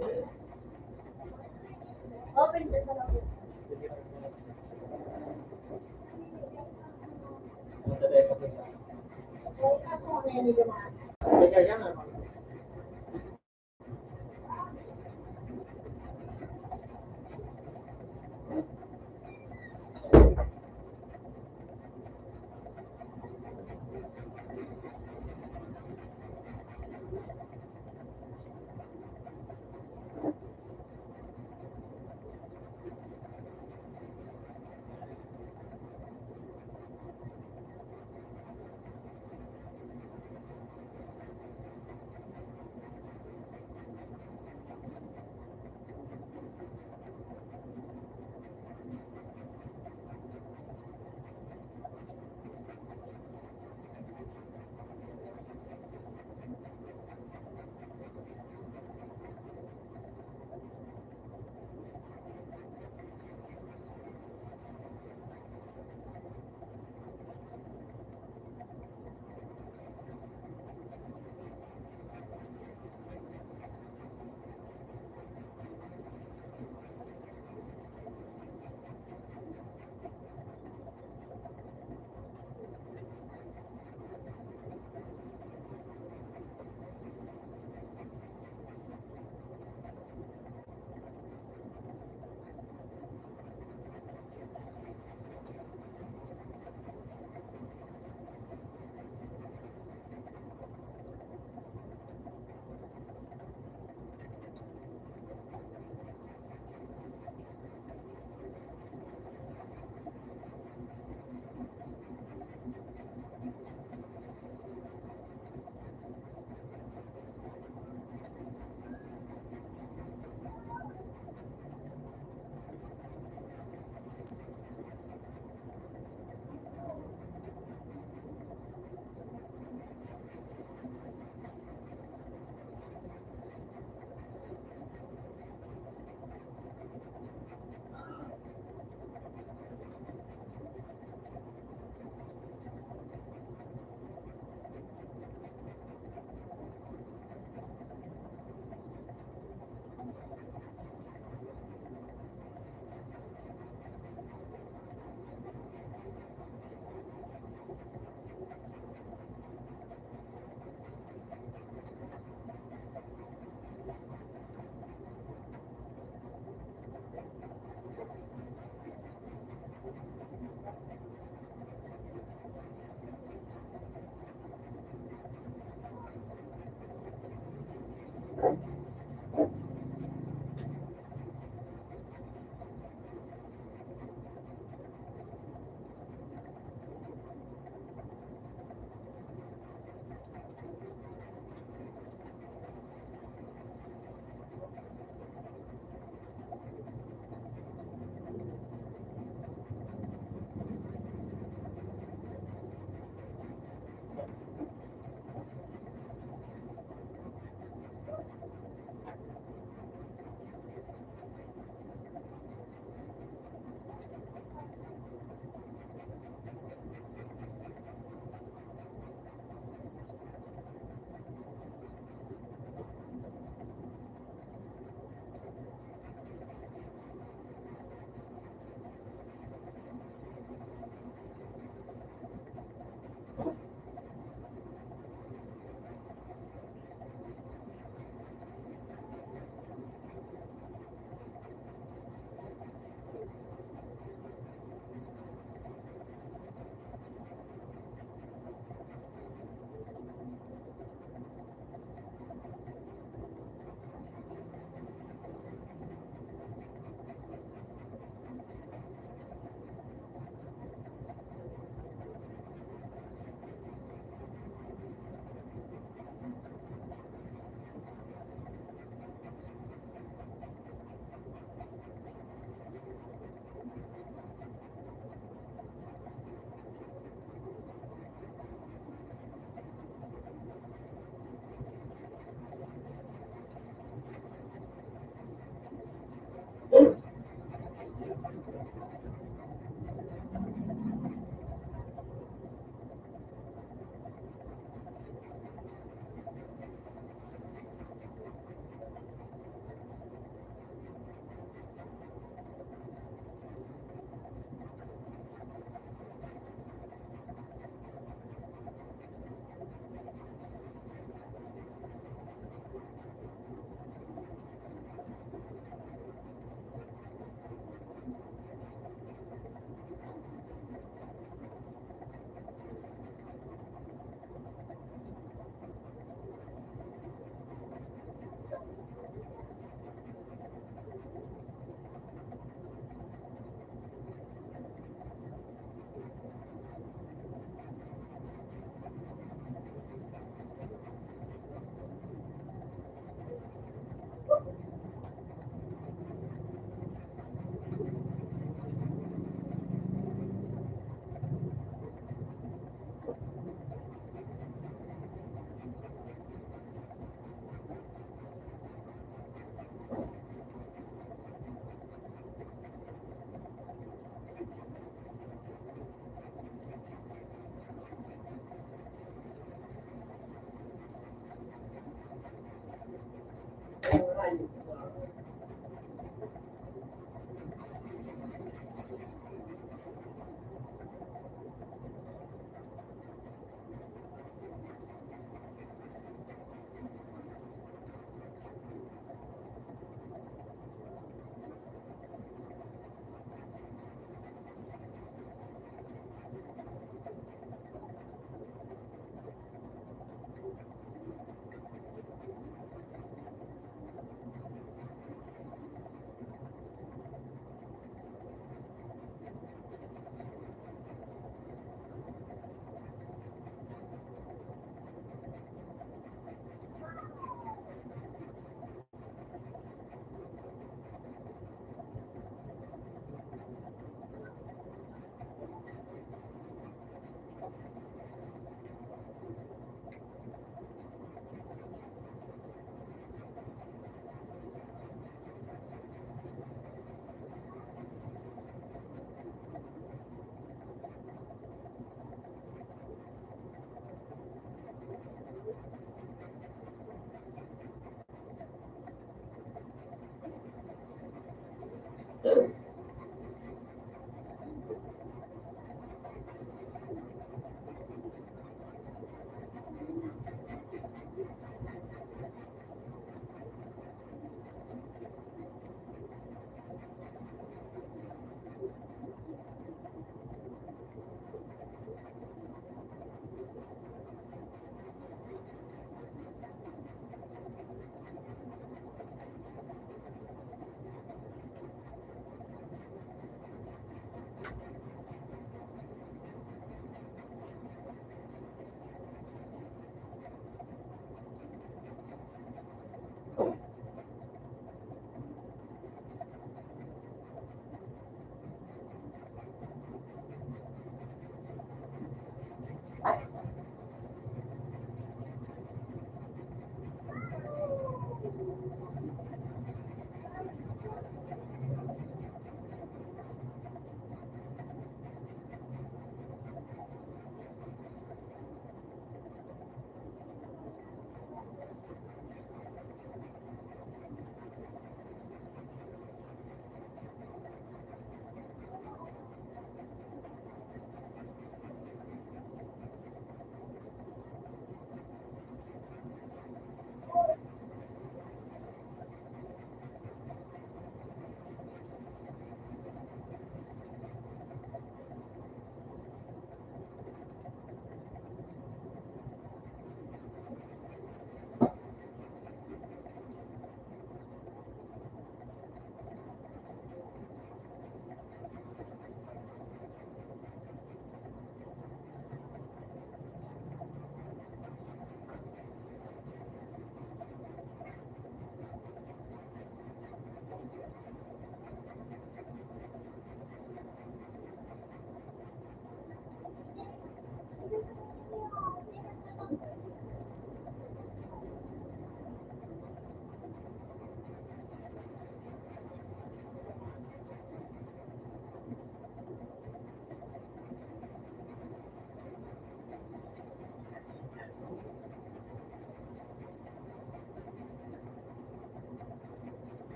Open ka sa loob. Ako ang hindi dumaan.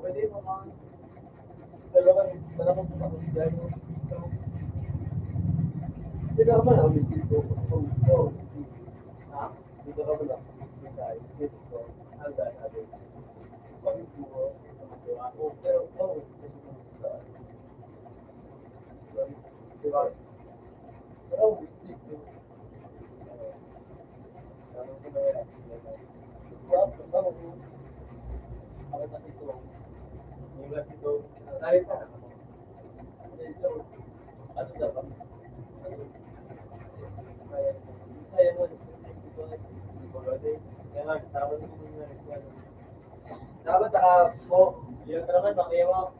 Pwede mga dalawang ako dyan. Hindi ka naman ako dito. Ha? Dito ka naman ako. Dito. Handa natin. Pag-ito, ako. Pero, diba? Pero, dito. Ano ko na yan? Diba? Ako na dito. Yung lang dito. Dahil sa dito. Ano dapat? Ano? Kaya mo. Kaya nga, tawag mo yung dapat po, yung naman makiyaw.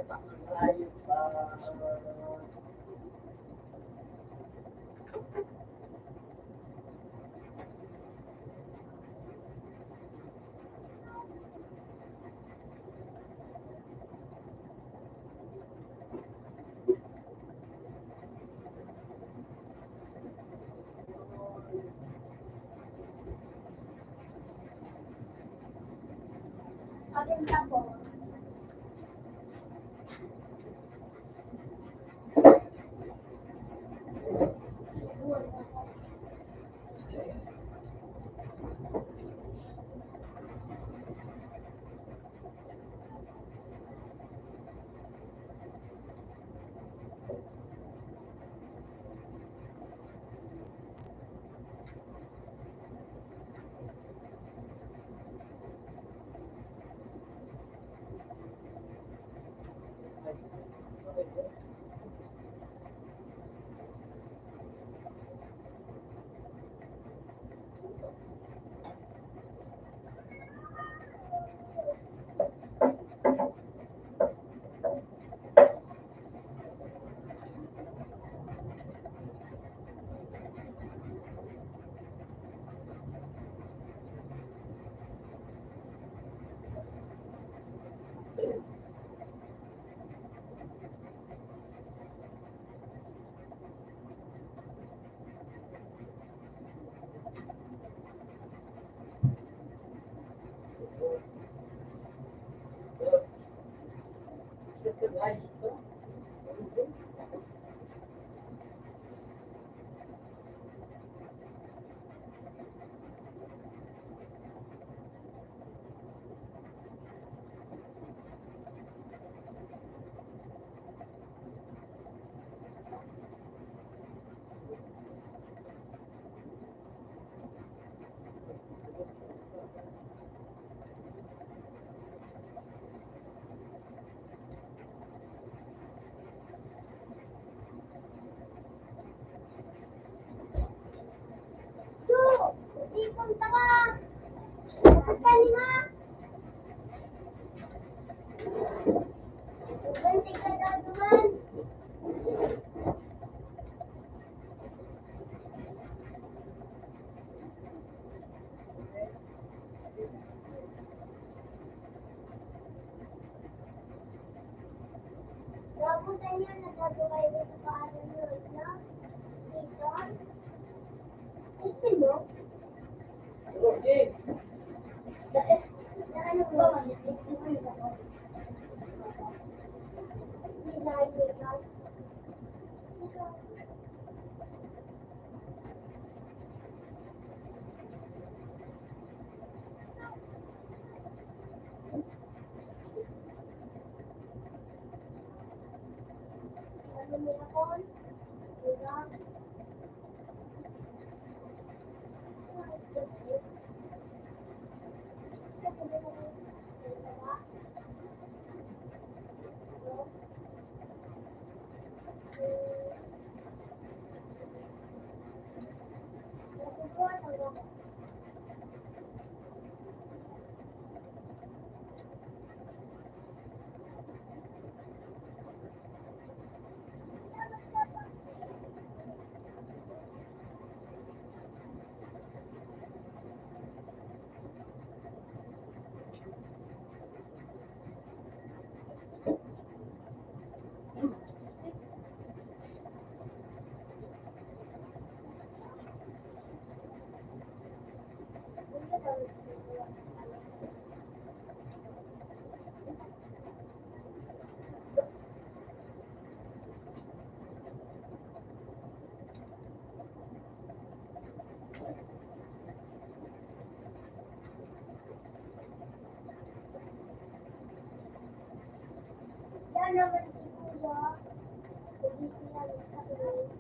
Malayo pa. Maganda po. Punta ka! Kanina! Ganti ka daw naman! Napunta niya, nagkatuloy rin sa paanan nyo, no? Dito? Gusto mo? Okay. Ano ba? Yan naman si Kuya. Hindi sila nagsabi.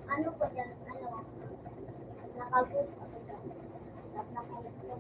Ano po yan? Ano? Nakabook ako dyan. Nakabook ko.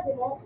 klase mo?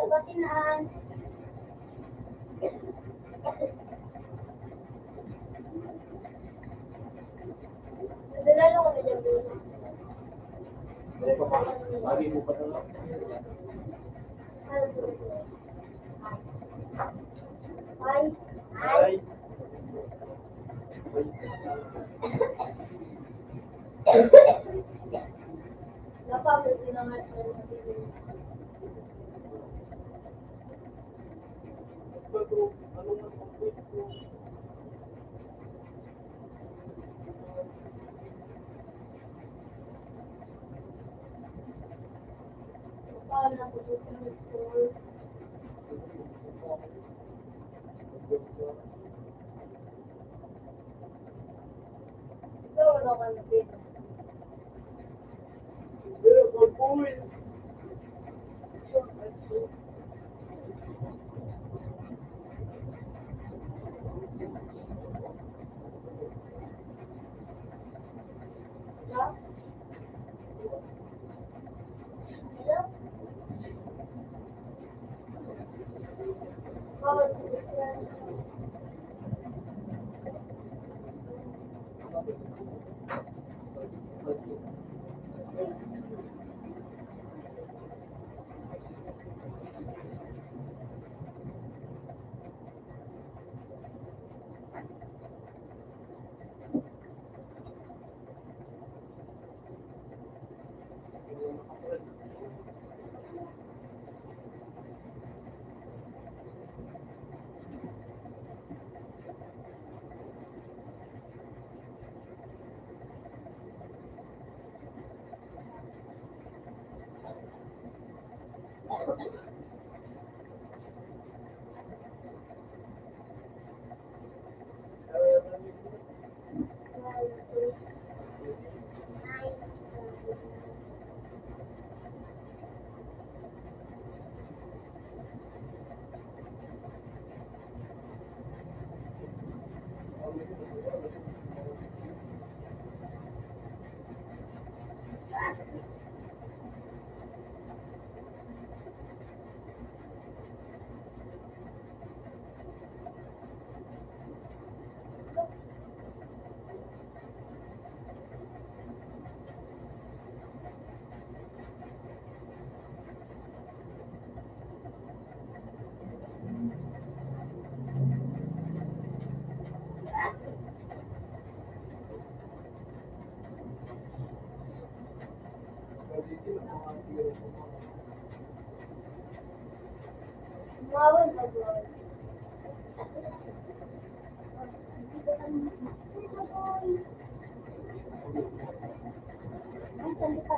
Batinaan. Nadalalo ko na dyan. Lagi mo pa na lang. Ay. Ay. Napapit din naman sa paano napupunta ng school. Ito, wala ka na din. Bawal na bawal. Ay, salita.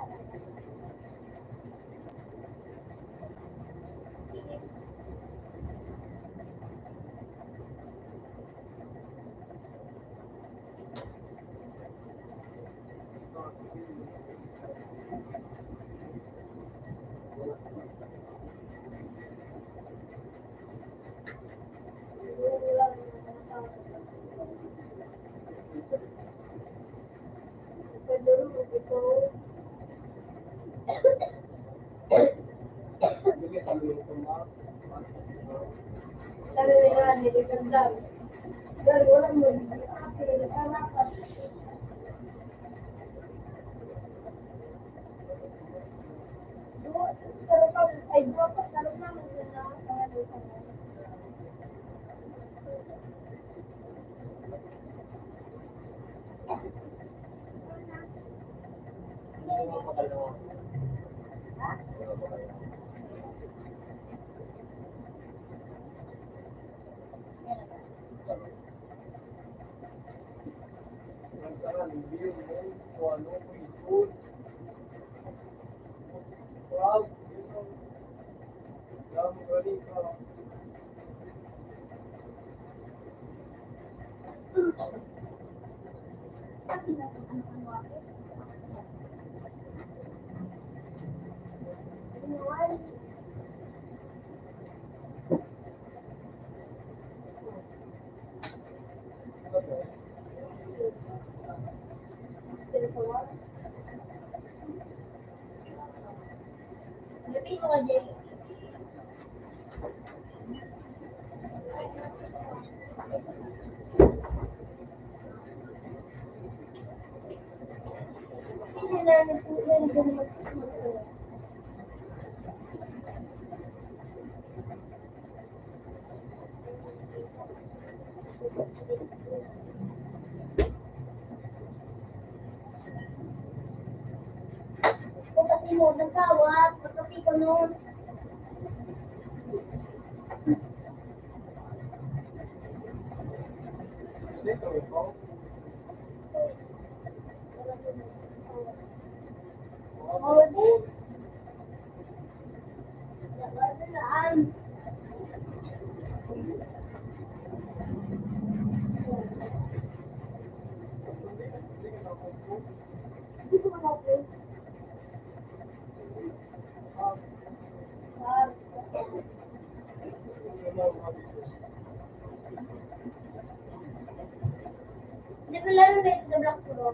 Pagkati mo, nagkawat, pagkati ko noon. Hindi ko lalo na ito black pro.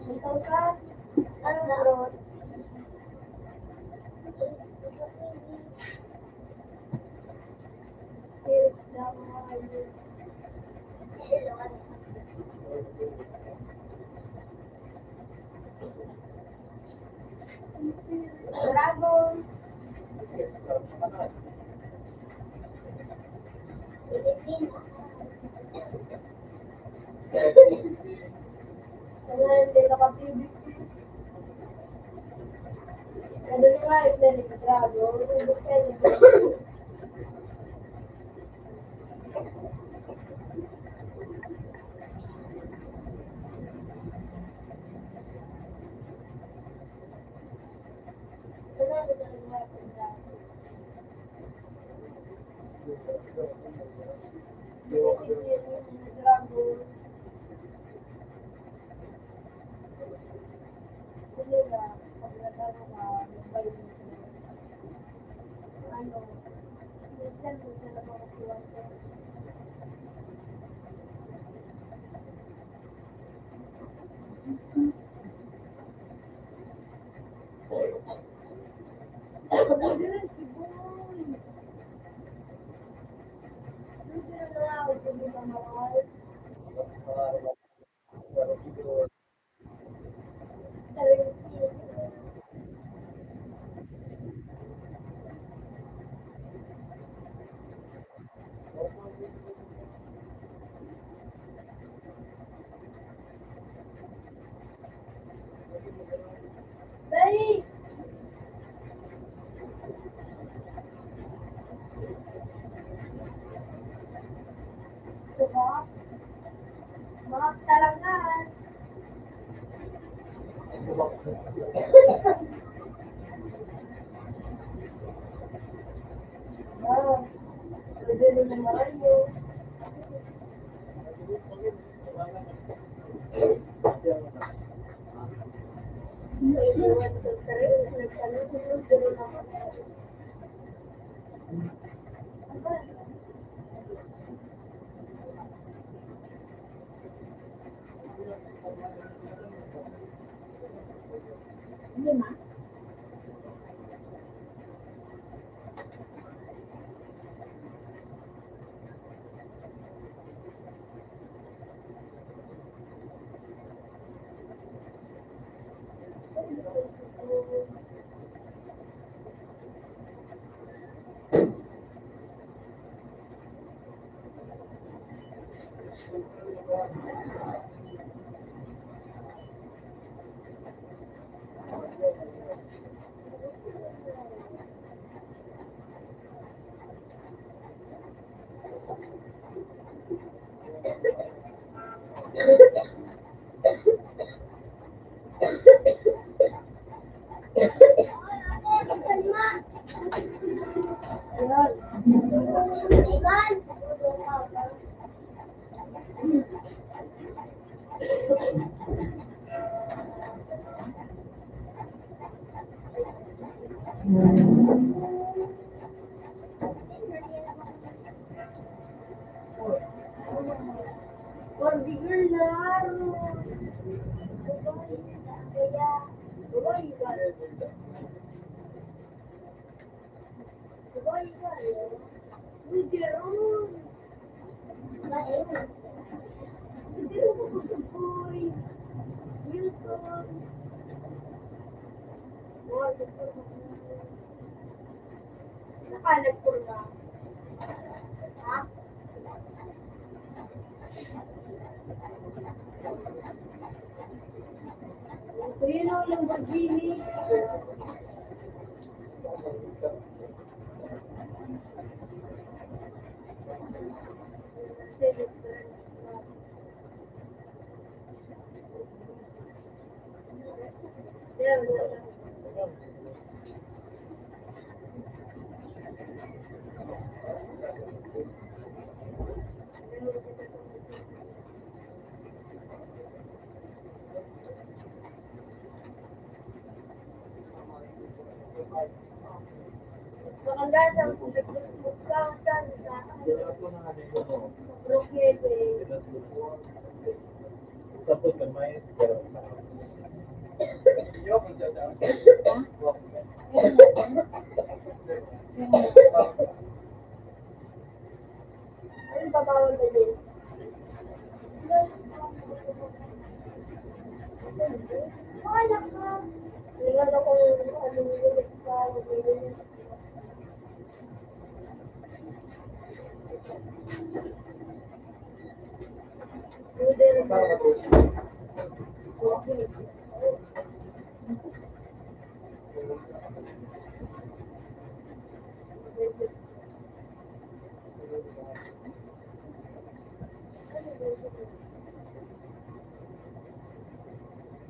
Ikaw ka? Ano na ron? Dragon. Kaya hindi nakapibig. Ano nga, ito na ni Dragon. Dali! Diba? Mga talangan. Ah, pwede rin naman Mario. Iwan ko sa rin. Nagtanong ko yung zero naman. Aba, lima. laro. Kaya, uy, gano'n. Uy, Wilson. Nakalag-purma. Ha? Yun ang Lamborghini. Maganda sa nagbuka sa Brookhaven. Tapos kamay, pero Ano ba bawal na din? Wala ka. Tingnan ako ano yung sa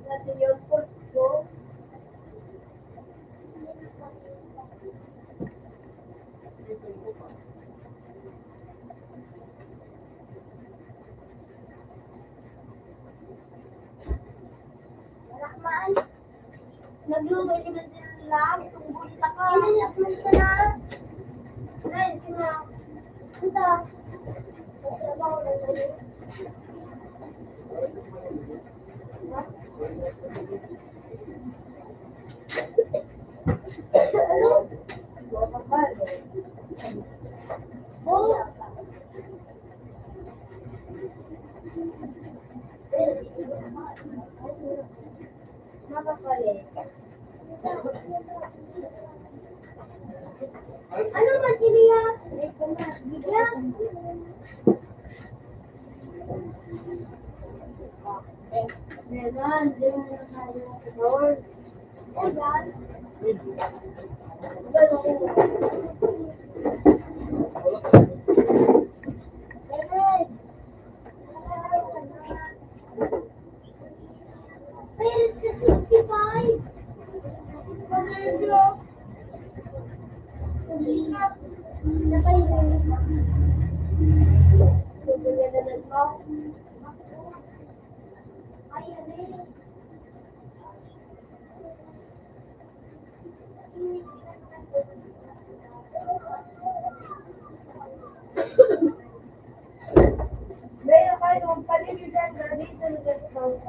natin yung food ko. Rahman, nagluto ni lang, tungkol sa ka. Inayak mo siya na. Ay, sina. Ito. Trabaho na sa'yo. Ano? Oh. Makapalit. Ano ba siniya? Bigla? Meron, di mo na kaya. Lord. Meron. Meron ako. Meron. Pero sa 65. Pagkakalo. Pagkakalo. Napahirin. Pagkakalo mo. Ay, ano. Meron kayo paliligan na dito ng restaurant.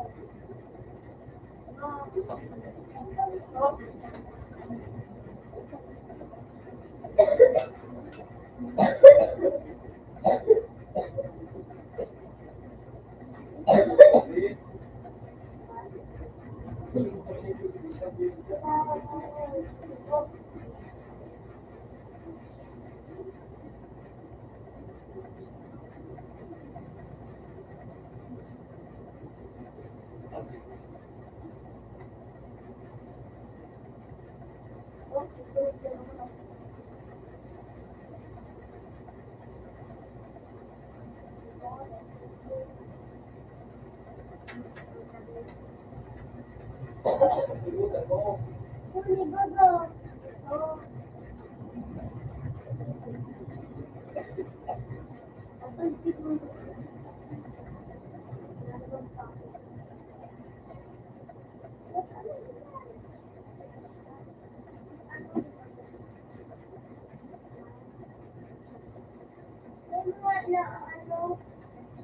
Ano,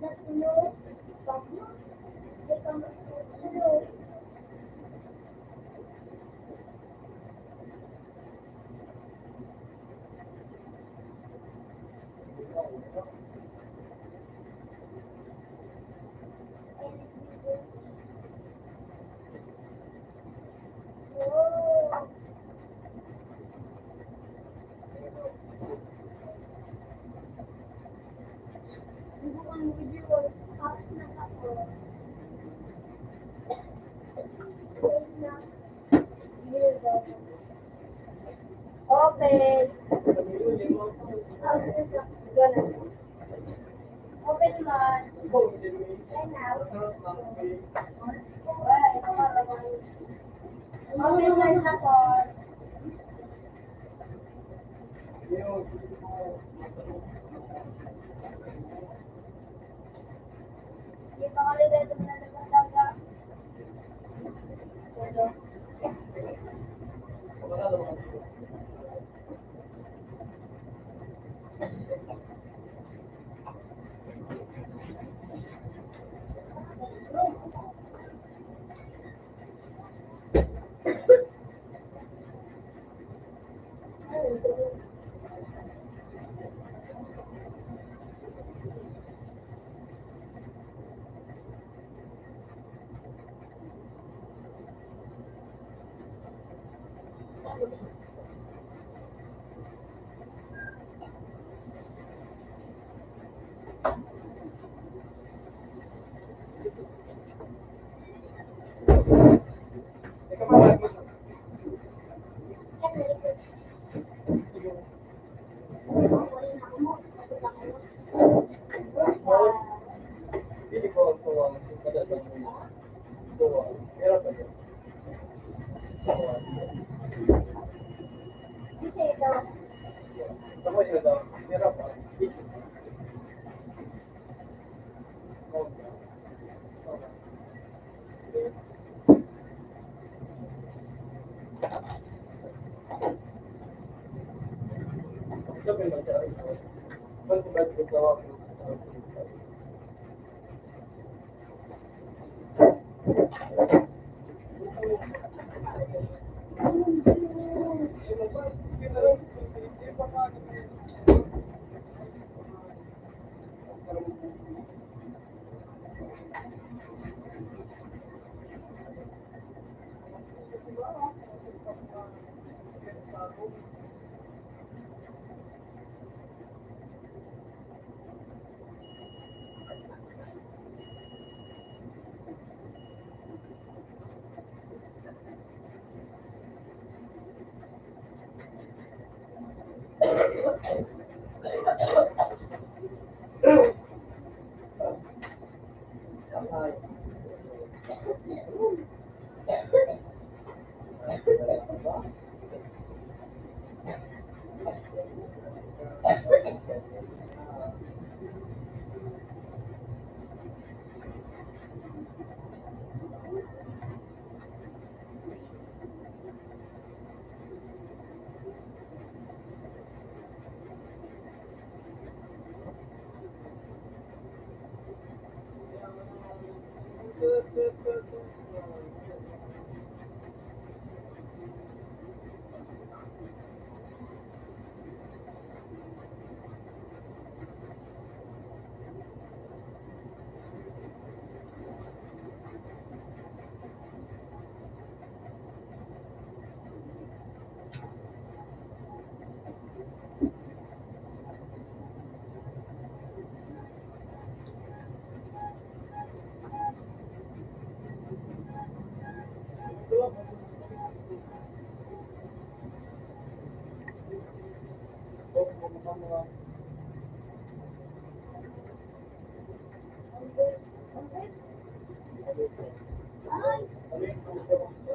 nasunod, Open. Ganun. Open man. And now. Open man na to. Hindi pa kali dito na nagdaga.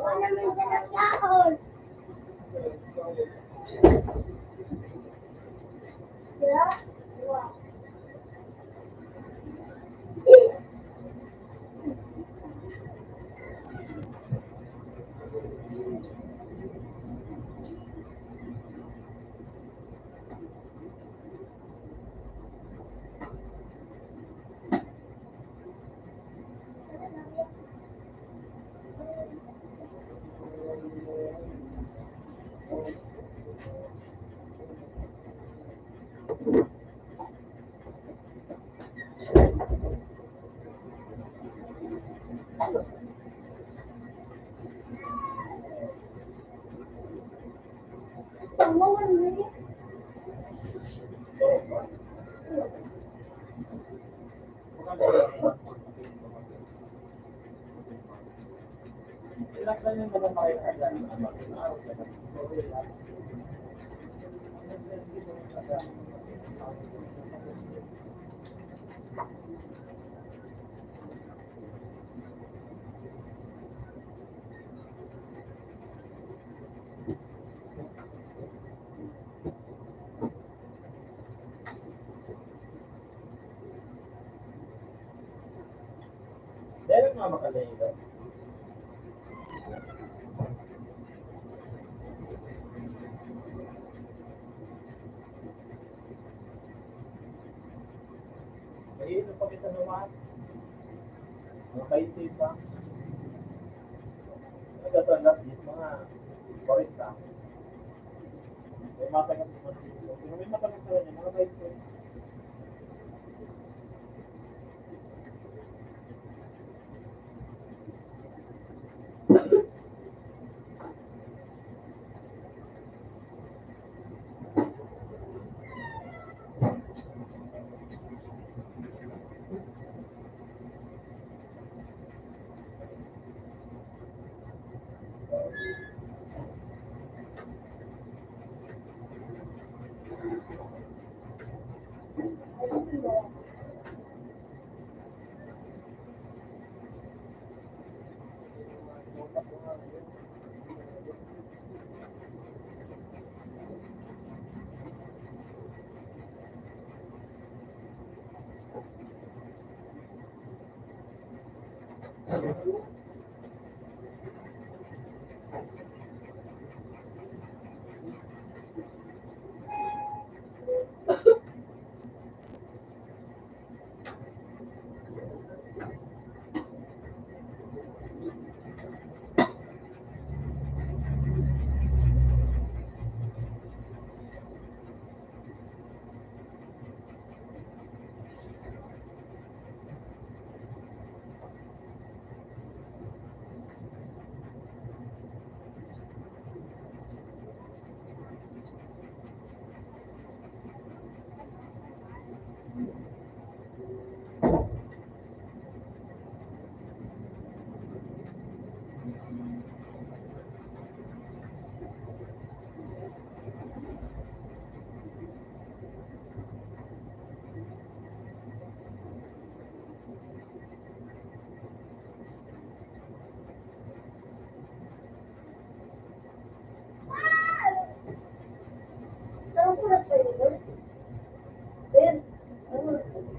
Wala naman dalang dahon. Yeah? Wow. Pangalan mo eh. Ilang lang yung naman makikita ng ano. Meron nga makalayo daw. Mahirap pa kita naman. Mga kaisip pa. Nagkatulad dito mga 40. May matanggap naman dito. Pero may matanggap sa kanya, mga kaisip. Saan ko na sa'yo doon? Ben, ano na sa'yo?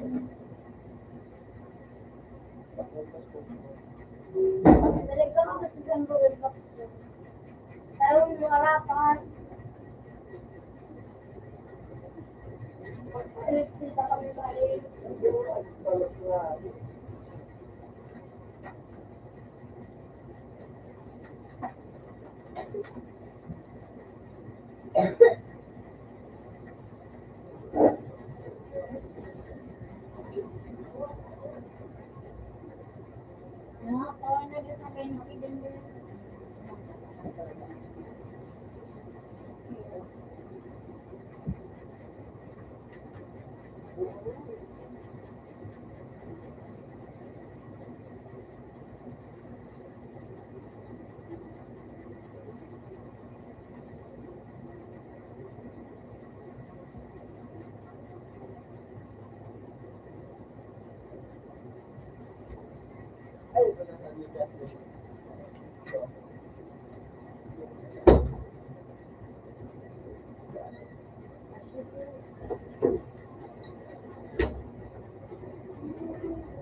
Balik ka mo kasi sa Google Docs. Pero yung harapan, sila kami balik. Nakakawa na din sa kayo makiganda.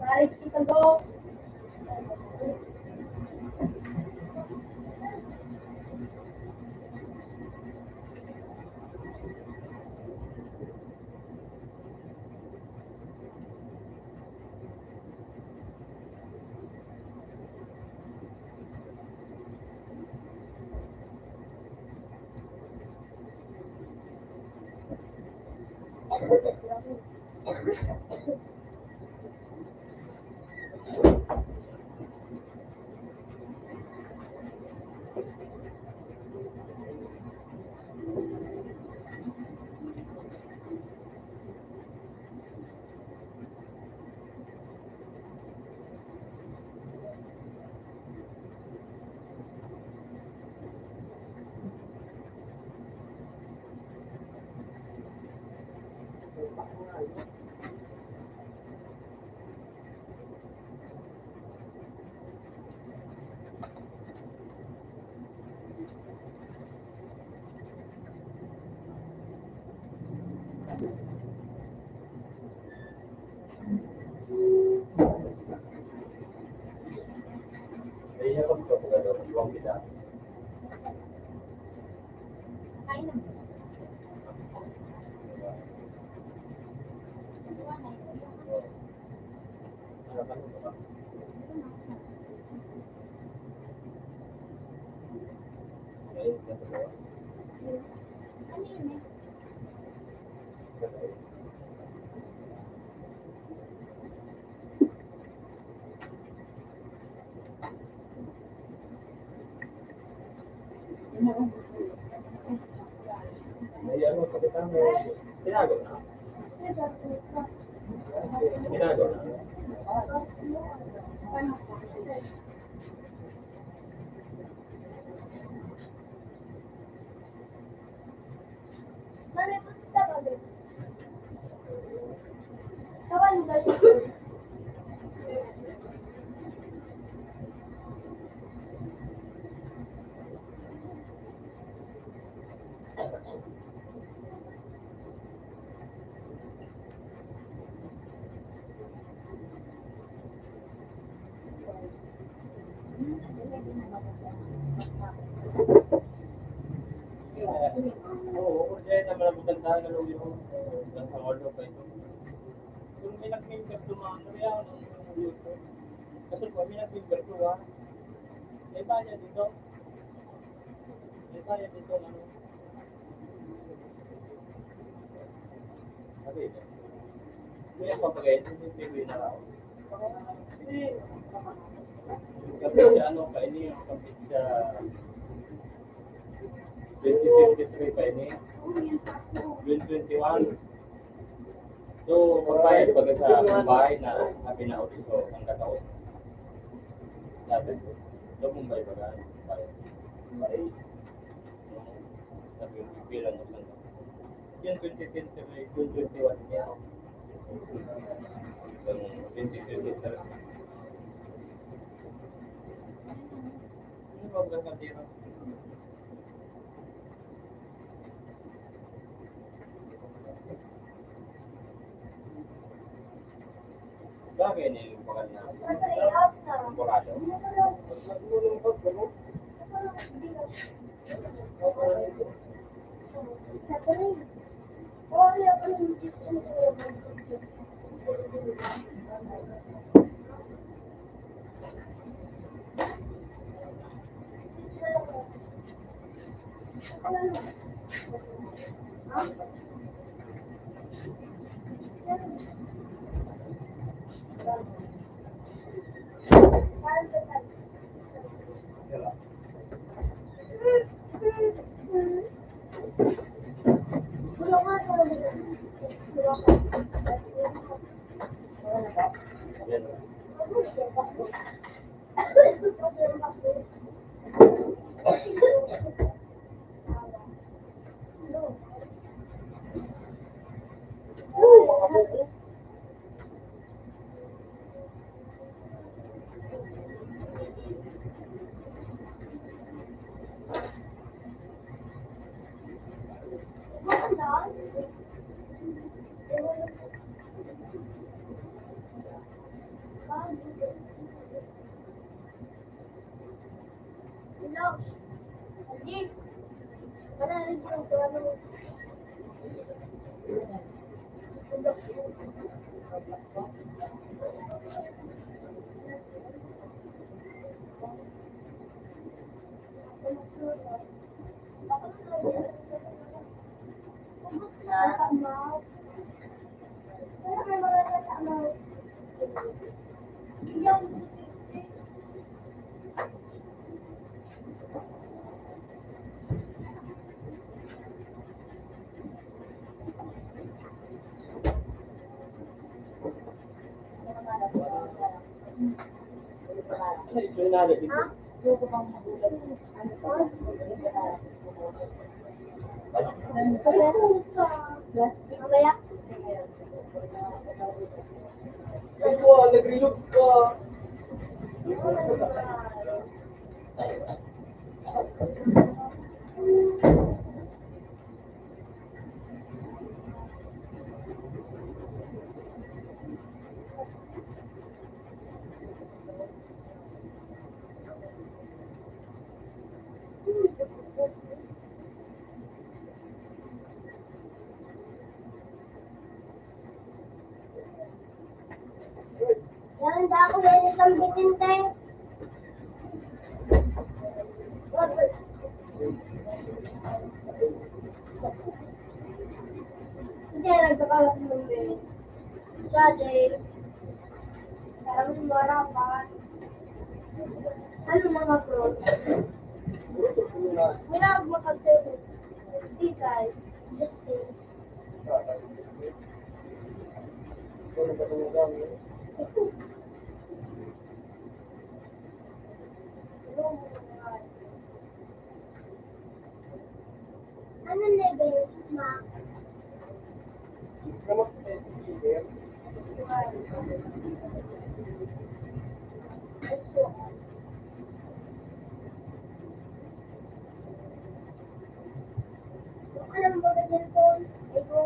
Balik kita go. Kaya ako ito kung ano, iwang kita. Kain na. Harapan mo ba? Ngayon, nasa bawah. Ano yun eh? May ano, pakita mo. Tinago na. Tinago na. Mami, punta ka doon. Kawan ba yun? Oo, kaya naman ang maganda na lang yung nasa order pa ito. Kung may nag-finger to mga kaya ano yung kasi kung may nag-finger to ha, may bayad dito. May bayad dito ano. Sabi niya. Kaya papagay, hindi may na raw. Hindi. Kasi siya ano pa ini yung kapit sa 2023 pa ini. 2021. So, magbayad pag sa bahay na pinautito ang kataon. Sabi ko, ito mong bayad ba? Bayad. Sabi ko, bilang mo saan. Yung 2023, 2021 niya. Yung 2023. Ano ba ang katira? Bagay na yung bakal na. Nasa layout na. Bakado. Sa tuloy. Oo, yung ano yung distance ko. Yan. Ano yung nada dito? Mamaya. Ay, ko, nag-reload ka. Yan, hindi ako yan isang Vicente. Kasi nagkakalat ng bed. Siya, Jay. Parang marapan. Ano mga bro? Minag makasip. Hindi guys. Just stay. Ano level, Max? Alam mo ba din po? Ego.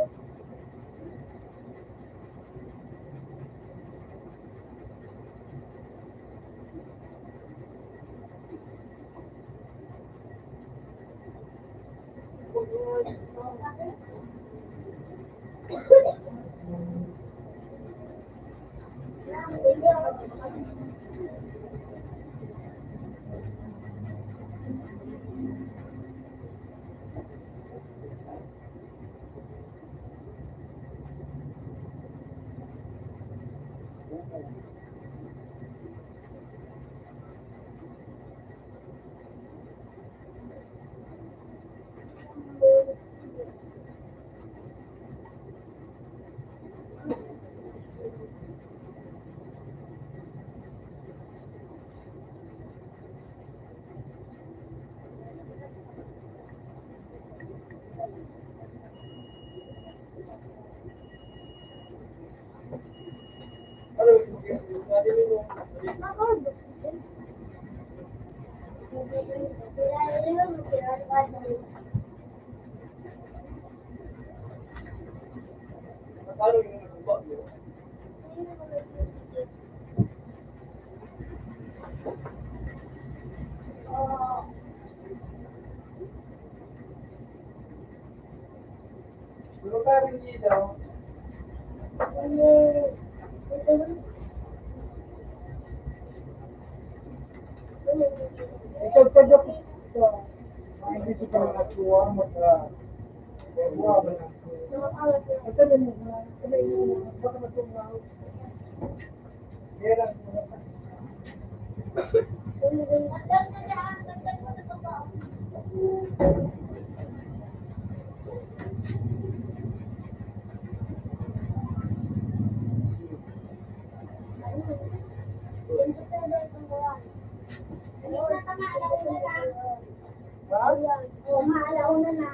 Paano yung nagbuba mo? Oh, maalauna na.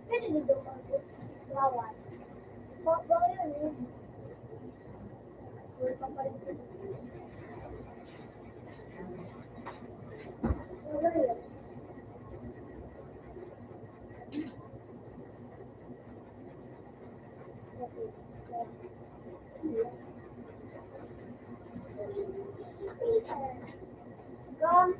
Pwede dito bawal. Bawal yun. Bawal pa pa rin. Bawal yun. Gone.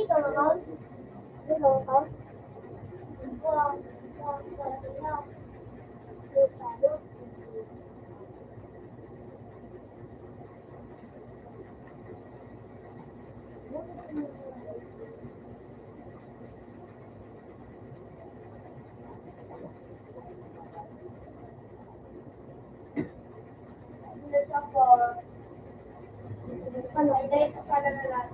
Ikaw naman? Ikaw ka? Ano, hindi ka pala na lang.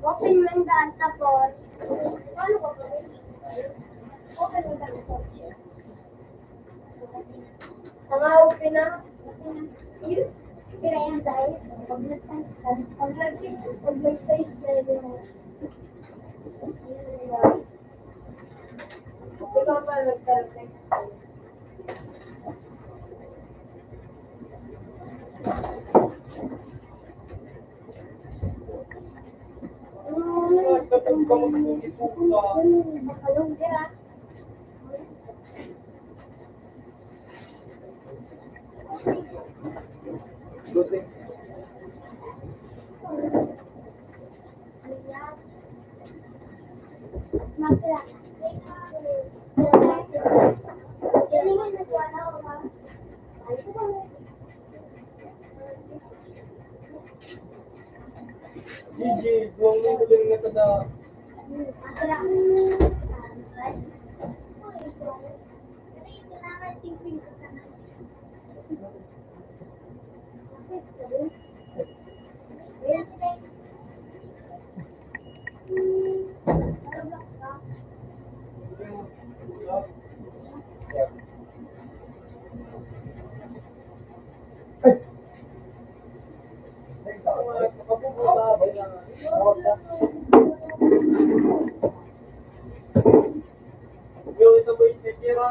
Open lang daan sa por. Paano ko ba? Open lang daan sa por. Tama, open na. Yun. Kaya yan dahil. Pag nag-size na yun. Ikaw pa nag-size. Gigi, buwang mo galing na ito na. Yung ito ba yung titira?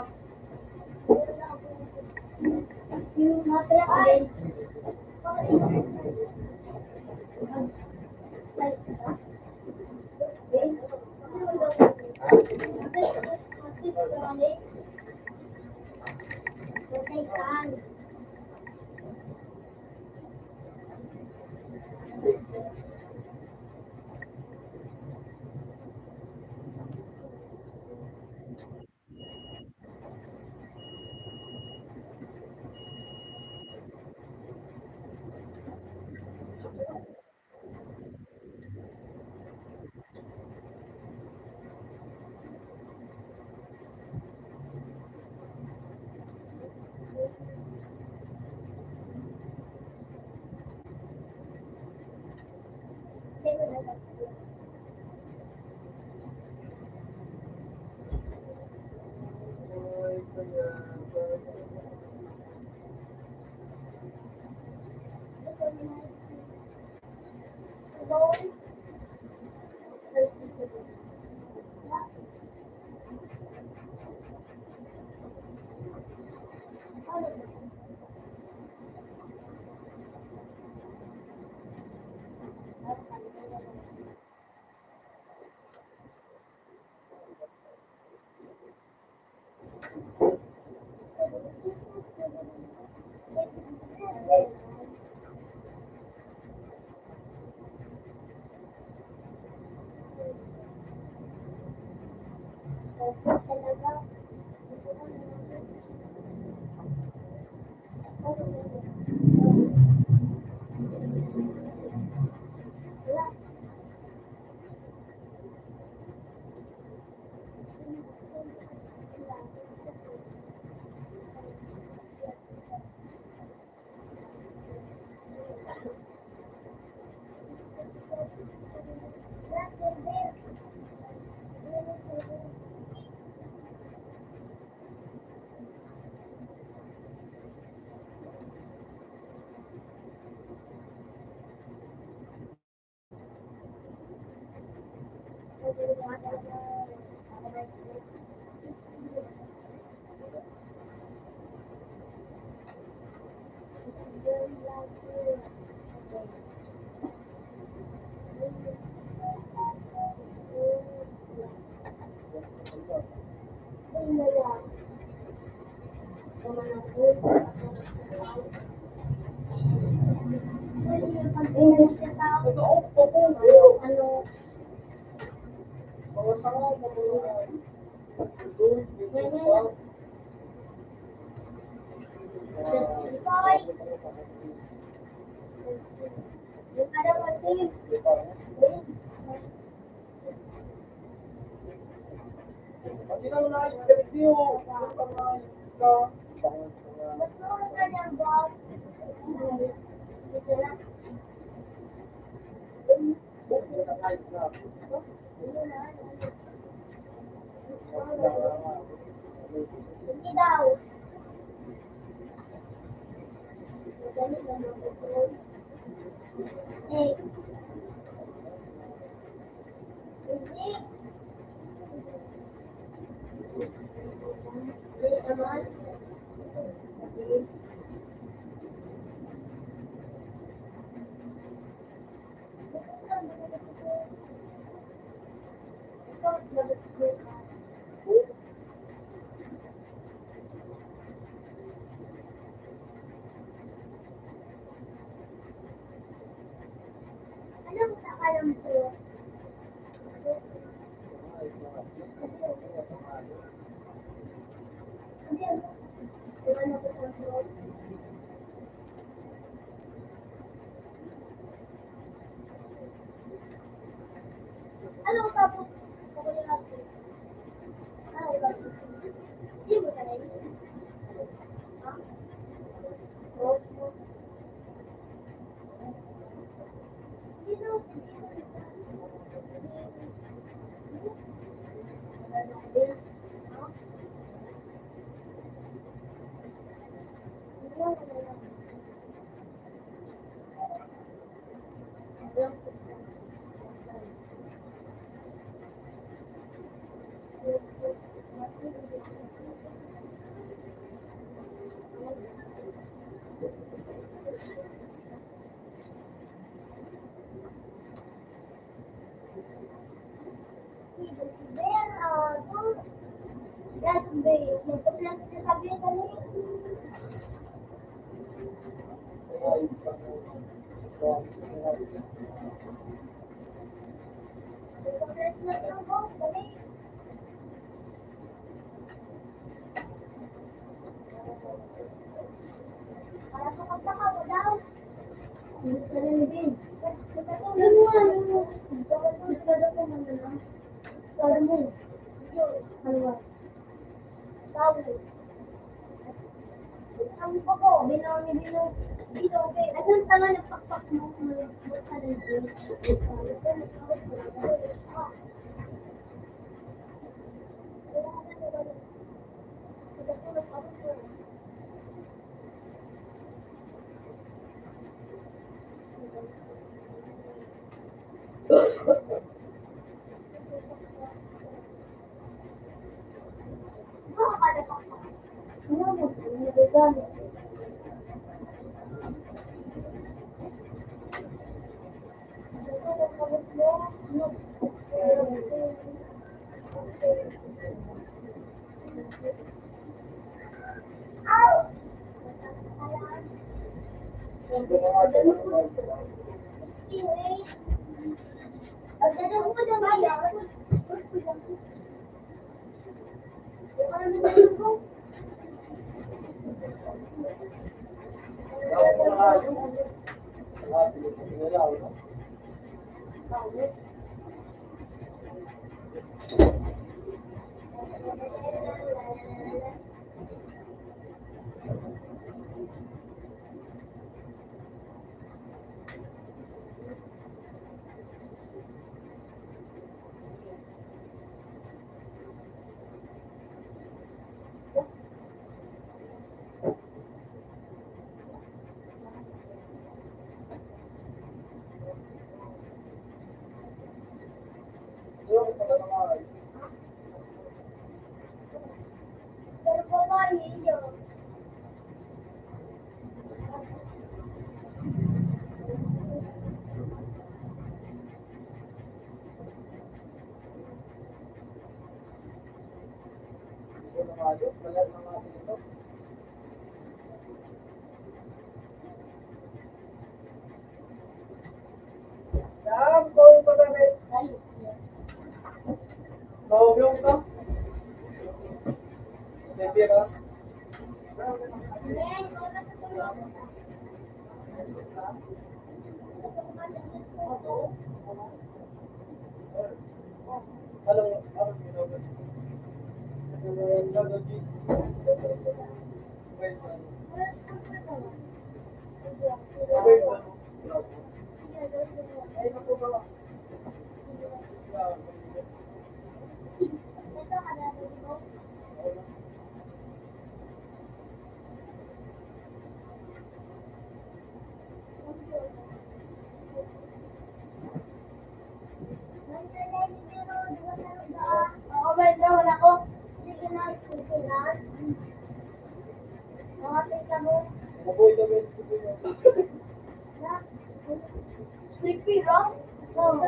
Sleepy lang? Oo.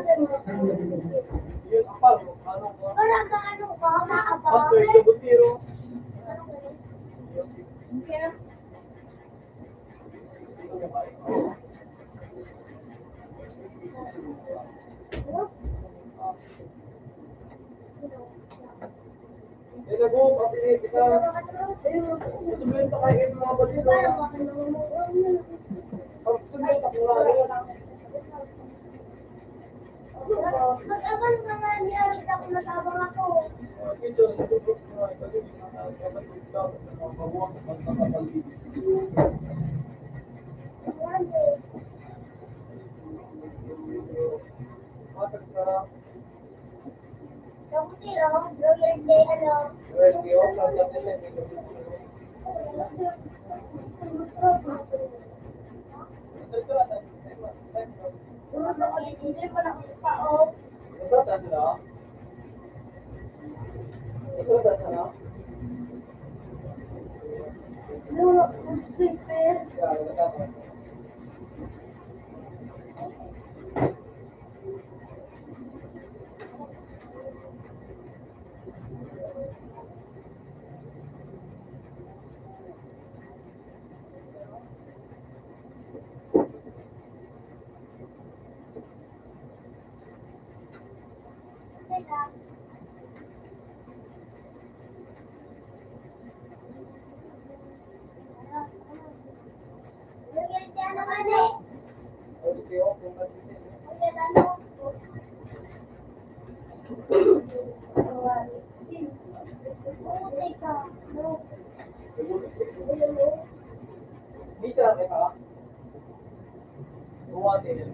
Yun, apal. Ano ko? Wala ka ano ka? Password, double zero. Kaya, Ito po, kapili kita. Gusto mo yung pakain mga batid? Gusto mo yung takulari? mag-abang ka nga niya sa kung natabang ako. Ito, natutulog ko na. Ito, yung mga kapatid daw. Nakakabuang sa pagkakapaligid. Matag sarap. Tapos zero, brilliant day, ano. Well, di ako pagkakilin. Hindi pa lang ako pa-off. Ito, taas na? Ito, taas na? No, mag-sleeper. Yeah, nagkakataon. Brilliant day, ano ka na eh. Ulit kayo, kung mag-isip. Brilliant ano. Puti ka. No. Misa, may ka? Buwan din.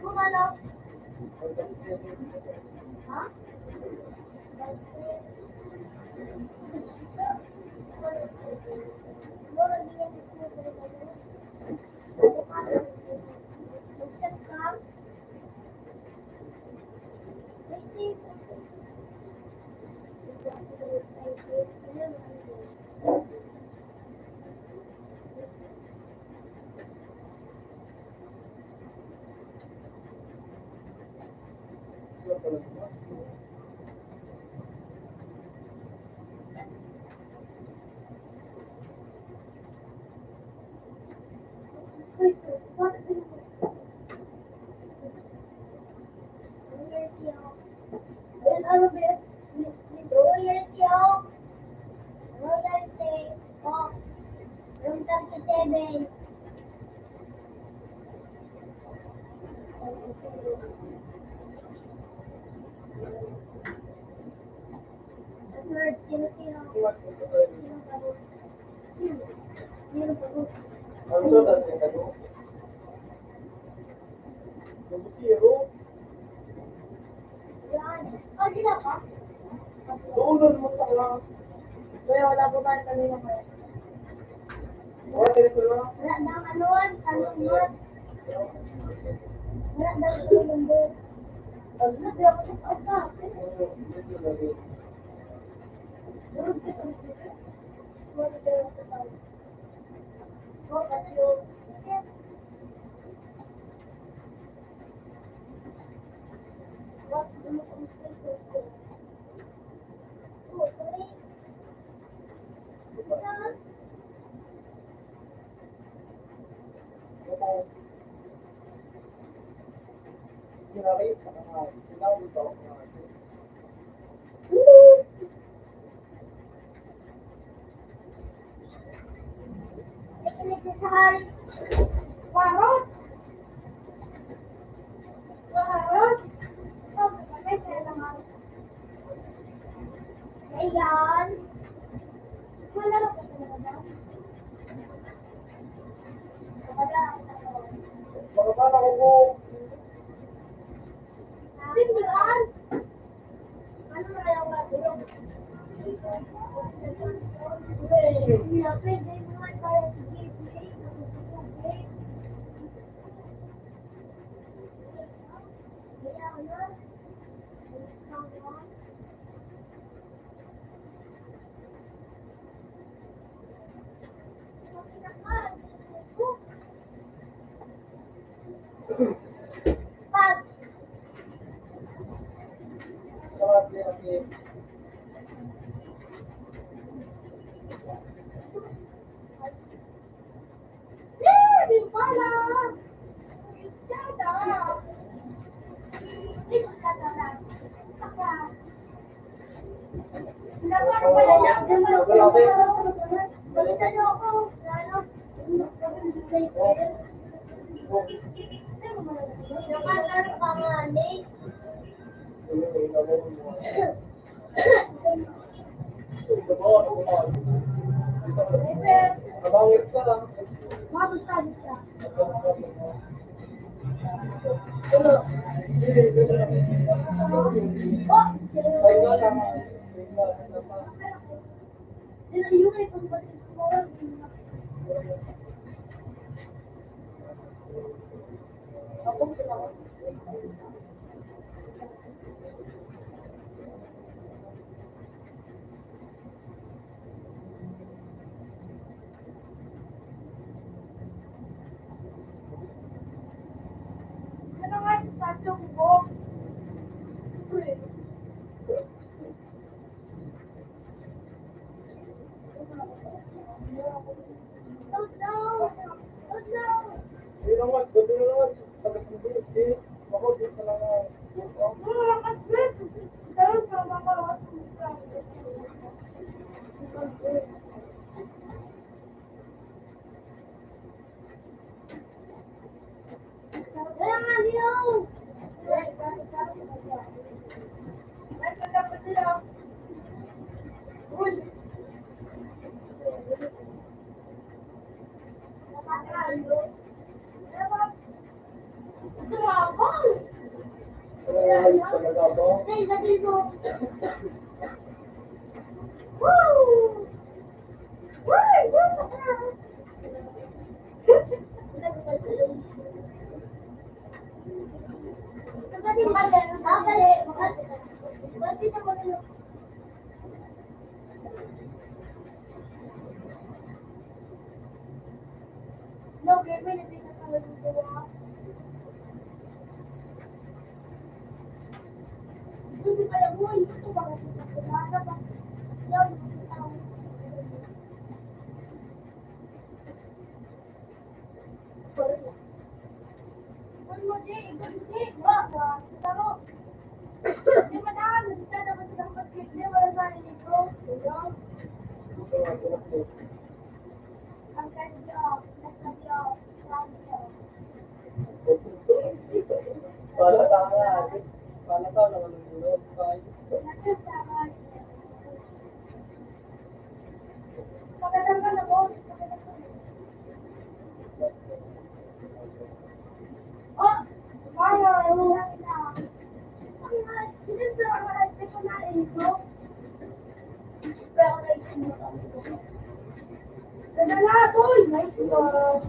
Kung ano? Ha? Room 37. Password, sino-sino? Sino pagod? Sino pagod? Ano to? Dati yung ano? Yung zero. Yan. Oh, di na pa? Doon mo sa lang. Kaya wala po ba kanina ko? Wala tayo sa lang. Wala daw anuan, anuan. Wala daw tulungan. Ano di ako sa pa? Durog ka sa mga. Wala daw sa pa. Oh, kasi yung what do you consider to? Oh, sorry. Nagsasahay. Parot. Parot. Ayan. Wala na po talaga. Wala. Mga bata ko po. Tingnan. Ano na yung matulog? Pwede naman tayo sa gateway. Kaya ano? Pag di pala. Yada. Di ko tatala. Saka. Dapat pala niya. Balitan niyo ako. Ano? Nakasar ka nga, Nick. Abangit ka lang. Mabusabi ka. Oh! Ay, nga tama. Yung ay pagbatin mo. Ano nga yung tatlong ko? Oh no! Oh no! Hindi naman, buti na naman. Pagkakhindi, ako dito na lang. Ay, talaga ba? Hey, ba't mo? Ang kadyo, nakadyo, kadyo. Palataw naman ng ulo. Nagsasaman. Magandang ka na po. Oh! Maya, ulang na. Sinunod ang husband ko na intro. Pero naisunod ang intro. Ganda na, boy! Nice one!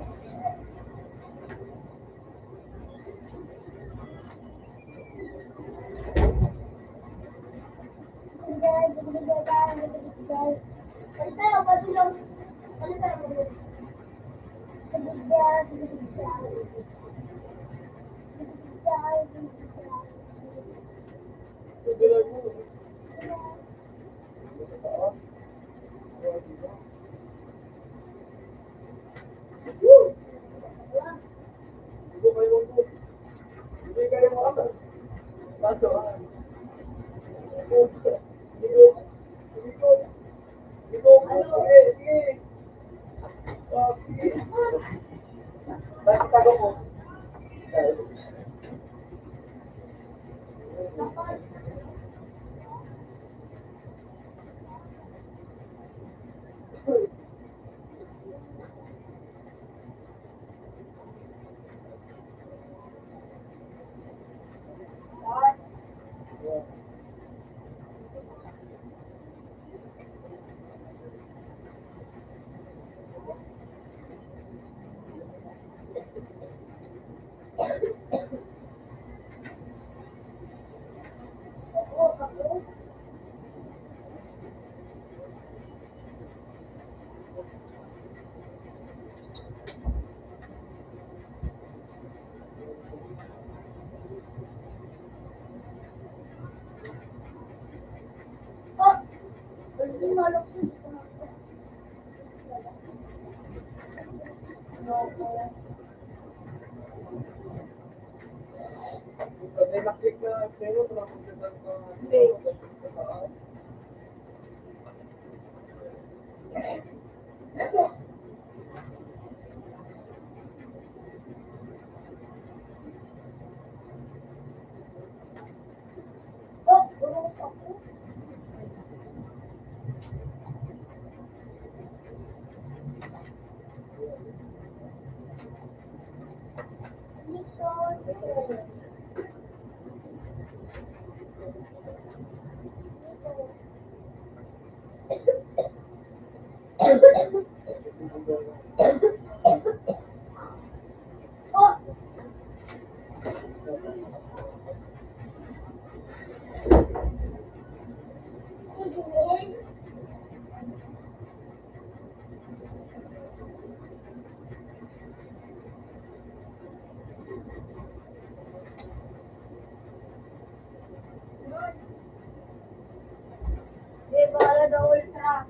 Para daw ultra.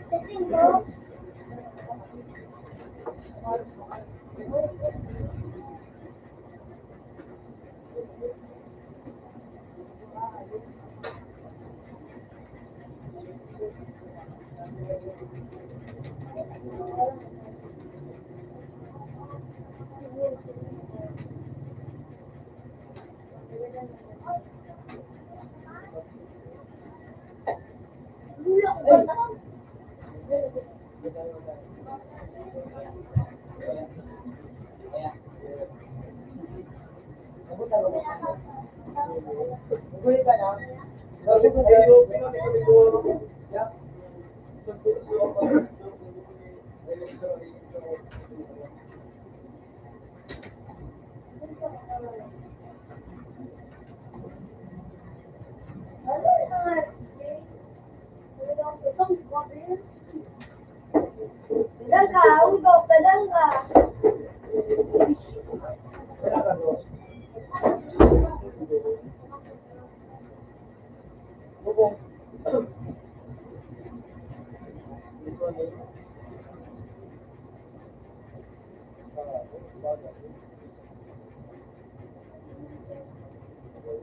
Sa singko. Pedang ka, ugo, pedang ka. Oh!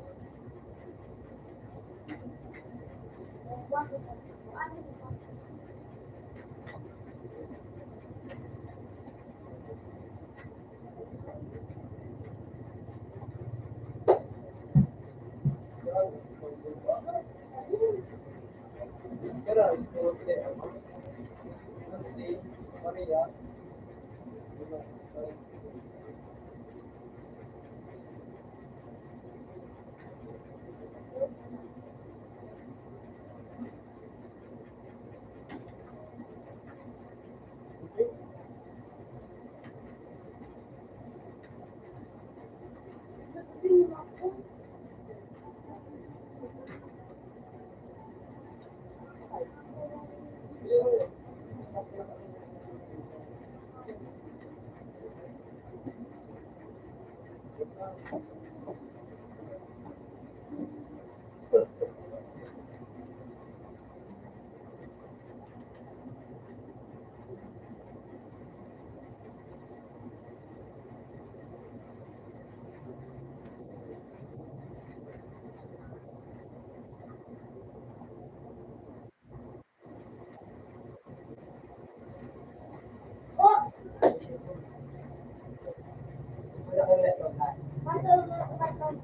Masuk na karton.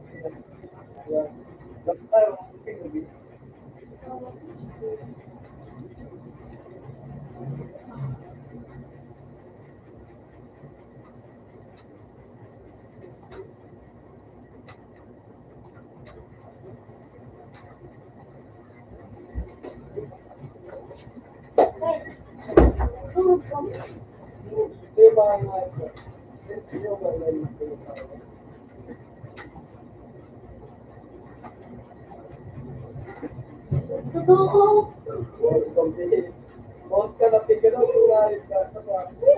Wait. Tulog ko. Totoo.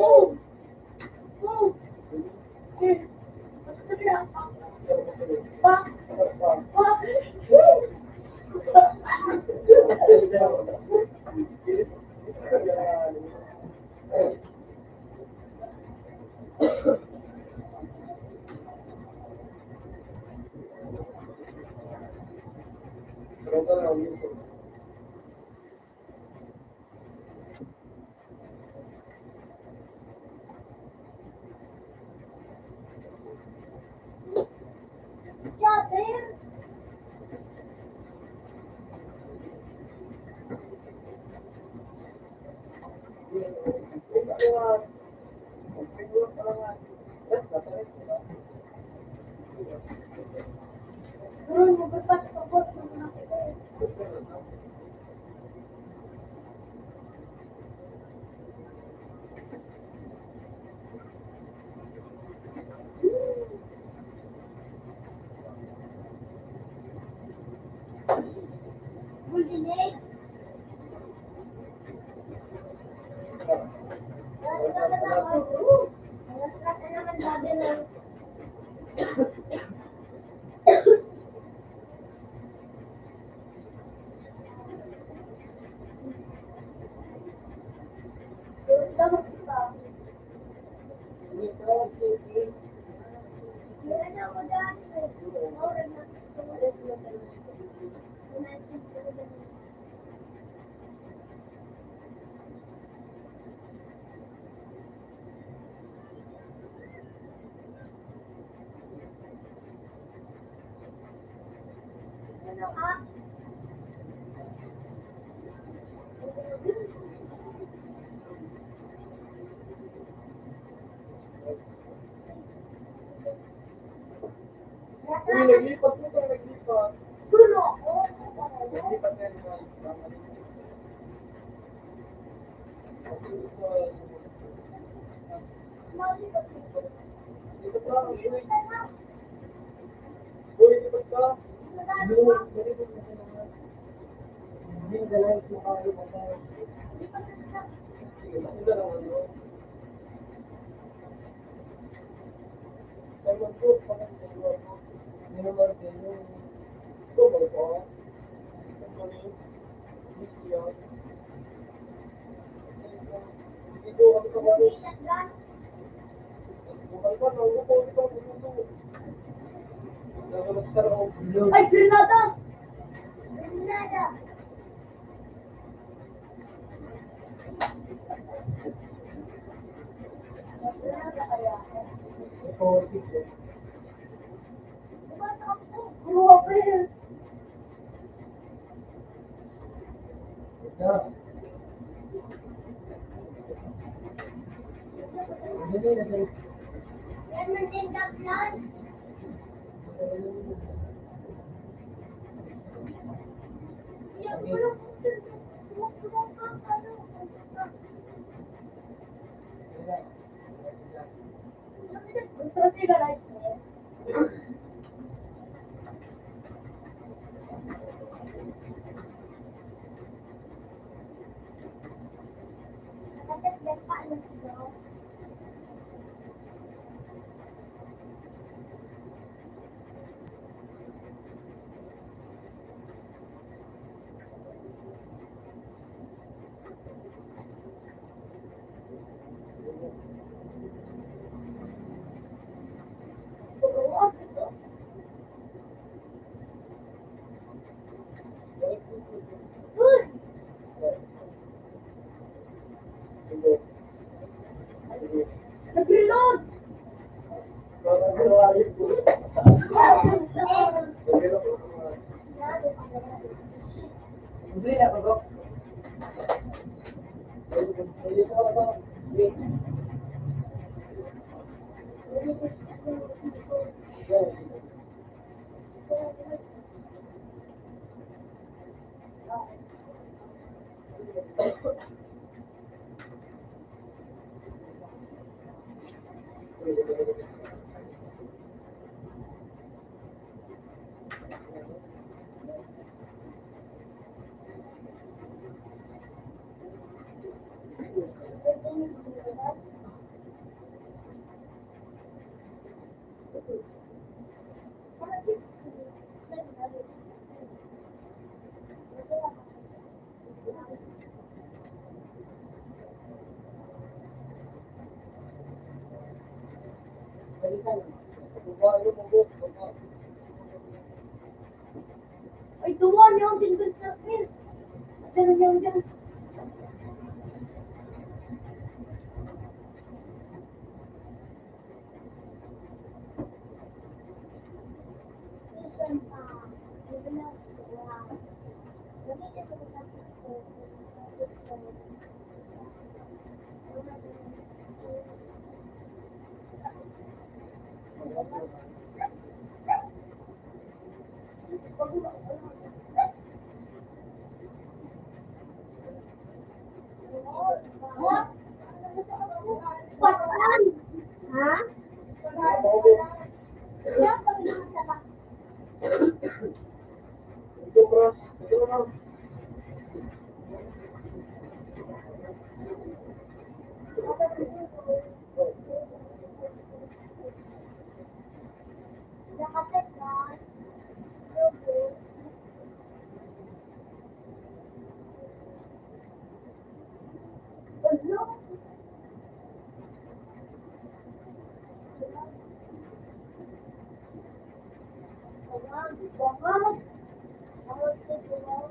Oh! Oh! Eh, masasakit na. Pa! Pa! Yeah, there. Siguro magpapasabot ng mga ito. Golden egg. Nasrat na naman sabi ng dapat pa. Meron ako dyan. Oras na. Ano ka? Sulo ako. Ay, granada! Granada! Granada kaya? Kumuha pa yun. Yan man din the blood. Yan, walang gusto nila rice mo. Nakaset lang pa lang sigaw. Bukas ito. Good! Nag-reload! Ay, tuwa niyo ang tinggal sa akin. Ganun yung dyan. Minsan pa, hindi na sila. Gamitin mo na gusto. Patan! Ha? Kaya pag nakasama. Nakaset na. Ulo. Bangat. Bangat sa dilaw.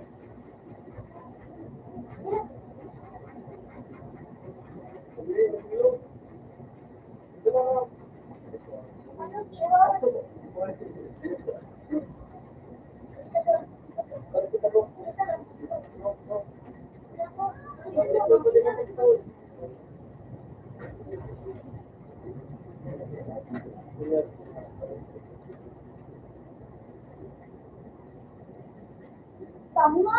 Ano yun? Tama.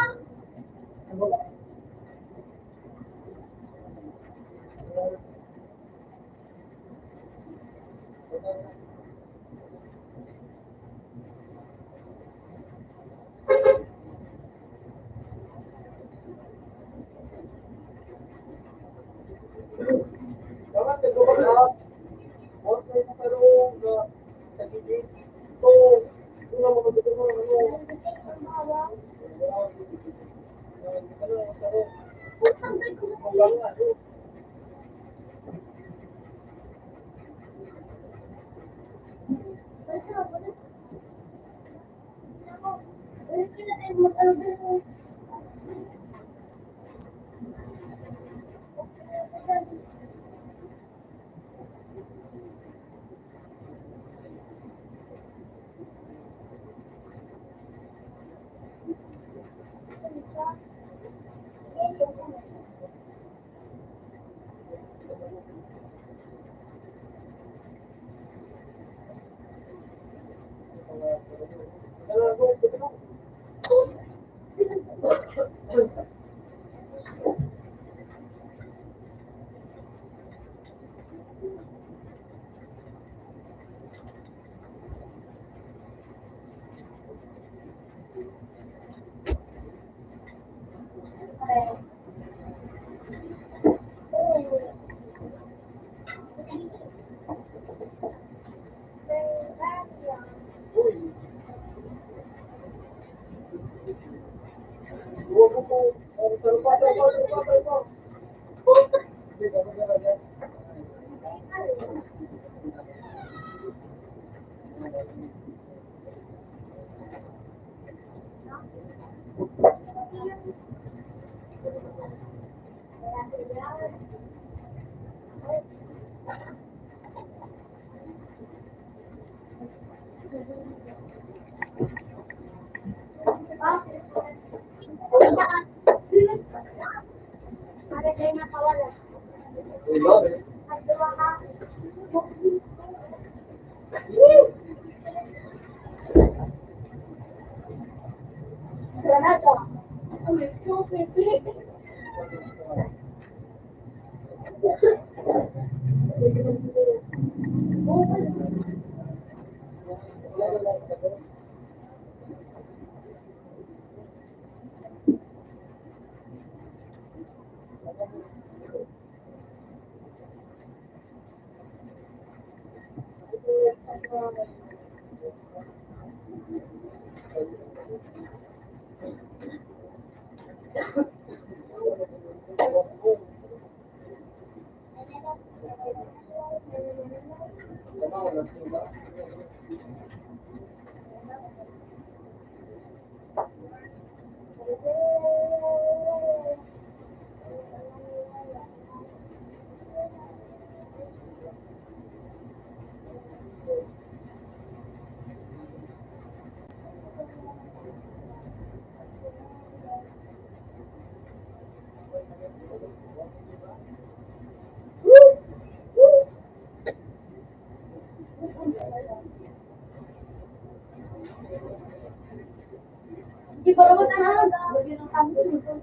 Di ba naman ano? Lagyan ng tampo dito.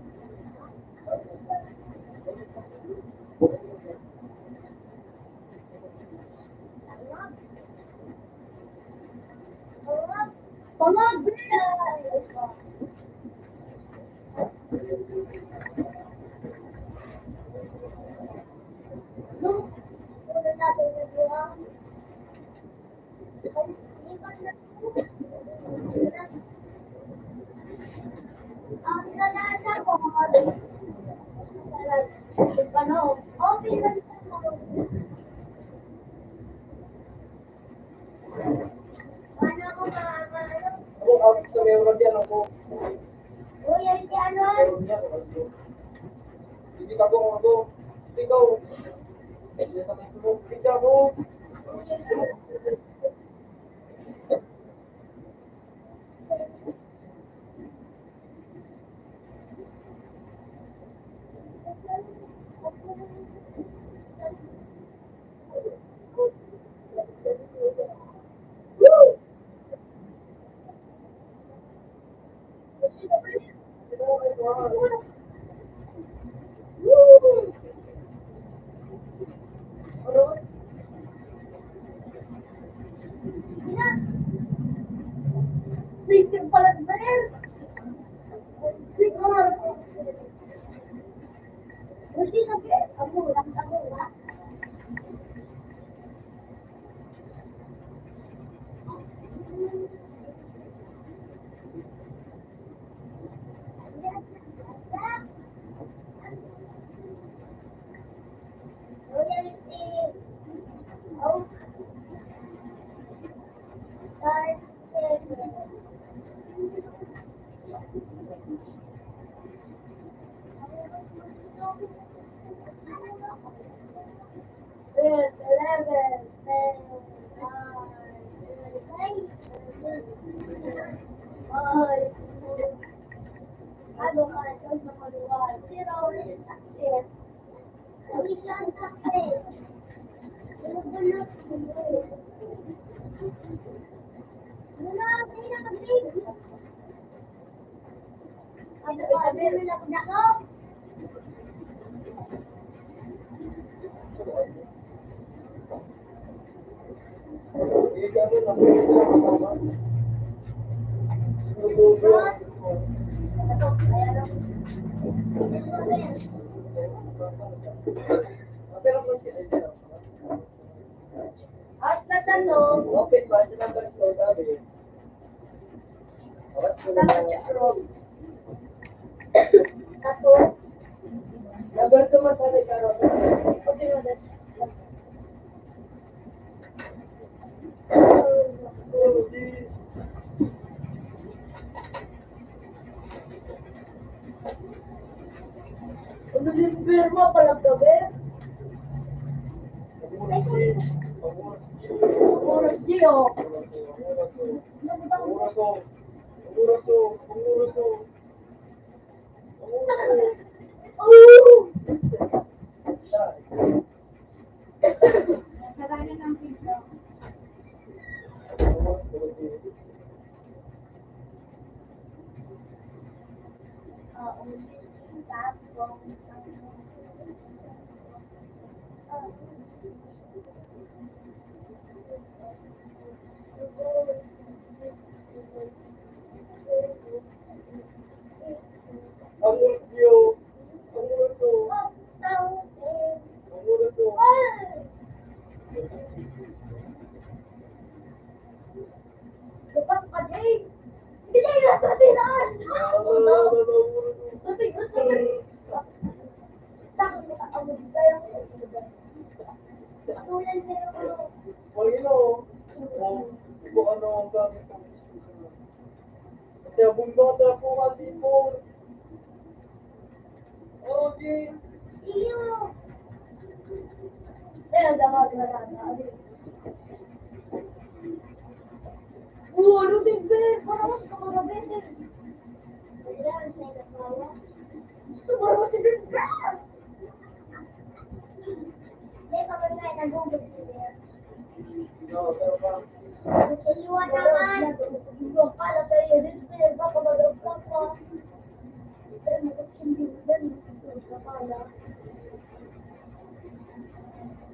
Pamag! No? Sunod natin yung buwang. Ang nalasa ko, ano, okay lang sa mga. Paano ko ano? Uy, ay di ano? Hindi ka ako. Ikaw. Hindi sa Facebook. Hindi ako. Freaking pala ba rin? Hindi na ba? Ako lang ako ha? At na sa loob. Satu. Ano din firma palang gabi? Oras di oh. Oh! Nasaranan ng pizza. Lepas pagi, kita ingat tertiduran. Sakit kita kamu juga yang tulen pero iyo. Udah mau gimana? Ano din ba? Parang mas kamagabetin. Sumarang si Big Brother! Hindi, kapag nga nagugod siya. Iwan naman! Iwan pala sa iyo, din siya, baka mag-upload ka. Pero mag-upload din, ka pala.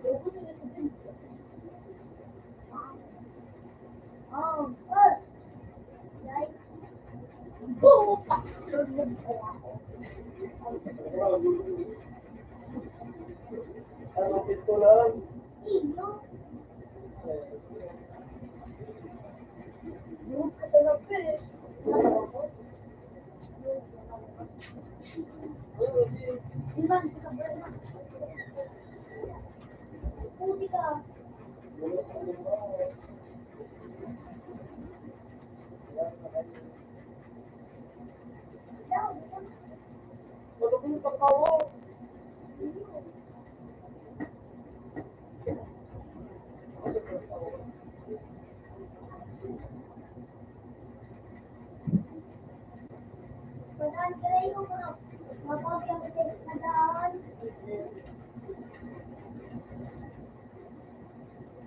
Iwan nila si Big Brother. Guys. Puta! Sunod kaya ako. Iyo. Yung kasalap eh. Ilan ka ba na? Puti ka. Pagkaan ka rin yung mga mapogi ang message na daan.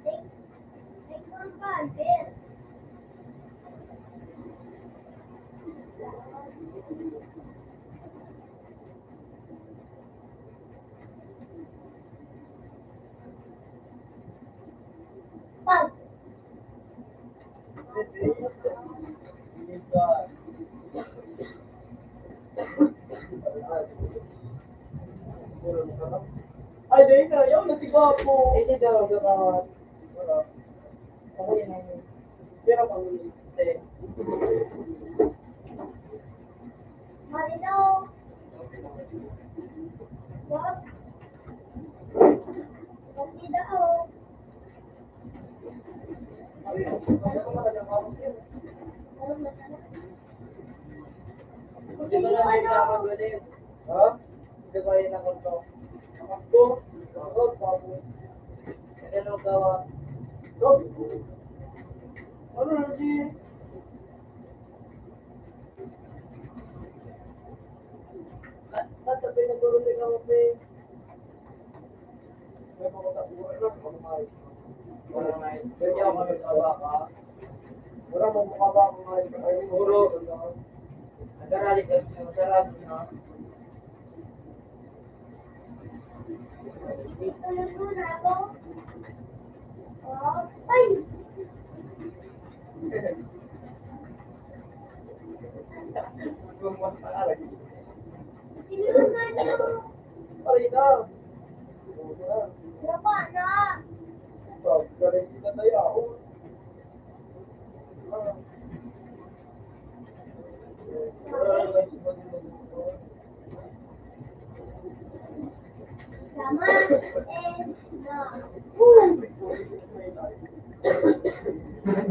Take more content. Pag. Ay, dahil na, yun, nasigaw po. Isi daw, gawat. Wala. Ako yun ang, pero pang stay. Marino. Wag. Pati daw. Alam na sana. Hindi ba na Ano? magagaling? Ha? Hindi ba yun ako to? Ako? Ako, bago. Ano gawa? Ano na di? Nasa pinagulong ako pe. May mga tabuhan lang, pagmay. Wala na yun. Kaya ako nagkawa ka. Wala mong mukaba ko ngayon. Ay, puro. Nagarali ka. Nagarali na. Gusto lang muna ako. Oh. Ay!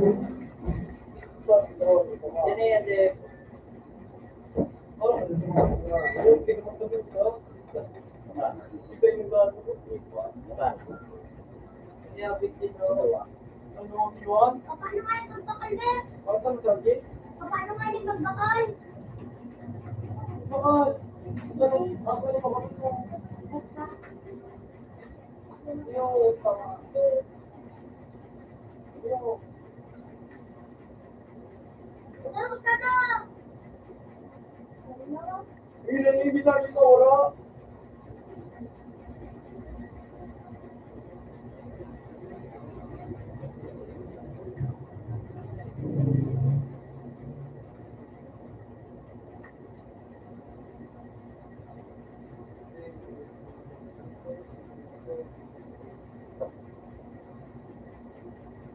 Yan na yan, Jeff. Oh, yung pinakasabi ko. Isa yung bago ko. Kaya bitin mo. Ano ang iwan? Paano nga yung magbakal, Beb? Ano ang sabi? Paano nga yung magbakal? Baka, ako yung bakal ko. Basta. Yung tama. Yung, Ano ka sana? ilan yung ibig sabihin ko, wala.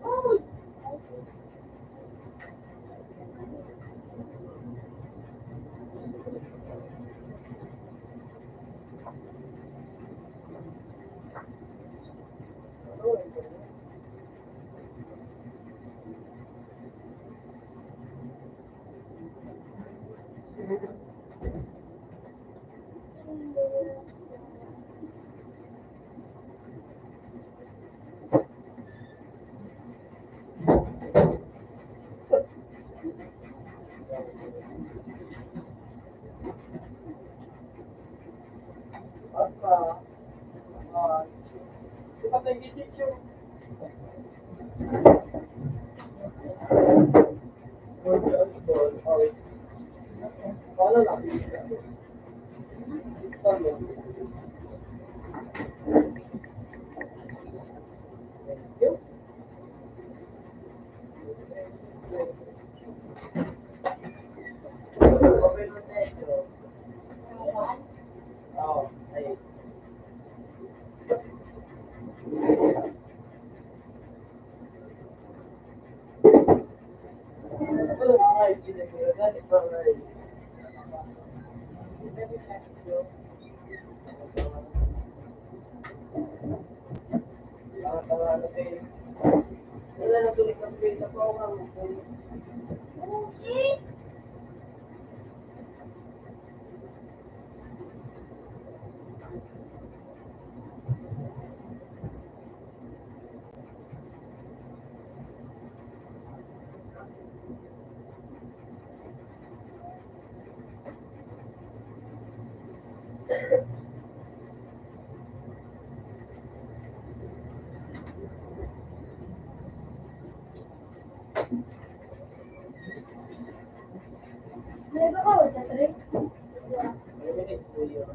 Uy! Basta, di ba tayo gising yung paano lang? Paano? Thank you. Okay na tayo. Oo, ayun. Ay, sinigurado, ikaw na rin. Wala na tuloy ng pila ko ang Oh, shit! May ba ka ulit, Trey? minutes po yun.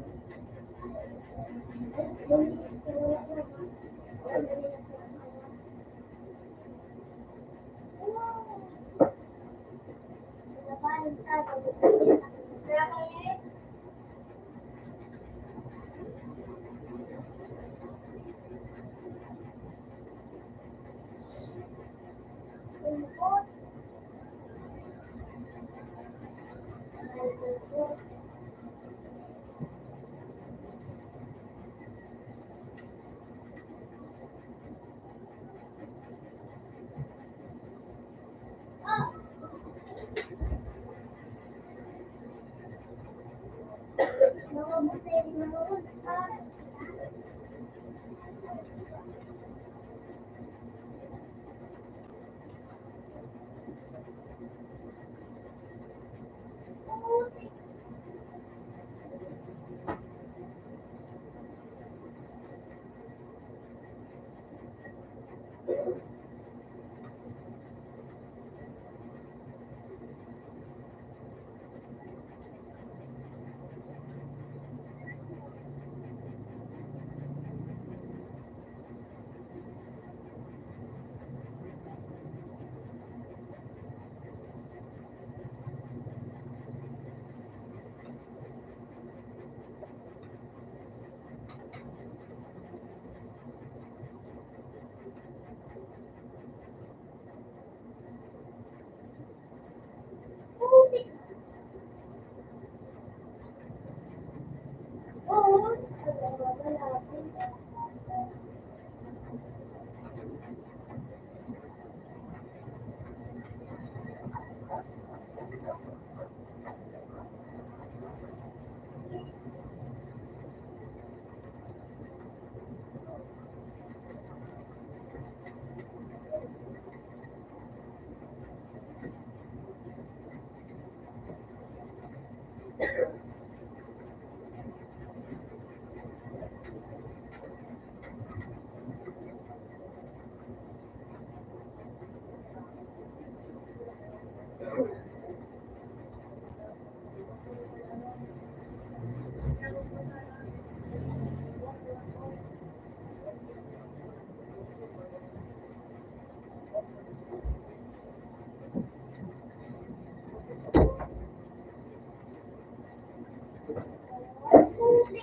Huli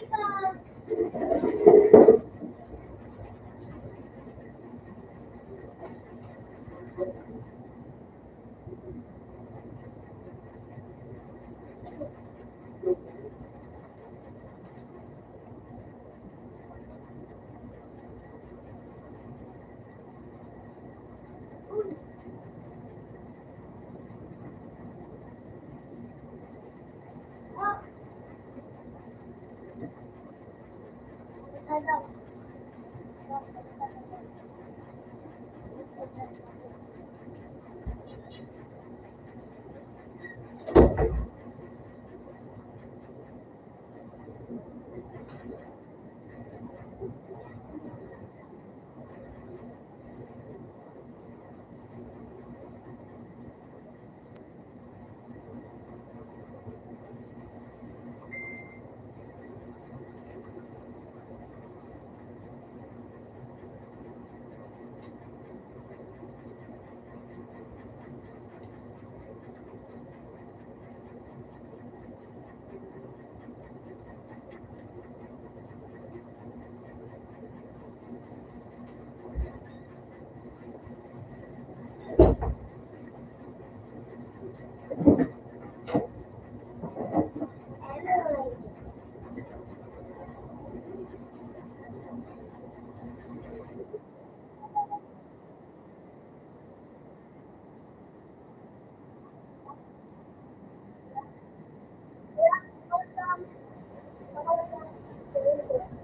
ka. Ah. Ano? Ano?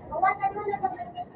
Awasan mo na kapatid.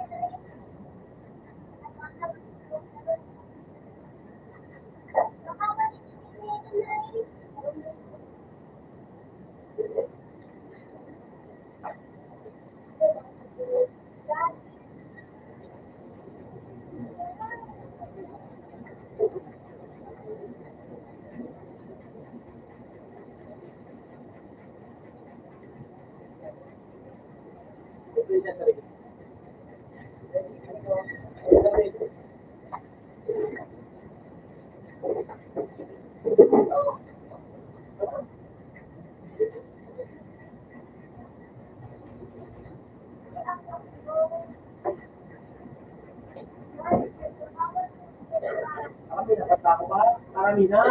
Kami nakatako ba? Marami na.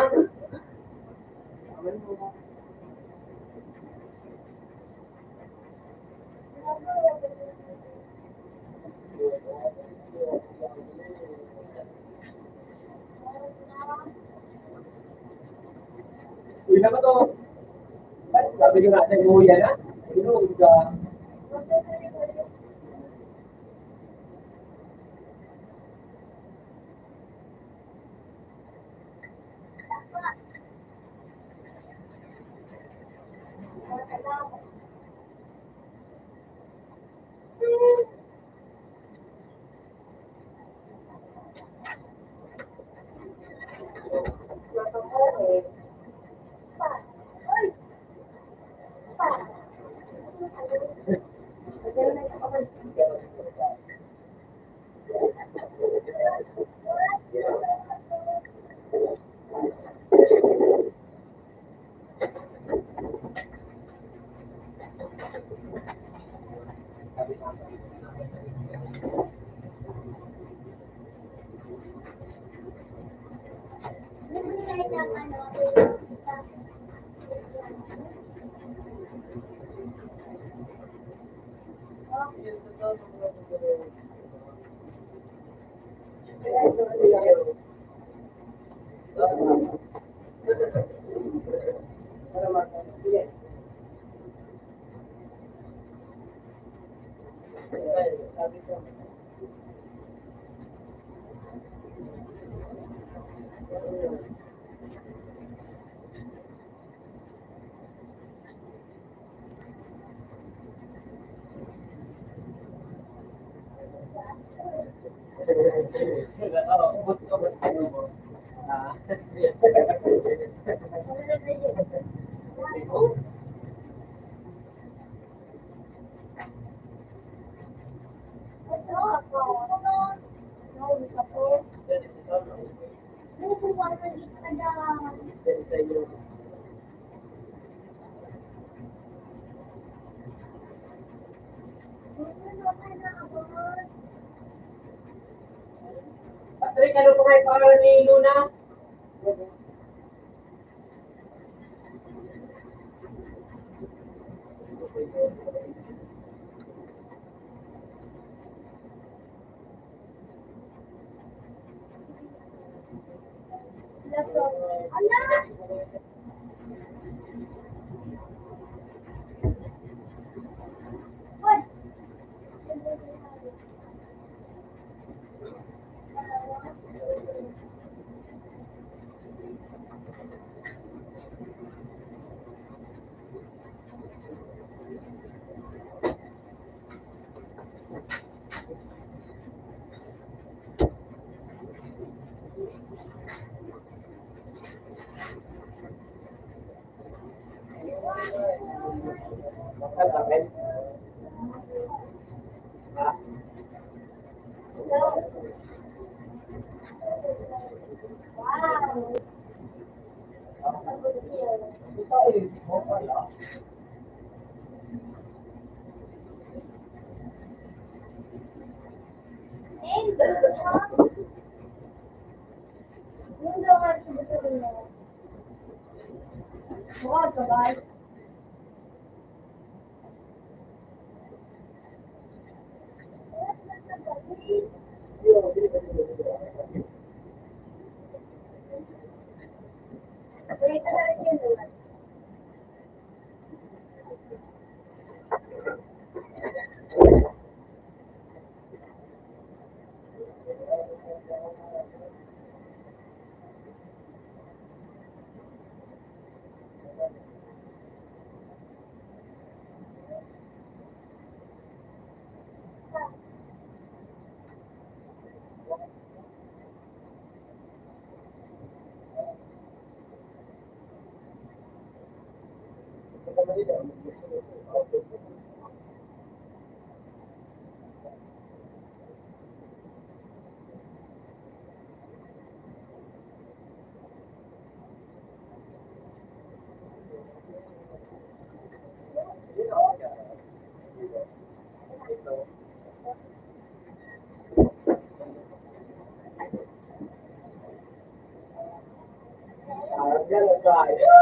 Amin mo. Uy, naman to. Sabi ko natin, uwi na. Yun, ka. Bubuwag ng isa dyan. Sa iyo. Patrick, ano po kayo pangalan ni Luna? Ala! Hoy! Bakal bakal. Ha? Wow! Ito ay mo pala. And, yung daw nga siya gusto niya. Bukas ka ba? Wait, ano rin yun naman? Yan ang tayo.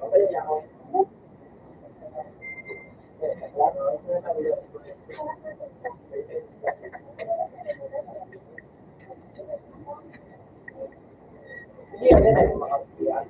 Okay, ako. Yan ay mga piyan.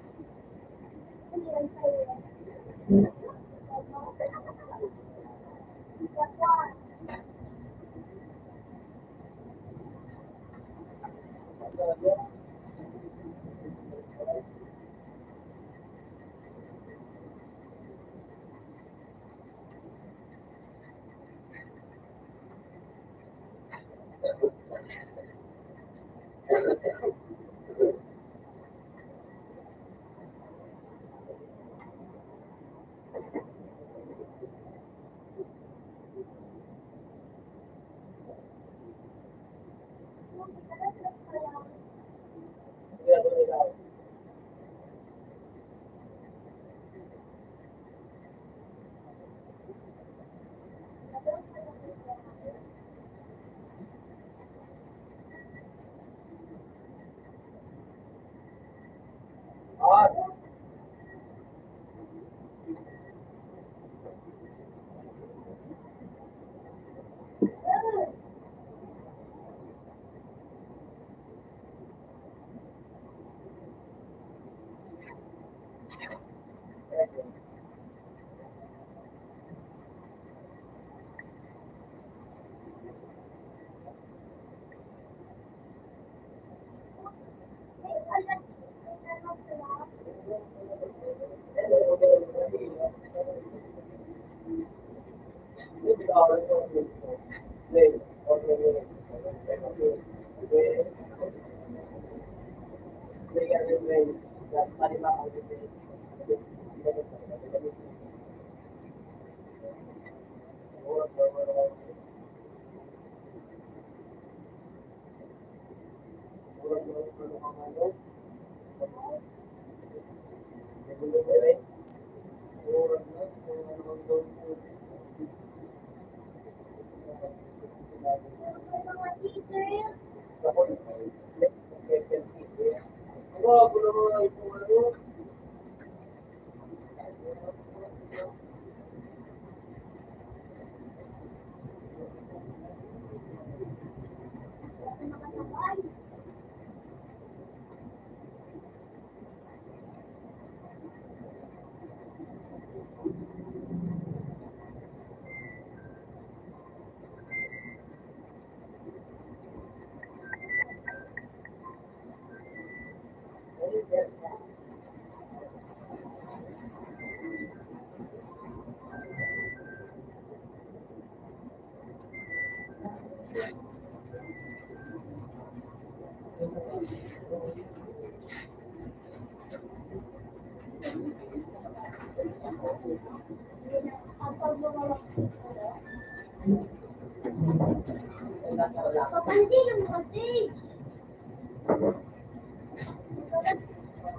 Papansin mo kasi.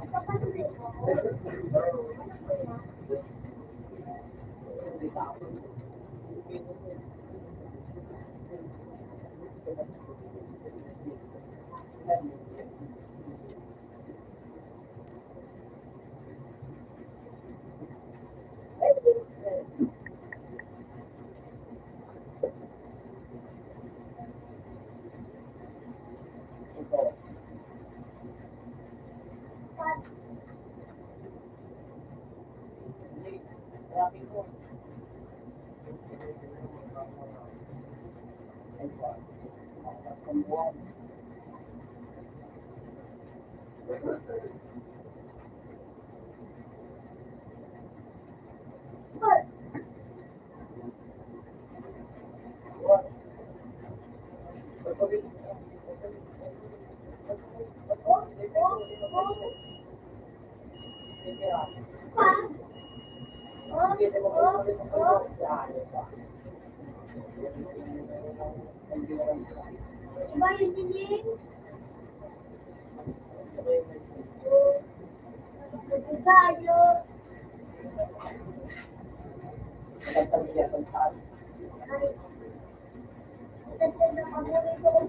Papansin mo. Diba yung dilim? Tayo. Ito na paborito ko.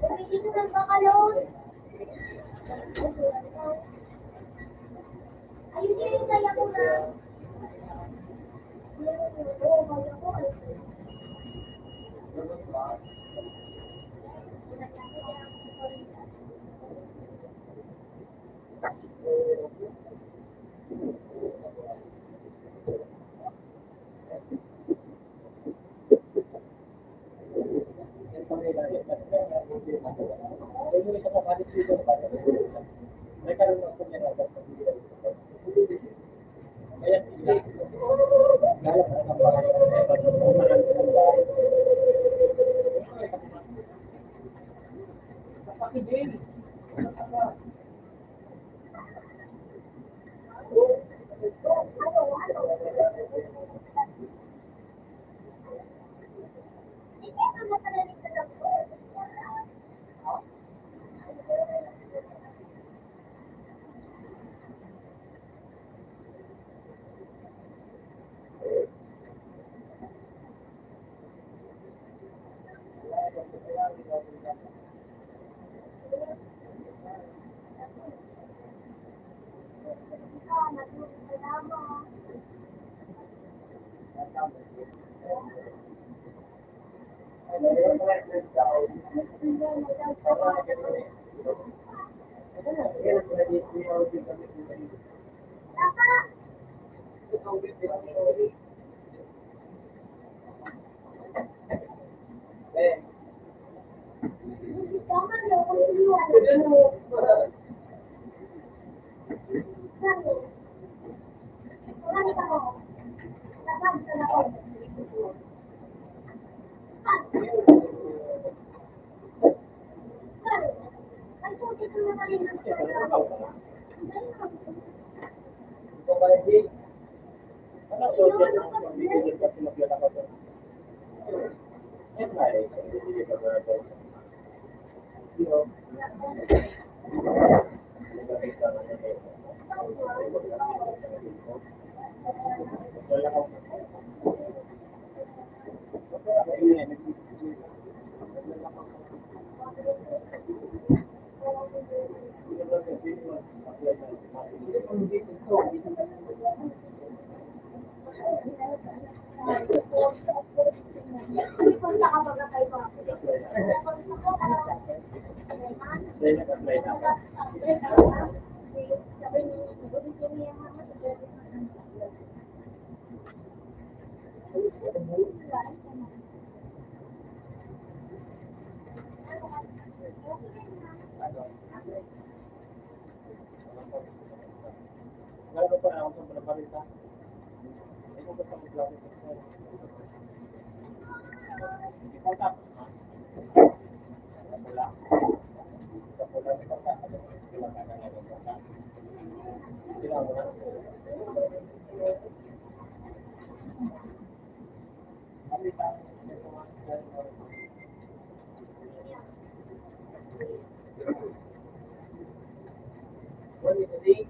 Pumili ka ng bakalon. Ayun din yung kaya ko na. Oo, kaya ko. gusto mo vlog ito. Ikaw tapos na. Wala. Wala. Ikaw tapos. Wala ka na lang. Wala mo na. What is the date?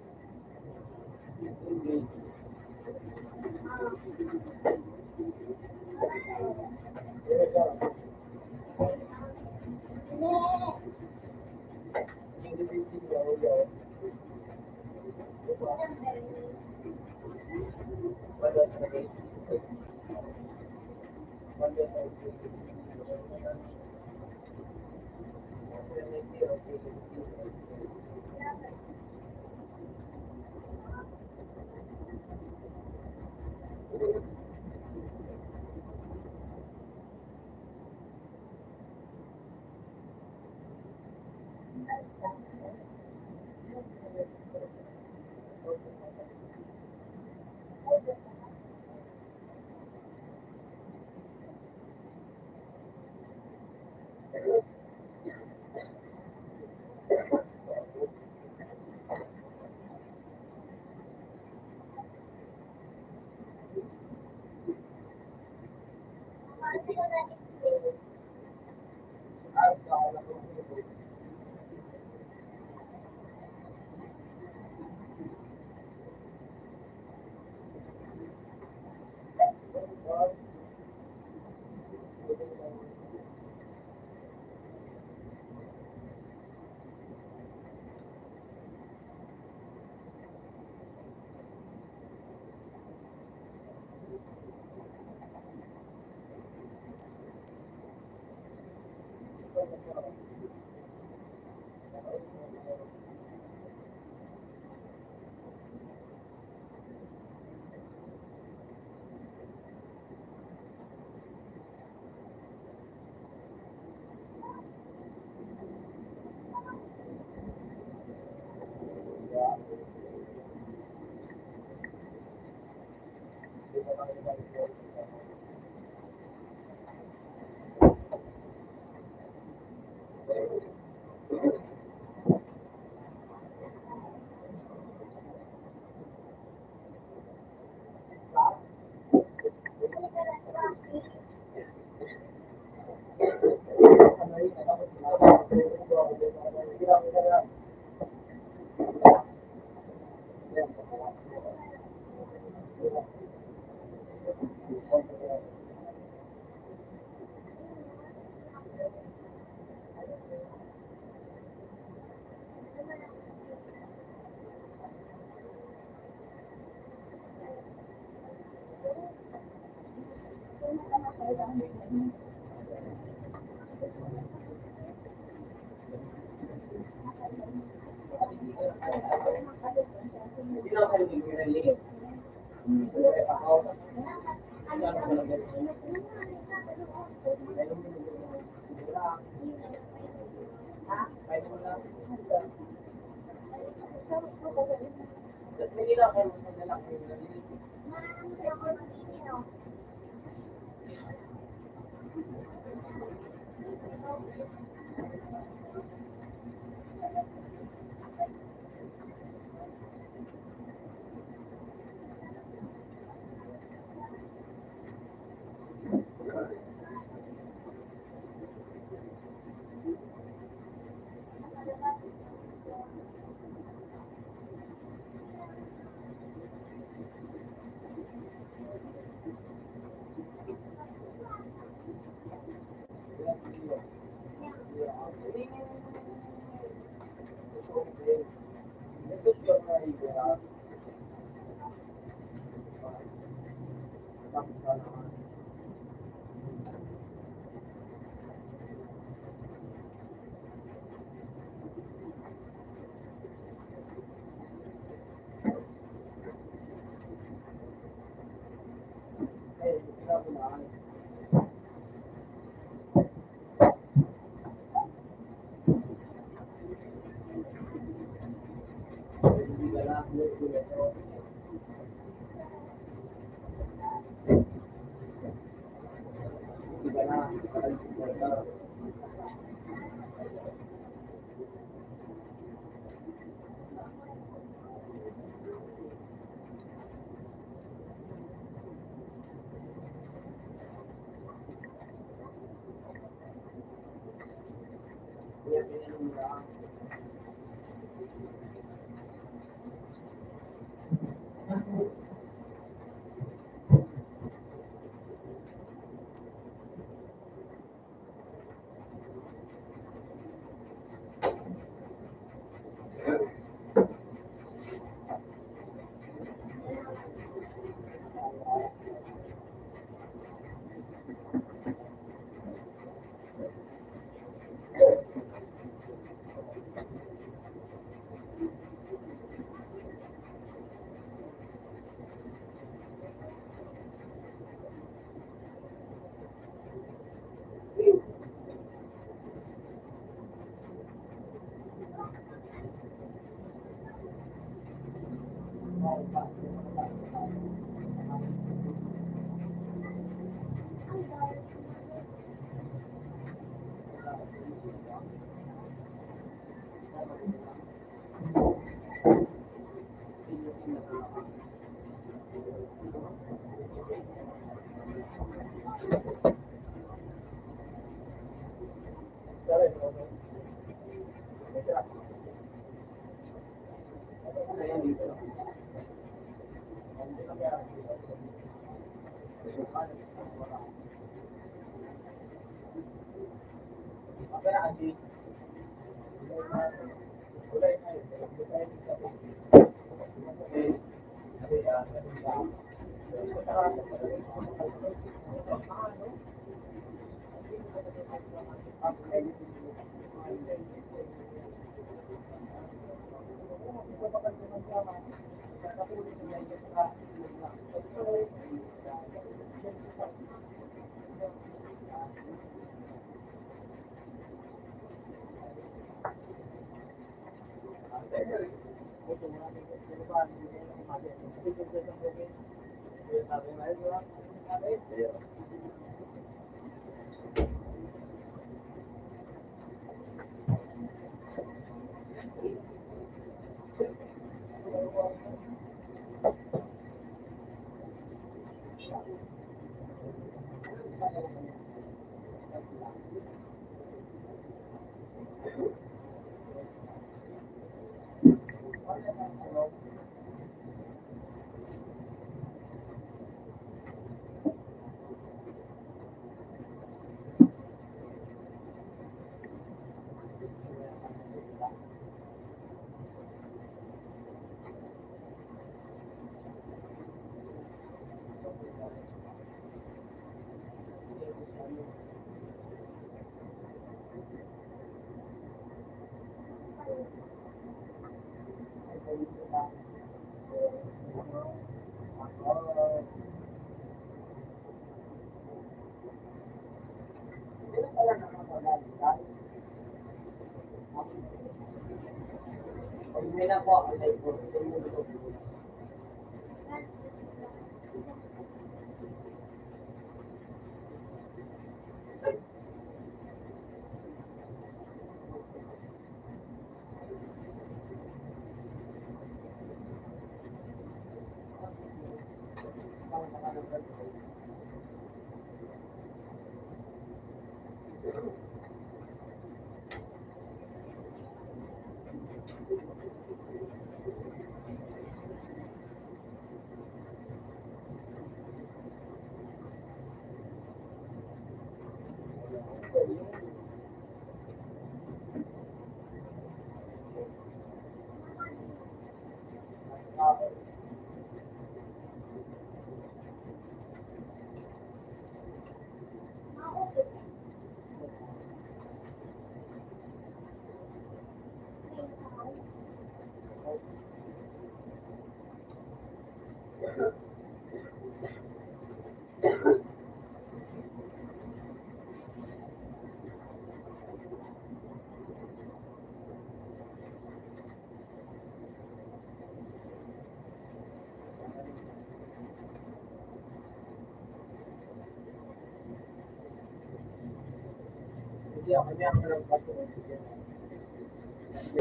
Hindi ako niya ang lang bato. Hindi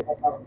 pa parang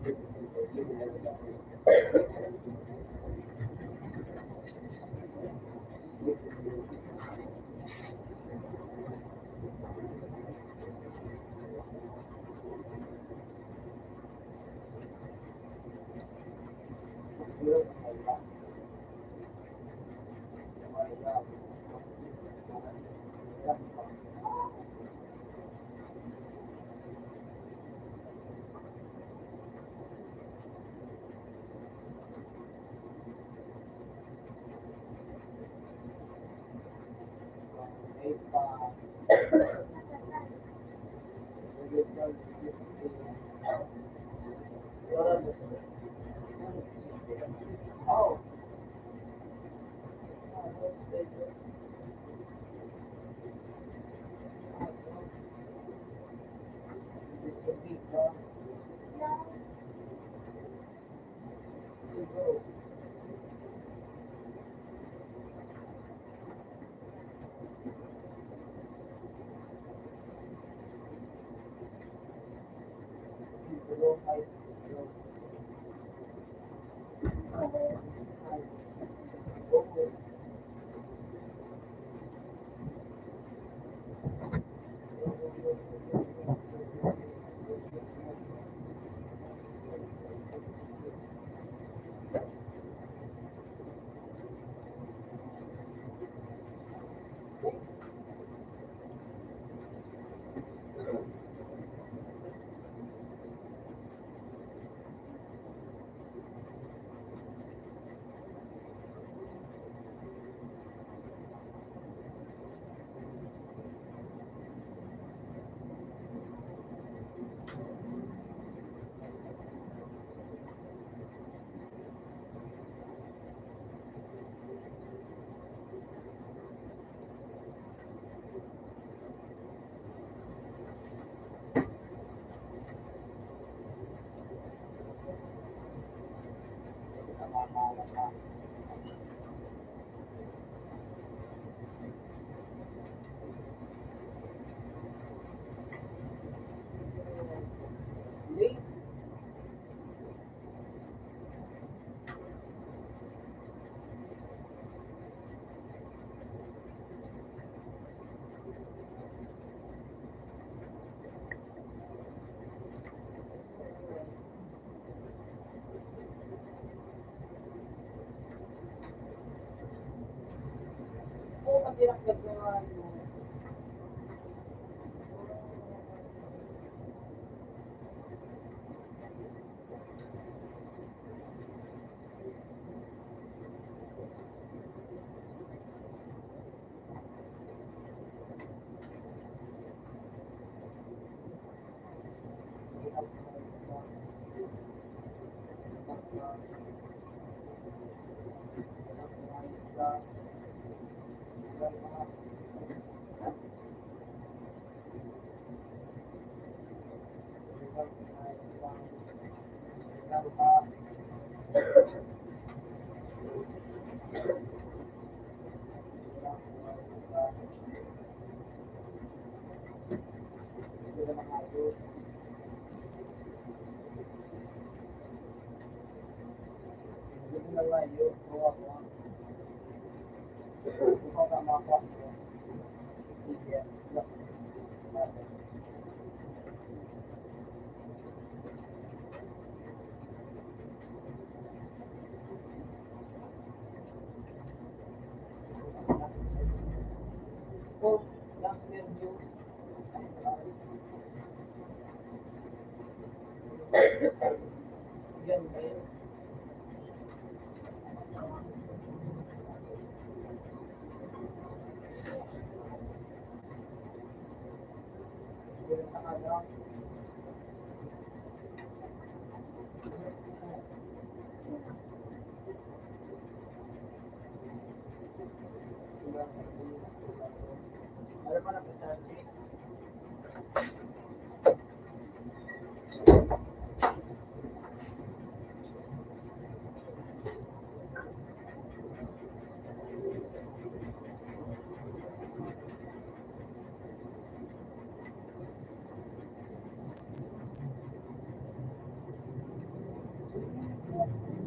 Oh,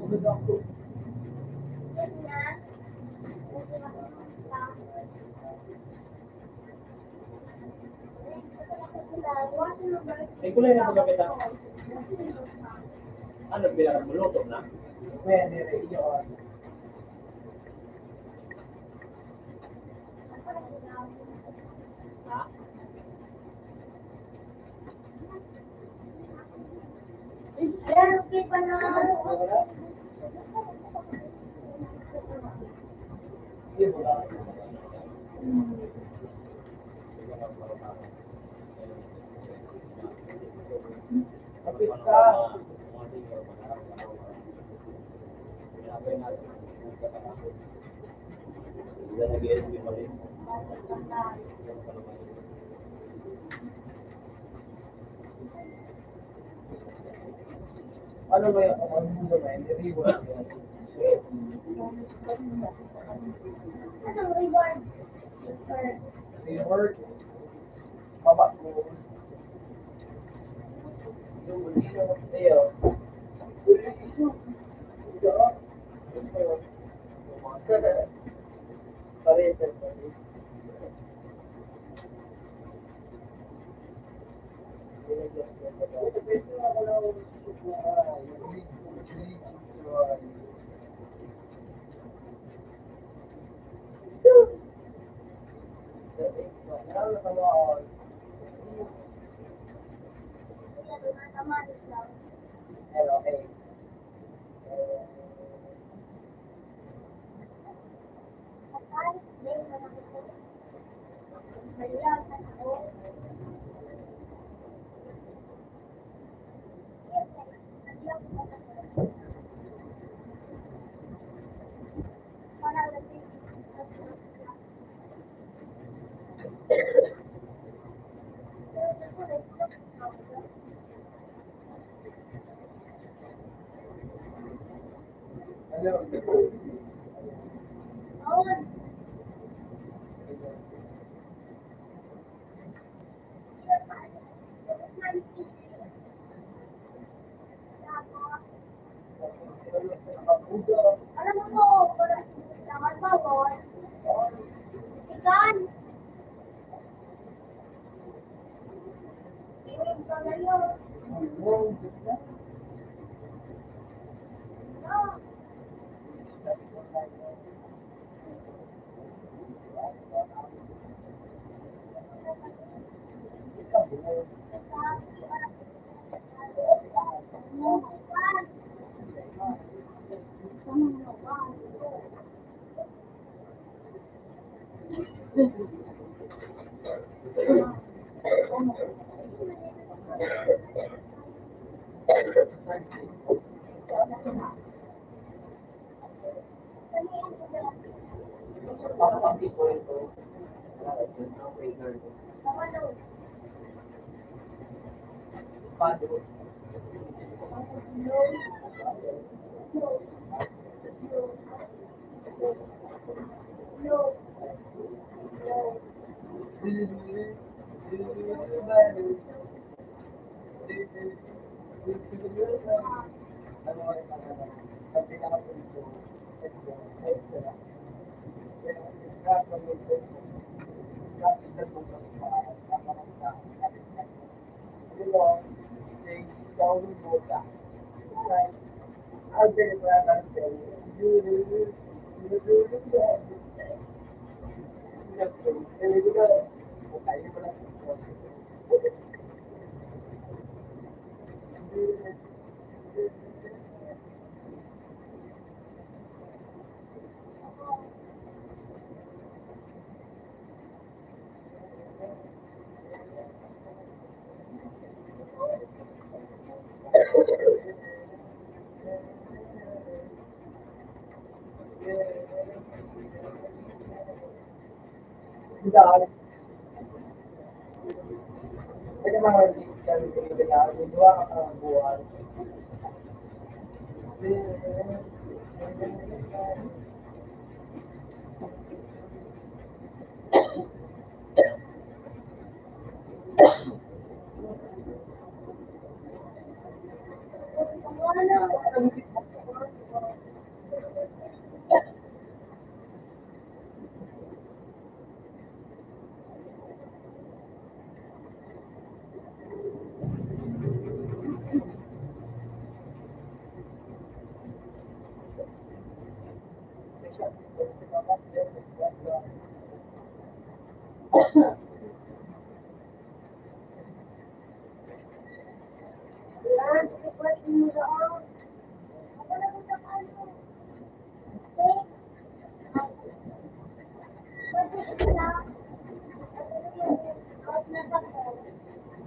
May kulay na pagkakita. Ano, pinaka-muluto na? Pwede rin yun. Ha? Pero okay pa na. Kapis ka. Ano ba yung mundo na yun? Reward yan. Anong reward? Reward. Baba mo. Yung hindi mo sa'yo. Pares. Alam mo, dapat bawal. Ikan. Iwan ka ngayon.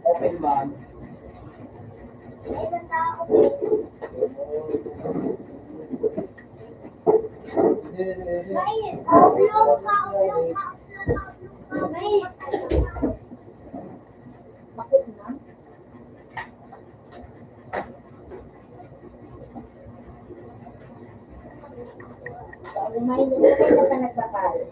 Open ba? Bakit na? Lumayan na kayo ka nagpapalo.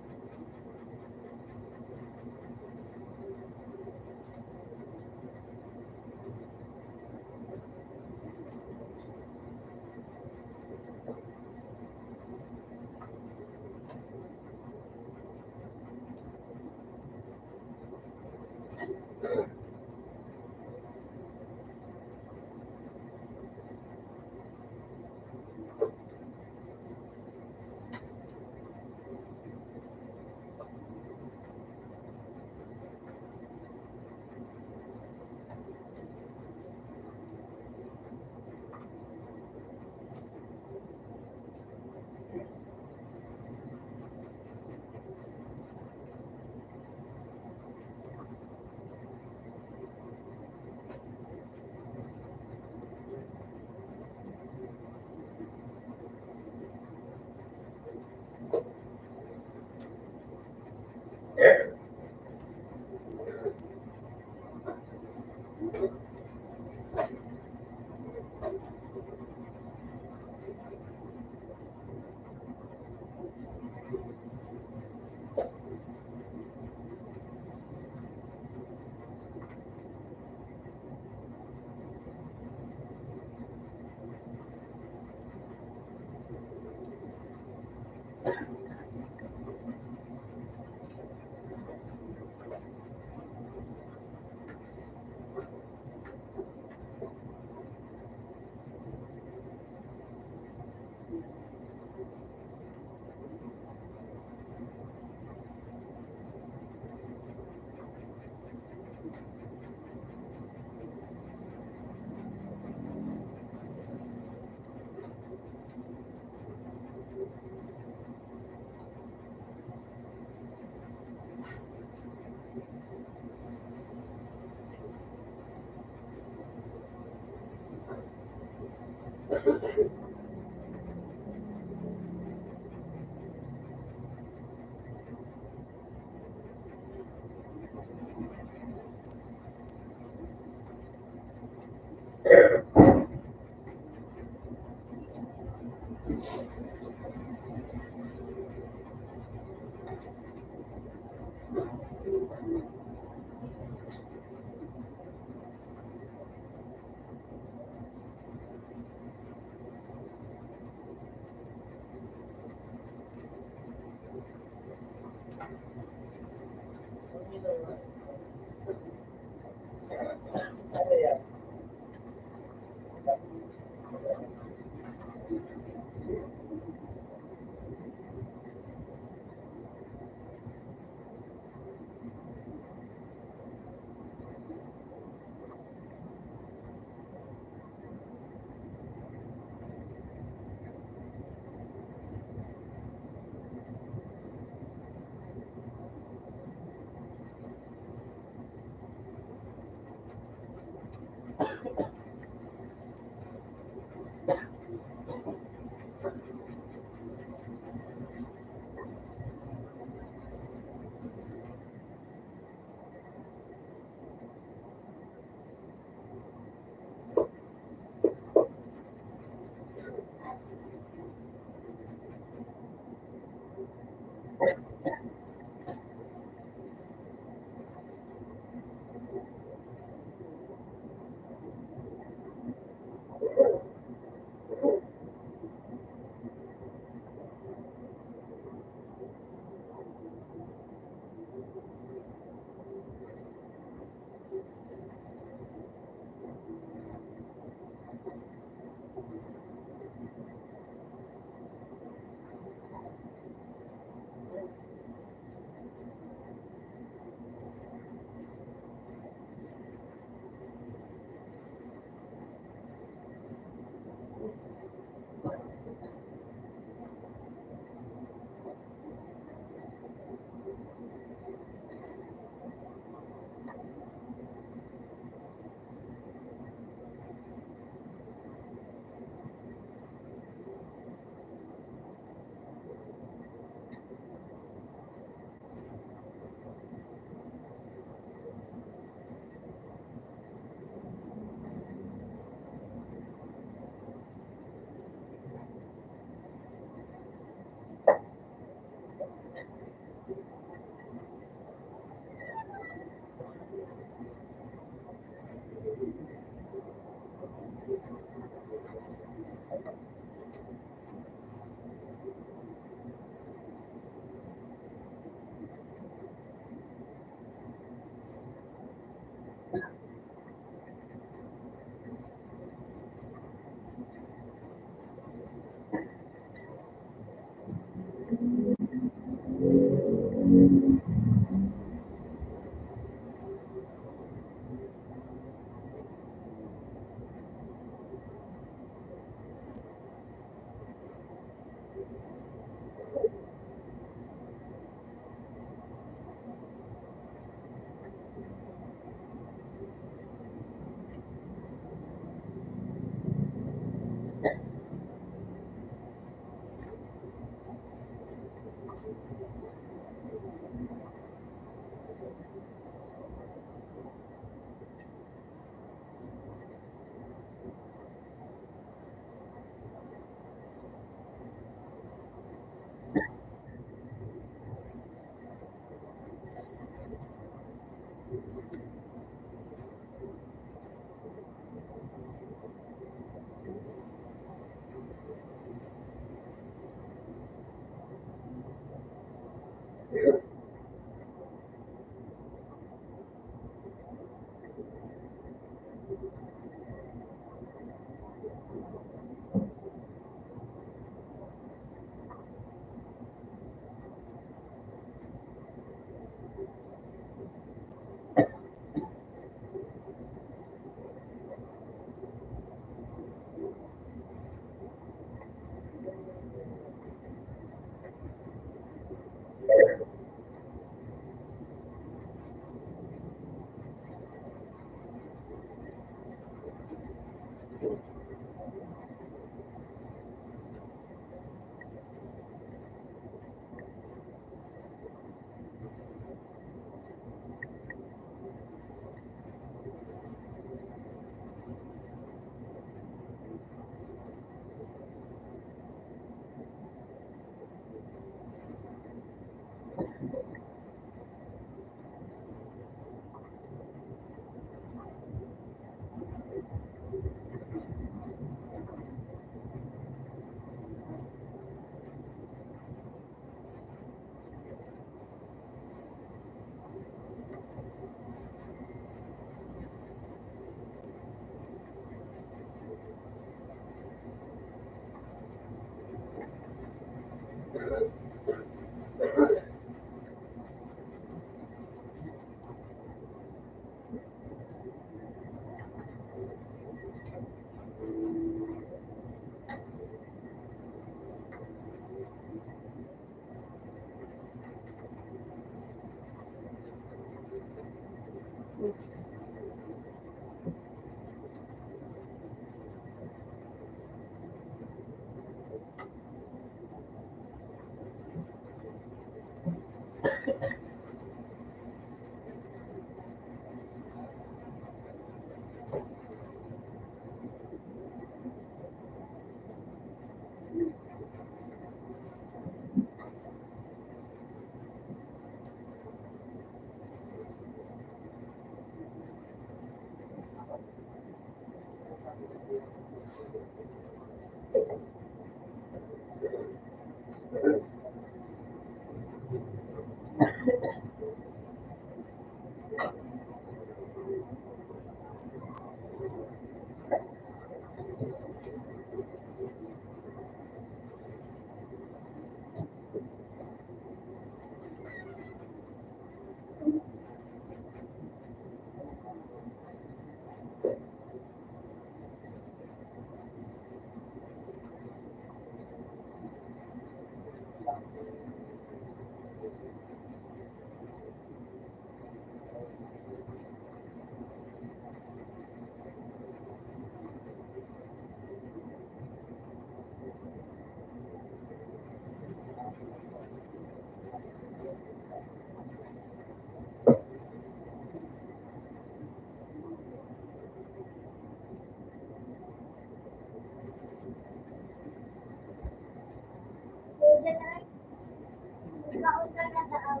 Baon ka na daan.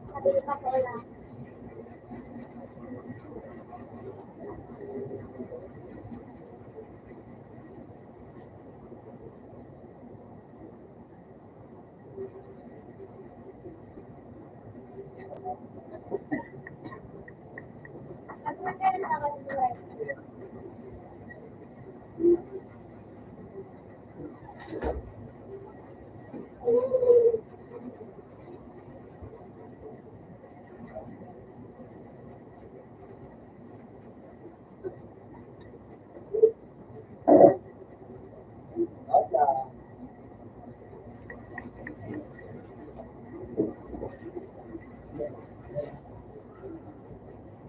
Sabi pa ko lang. At magkano sa kanila?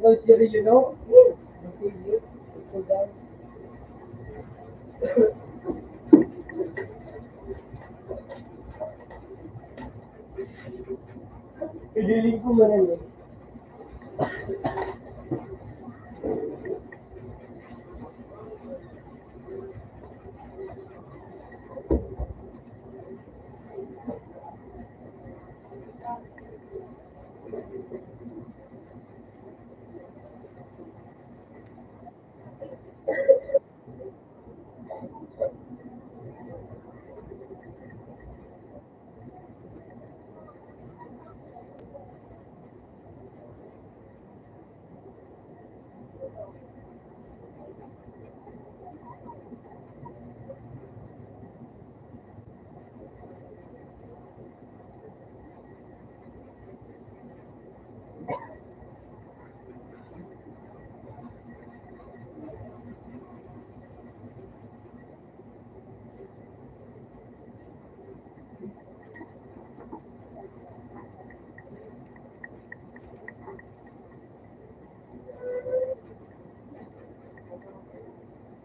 No, Siri, you know? Go down. Pililing ko man yun.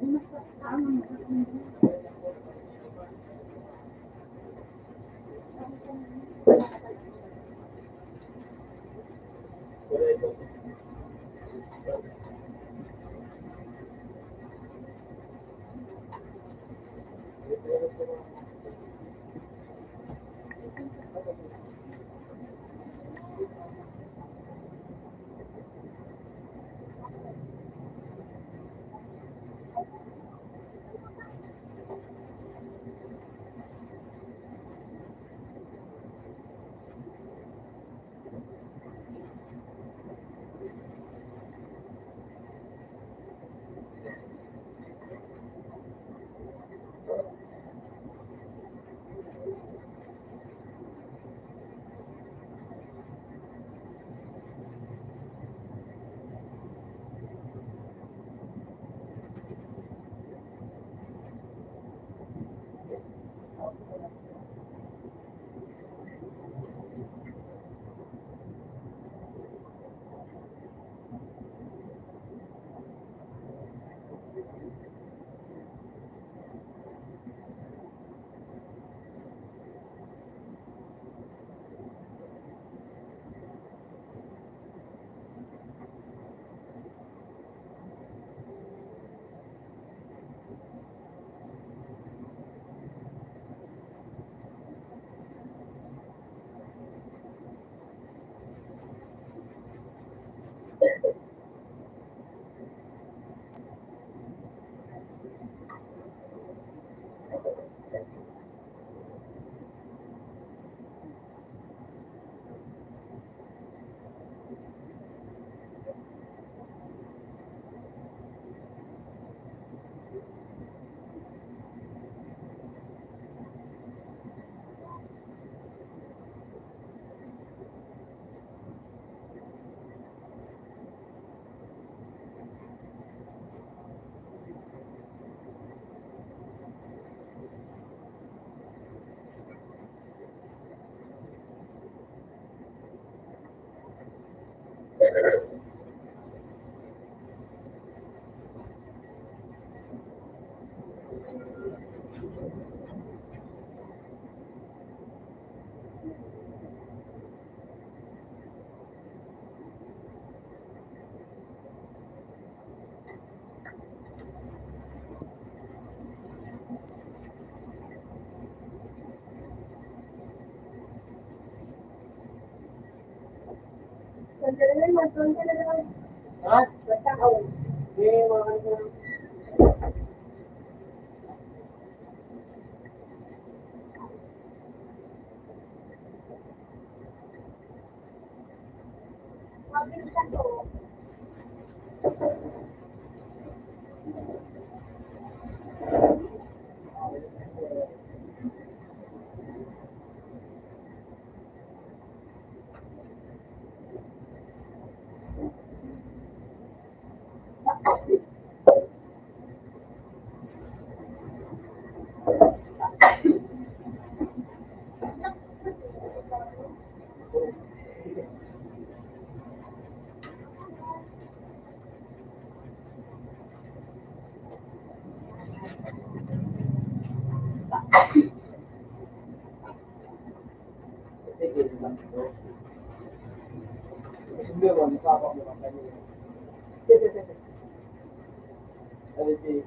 Ha? Hindi, mga ano. Hindi mo, nakakamuha kanina. Ano si...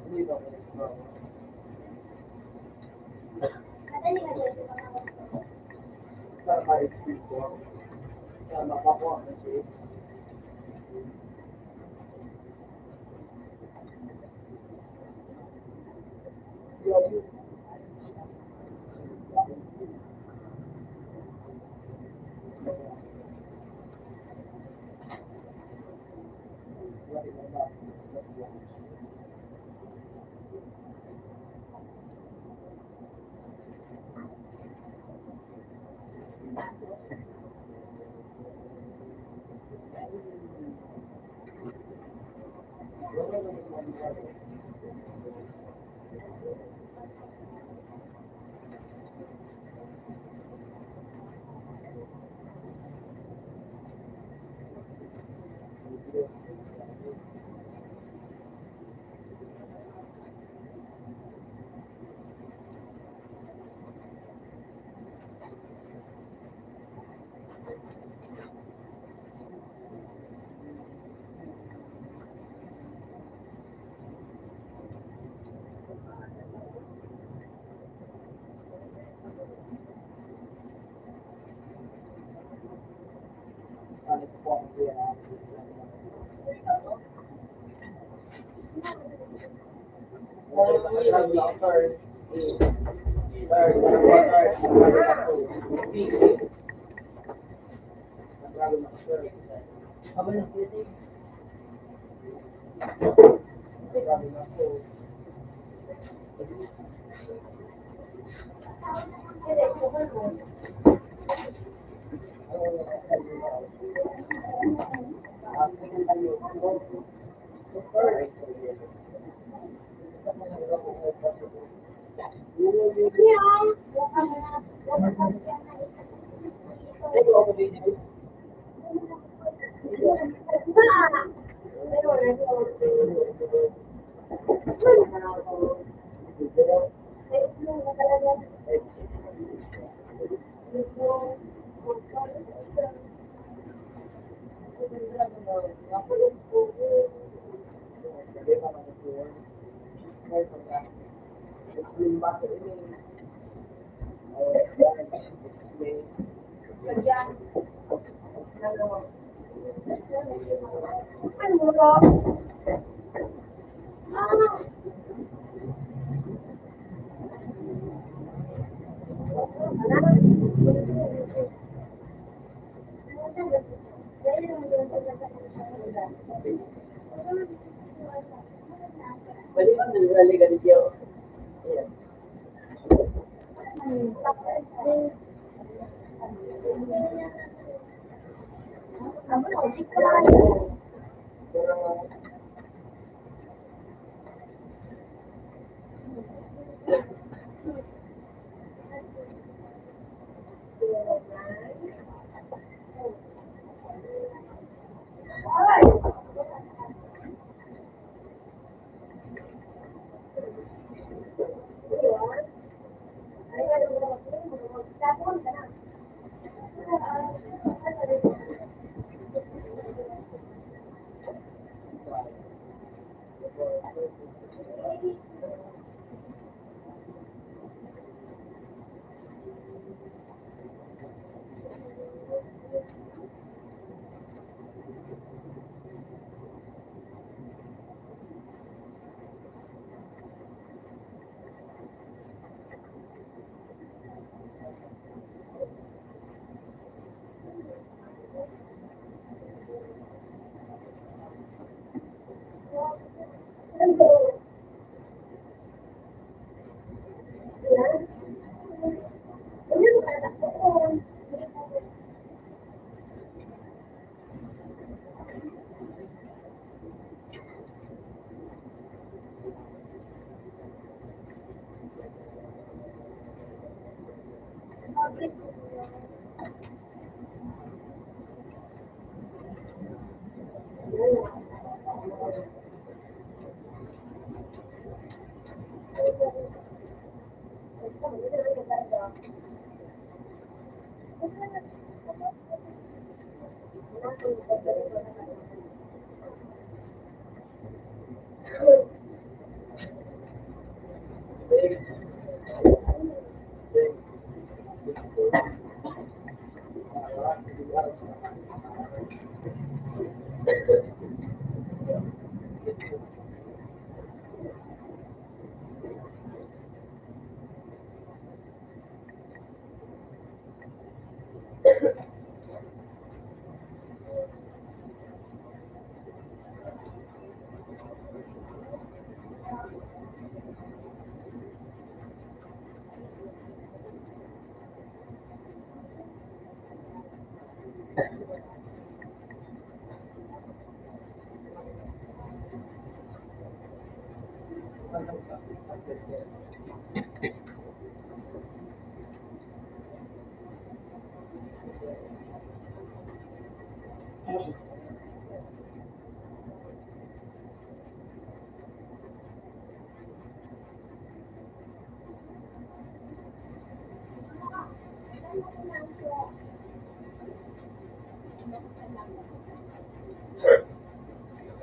Hindi ba? Para ma-experience ko. Para makakuha ng taste.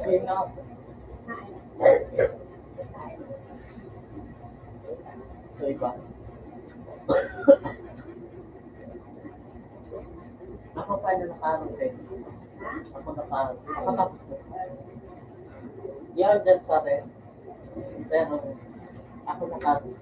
Ayun na. Sa iba. Ako pa na nakarang rin. Ako nakarang. Nakatapos na. Yan dyan sa akin. Pero ako nakarang.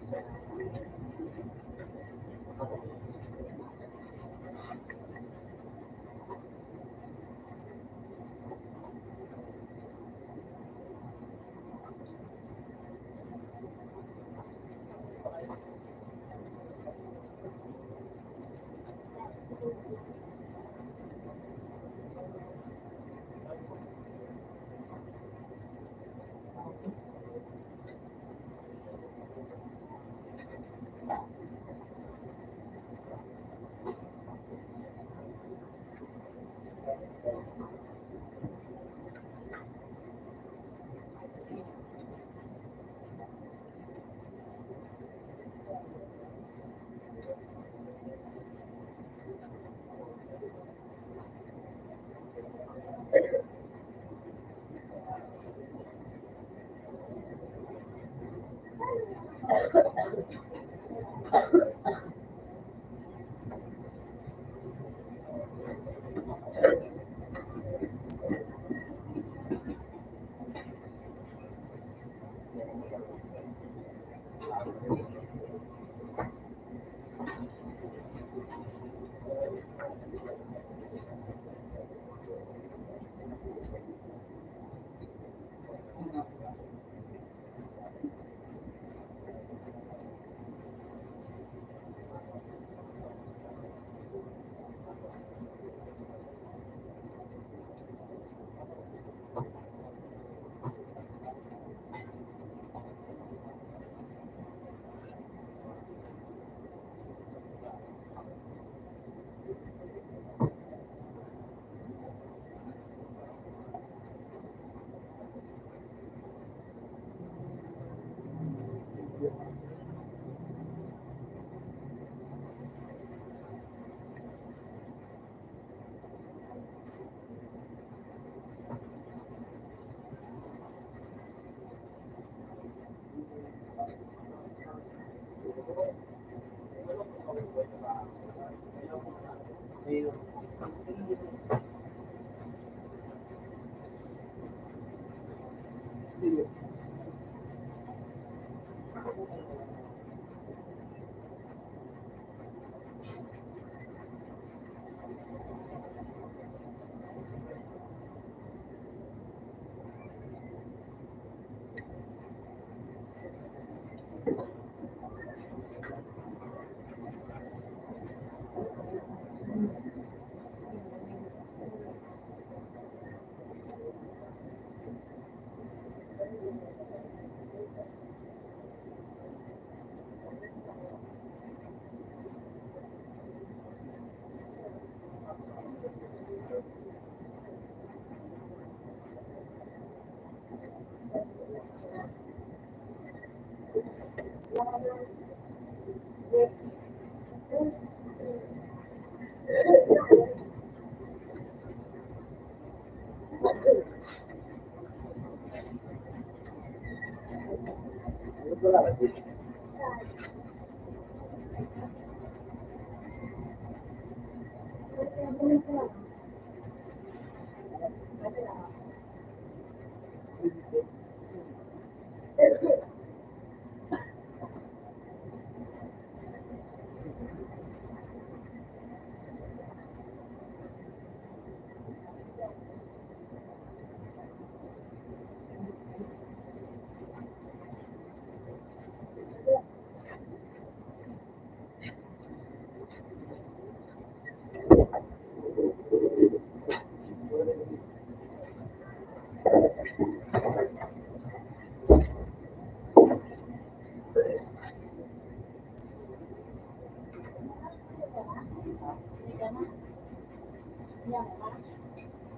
Ayun.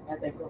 Natay ko.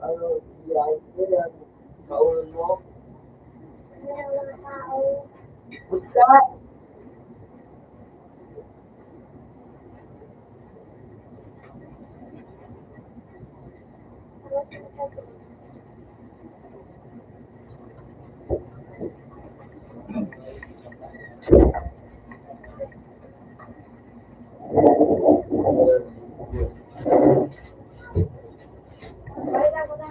Ano, iyahin ko yan. Kaulan mo. Wala mga tao. Pusta! Tapos nagsabi, "Balik ako na."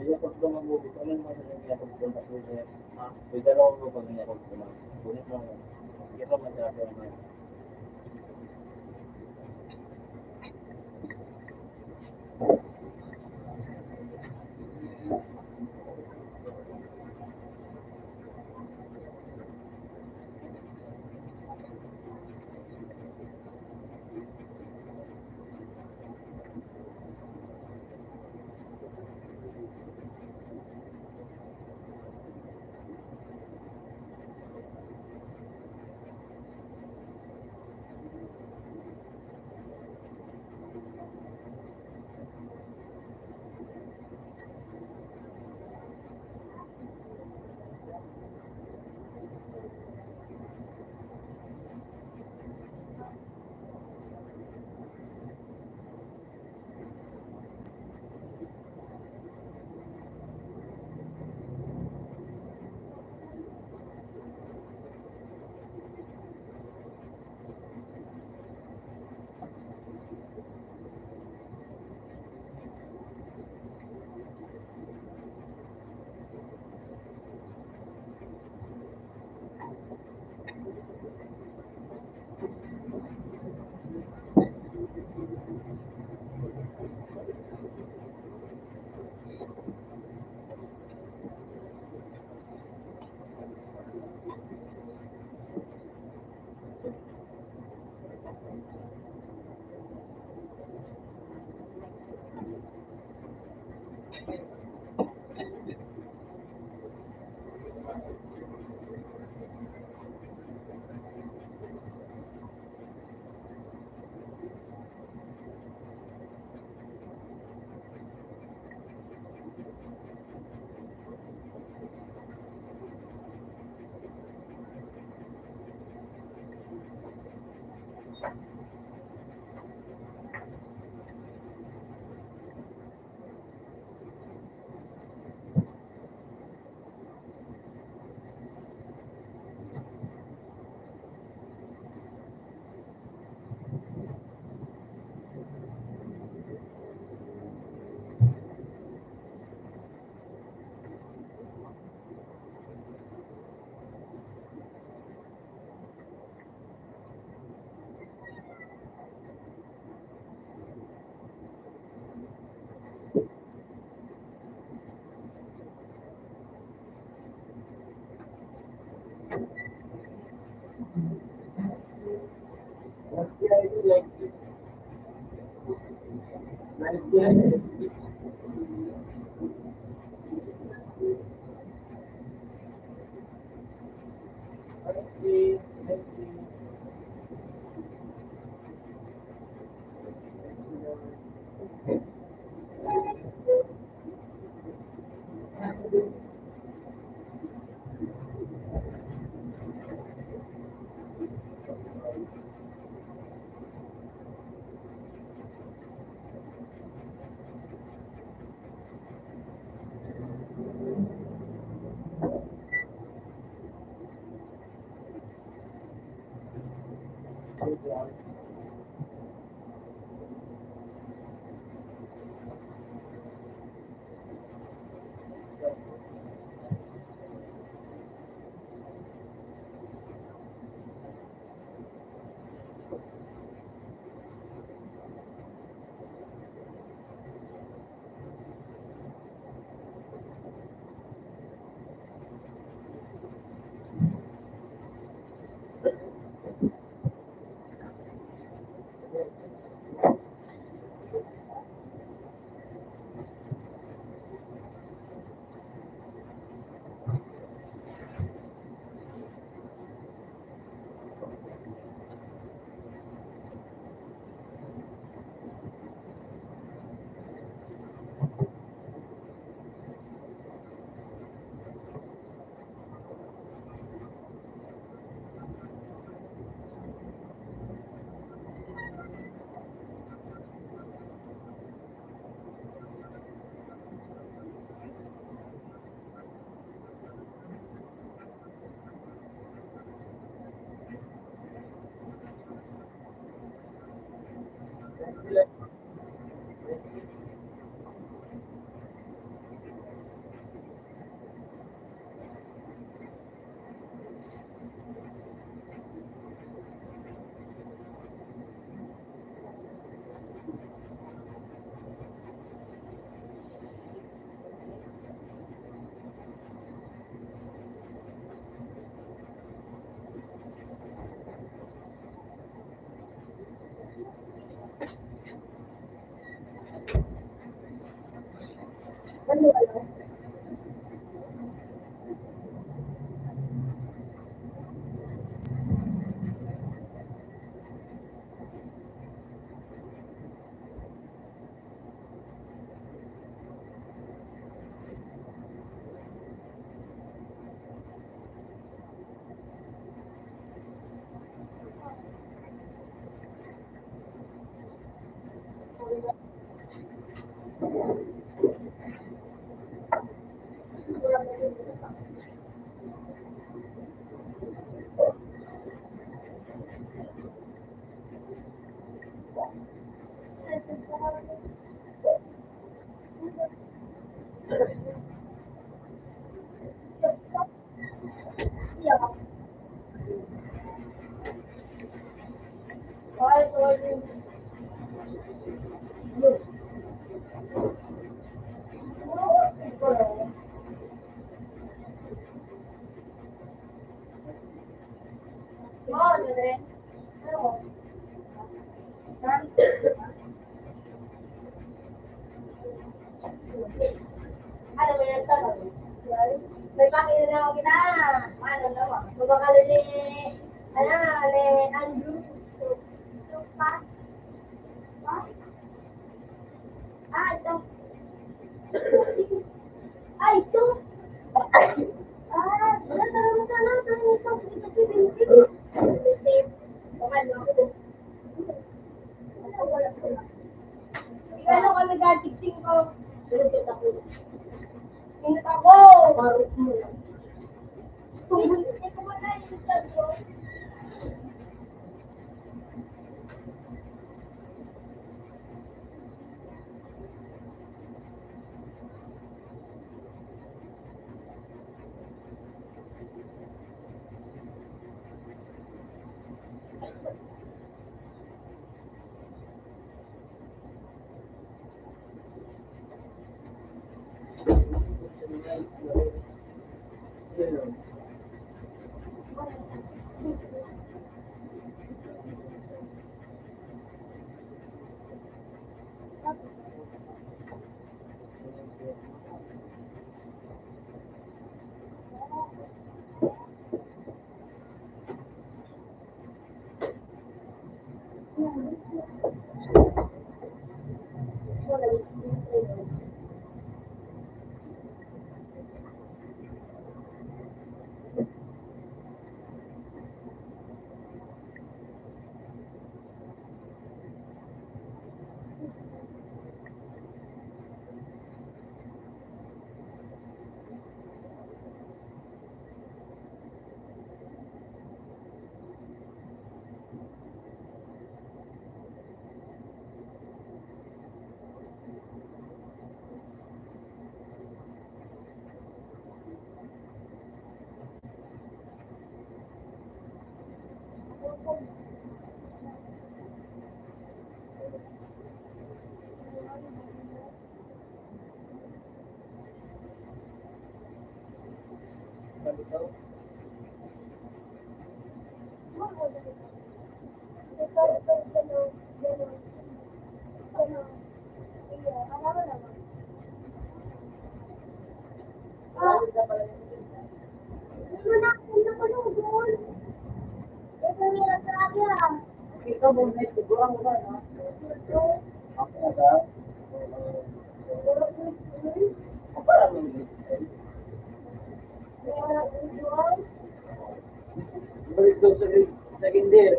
Iya kok ito mag-movie, kung ano naman yung niya kung na po siya, may dalawang ko pag niya kung na. Kunin mo, ito masyado naman. Ano may nagtanong? May pakita na ako kita. Paano naman? Mabakalo ni, ano, ni Andrew. So, pa? Pa? Ito. Ito. Wala talaga sana. Ito. Ito si Vincent. Vincent. Paano? Wala. Gano'n kami gatigsing ko. Sunod ako. Sinot ako. Marot mo lang. Hindi ko ba na yung tatlo? Ikaw mo na siguro mo na, no? Ako na ba? Para mo na. Balik daw sa second year.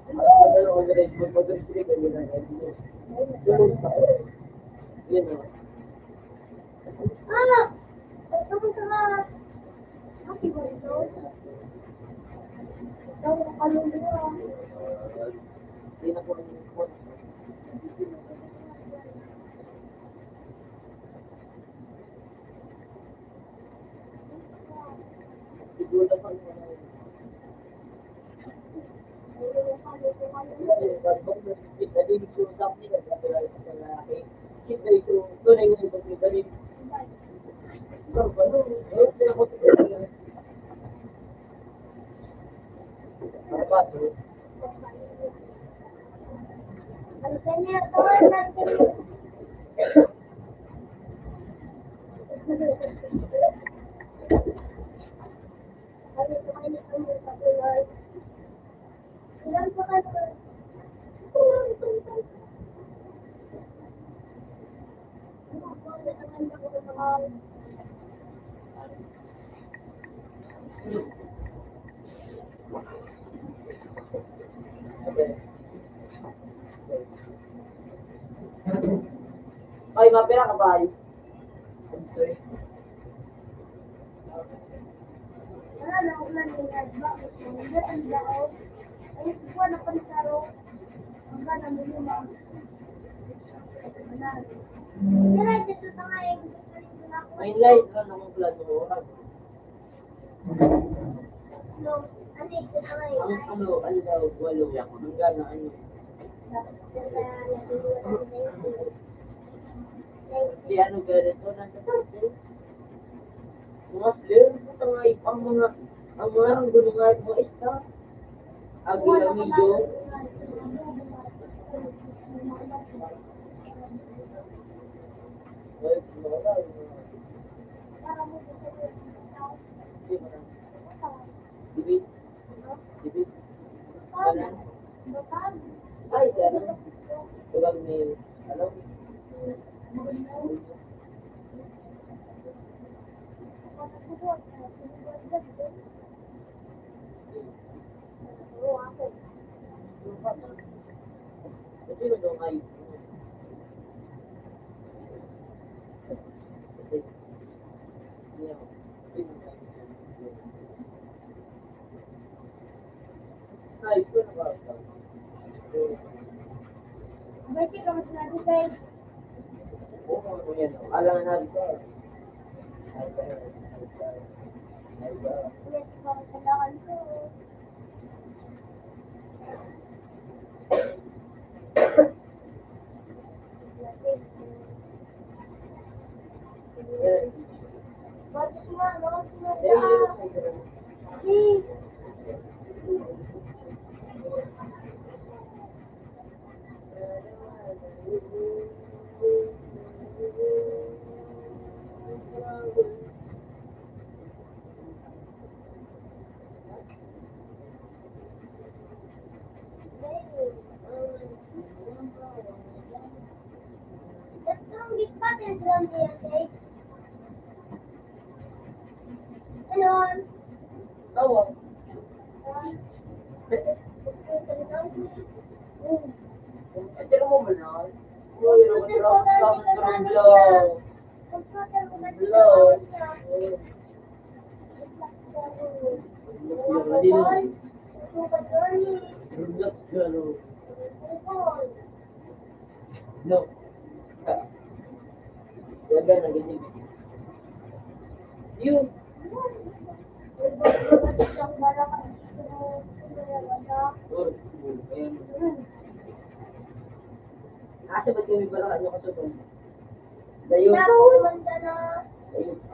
Ano ko na rin, mag-mag-mag-mag tulog pa. Yun, no? Hindi na po rin yung siguro na pang Ay, mapira ka ba? Pero dito na nga yung May light lang naman pala doon. no, ano ito na nga yung Ang ano daw, walo ako. Hanggang na ano. Si ano ganito, nasa dati. Mga slim, ang mga ang gulungan mo ista. Agila medyo. Well, wala. Di ba? Dibit. Dibit. Wala. Ay, gano'n. Tulang ni, ano? Kasi na daw ay. Kasi, hindi ako. Ay, ito na ba? Berarti kamu sudah desain. Oo, ano yan. Alangan natin ko. Ay, Lihat kamu sedangkan tuh. Bagus semua, bagus semua. Please. Terus di spot yang bilang dia sih. Halo. Tawa. Ito mo man na. No. Gaga na ganyan. You. Or, ayan. Asa ba kami para ano ka sa Dayo. Dayo.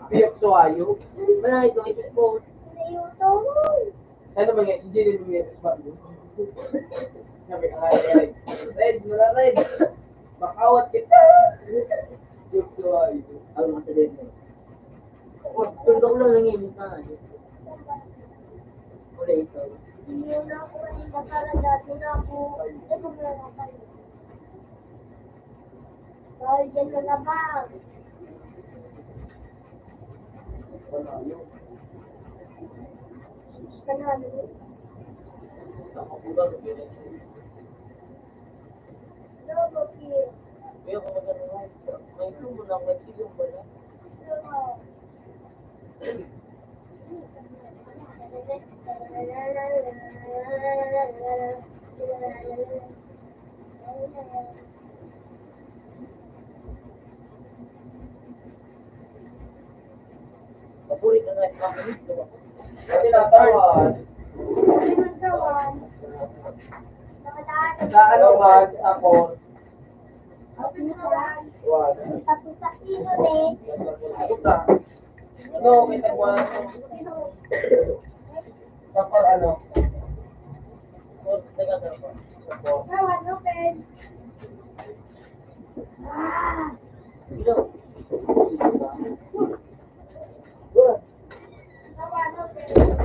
Piyok so ayo. Mana ito ito po. Ano ba nga si Jilly mo yung spot mo? Sabi ka nga red, wala red. Makawat kita. Piyok so ayo. Ano ka sa din mo? Tundok lang lang yung mukha. Wala ito. Dahil dyan sa labang. Wala yun. Nakapulang yun. Kaya kung maganda may tumo lang, may silong pala. Papulit na nga yung kakalit ko. Kasi natawan. Sa ano man, sa court. Tapos sa iso din. Puta. No, may tagwan. Sa par ano? Court, nagkakaroon pa. Sa court. Kawan, open. Ilo. Kawan, open.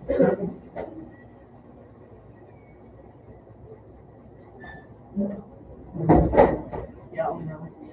Yaong na kasi.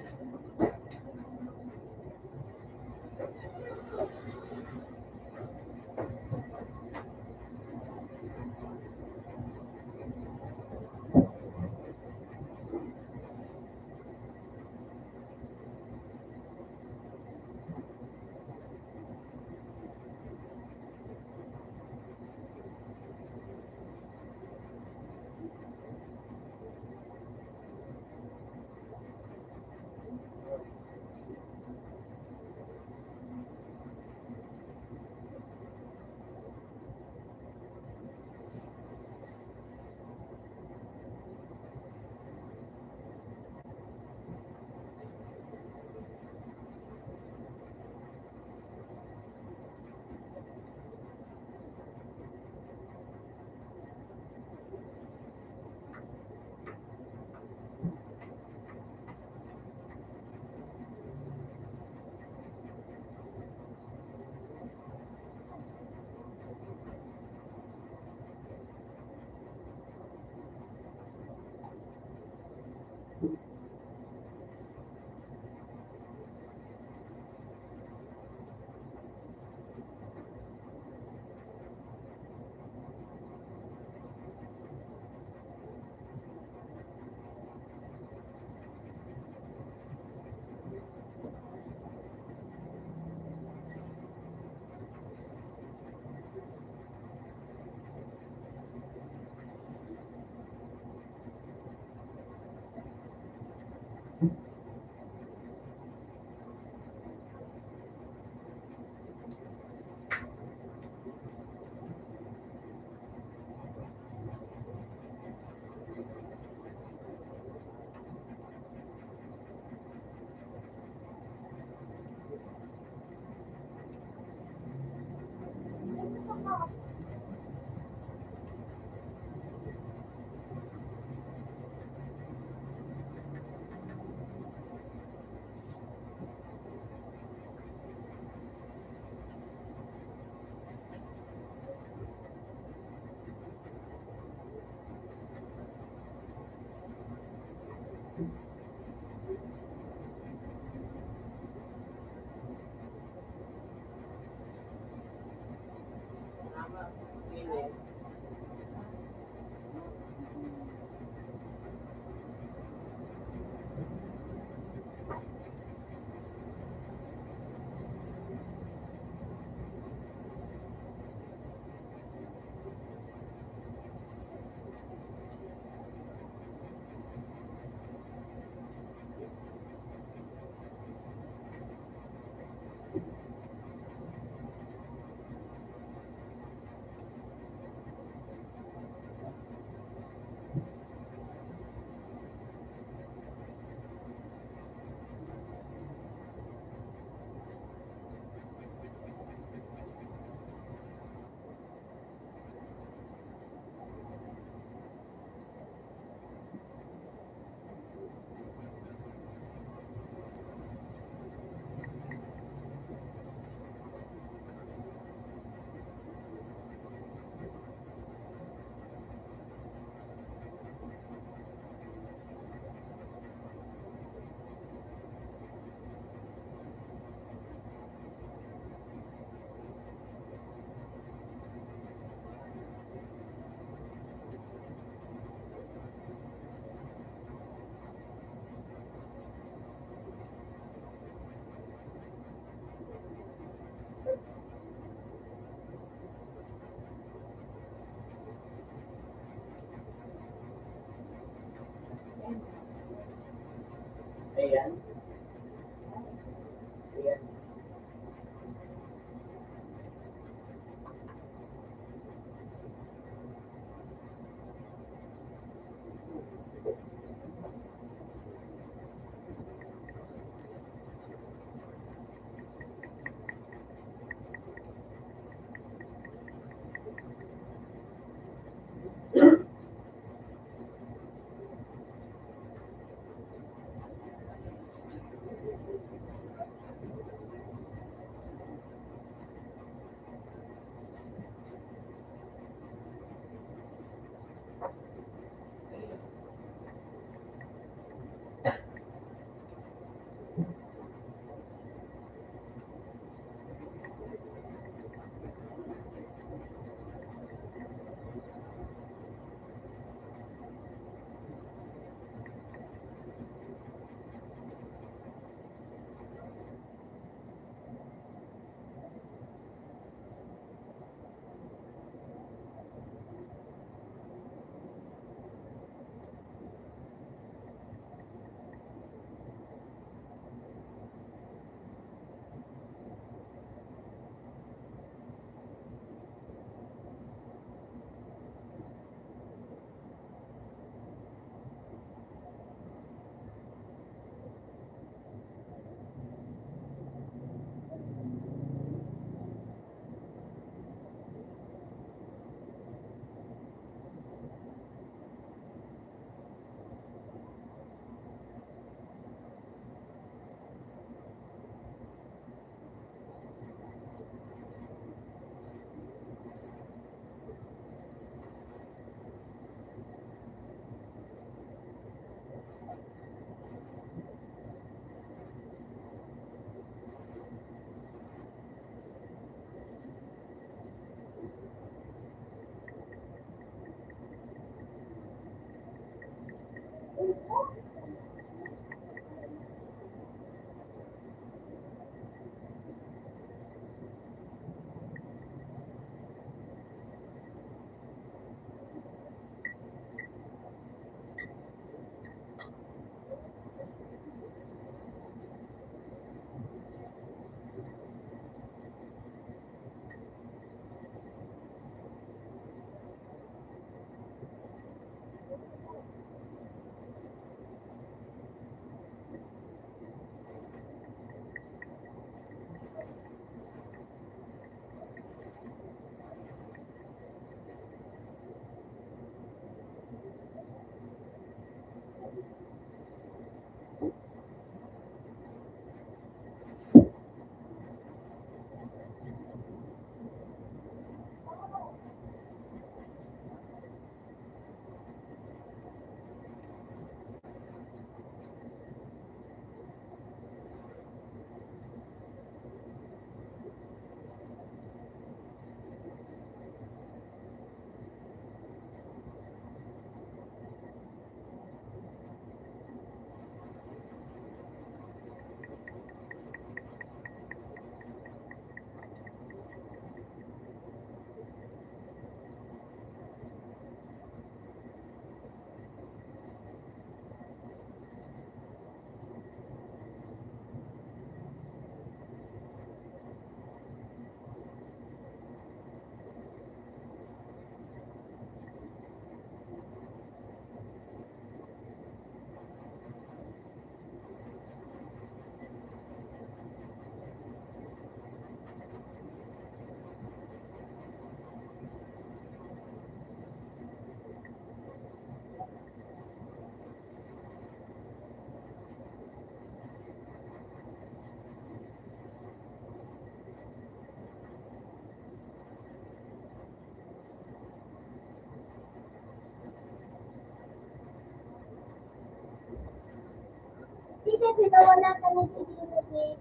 Tita, pinawala ka ni Titi Luis.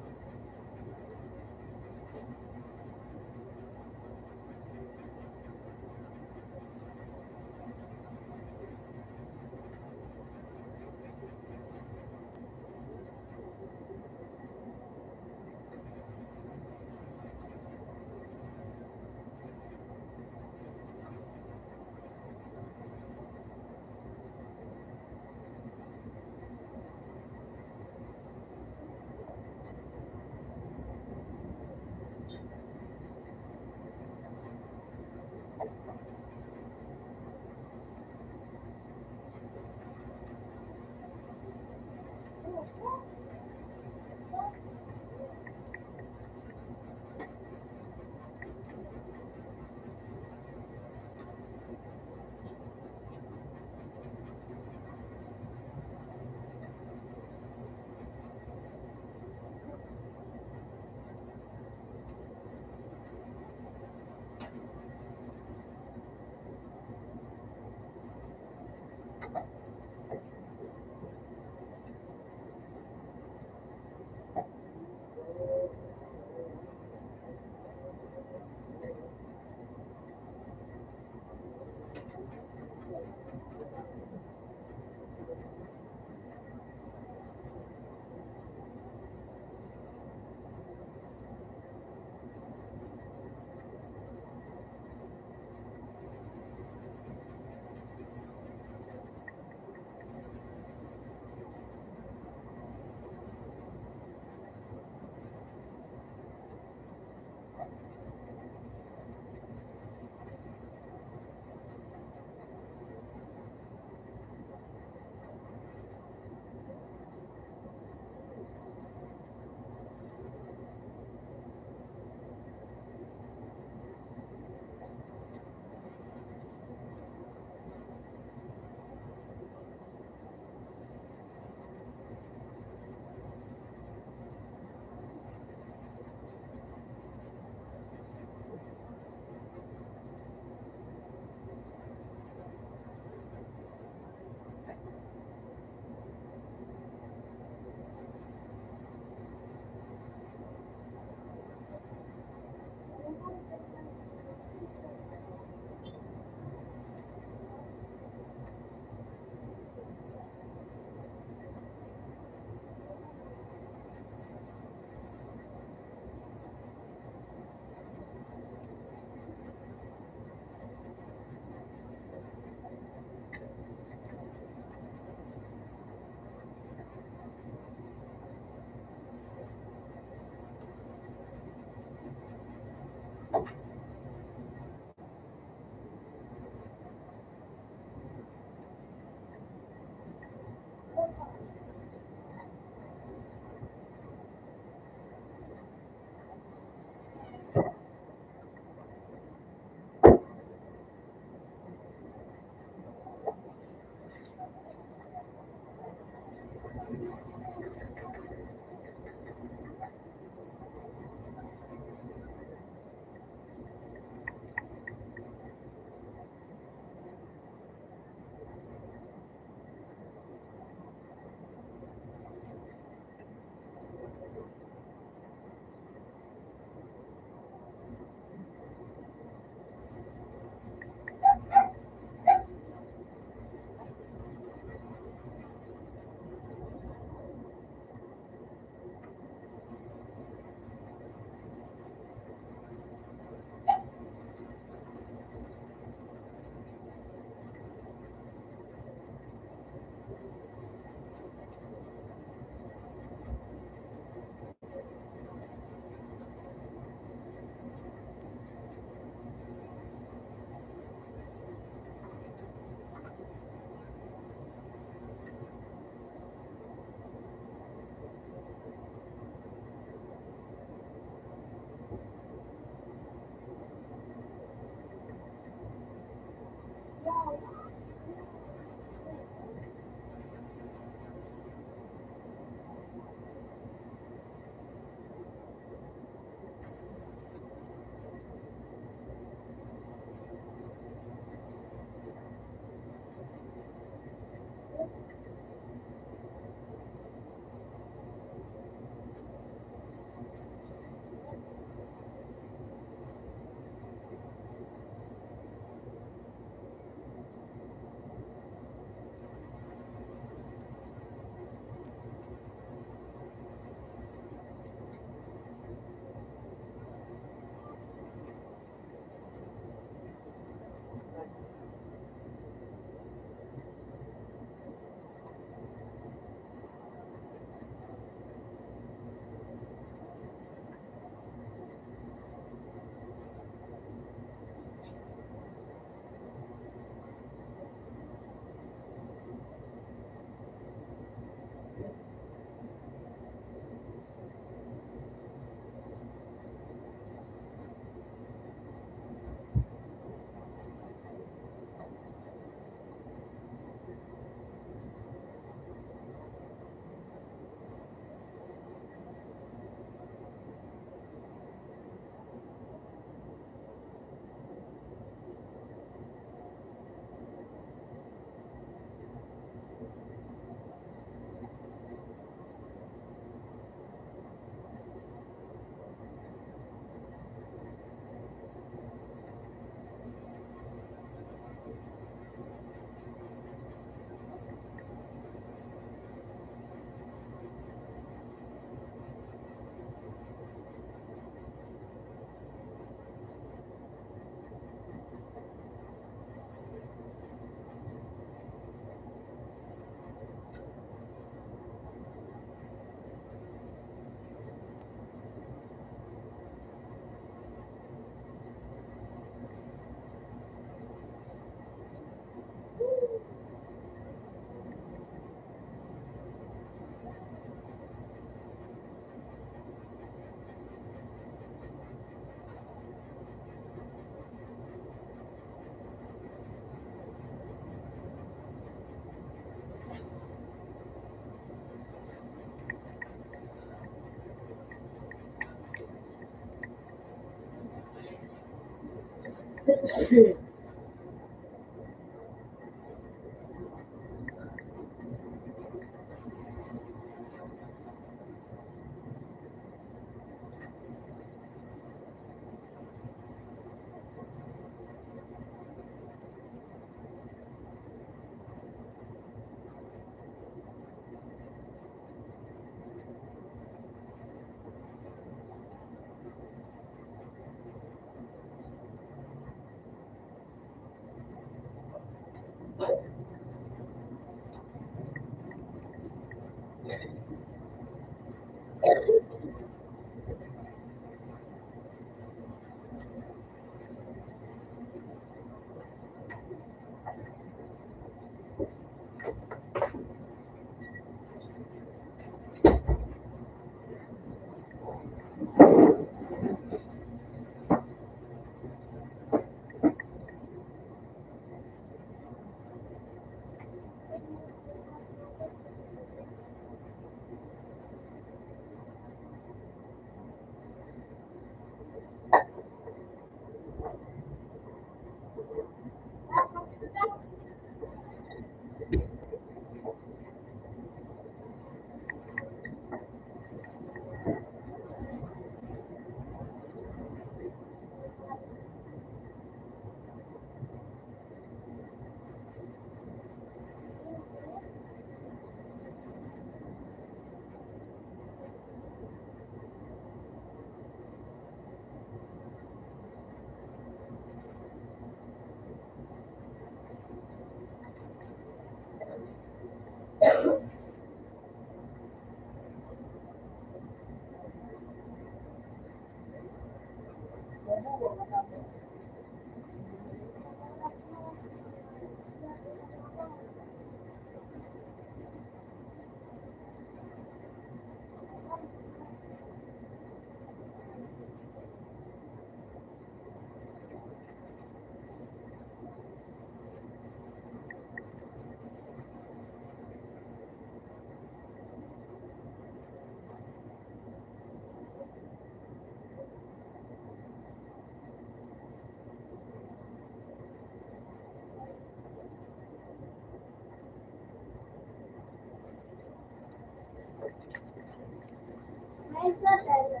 Nice na tayo.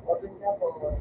Open ka po.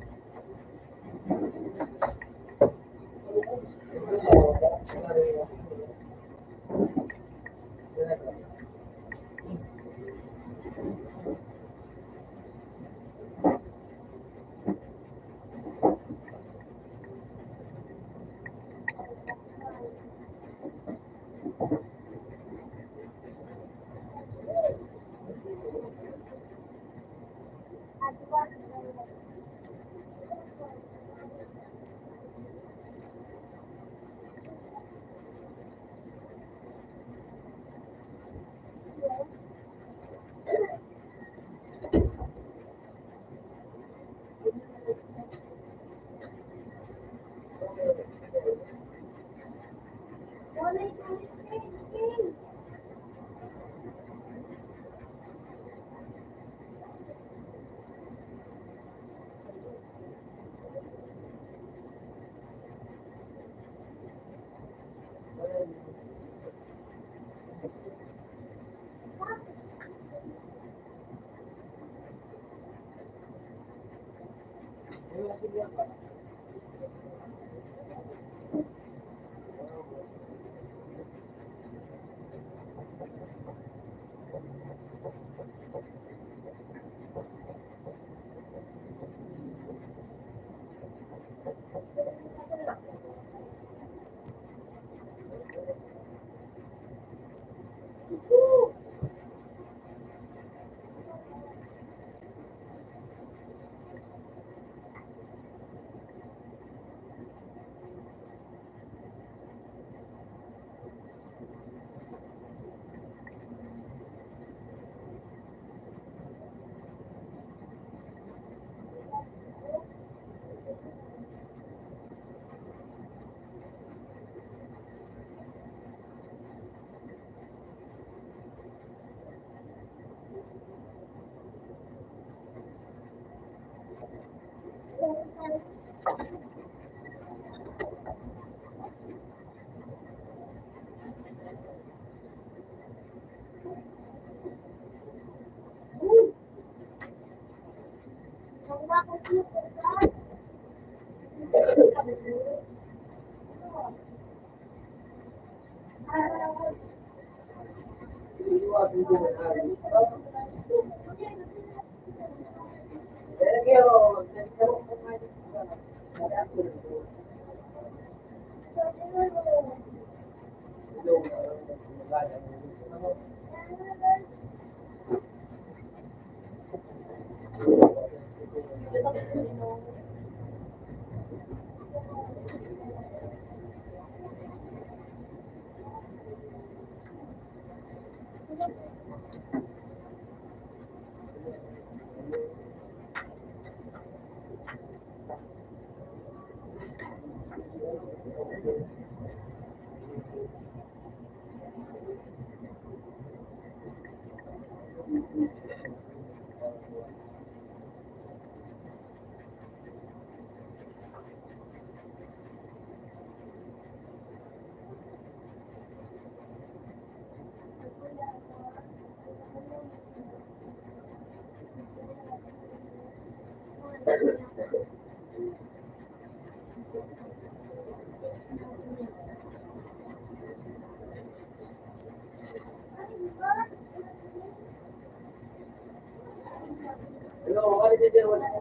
Hello, what is it?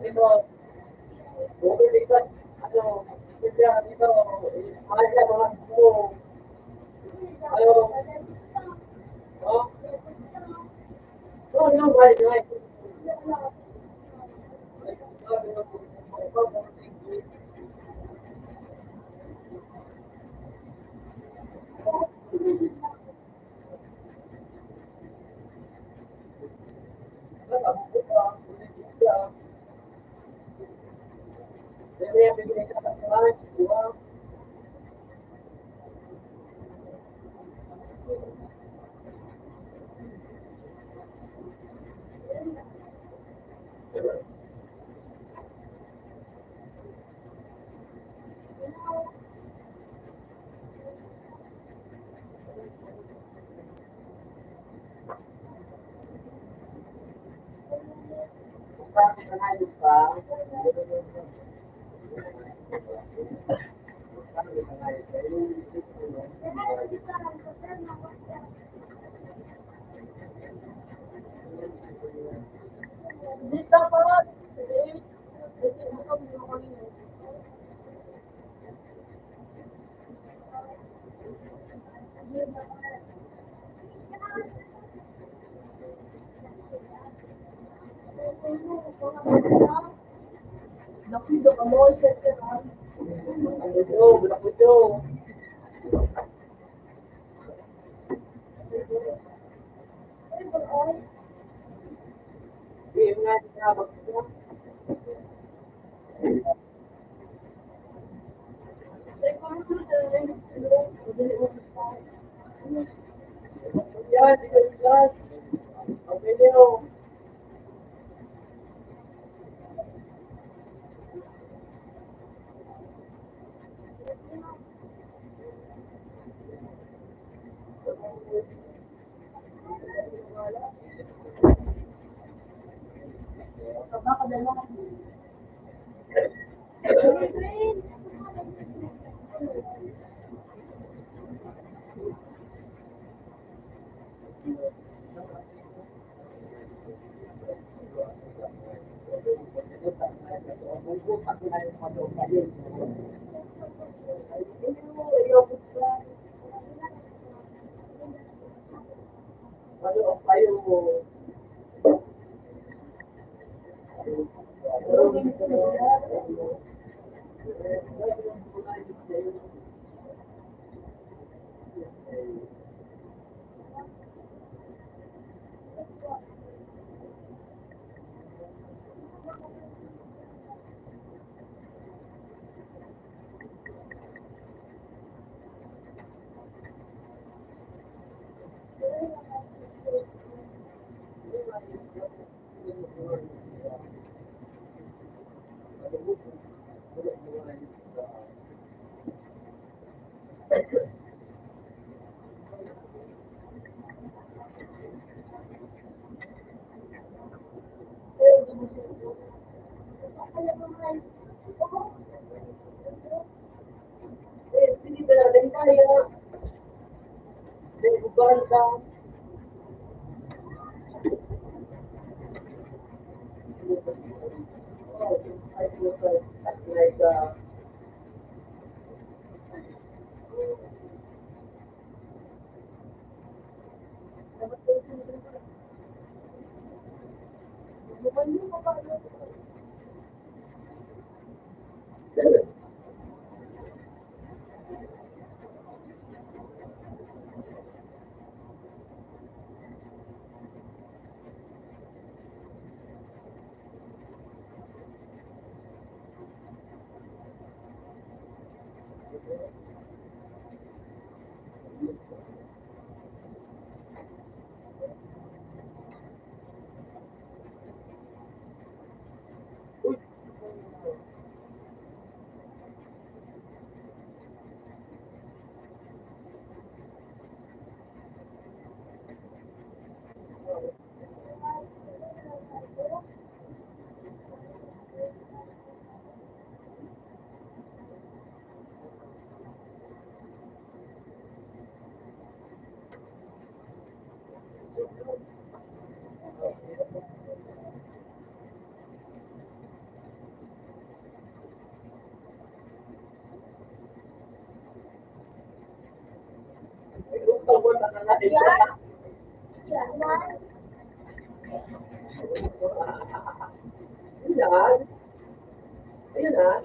Dito, over dito, ano, dito, mahal na mga po. Ayo, oh, no, no, mahal na. Dito po. Nakido ka mo, siyempre, ha? Ayun ah.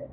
Yeah.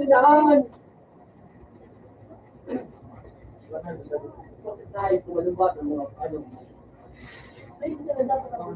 Ayun. Bakit tayo pumalumbat ng mga ano? Ay, sila dapat ang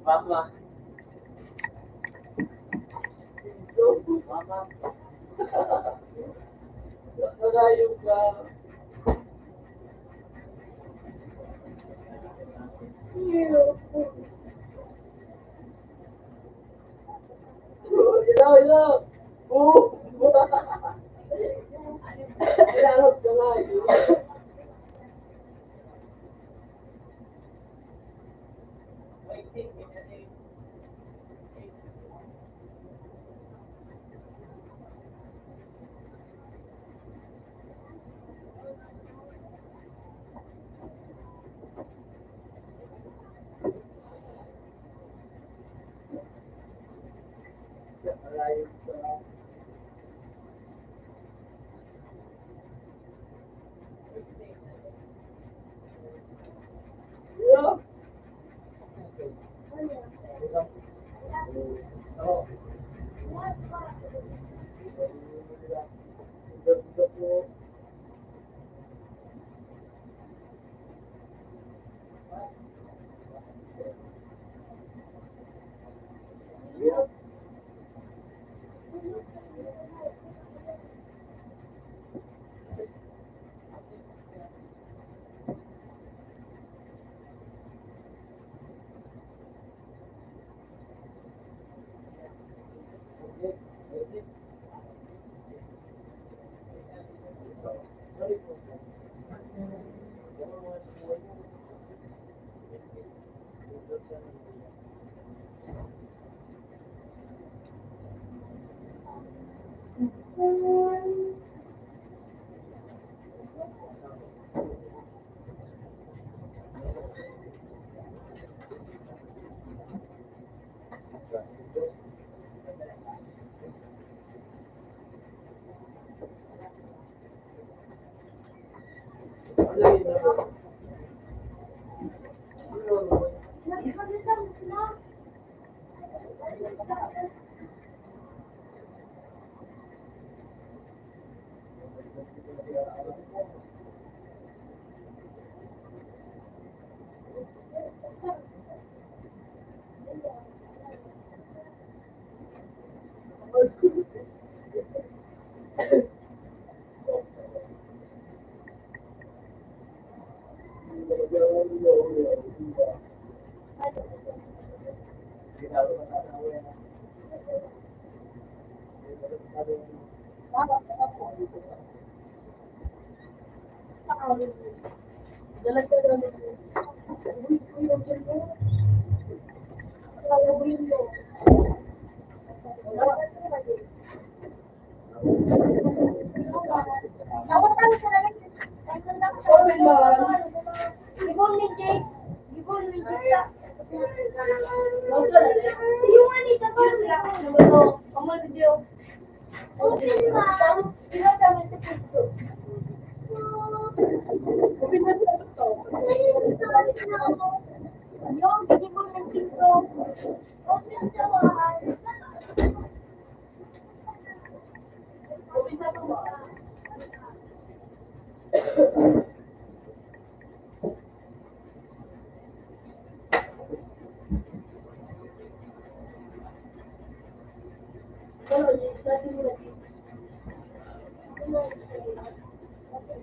Mama. Mama. Nalayo ka. Ilaw, ilaw. Oo. Ilalot ka nga. Nalayo ka. Ilaw. Oo.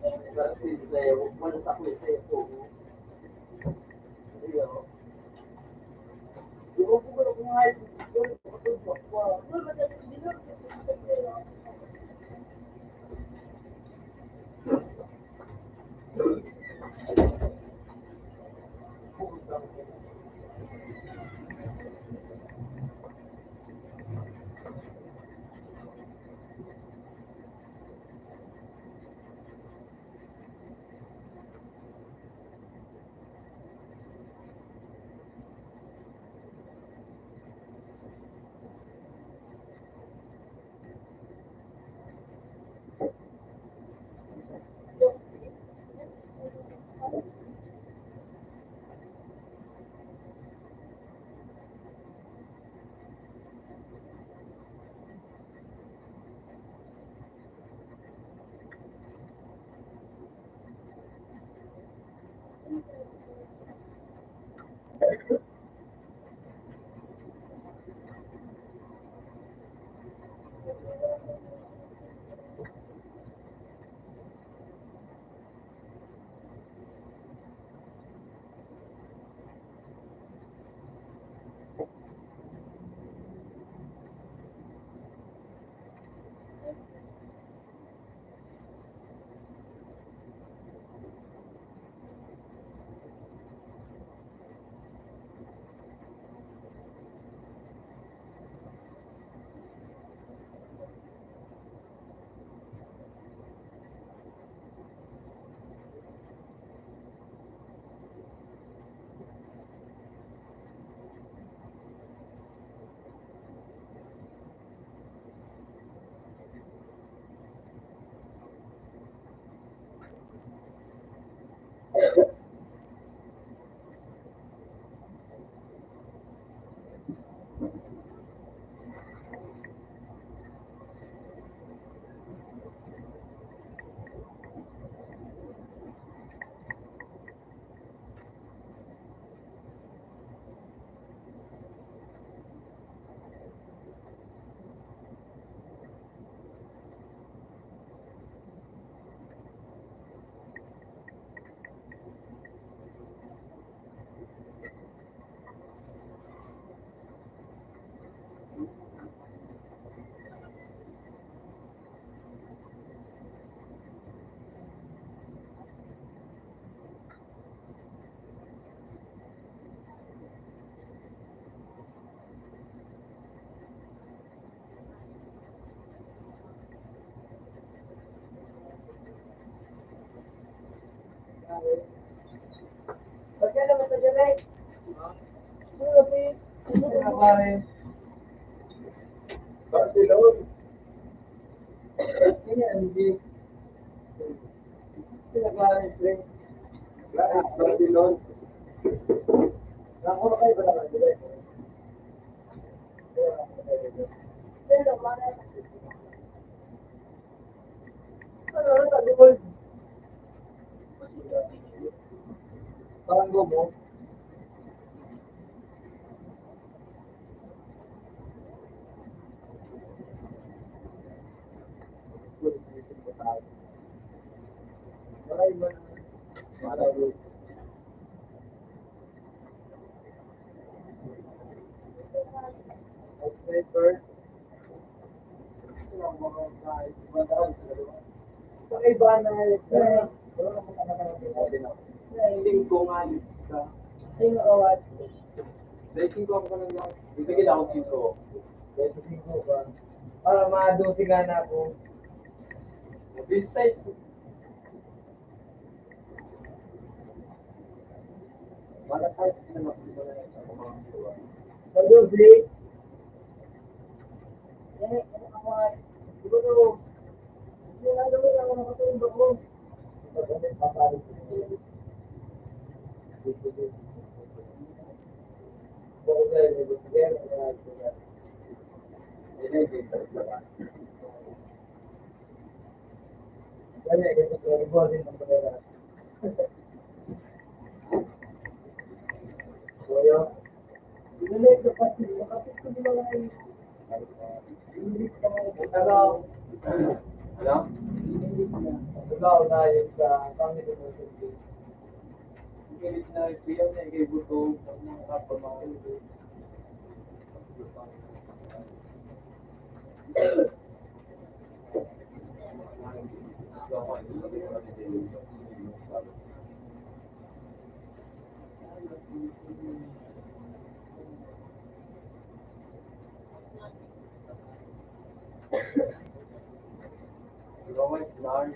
Berarti saya wala sa kuya saya po. Iyo. Yung po ko kung ay Pagka naman sa direct. Barcelona. Ini hindi. Pinag-aris rin. Barcelona. Nakuro kayo ba naman direct? Parang gomo. Singko nga ka. Sino kawat? Dahil singko ako lang lang. Bibigyan ako singko. Dahil singko ba? Para ma-12 ka na ako. This size. Para tayo na makikita na ito. Pag-12. Ano kawat? Siguro. Hindi na naman ako nakatulog ako. Hello? Ikaw na yung sa pangit mo sa video. Ikilit na yung piyaw niya, ikay buto, mga kapamahal. Lord, Lord.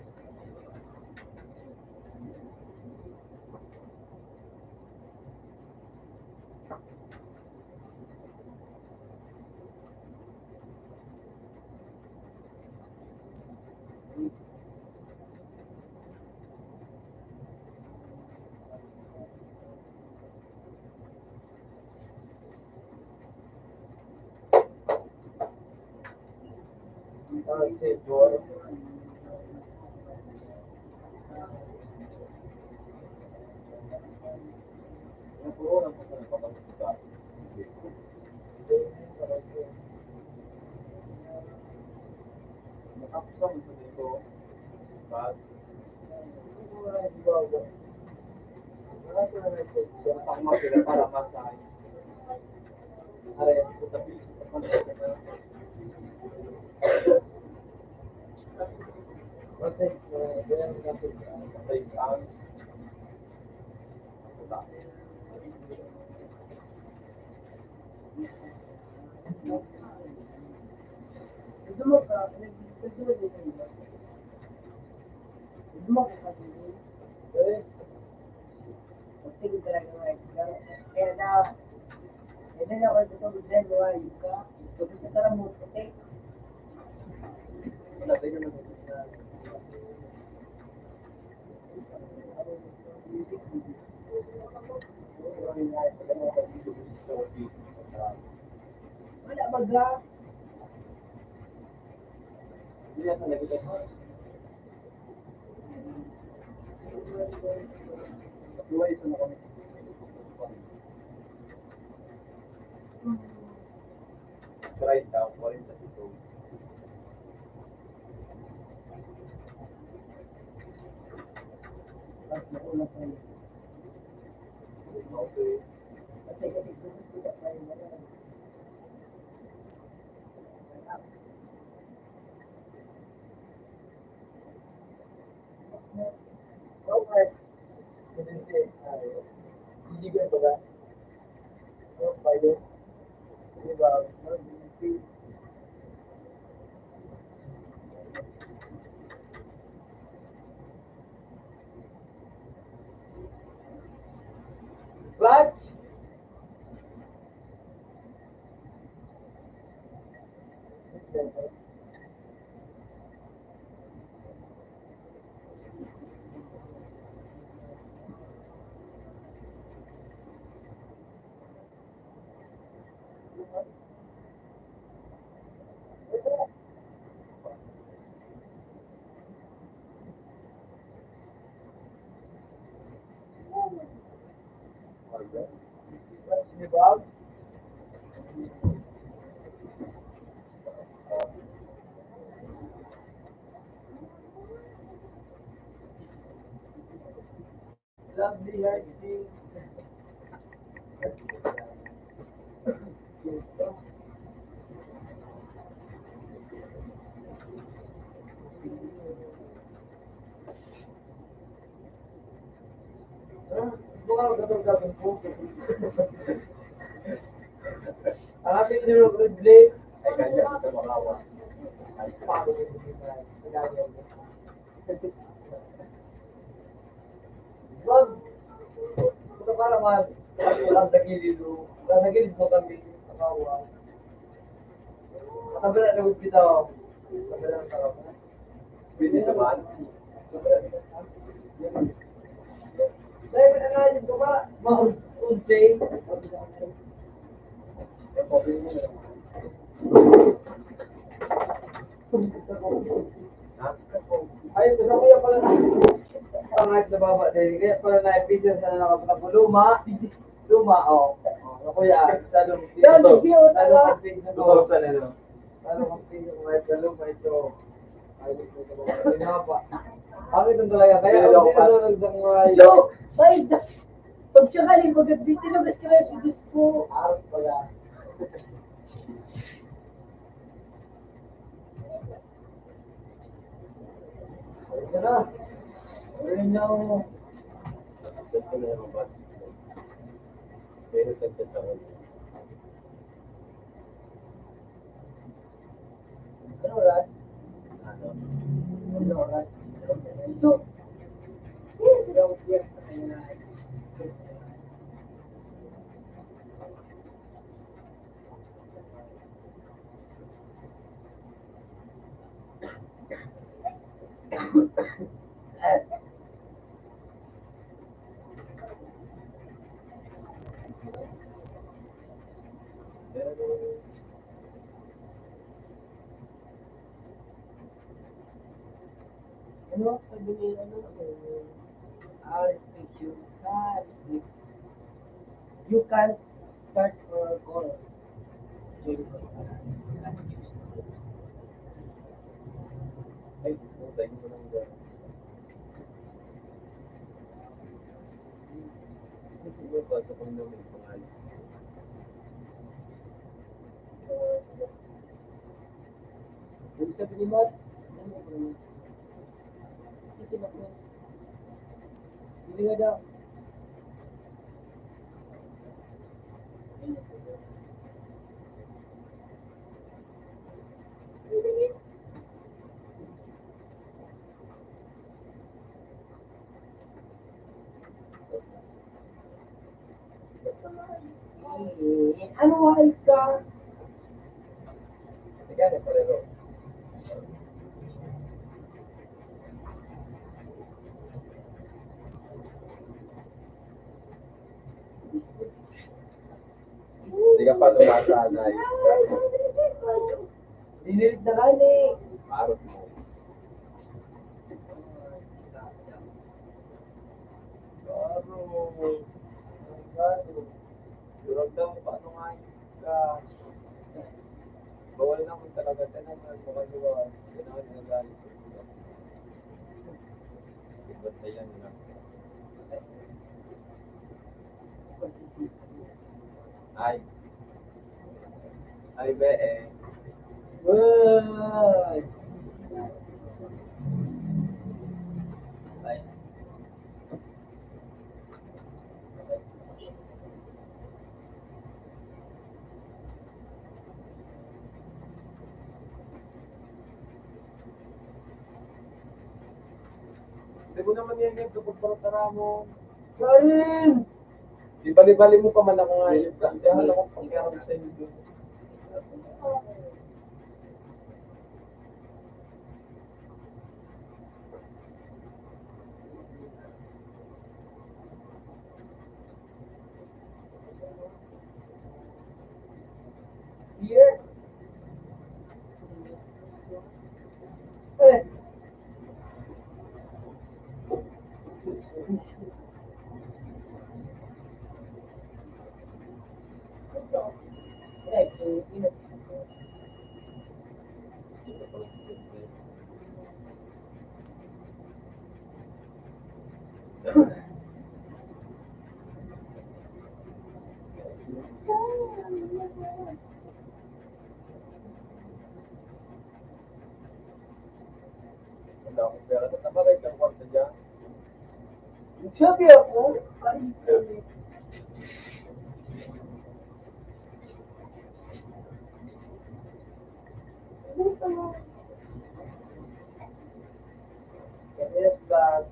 Right down, what is it? Clutch. Bob. Lovely, I see. Ang ating nilog blade ay kanya sa makawa. Ay paano yung pinagagawa. Wag! Ito para man, walang tagilid o walang tagilid mo kami sa makawa. Kabila na huwag kita o. Kabila na sarap. Pwede naman. Dahil pinangalit ko ba? Maunti. Ay, gusto ko yung pala pangat na baba dahil kaya pala na-episode sa nakapatag ko. Luma, oh. Kuya, talong episode. Talong episode. Talong episode. Luma ito. Bakit ang talaga? Kaya Pinalo ako ko pa. ng mga So, may pag siya halimbaga dito na gusto ko yung pidus po. arap pala. Ito na. Ayun yung Ito na naman ba? Pero tagtag ako. ano oras? Ano? Ano oras? So, Ano? Sabi ni ano? I'll speak you. You can't start or call. Ay, putay mo lang ba? Siguro ba sa kong namin pangalan? Yung sabi ni Matt, kasi ako, hindi nga daw. Ano ay ka? Sige, pareho. Hindi ka pa lumasanay. Dinilig na kani. Arot mo. Claro. Durag daw, paano nga ka? Bawal naman talaga siya naman. Baka diba, ginawa niya galit. Iba't na yan na. Ay. Ay, be eh. Uy! Ay. Hindi mo naman yan yung kapag para mo. Kain! Di bali-bali mo pa man ako ngayon. Hindi ako pagkaroon sa inyo. Here? Eh! Wala akong pera. Natabagay kang kwarta dyan. Nagsabi ako, kain ka. Yes, but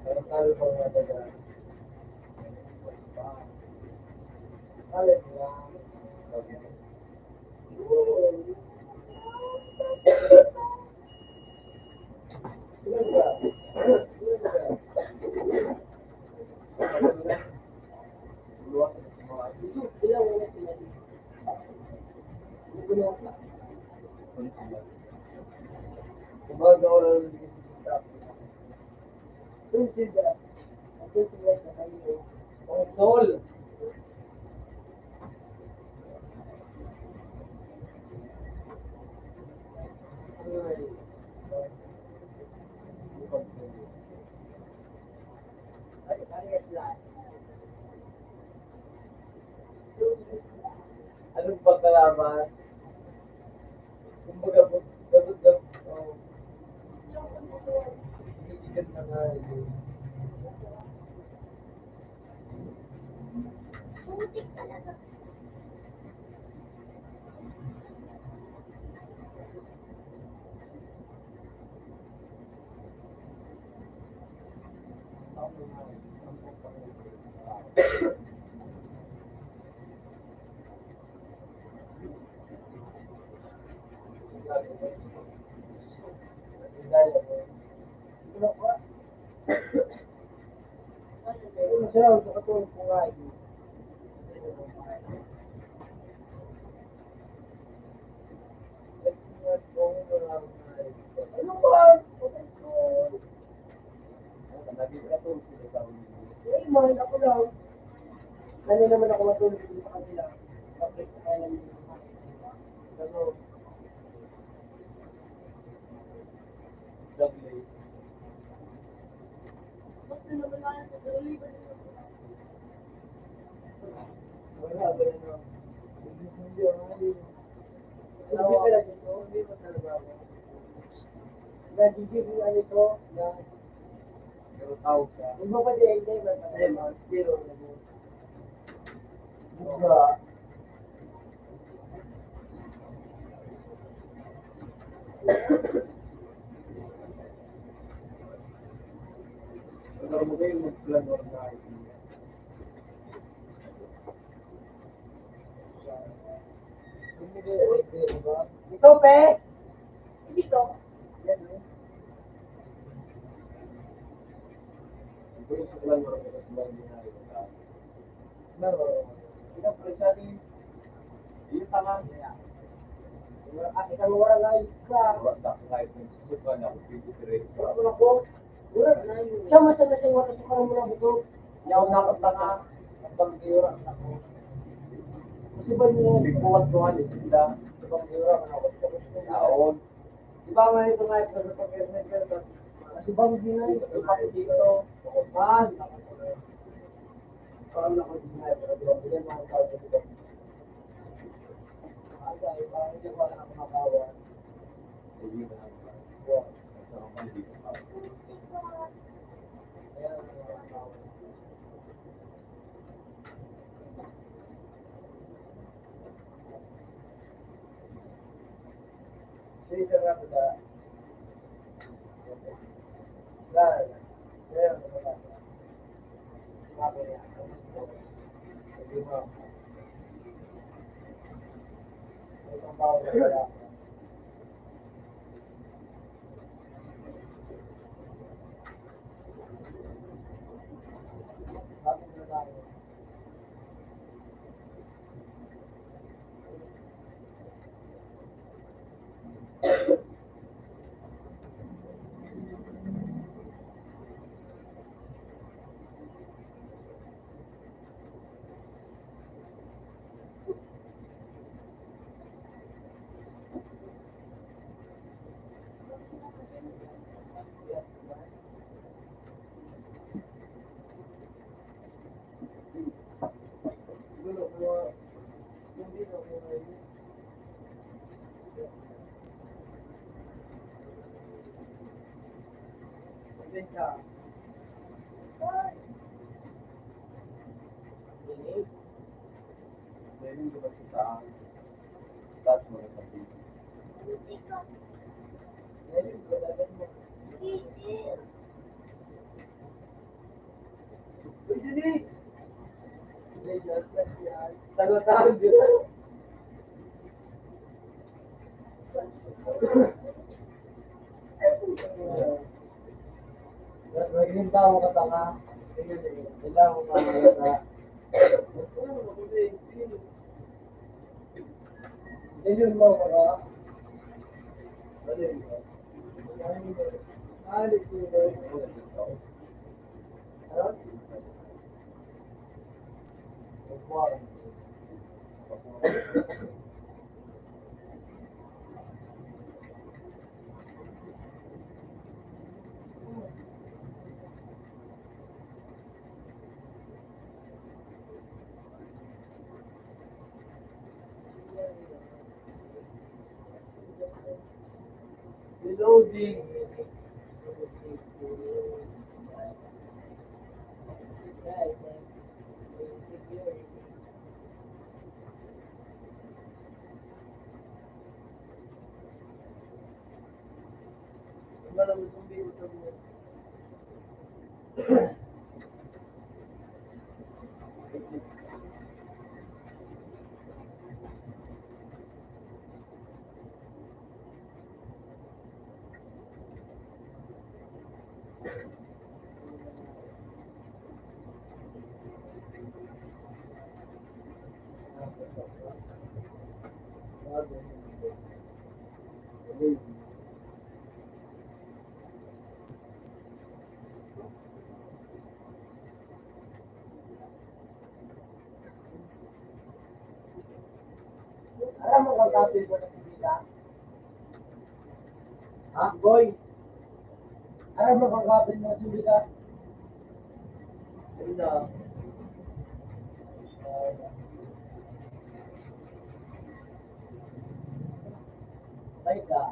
parang talo ko nga talaga. Alam mo lang. Kumbaga ko lang ng isa. Consider. Consider ka sa iyo. Ang soul. Anong pagkalaman? Kumbaga, gabot-gabot. Hinihigan na nga yun. Putik talaga. Masarap sa katulog ko nga yun. Ano ba? Eh, mahal ako lang. Ano naman ako matulog dito sa kanila. Bakit kaya lang dito sa kanila? Ano? Lovely. Ba't na naman lang sa tuloy ba nila? Wala, ganun na. Hindi ako ngayon. Sabi ka lang dito, hindi mo talaga ako. Nagiging ano ito, na Pero tawag ka. kung ba pa di hindi ba talaga, zero na mo. Buga. Pero mo kayo mag-plan or na. Ito, pe! Dito. Yan, eh. Pero sa plan or na sa mga ginagawa ka. No. Ito, presyado yung Yung tama. Ikaw wala na ka. Wala ka kahit ng susukan ako physically. Wala mo na ko. Wala na yun. Siya masana siya wala sa kanan mo na buto. Yaw na ako tanga. Ang pag-iura ako. Kasi ba niyo? Bigpuan ko nga ni sila. Sa pag-iura ako. Naon. Di ba man ito nga ito sa pag-iura? Kasi ba hindi nga ito? Sa pag-iura. Kukupan. Parang ako din nga ito. Hindi mga tao sa ito. Ay, parang hindi ko na ako makawan. Hindi na ako. Sa mga hindi ko pa. Kaya makawan. Sige, sarap na. Dahil, kaya wala. Sabi niya. Sabi mo. Itong bawal na wala. Sabi niya lang. Siguro kung hindi na ako ngayon. Pasensya. Ini, Dahil hindi ba sa taas mo na sabi. Putik ka. ngayon, galagan mo. Hindi. Uy, Dini! Hindi, just like yan. Tagot-tagot dito. Naging tao ka tanga. Kailangan mo ka. Ganyan mo ka. Alis mo ba? Ano? Reloading. Guys, security. Wala mo itong bigo ito mo. Alam mo kung tapil ko na si Vita? Ha? Boy? Alam mo kung tapil mo si Vita? Vita. Baik ka.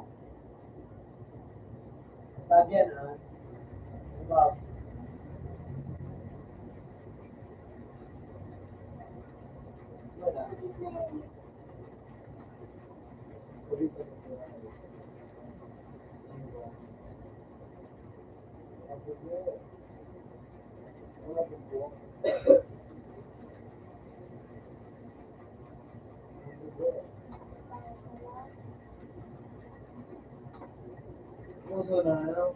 Sabi yan ha. Diba? Wala. Puso na ano?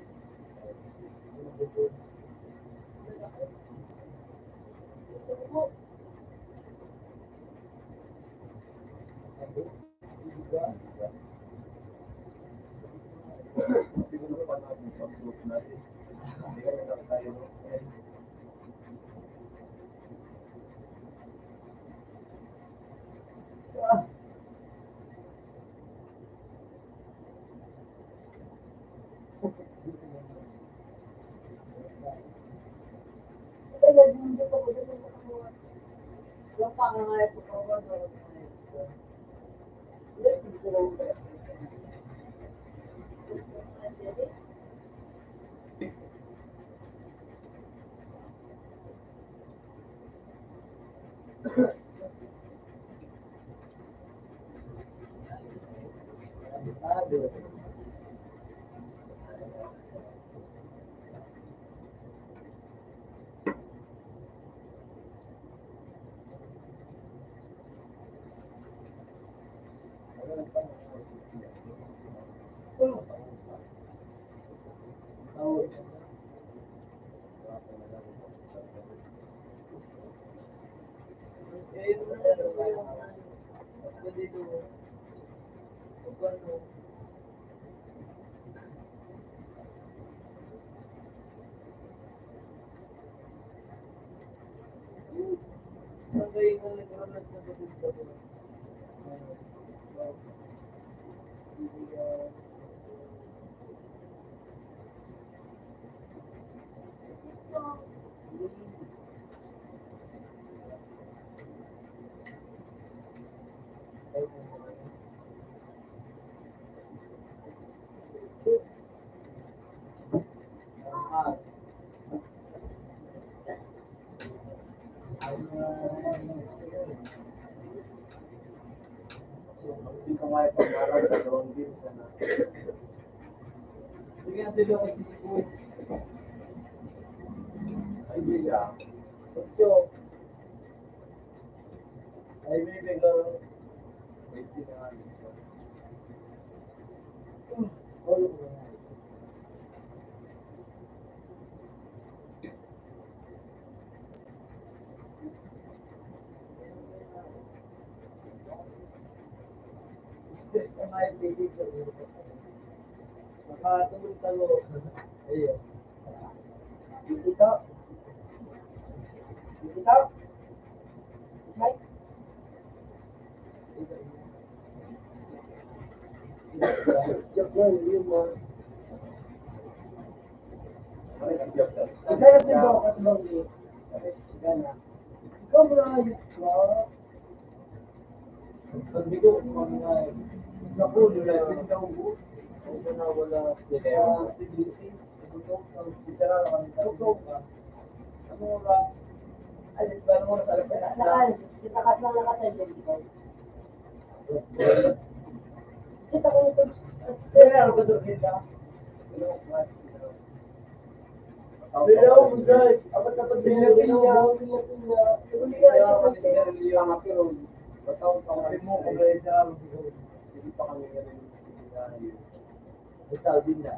Yung pangangalit ko pa ba? Hindi ko nga ipag-aral sa gawang din ka na. Sige na sila kasi ko. Ay, biya. Sotyo. Ay, may biglang. Wait, sila nga dito. All over. Stress na nga yung baby ko. Makatulog talo. Ayun. Dito. Dito. Isay. Joke lang, yun mo. Kaya si Doc at Bangli. Gana. Ikaw mo na ayos ka. Pag di ko mga napulo na yung pinagawbo. Ito na wala sila. Ano ba? Ay, ba mo sa Lakas, lakas lang lakas ay dito. Kita ko nito. Kaya ako doon kita. Hello, guys. Apat na pagbilang niya. Kaya ako nila ang apiro. Bataw pa kami mo kung kaya siya. Hindi pa kami ngayon. Ito din na.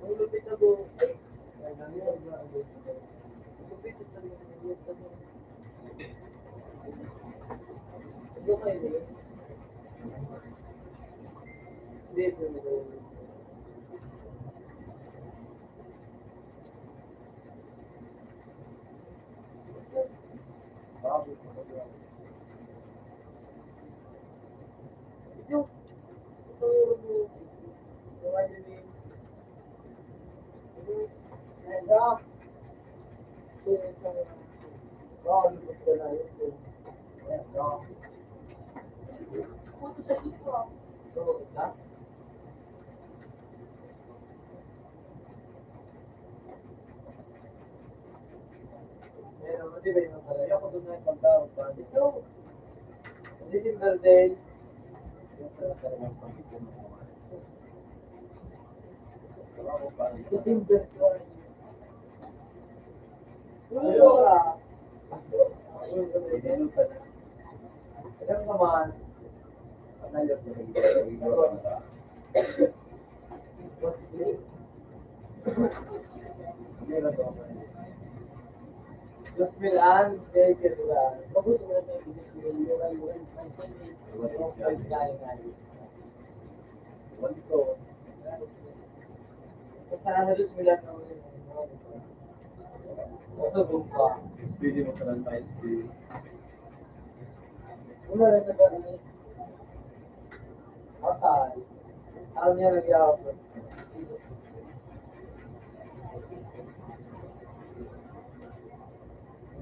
Ang lupit na po. Ay, nangyari na. Lupit na talaga. Ano kayo niyo? Hindi, hindi. Puto sa dito. Ito. December din. December sorry. Hello ka. Alam naman. Analog na Los Milan, take it lang. Bagus mo na yung buwan. Walito. Basta na Los Milan na Kaso bumpa. Speedy mo ka lang tayo speedy. Una rin sa gano'n. Matay. Alam niya nagyawag ko.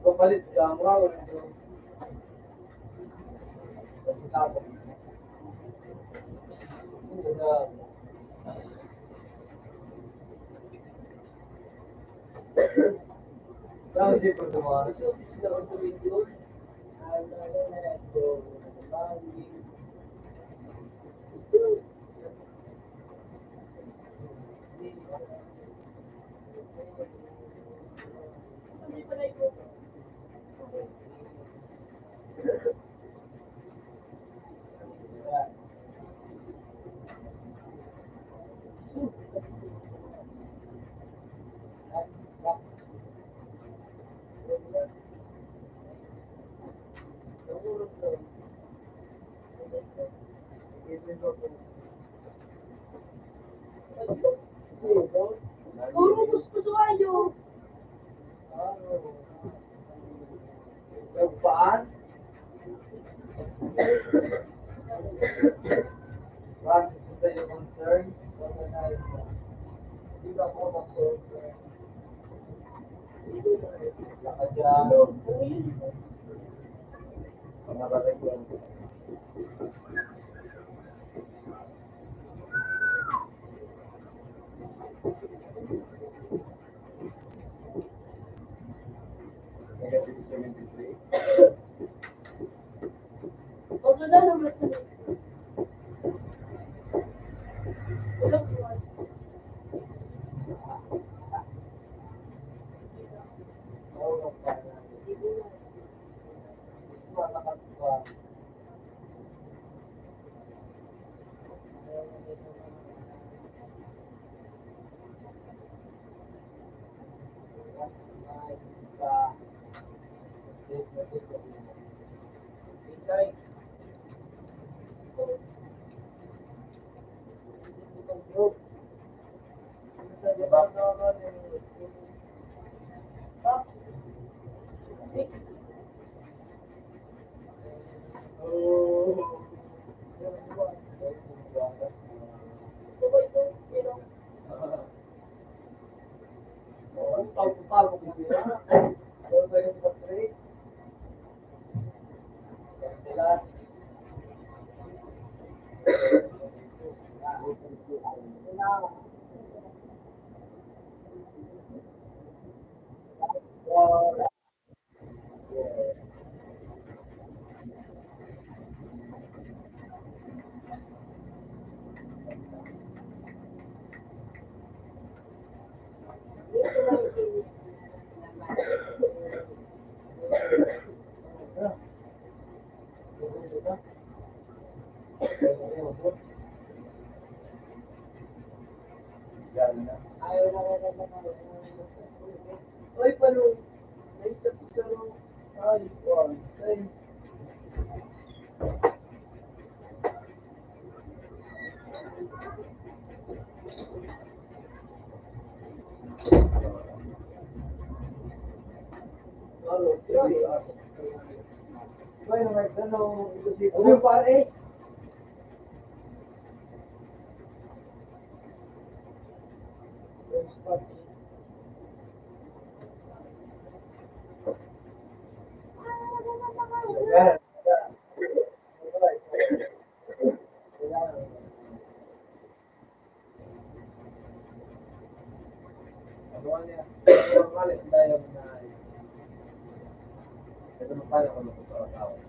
Papalit ka mo ako nito. Tapos. Tapos di pa tumahan. Hindi pa na ito. Puro gusto ayo. Nagpaan? Promise ko sa iyo concern. Hindi ba ako mag-concern? Lakad yan. Pangarapin ko. Negative 73. Huwag na naman sa walang buwan. Oo, kapana. Gusto malakas pa. Pag-pag-pag Ano? Bueno, ano, ano yung pares?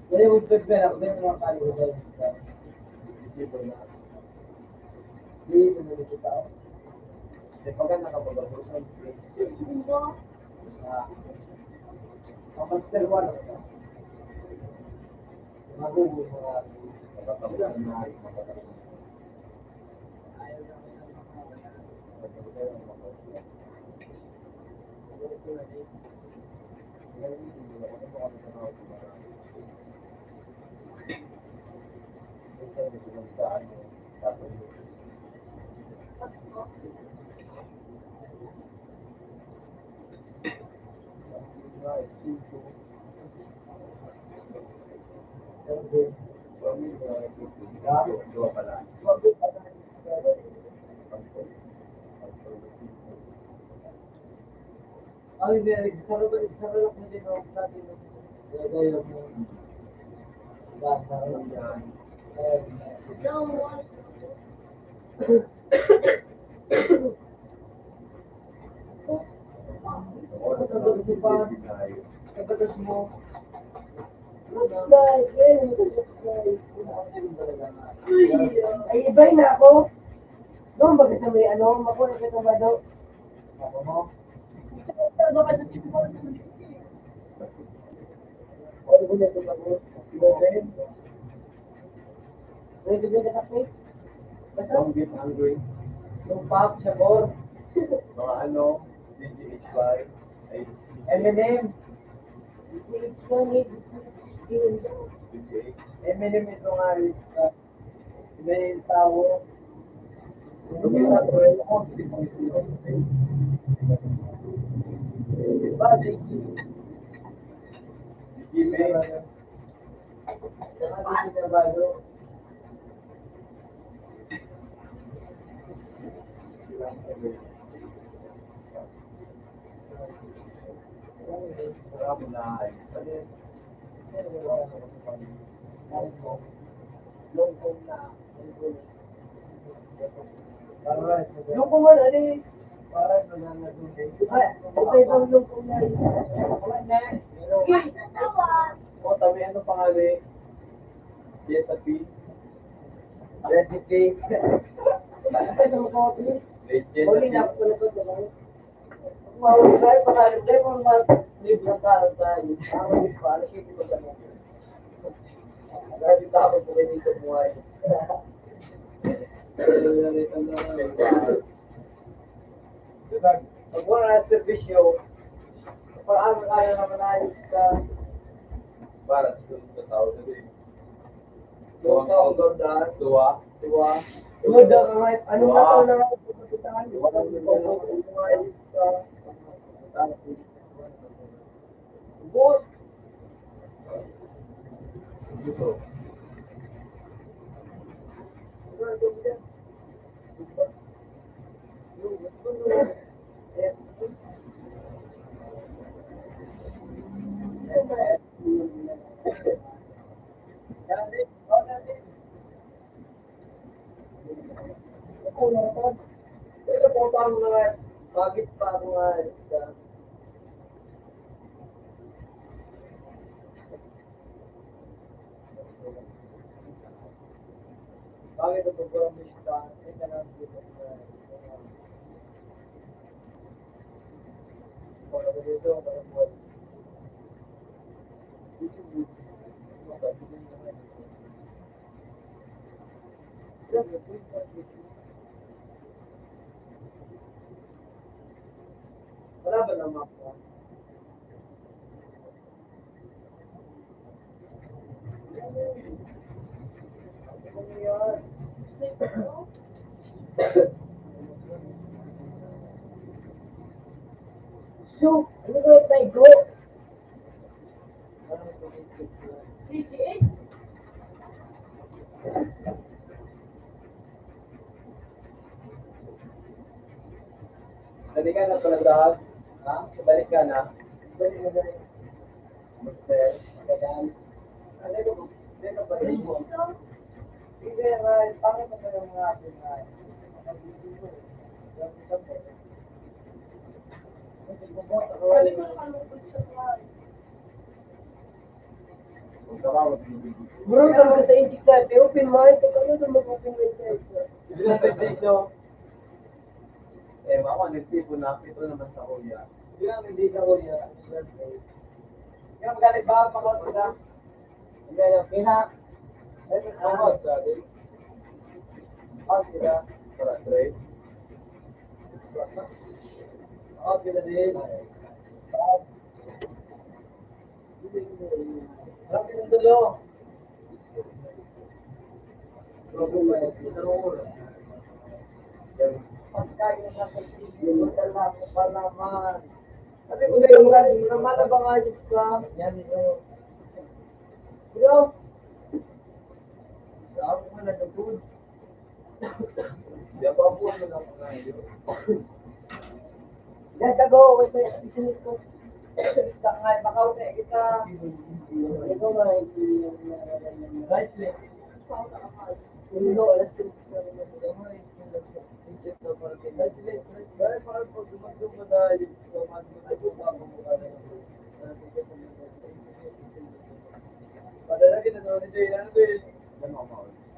Jadi untuk berak dia memang kali udah di bola. Di Indonesia tahu. Dia kan nakapagbabasan. Ah, ang master one. Magugo mga kapatid na dua pala. Ay, sarap na din ako natin. Gaya mo. Basta yan. Kapatid mo. Looks like, looks like. Ay, ibay na ako. Doon ba kasi may ano, makuha ka ba daw? Ako mo? Ano ko na ito ako? Ibay? Ready ba ka kape? Basta? Don't get hungry. Yung pop sa core. Mga ano, DGH5. M&M. M&M ito nga rin. May tao. Diba, yung kung ano, parang nananagunin. Okay bang yung kung ano? Wala na. O, tabi, ano pangalan? Recipe. Recipe. Ano mo ka, please? Huli na ako na ito. Mahuli tayo, pangalan tayo, mga librang karan tayo. Ang para hindi ko ba natin. Dahil tapos ko rin dito buhay. Pag wala na servisyo, paano kaya naman ayos ka? Para sa tao na rin. Yung tao ganda, tuwa. Ganda ka nga, ano nga tao na nga pupuntahan? Bot! Gusto. Pero kung paano naman, bakit pa ako nga bakit ang pagkurang misita? Ay, kanang dito na para ba dito, parang buwan. Wala ba naman ako? Ano yan? So, ano ba yung tayo? TGS? Balik ka na pala dahil. Ha? Balik ka na. Balik ka na. Mister, magagal. Ano ko? Hindi ka pa rin mo. Hindi, Ray. Paano ka pa yung mga ating Ray? Pwede mo nakalungkot sa buhay. Bro, talaga sa inchik dati, open mind. Ano na mag-open mind tayo? Hindi na tayo eh, mama, nagtipo na. Ito naman sa kuya. Hindi naman hindi sa kuya. Yung magalit ba? Pakot ka? Hindi, yung pinak. Pakot ka, din. Pakot ka. Para, straight. Pakot ka din. Harap yung dulo. Bago ba yun? Isang oras. Pagkain na sa sisig, wala ko pa naman. Sabi ko na yung mga naman na bang ayos ka? Yan ito. Bro! Sabi ko na nagod. Di ba po ano lang mga yun? Yan, tago, wait mo yung isinit ko. Tangay, makaunay kita. Ito nga, Right leg. Ulo, alas 3 na rin. Right leg. Dahil parang pag dumagdum mo dahil padala kita daw ni Jay lang din. Padala kita daw ni Jay lang.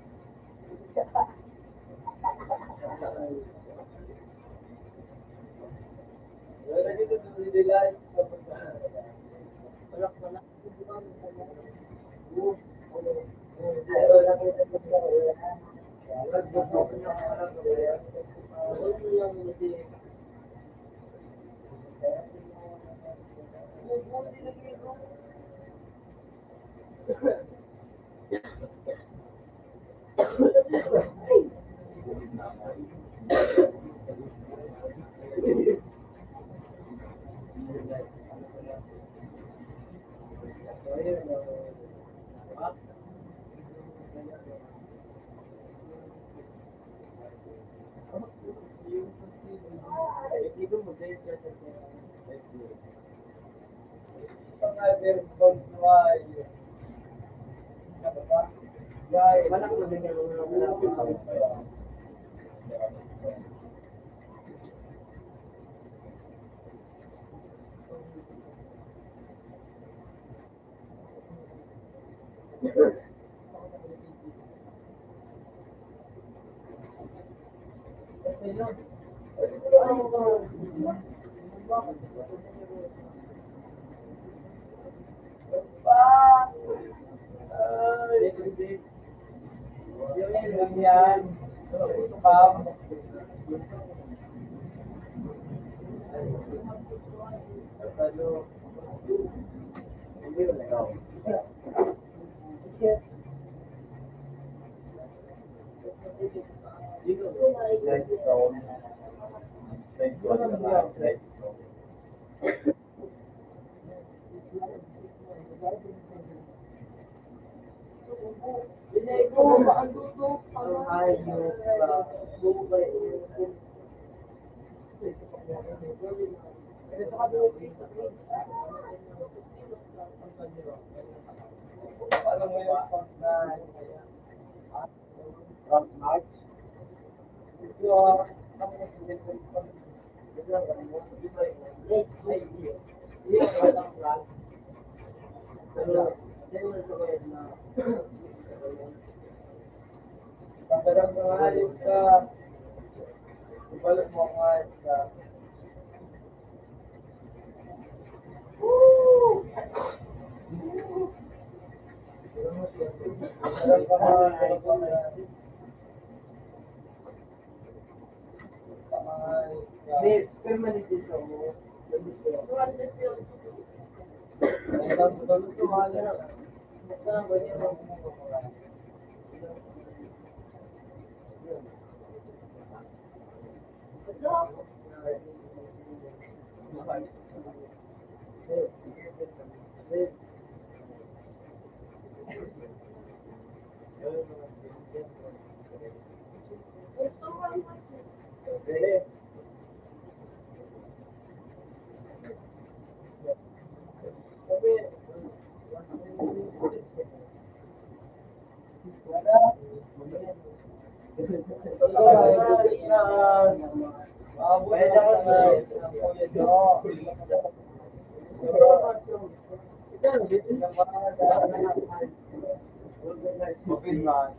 Open man.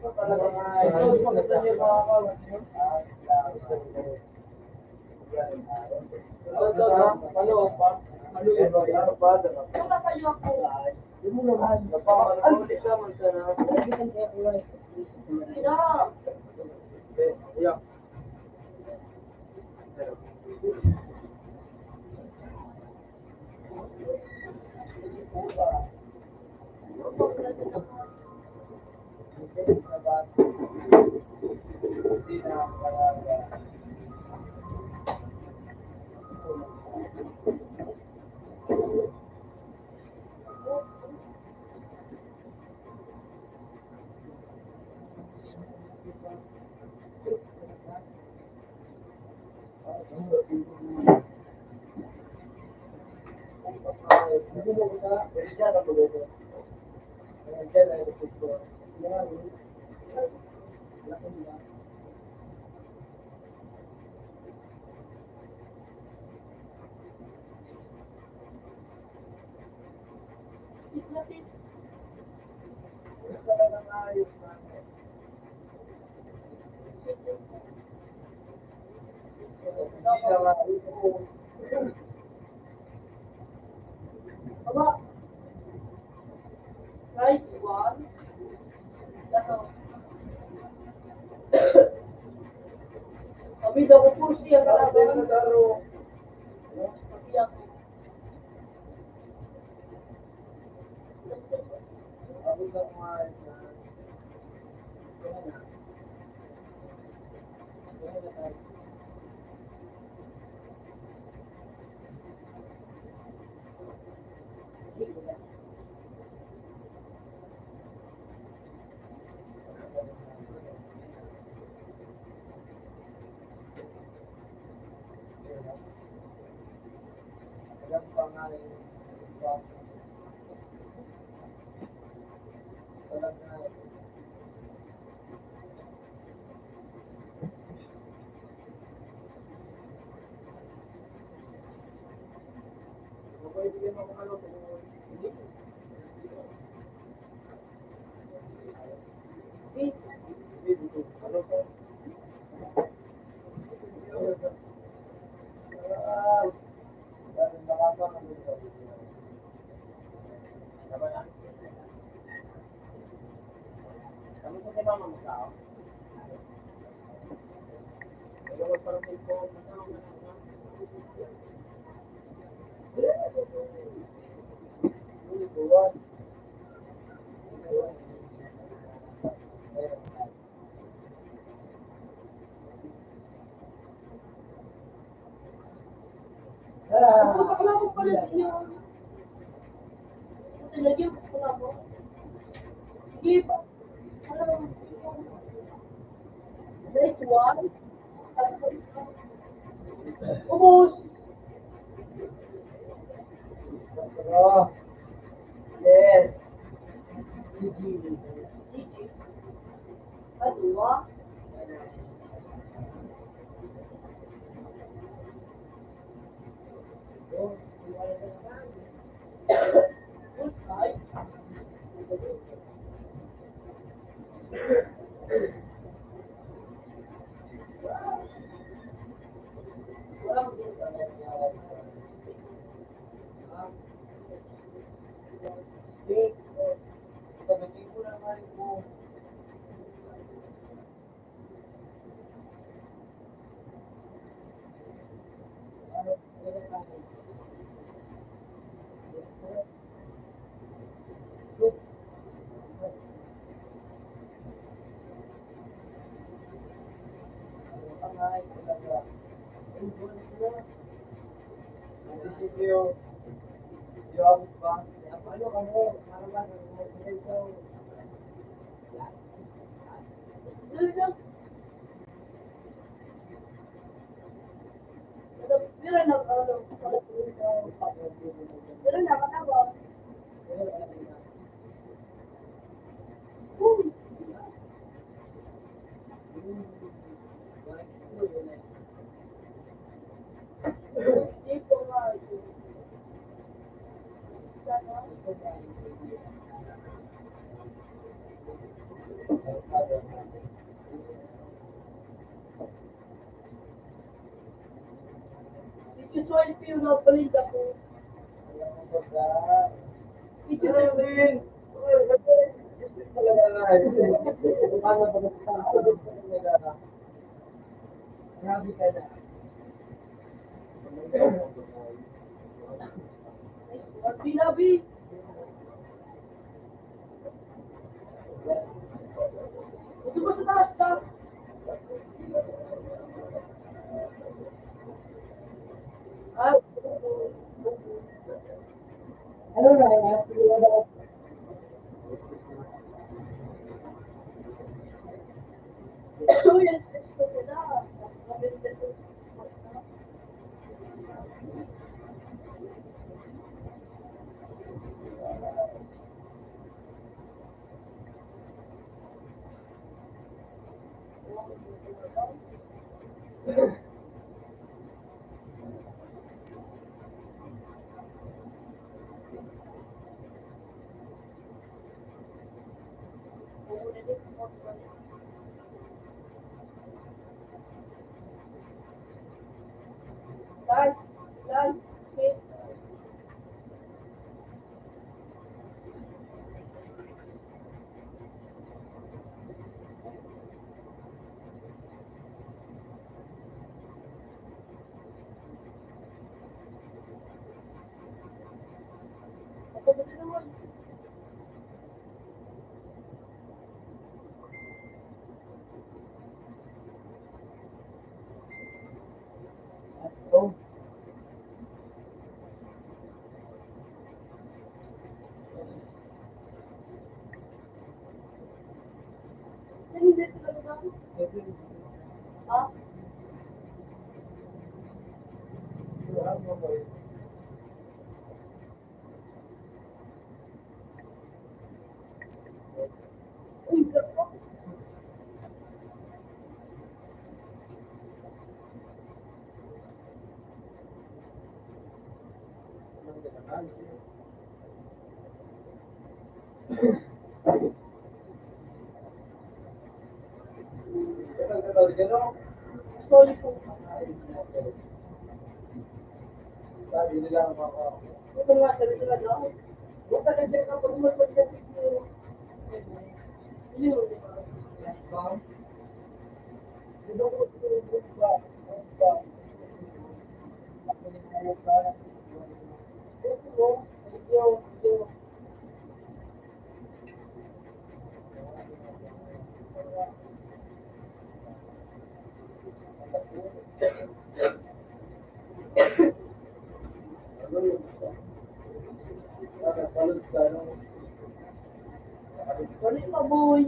Ito, maganda niyo mga kawas niyo. Ano pa? Ano yun? Ano pa? Yung kapayo ako. Yung mo naman. Napakalit ka man sa na. Pero, Yeah. sit. Aba, nice one. That's all. Kami daw po siya kalaban. Pati ako. Wala ko pala yun. Lagyan ko na mo. Sige pa. Nice one. Ubus. Yes. Dua. Pero nakatawa. Hindi ko nga. It's 12 yung napalit ako. It's 12. Labi-labi. Ito ba sa taas, taas? Ah, ano na, sige na ako. Ito yan, ito sila. Dai, dai, sì. Ako ba din naman? Hindi talaga. Ha? Uy, gato. Sorry po. Ito nga, ganito na lang. Huwag ka na dyan kapag magpagyan video. Yun, di ba? Ito ko, ba? Ito, video. Wala yung maboy.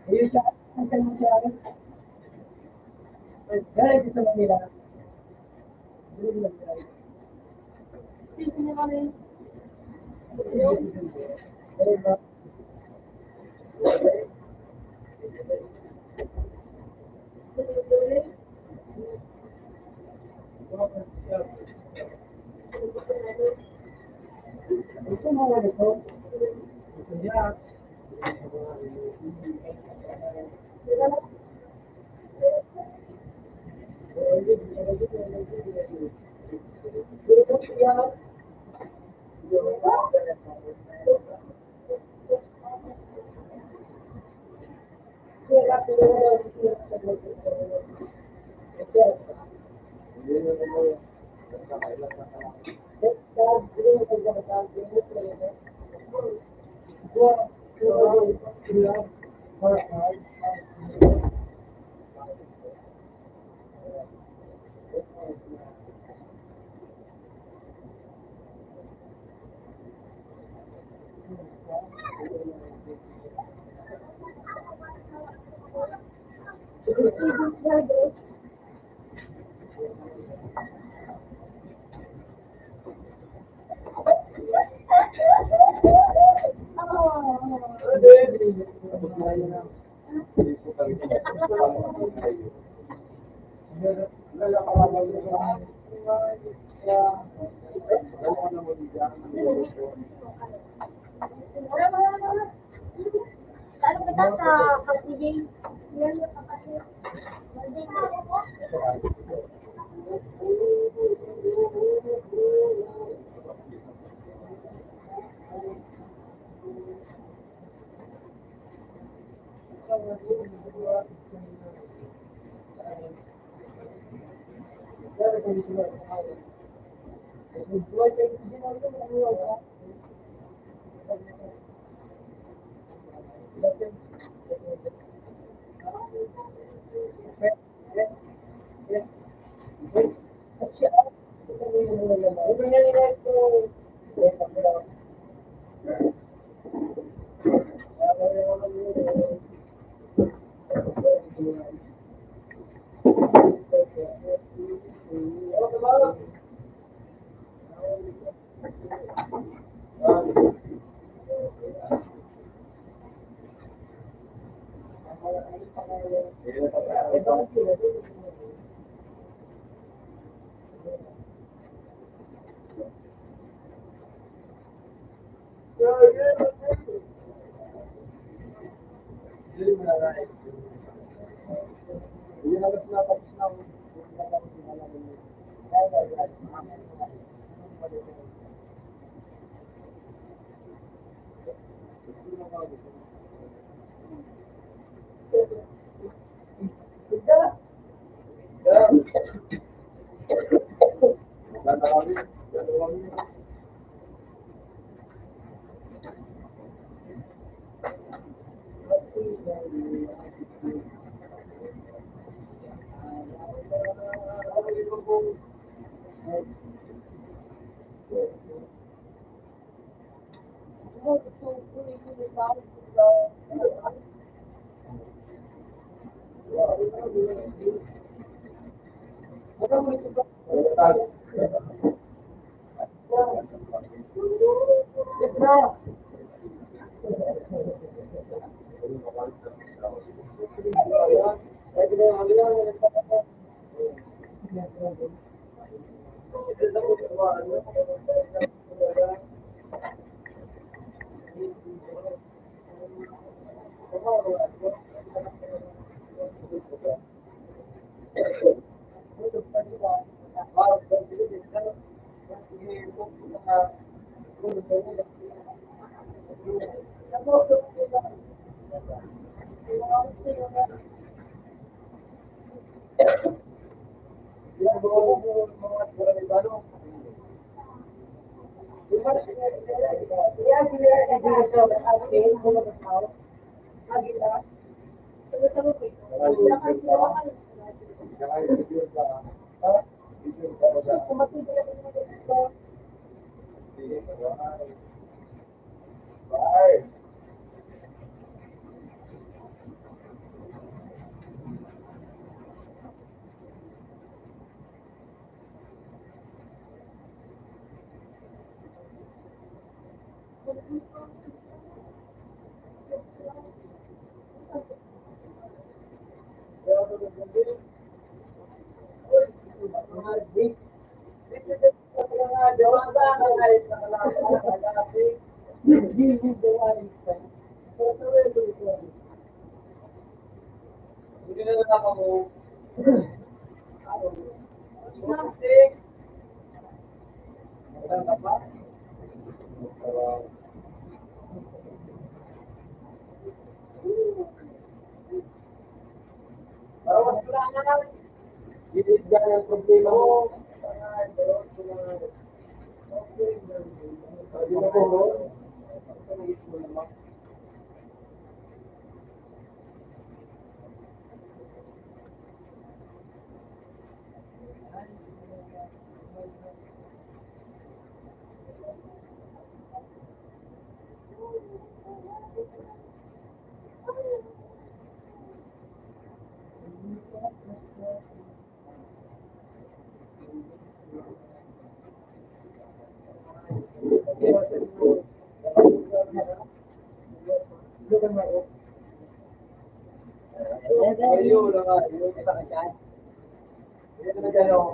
Ayun siya, ang sa mga siya. Galing sa Manila. Ito mga ito. Ito niya. Ano kita sa pag-ibig? Yan yung kapatid. Yan, buo mga Tagalog. Bye. Bibigyan ang problema mo. Sabi mo po, Ayun, ayun, kita ka dyan. Ayun na dyan, oh.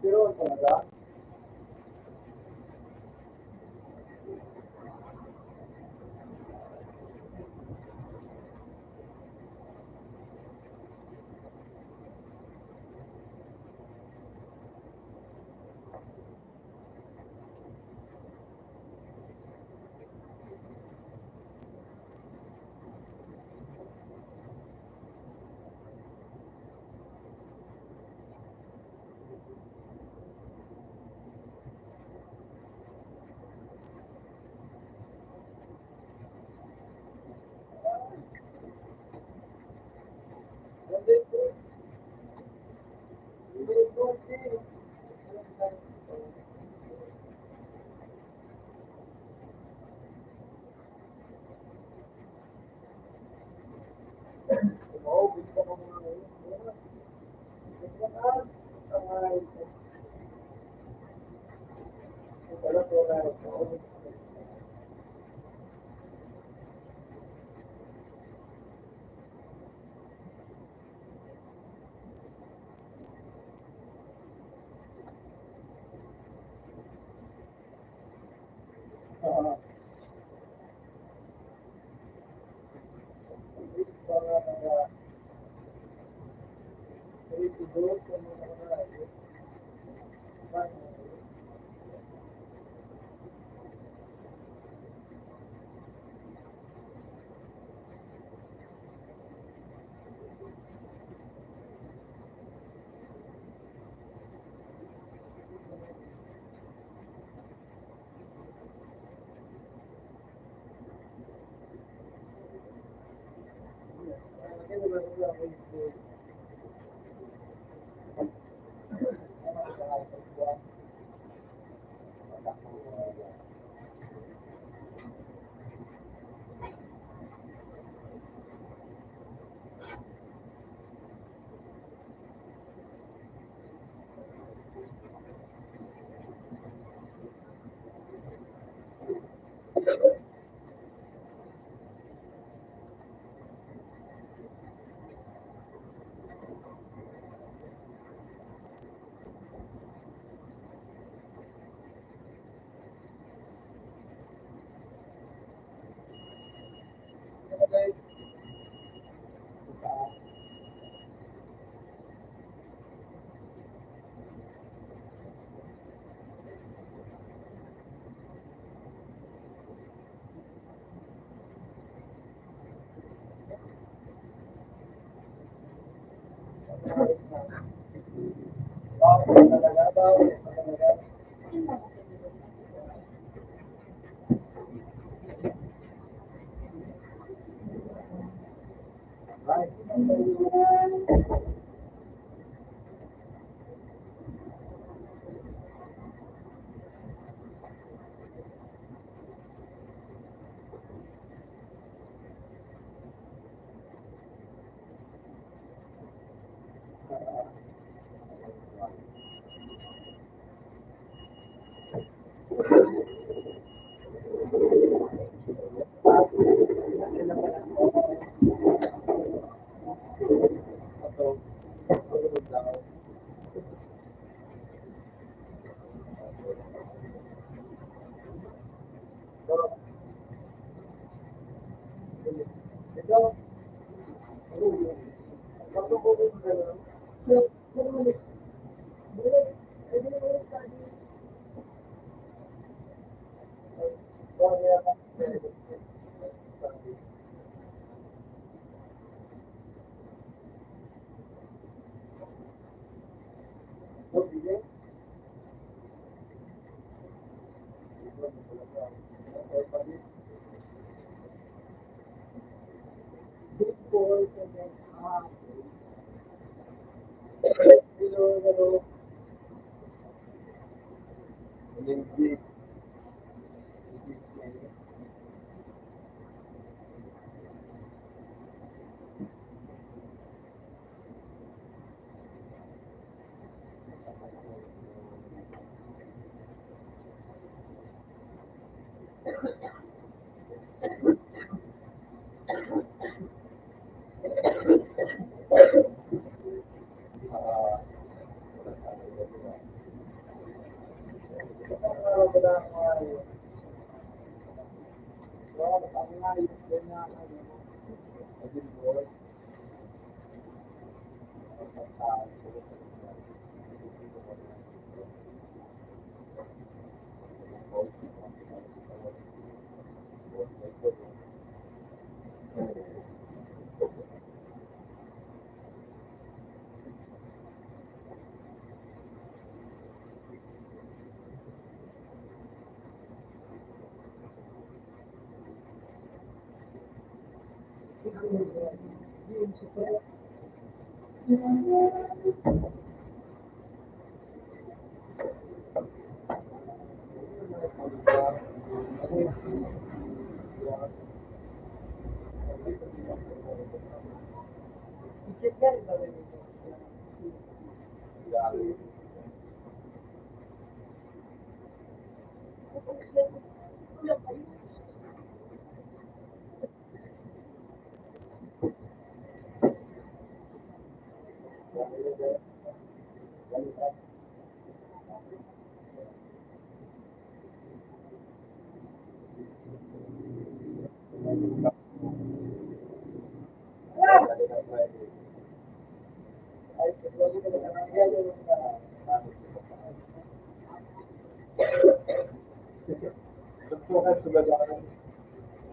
Pero talaga,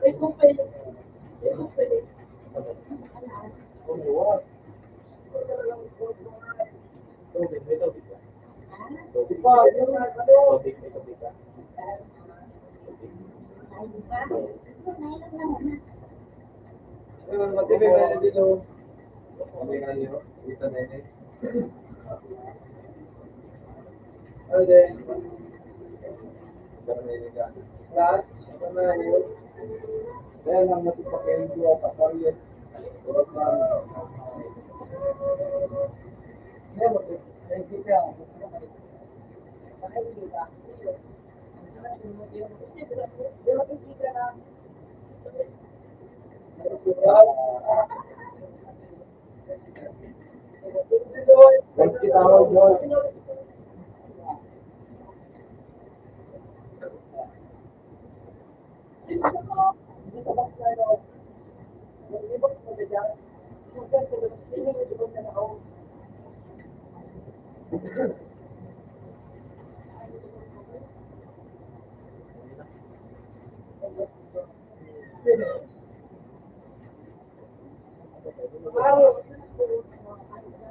Ay, kung pwede. Ay, kung pwede. Tubig, may tubig ka. Ano? Tubig, may tubig ka. Matibay na dito. Okay nga niyo. Kita na yun. Ano din? Lahat? Ano na yun? Dahil ang matipakin ko at apariyas. Urot na. Ngayon, nakikita ako. Huwag kitawag doon.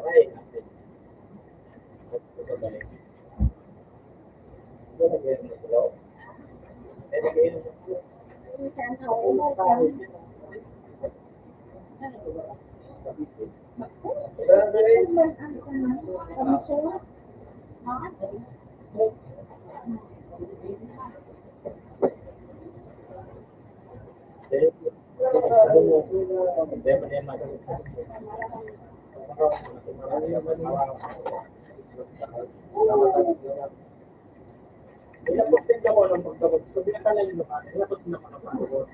Ay, natin. Pagkabalik. Ito, nag-inom na sila. Nag-inom na sila. Pinapagpinta ko ng pagkabot. So, pinatala yung lupa. Pinapos na ko ng pagkabot.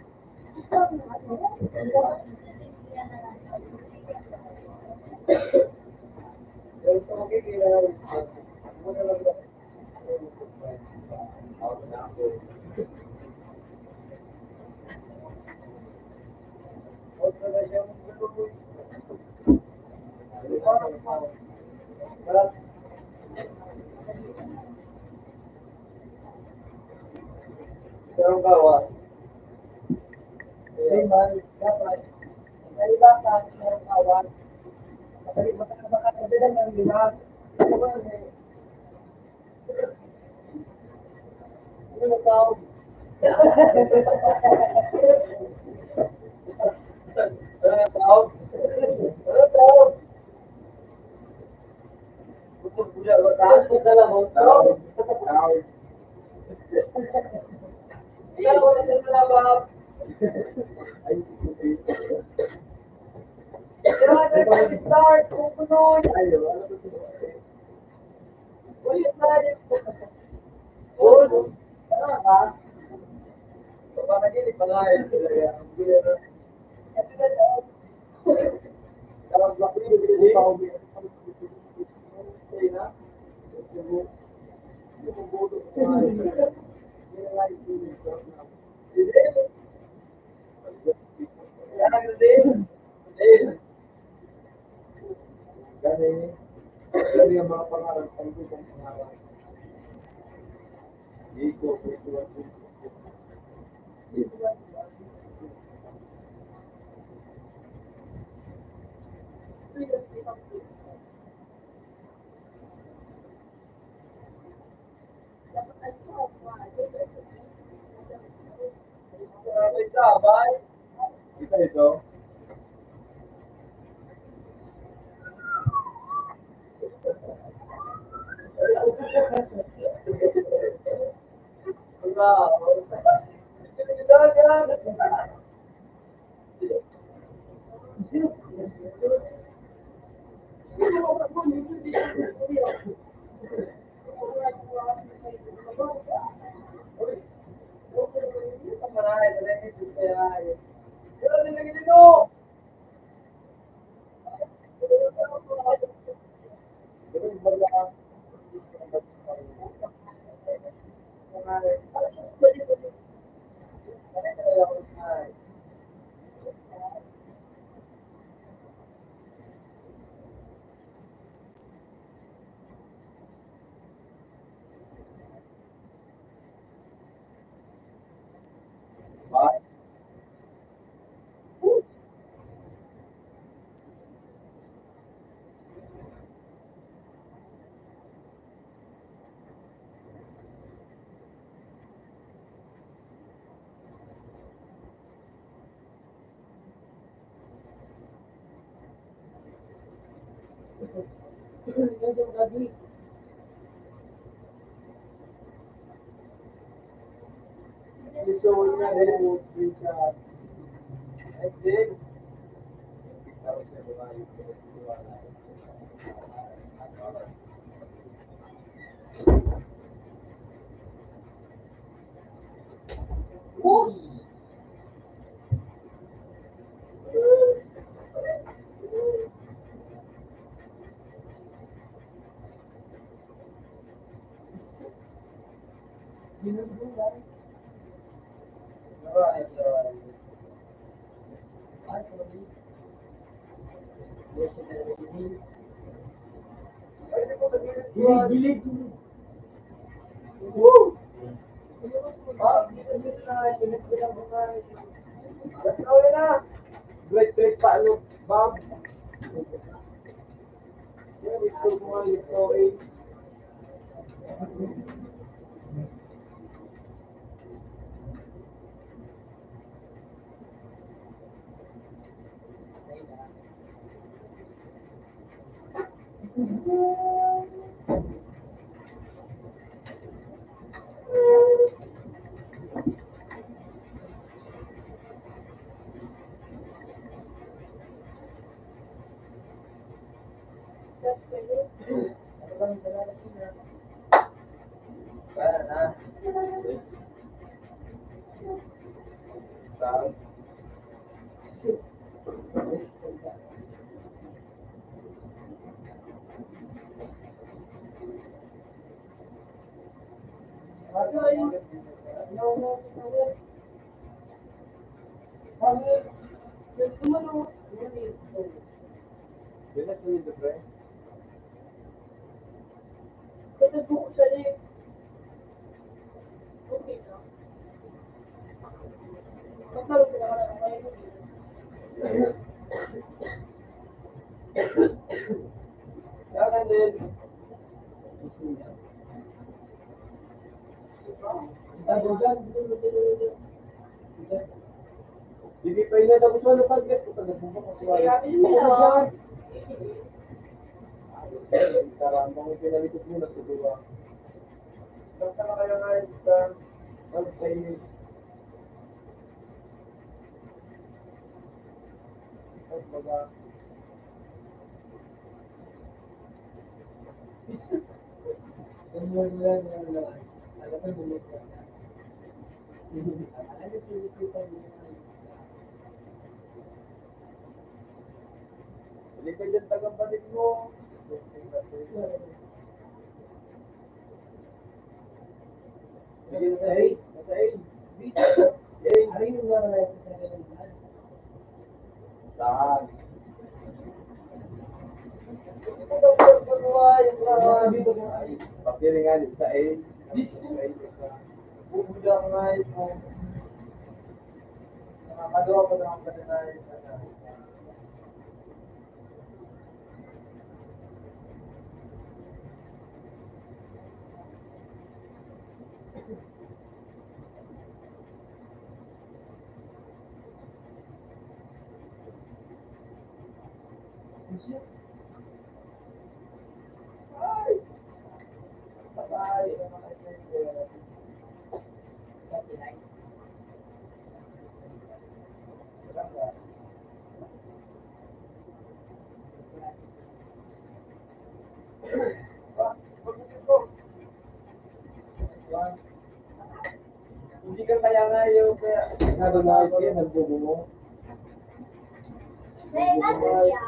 Pero bawa. Hindi man, dapat. May iba ka, merong kawan. Kapag makakatabilan ng lima. Ano ba yun eh? Ano na tao? Ano na tao? Ano na tao? Taas mo dala mo. Tao. Tao. Ikaw, wala na malabab. Ay, pero ano yung start? Pupunoy. Ayaw, ano ba ito? Ulit na rin. Oo. Ano ka? Pagkakagilig pa nga yun. Ang bira. Ito na daw. Tawag ba ko yun? Hindi pa ako bira. Sige na. Yung budo ko nga yun. Hindi na nga yung budo ko. Hindi. Yan ang hindi. Hindi. Gani. Kasi yung mga pangarap, ang gustong pangarap. Iko, ito. May sabay. Kita ito. Gilid. Great pa, ano, Bob? Yan, gusto mo nga ito, eh. Para na. Tao. Bilas mo yung pre. Kaya din. Hindi pa yun na tapos wala pag-get ko. Nagbubo ko siya. Karambang yung pinalikot mo na siguro. Basta na kaya nga yun sa pag-training. At baga. Hindi ka dyan tagabalik mo. Hindi na sa A. Nasa A. Saan? Pasiringan sa A. Pupunta ko nga ito. Nakakagawa ko na ang patinayin. ayaw kaya. Nagulay ko yan, nagbubumo. May ano siya.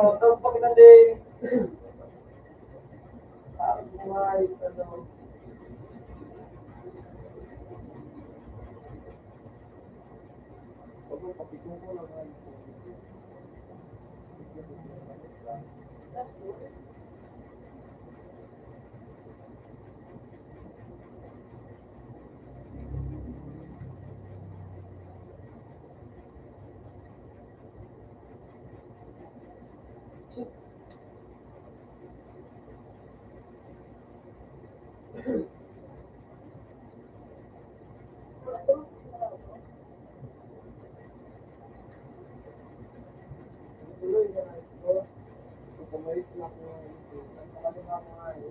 Rotong pa kita din. Ay, ano. Tuloy na ito. Kumaris na ako. Nakalima ko nga eh.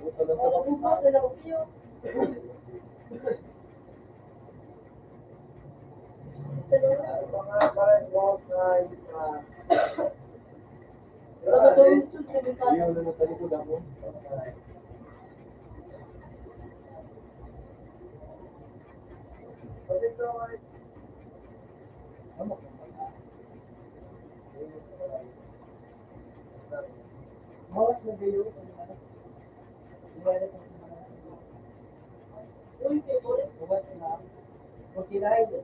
Buta na sa box. Mga parang box na ayaw na natalikod ako. Bawas na kayo. Bawas na. Okay na yun.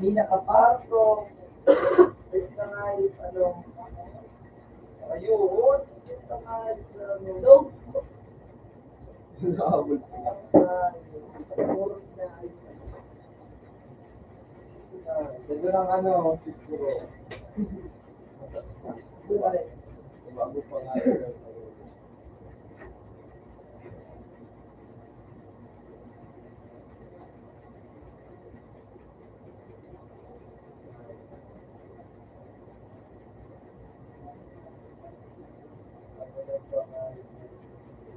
Di nakaparto. Ito nga yung ano. Ayun. Ito nga yung dog. Nakabul ko lang. Ganda ng ano, siguro. Bago pa nga yun.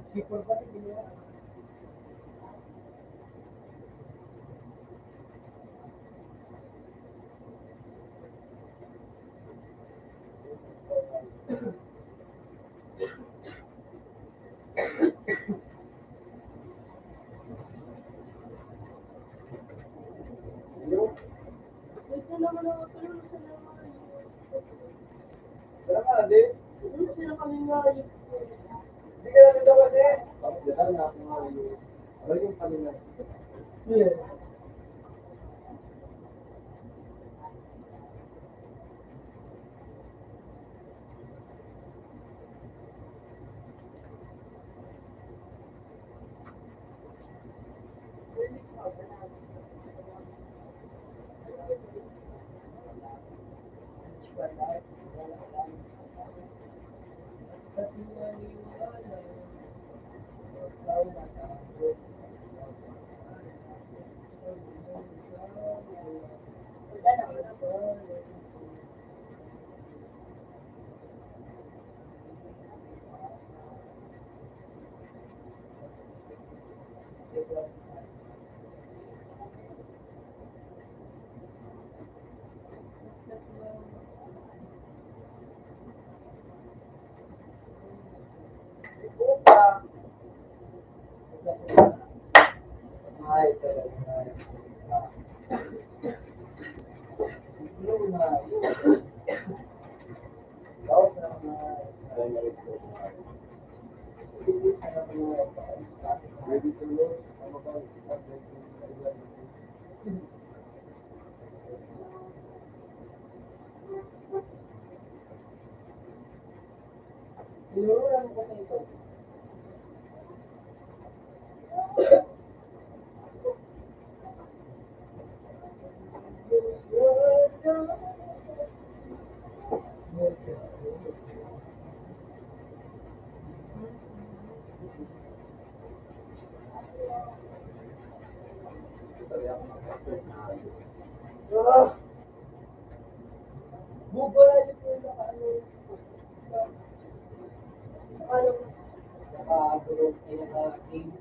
Sipol pa rin, hindi na. Ito naman ako, tulungan sa naman. Wala ka, hindi. Tulungan sila kami nga. Hindi ka namin daw kasi. Bakit dahil na ako nga yun. Ano yung kanina? Yeah. Ay, talaga. Yung na, laos na mga ready to lose, ano ba, tinuruan ko na ito. Bubara yung mga ano. Ano? Nakagulog kayo na king.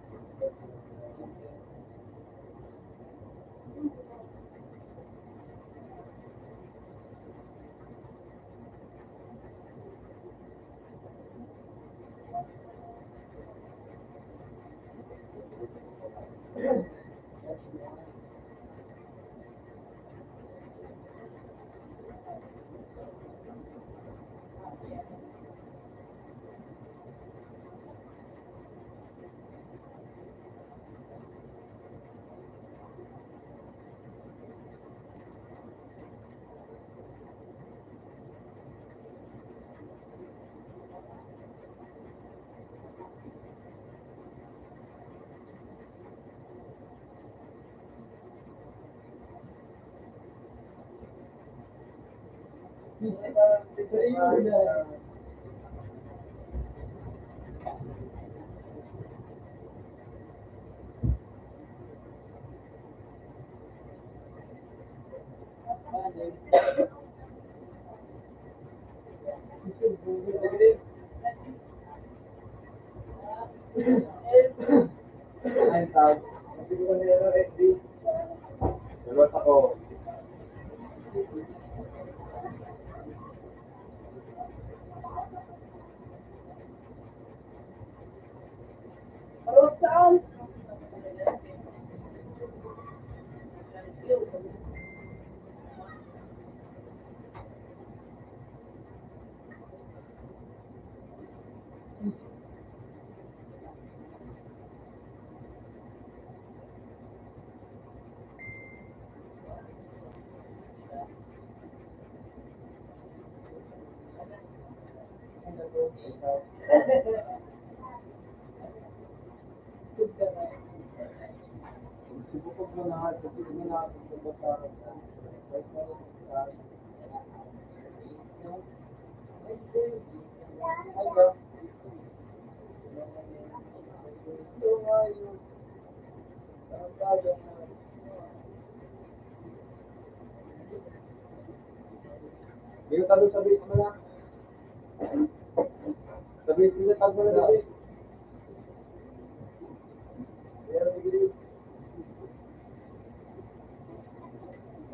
Ayun tawag. Hindi ko nila ready. Dalos ako. Subukog mo na, subukog mo na, subukog mo na. Hindi ka talo sa base mo na. Sa base mo na, tag mo na sa base. Ayan, sige.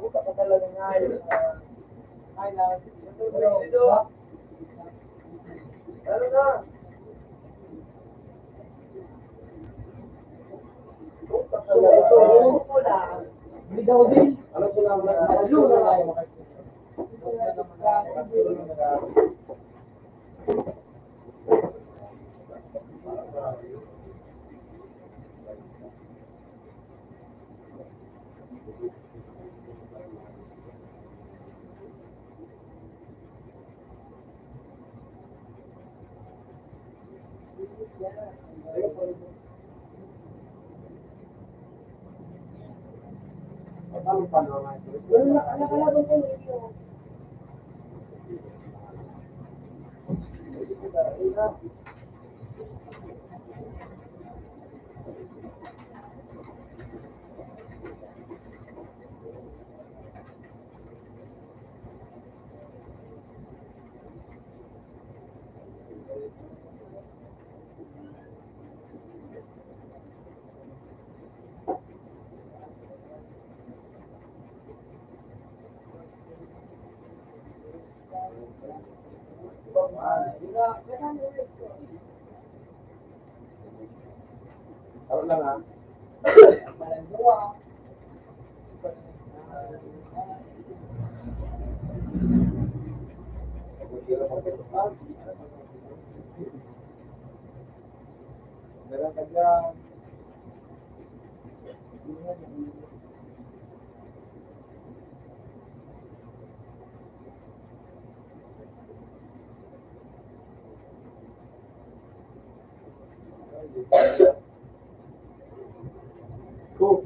Buka ka talaga nga yun. Ay, lang. Ano na? Buka ka talaga. So, mo lang. Hindi daw din. Alam ko lang, nakasulo na tayo makasulo. Tawag lang ha. Meron ka dyan. Go.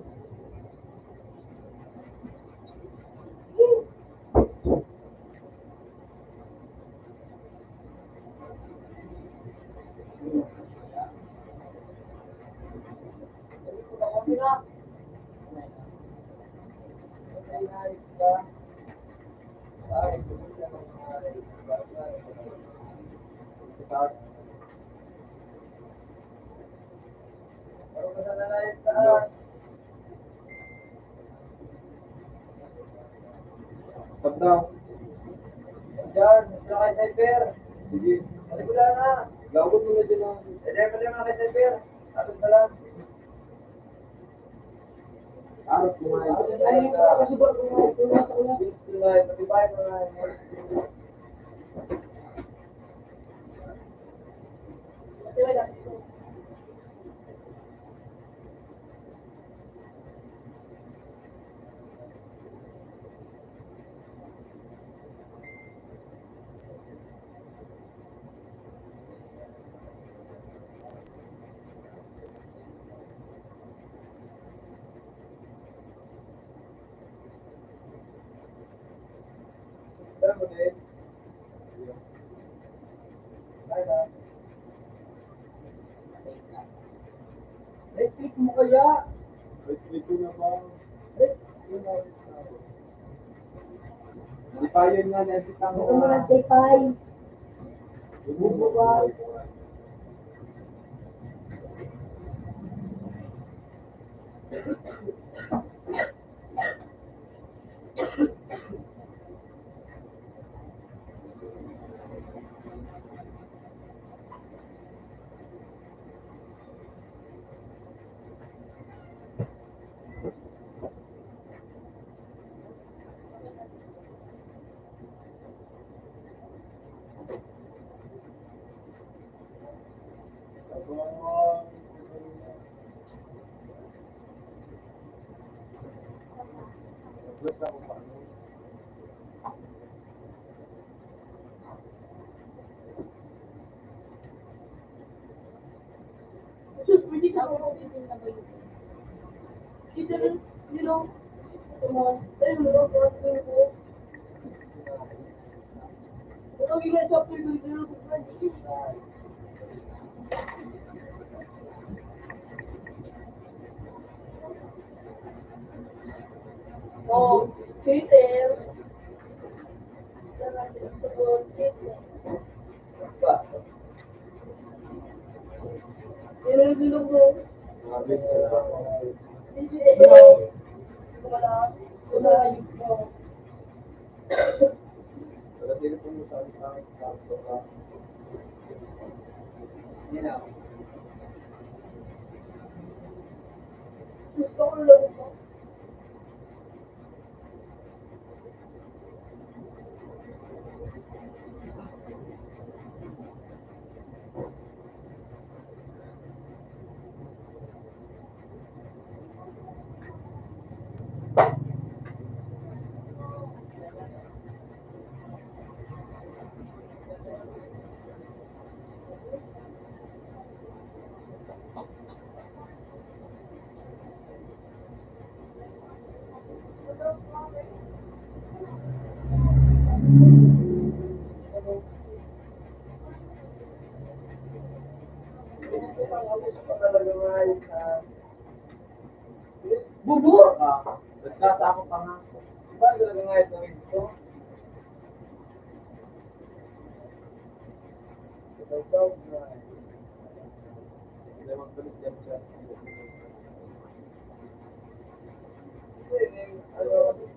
Stop daw. Diyan, kay Cyber. Sige. Wala na. Gawin mo na dyan na. Pwede na kay Cyber. Tapos na lang. Arap kumain. Ay, nakasubot kumain. Kumain. Patibay kumain. Tara mo din. Kaya. Electric mo kaya? Electric ko na ba? Di pa yun nga nansitang mo. Ito mo ng tipay. Bumbo ba? Ako ko bibig na ba yun? Either, you know, ayun, parang ko. Pero gina sa pwede ko Oh, Twitter. Nilulog ko. Wala. Wala yung ko. Gusto ko lang ko. Bubu! Nagkasa ako pa nga. Ba, talaga nga ito ito. Ito, hindi magbalik yan siya. Ano,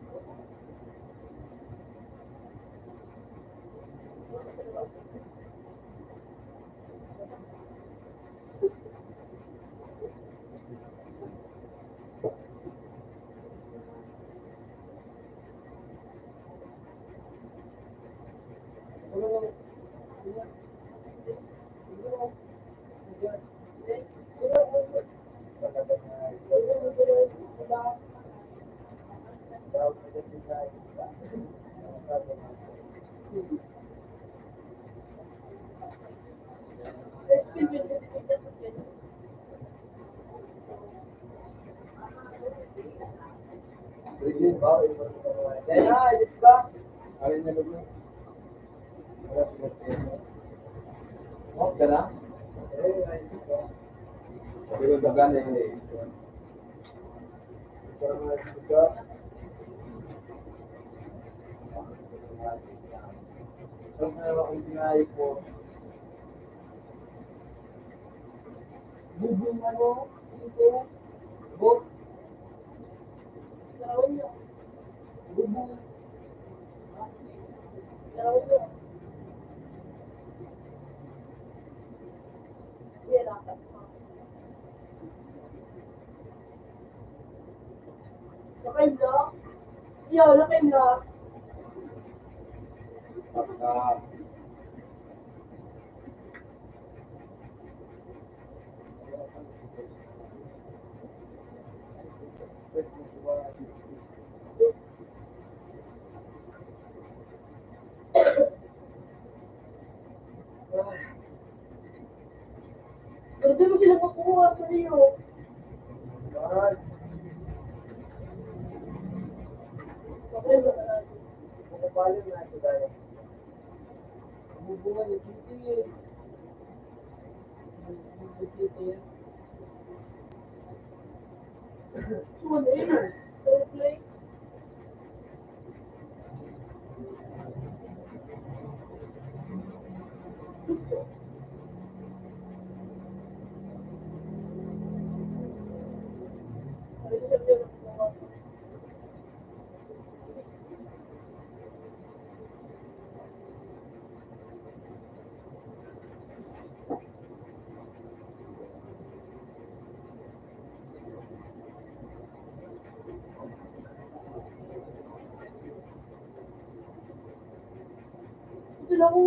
bubong ano, ito, bot, larawan niyo, bubong, larawan niyo. Yan ako. Lakay na? Yo, lakay na. Pero di mo sila makuha sa iyo. Lakay na. Bumabalik na ito tayo. Bubungan yung titi. Suwan eh. Don't play. Sila ko.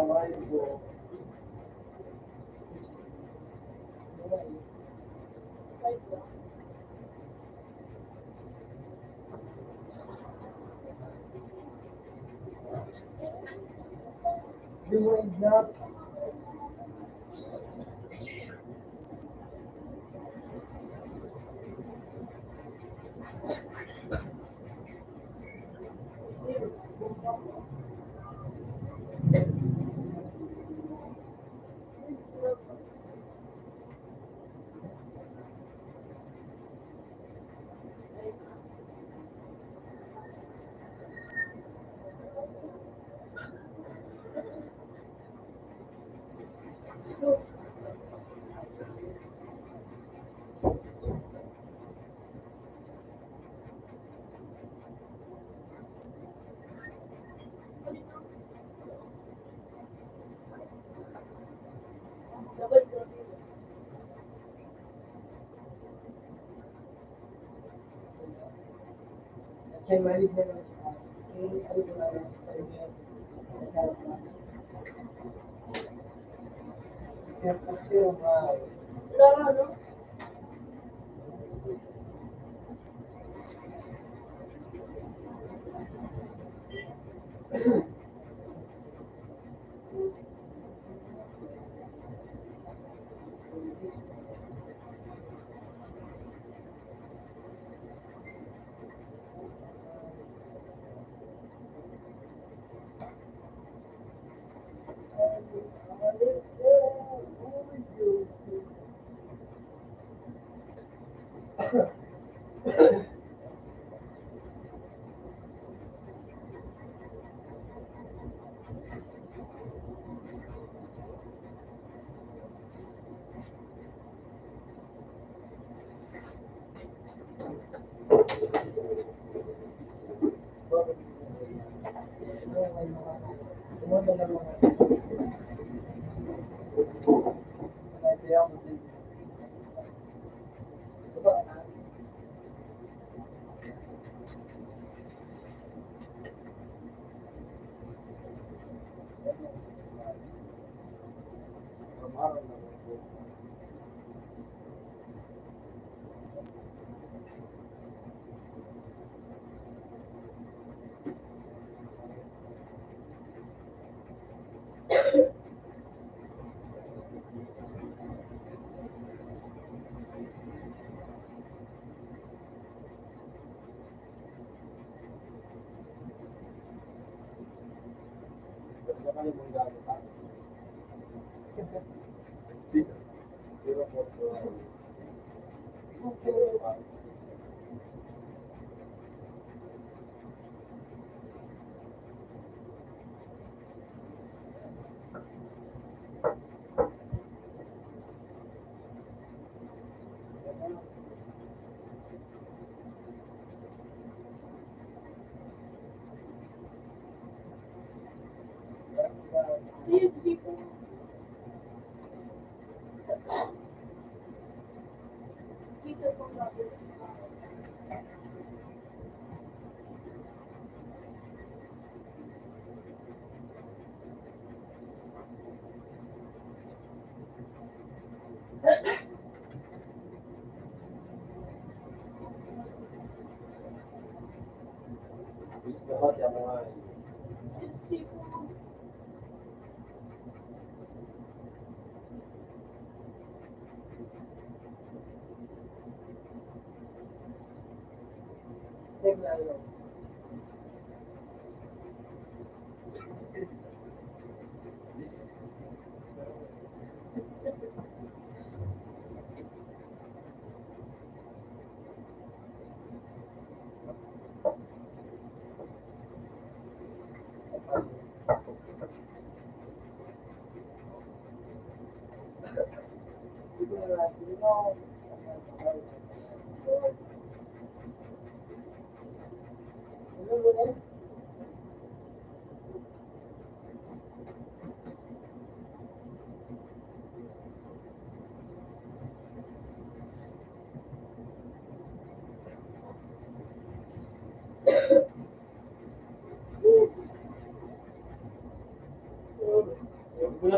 kamay ko. Yung na. Saya balik na naman siya. Eh, ano ko na lang. Kaya kasi yung Wala nga, no?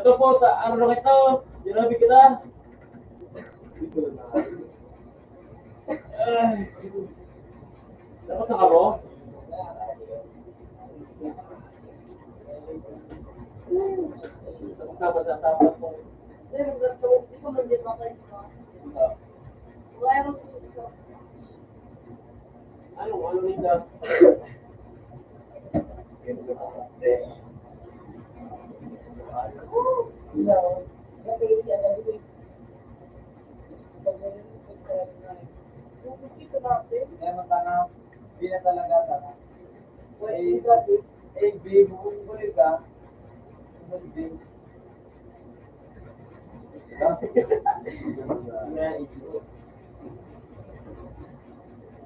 Ito po, ano na ito? Ginabi kita. Ay. Tapos na ka mo? Tapos na masasama ko. Hindi ko man din makain ka. Wala yung gusto. Ano nito?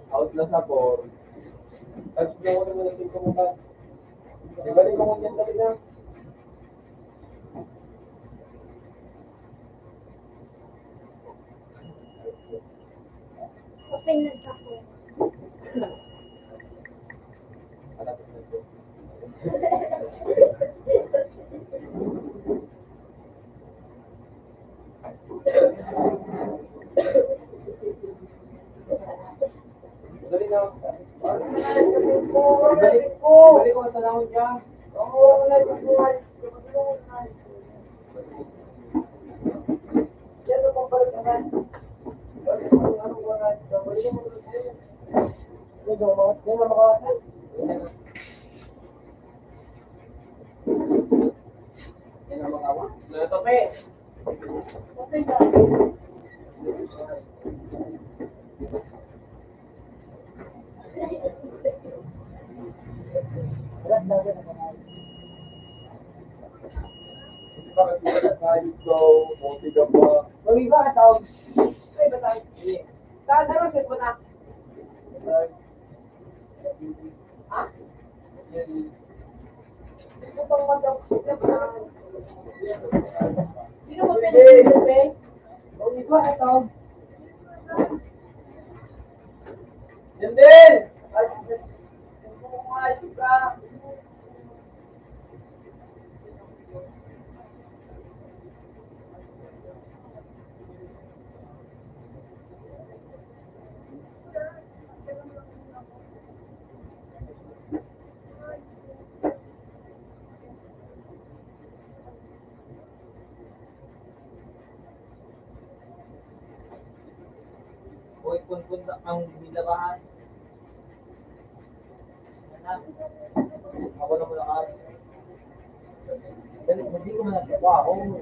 Out na sa board. Tapos hindi ako naman natin kumukat. Ibalik mo kung yan talaga. Open na ako. Hanapin na ito. Dali na. Ibalik ko sa lahon niya. Yan ang pampalit naman. Yan ang mga awa. Natope. Okay ka. Hindi pa kasi kahit ko, munti ka pa. Gawin ba ka tawag? Ay, ba tayo? Saan ano set mo na? Ha? Ito pang magandang hindi ka mapinag-isip eh. Gawin ba ka tawag? Yan din! Ayos ka. Uy, kun ang bilabahan. Ako na muna ka. Dali, hindi ko man nagtrabaho.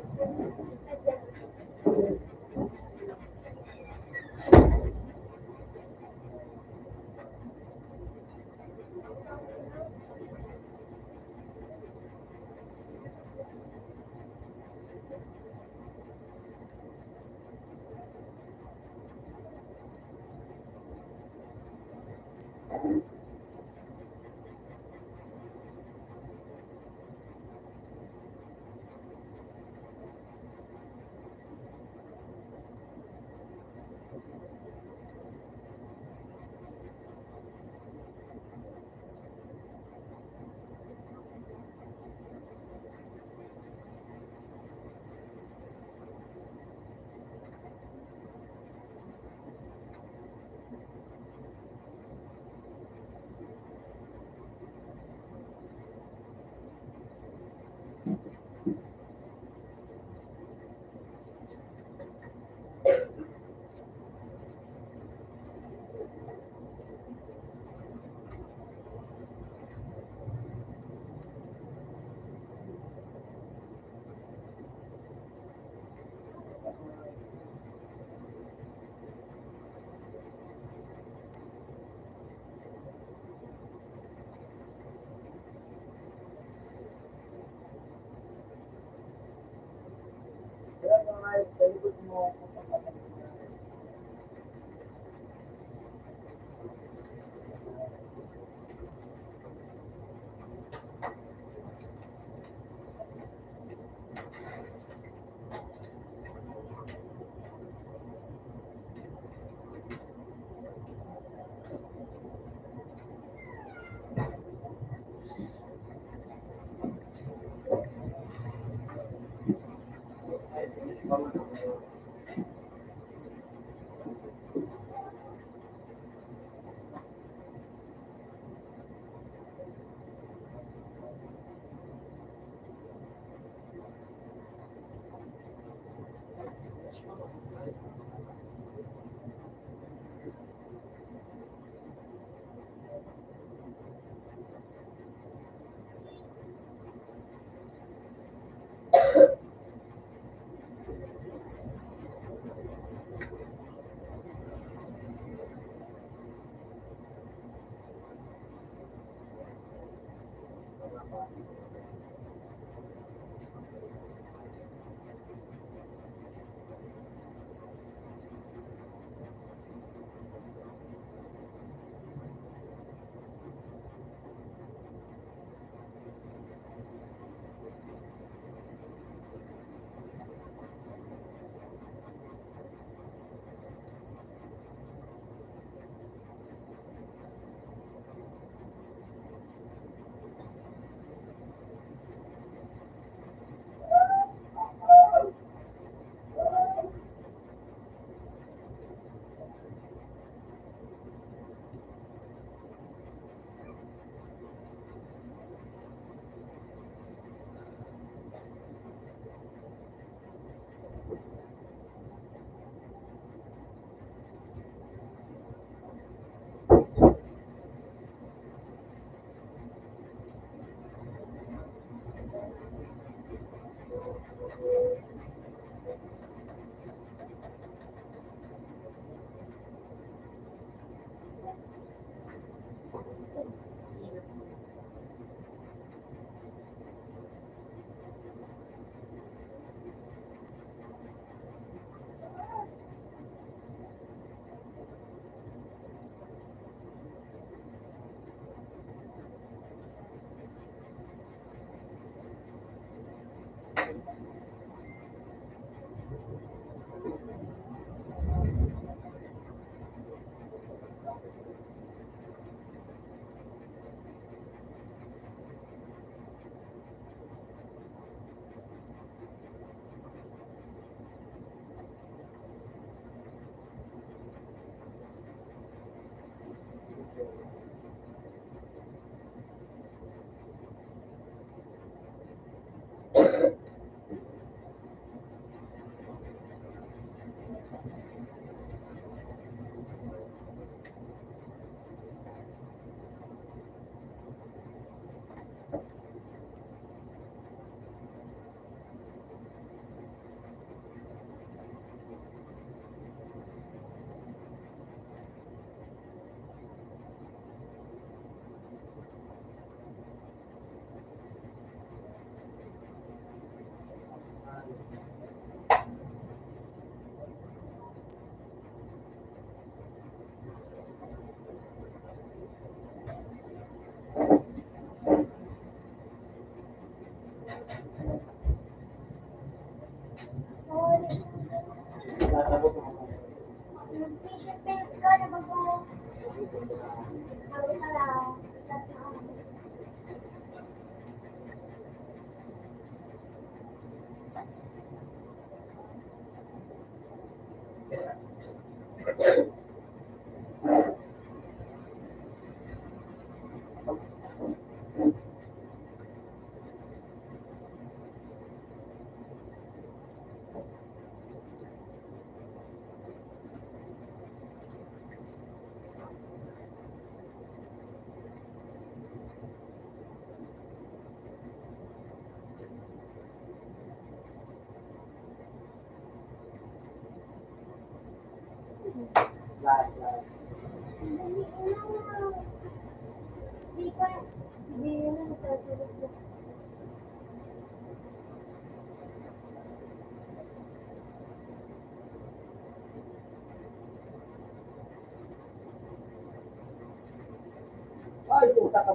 Ay, puta ka.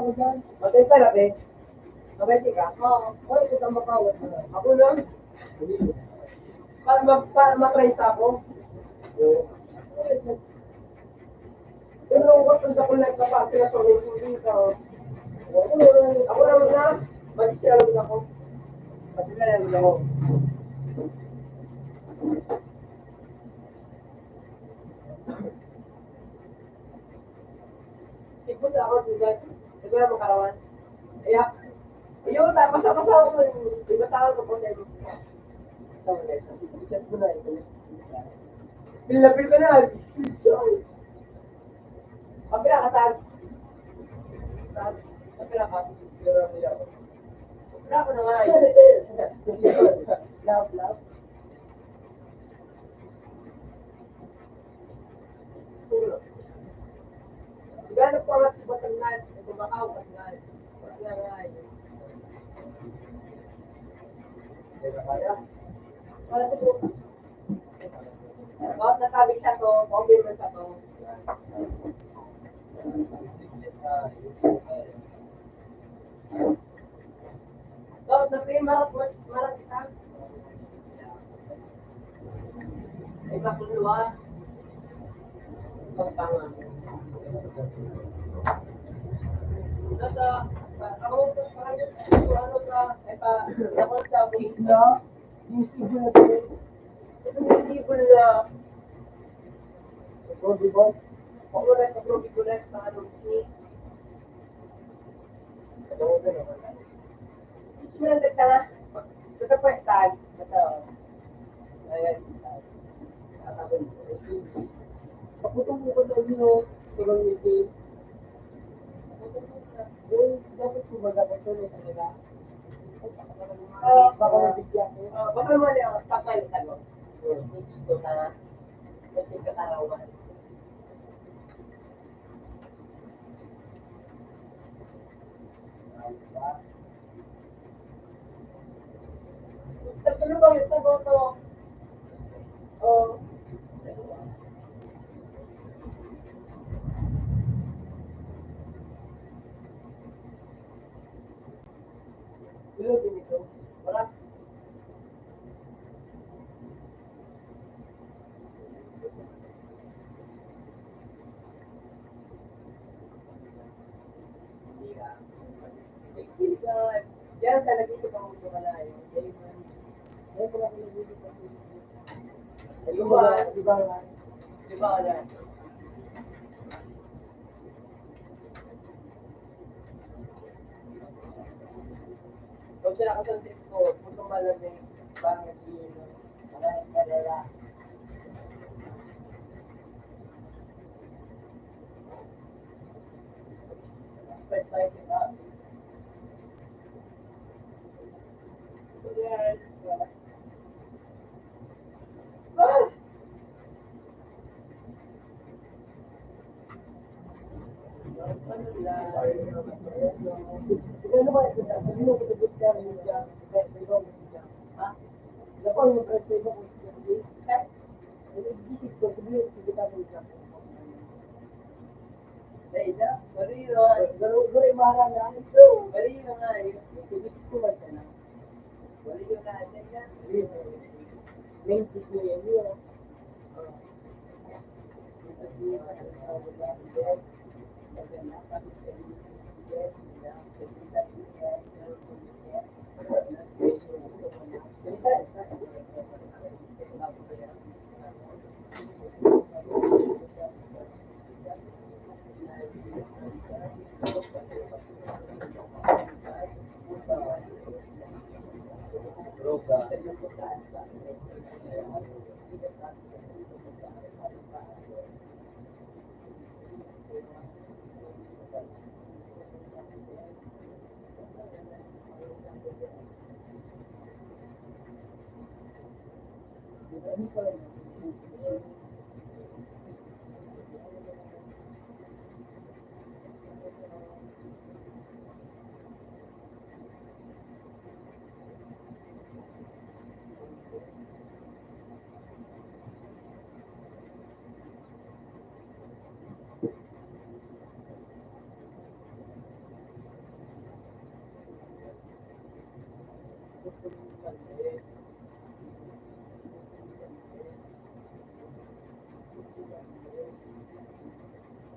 ako dyan. Matay ka na, be. Mabait ka? Oo. Hoy, ito ang makawat mo. Ako lang. Para matrace ako. Pero kung punta ko lang kapag pinasulit ko dito. Ako naman na. Mag-share ako. Kasi na lang ako. Sikot ako dito. Ito na makarawan. Kaya, ayun, tapos ako sa iba sa ako po dito. Sa ulit. Chat mo na ito. Pinapil ka na. Pag pinakatag. Pag pinakatag. Pero hindi ako. Wala ko na nga eh. Love. Gano'n po ang Batangan, ito Macau, Batangan. Wala nga eh. Kaya? Wala ko po. Bakit natabig siya to, compliment siya to. Bakit na-pay marang kita? Ay, makuluwa. Pagpanga. Nasa, ako, ano ka, ay pa, ako sa Na, yung sibo na to. yung libro na, Body bot. ako rin, na ano, ni, sinunod ka na, nagkapwestag, ayan, Kaputong mo ko na yun, tulong hindi. Dapat ko dapat tuloy kanila. Baka mabigyan ko. baka naman yung tapay na tago, gusto na, nagkikatarawan. Ano ba yung sagot to? Bilo din ito. Wala. Yan sa nag-isip ang mundo ka na yun. Ay, wala ko nabibig ako. Di ba? Di ba nga? Di ba na? Pag sila ka sa tip ko, puso malamig, bangit yun. Malamig kalala. First time kita. Yan. Ah! Ano ba ito? Sabi mo ko sa good care mo dyan. May ko mo siya. Ha? Ako yung president ko siya. Nag-isip ko, sabi mo sa kita mo dyan. Dahil na, bari yun. Garo imara na. Bari yun nga eh. Nag-isip ko ba siya na? Bari yun nga. Yan. Main piece mo yan. Yun.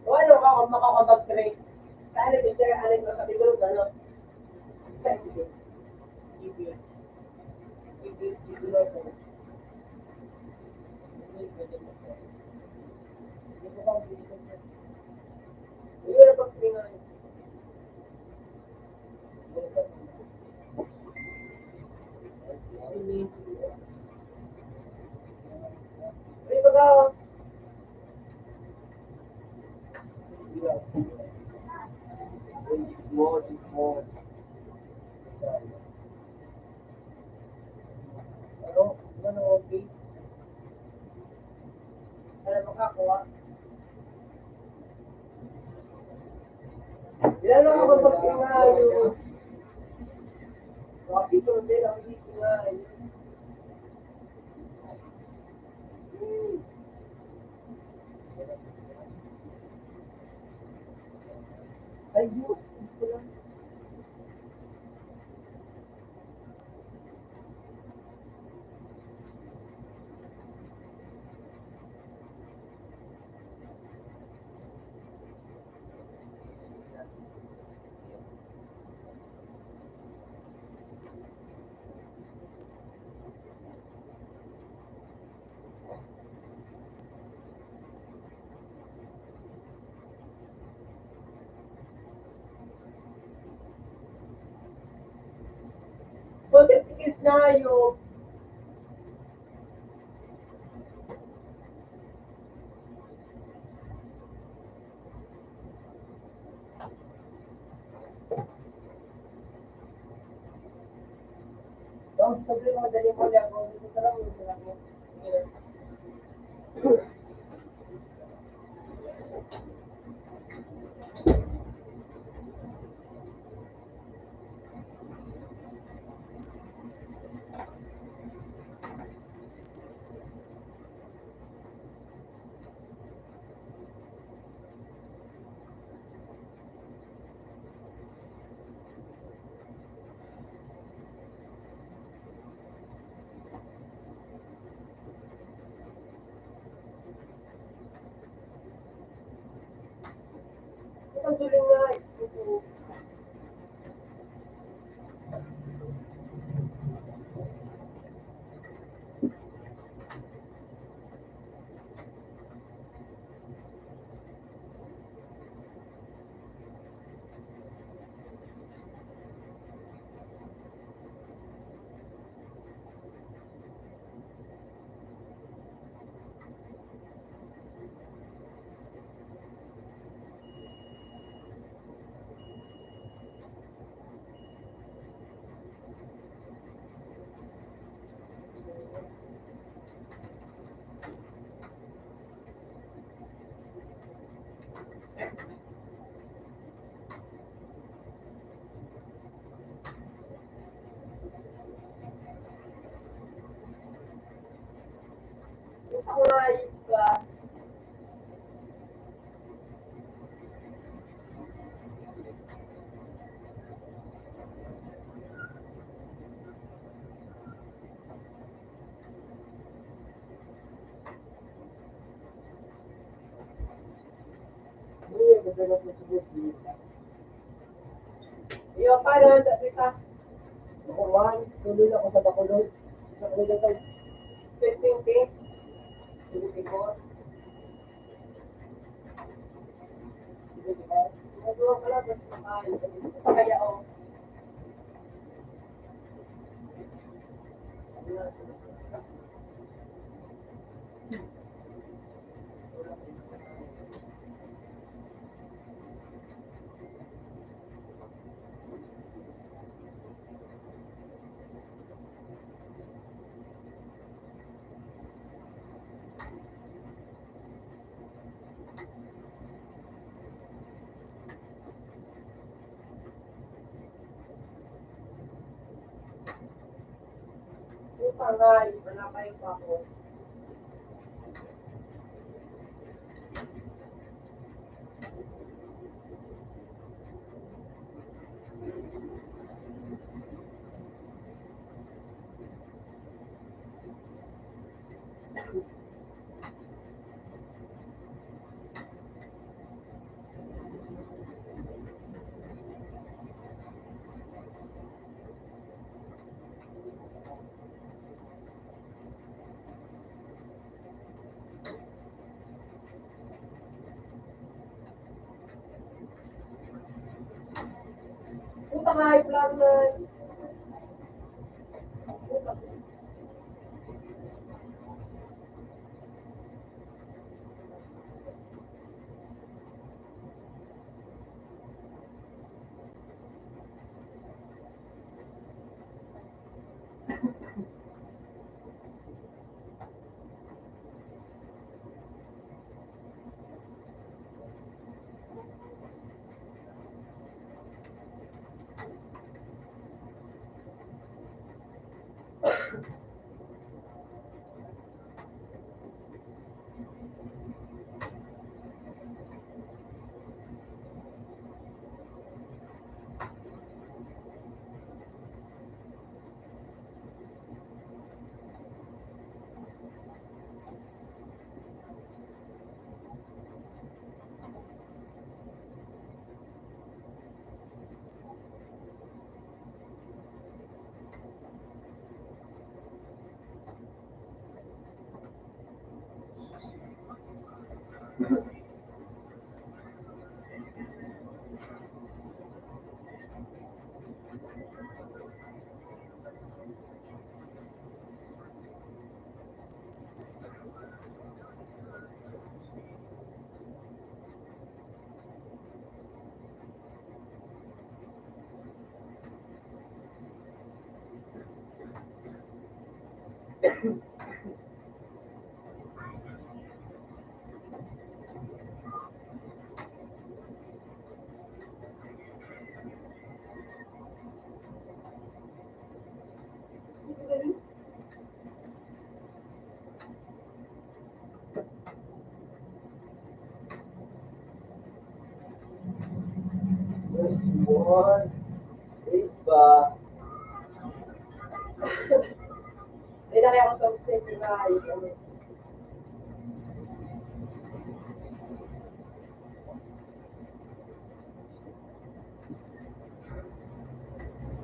O ano, makakabag-trade. Kaya din siya, alin mo sabi ko, ano? Hindi na pag-tingnan. Ay, baga, Small. Ano, okay. ano makakuha? Ilan lang ako pag-tingnan yung... Sabi ko, hindi lang tingnan. Ay, yun. Buti tickets na yung... Ang sabi mo, dali mo lang ako. Dito sa lang, dito lang ako. Ang tuloy nga. Ako nga yung ka. Iyo, paano ang dati ka? Ako man, tuloy ako sa Bacolod. Sa kanila tayo. 2020? 24. Nagawa ka lang, basta makain. Kaya ako. Puta nga, wala kayo pa ako. may plano na. One. Is ba? Hindi na kaya ako sa safety na ayos.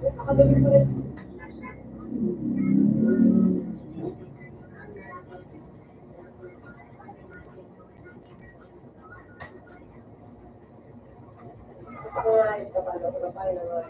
Nakagabi ko rin. Ay, kapalo ko na pa naman.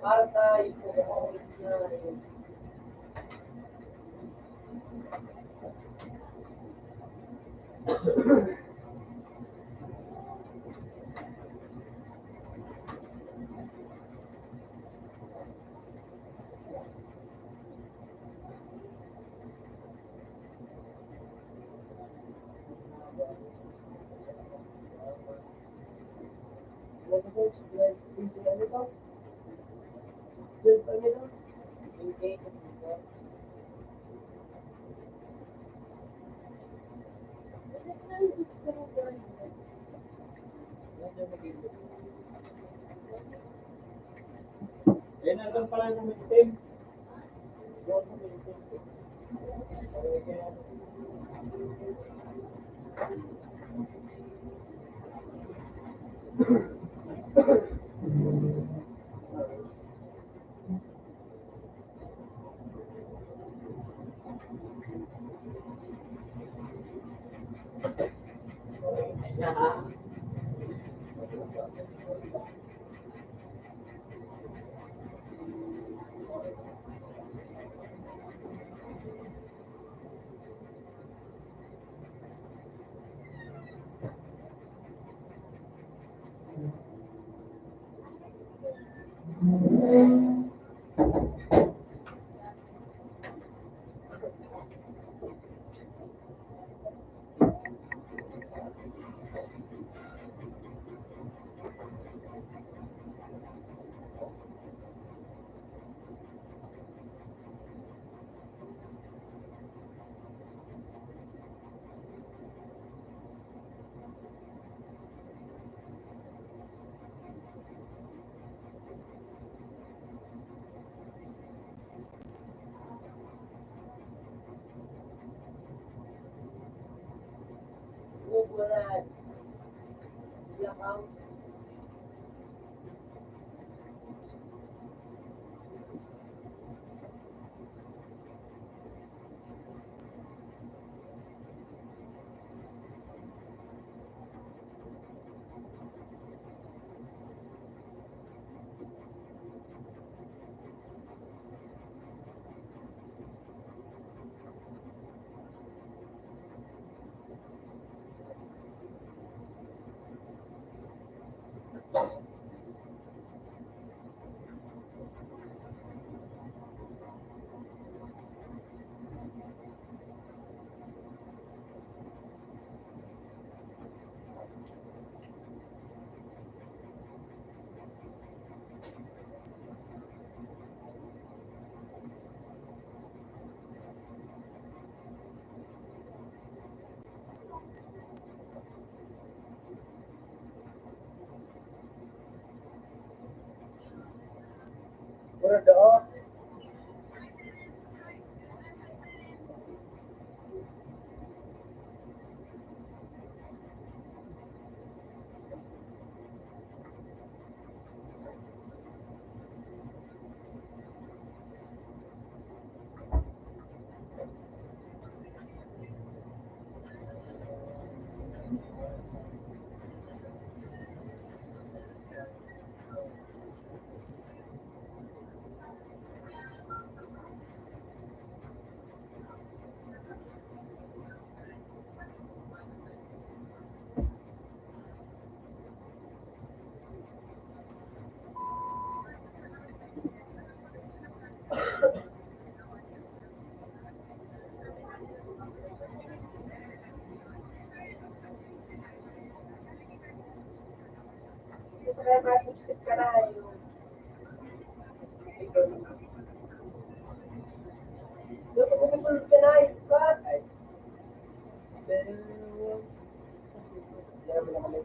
Marta, What the fuck? Like, into everything? Just bring it up. Okay. Eh, nandun pala yung maintain. Doon sa maintain. Move with that. Yeah, what are the odds? Try ma-skip ka na yung doon ko pumunod ka na yung cut. Then, yeah, wala kami.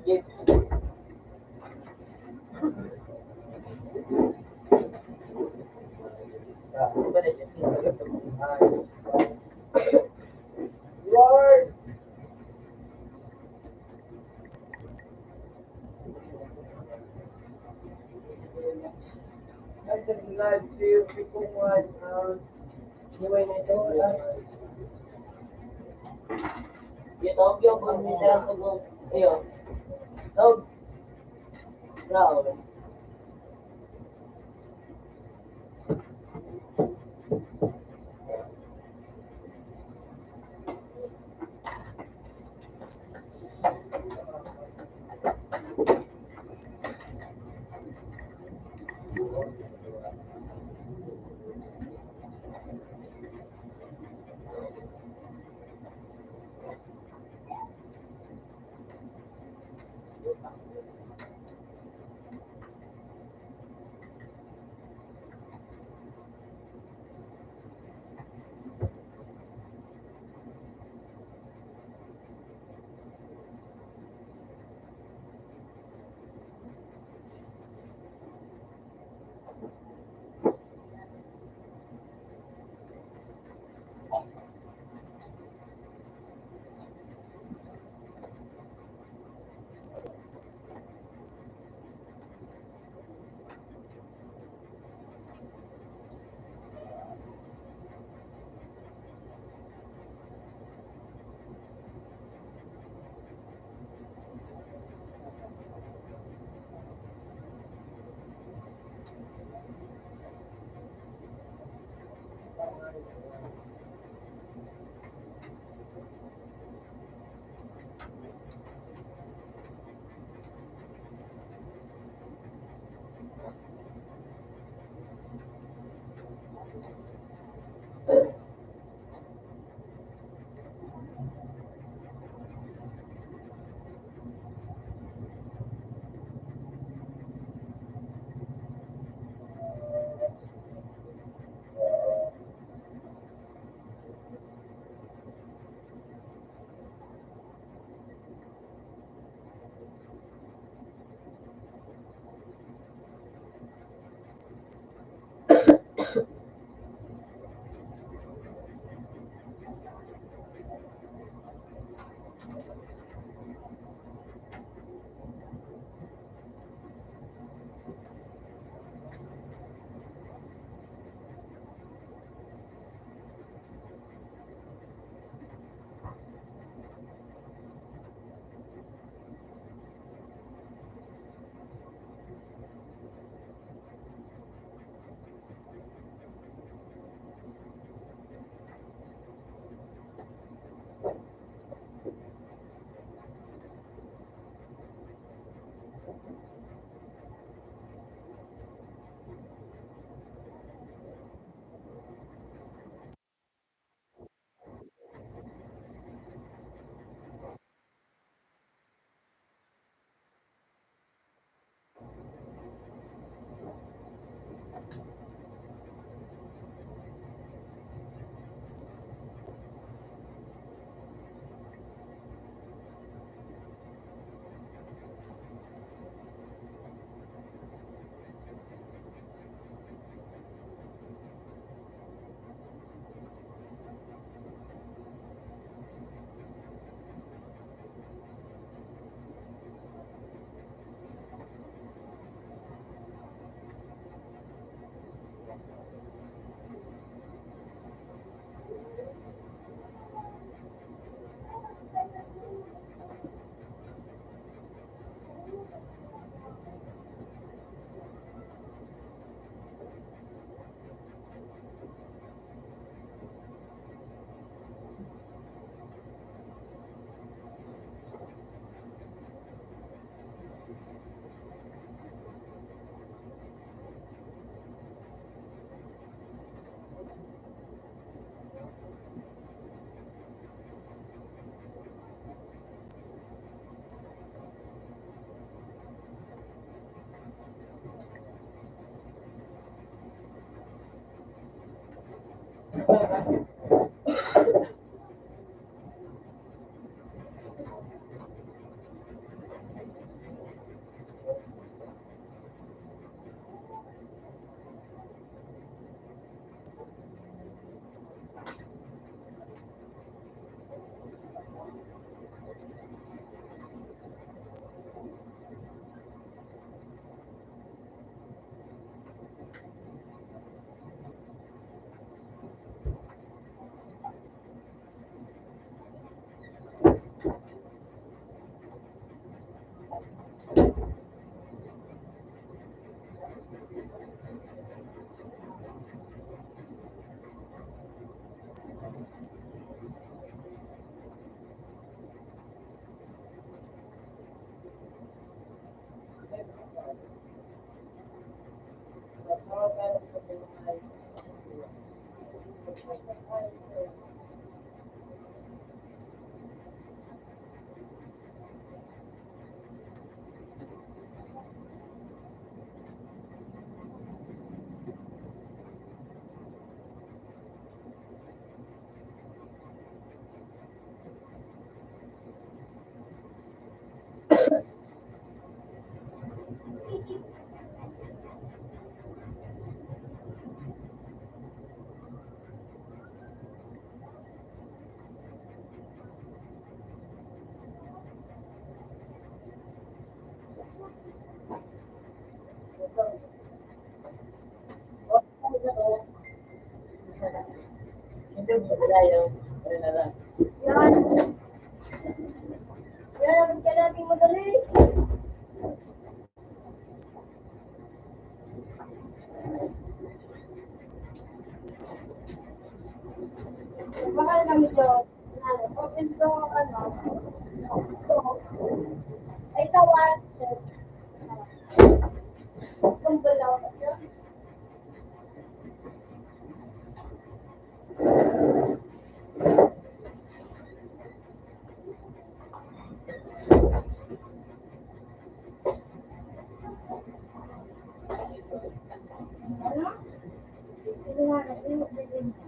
Yes. Lord, I just like to people want Hiway na ito. Yung tawag yung kung hindi lang tugong. Ayun. Tawag. Bravo. Hindi mo kaya ano na lang. Yan. Yan, kaya natin madali. Baka namin ito. Open to, ano, to. Ay, sa one. Kumpul lang ako. Ano? Hindi nga, hindi.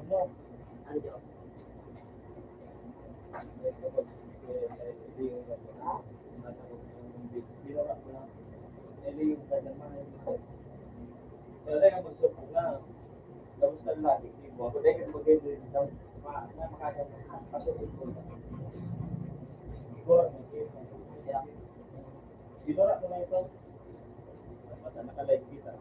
mo. Ano yun? Tapos, hindi yung gano'n. Binura ko na. Hindi yung gano'n na. Wala yung magsupong na. Tapos na lagi. Ako dahil yung maganda yung daw. Makakaya mo. Pasupong ko na. Binura mo. Binura ko na ito. At nakalive kita.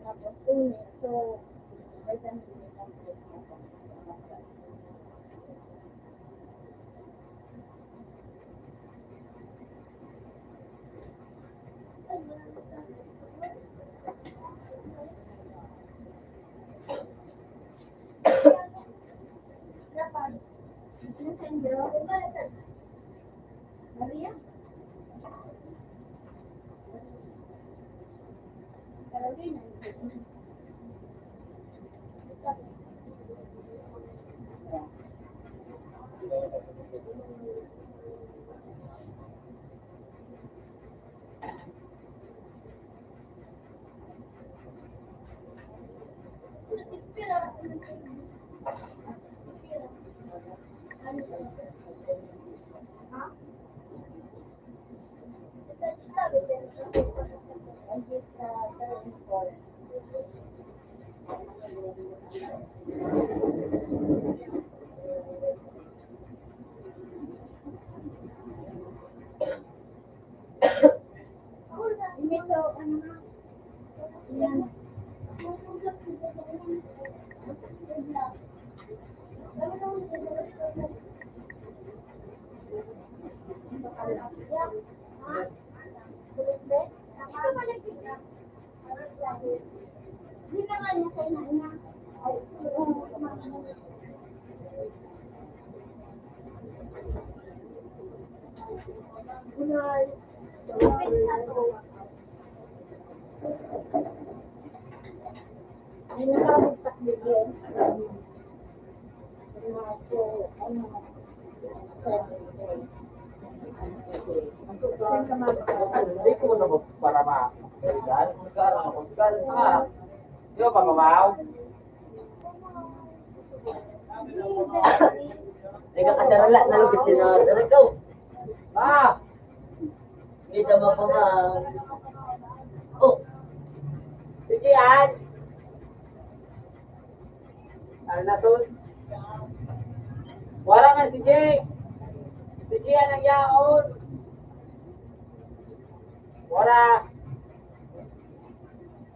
Tapos, so, may tanong Maria? Carolina? Hindi, so, ano nga? Yan. Hindi naman niya sa ina. May nakabugtak bigyan. Hindi ko na para ma. Dahil magkaroon ako. Dahil di ba pamamaw? Teka kasarala, nalugit si na ikaw. Ma! Kita mo pa ma. Oh! Sige yan! Ano na to? Wala nga si Jake! Si Gian ang yaon! Wala!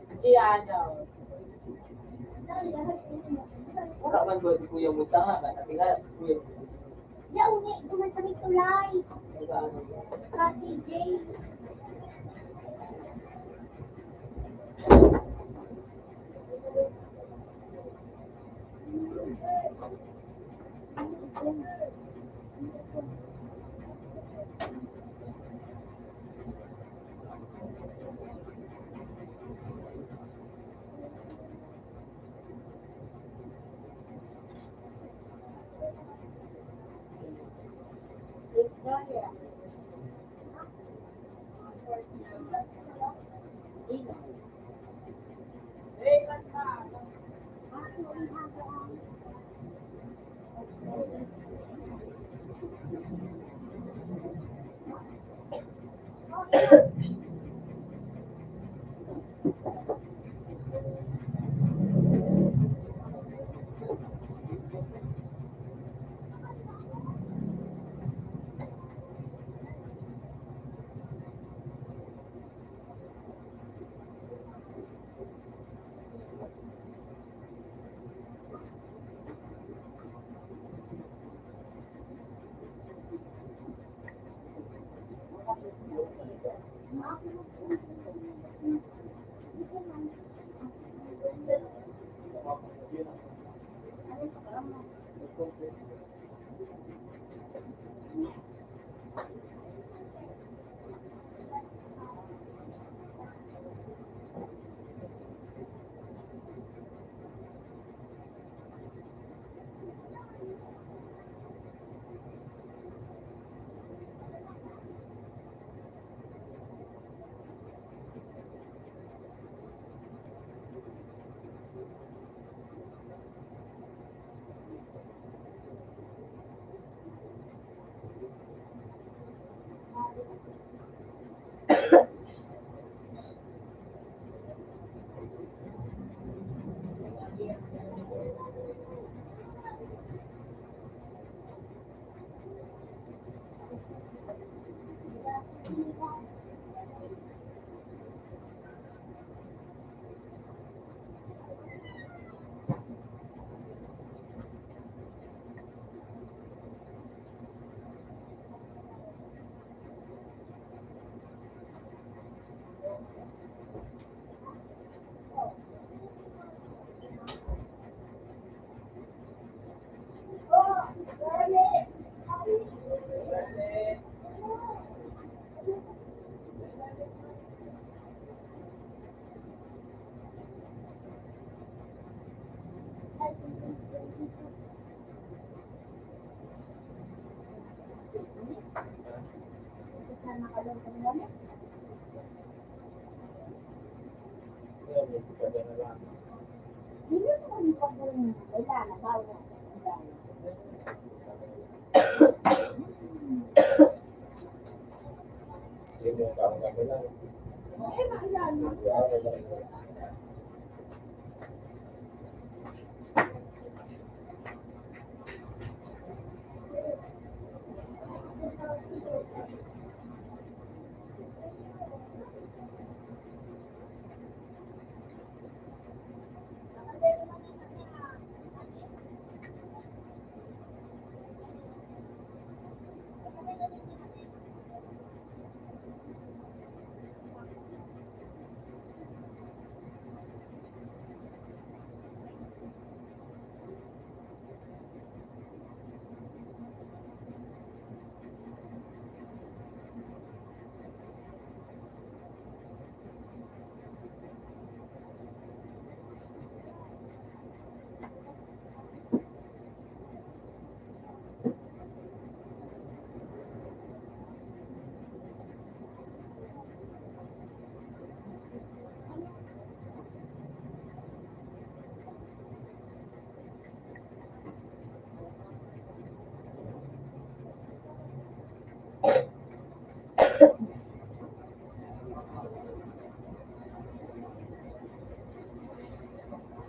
Si Gian yaon. Wala man ba si Kuya Muta nga, kasi nga si Kuya Muta. Ya, uni, duman sa may tulay. Nag-ano? Kasi, Jay. Victoria.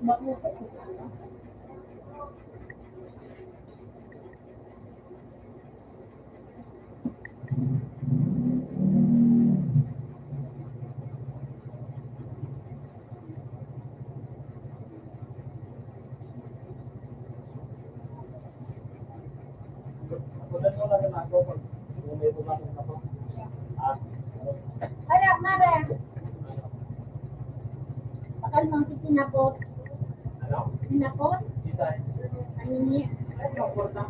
Nakulan mo na rin ako pag kung may pumasok ako. Ah, Kaya, mare, ano? bakal mang sinapot. Ano? Sinapot? Kita eh. Ano niya? Ay, kapor na.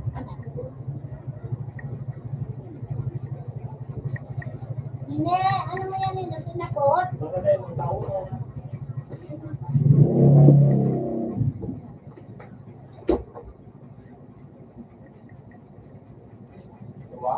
Nene, ano mo yan nito? Sinapot? Baka na yung tao mo. Diba?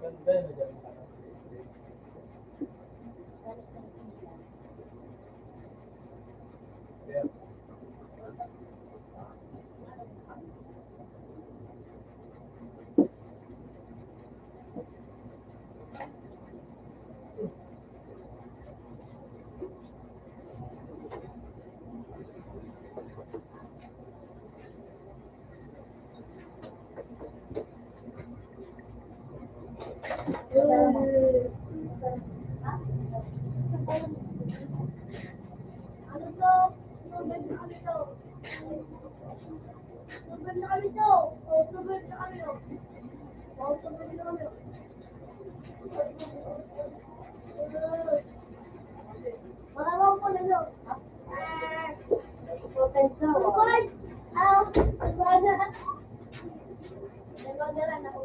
Ganda yun, dyan. Yeah. Ano to? Subad na kami to. Subad na kami to. O, subad na kami to. O, subad na kami to. Marawang ko na to. Subad! Aw! Subad na! Subad na lang ako.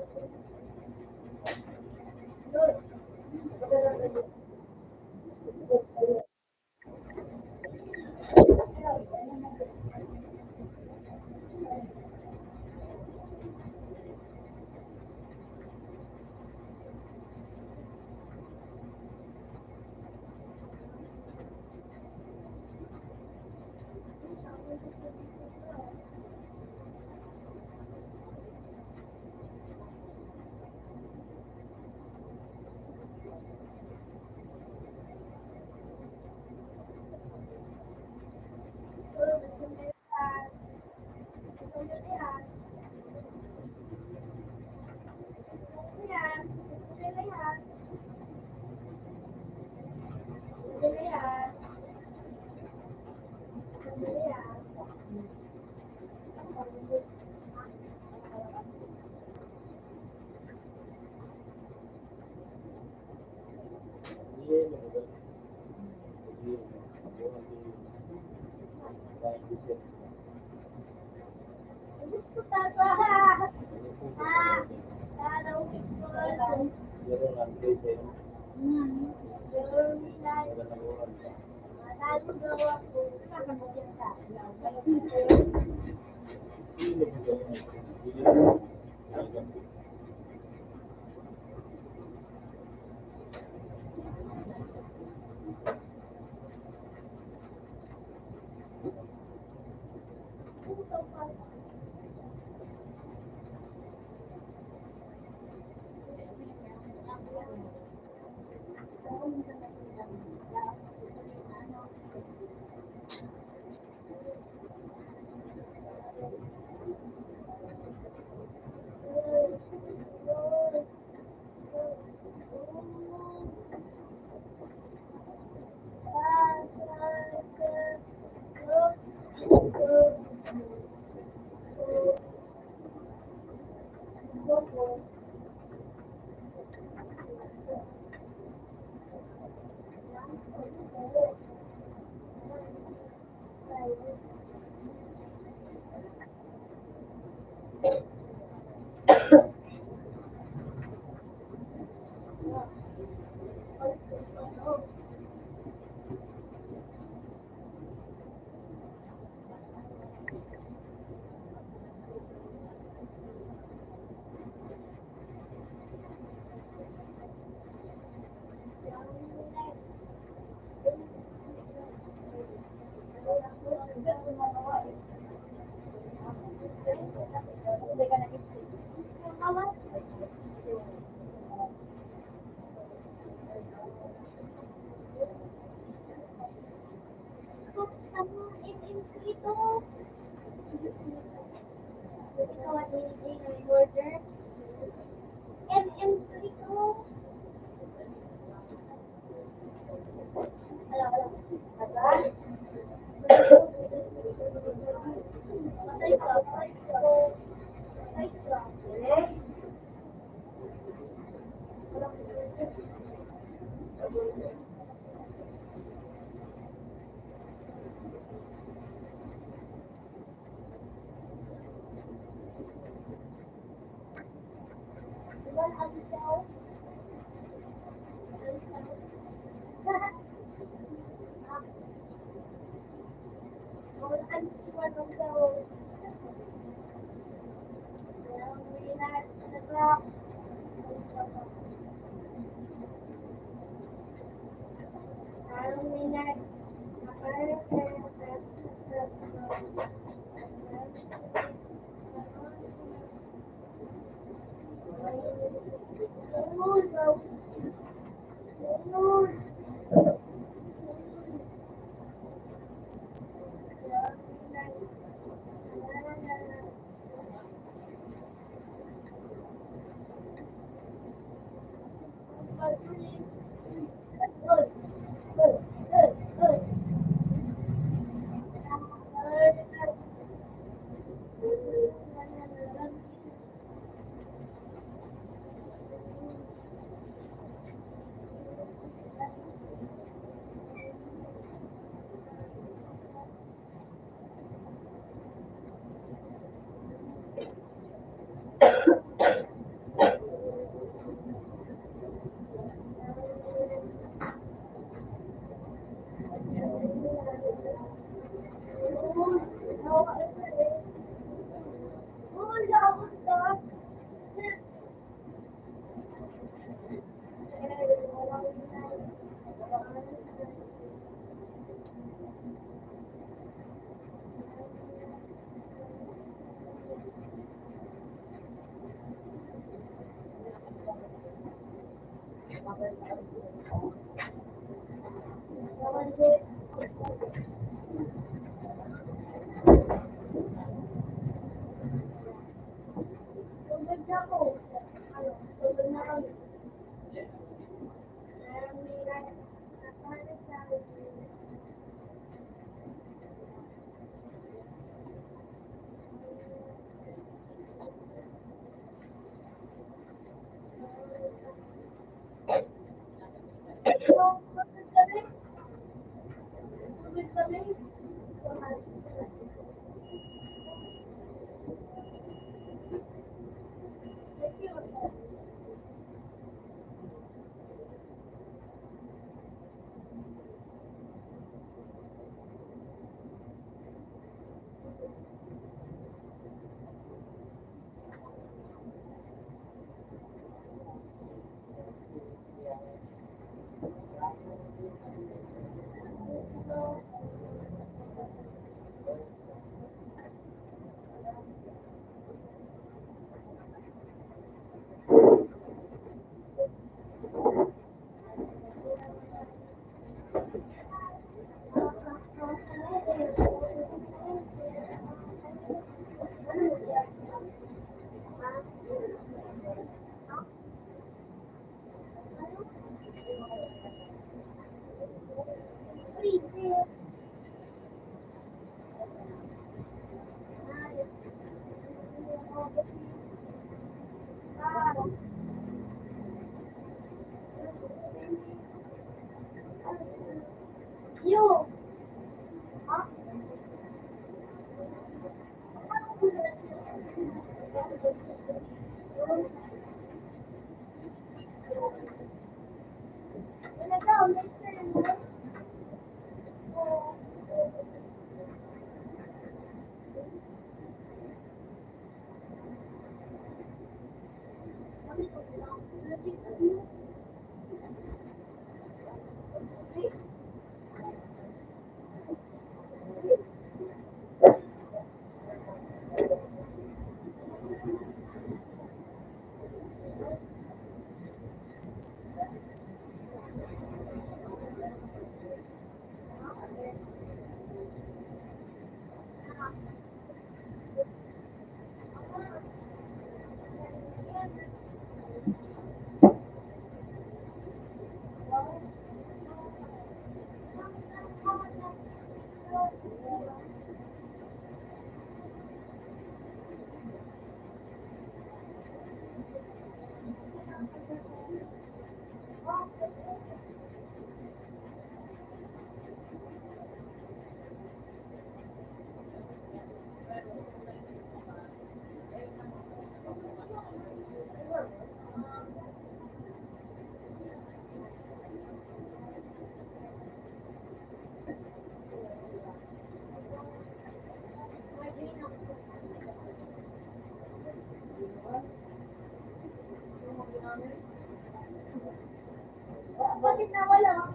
Bakit nawala?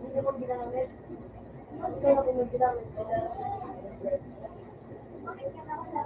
Hindi mo ginamit. Gusto na kung may ginamit. Bakit ka nawala?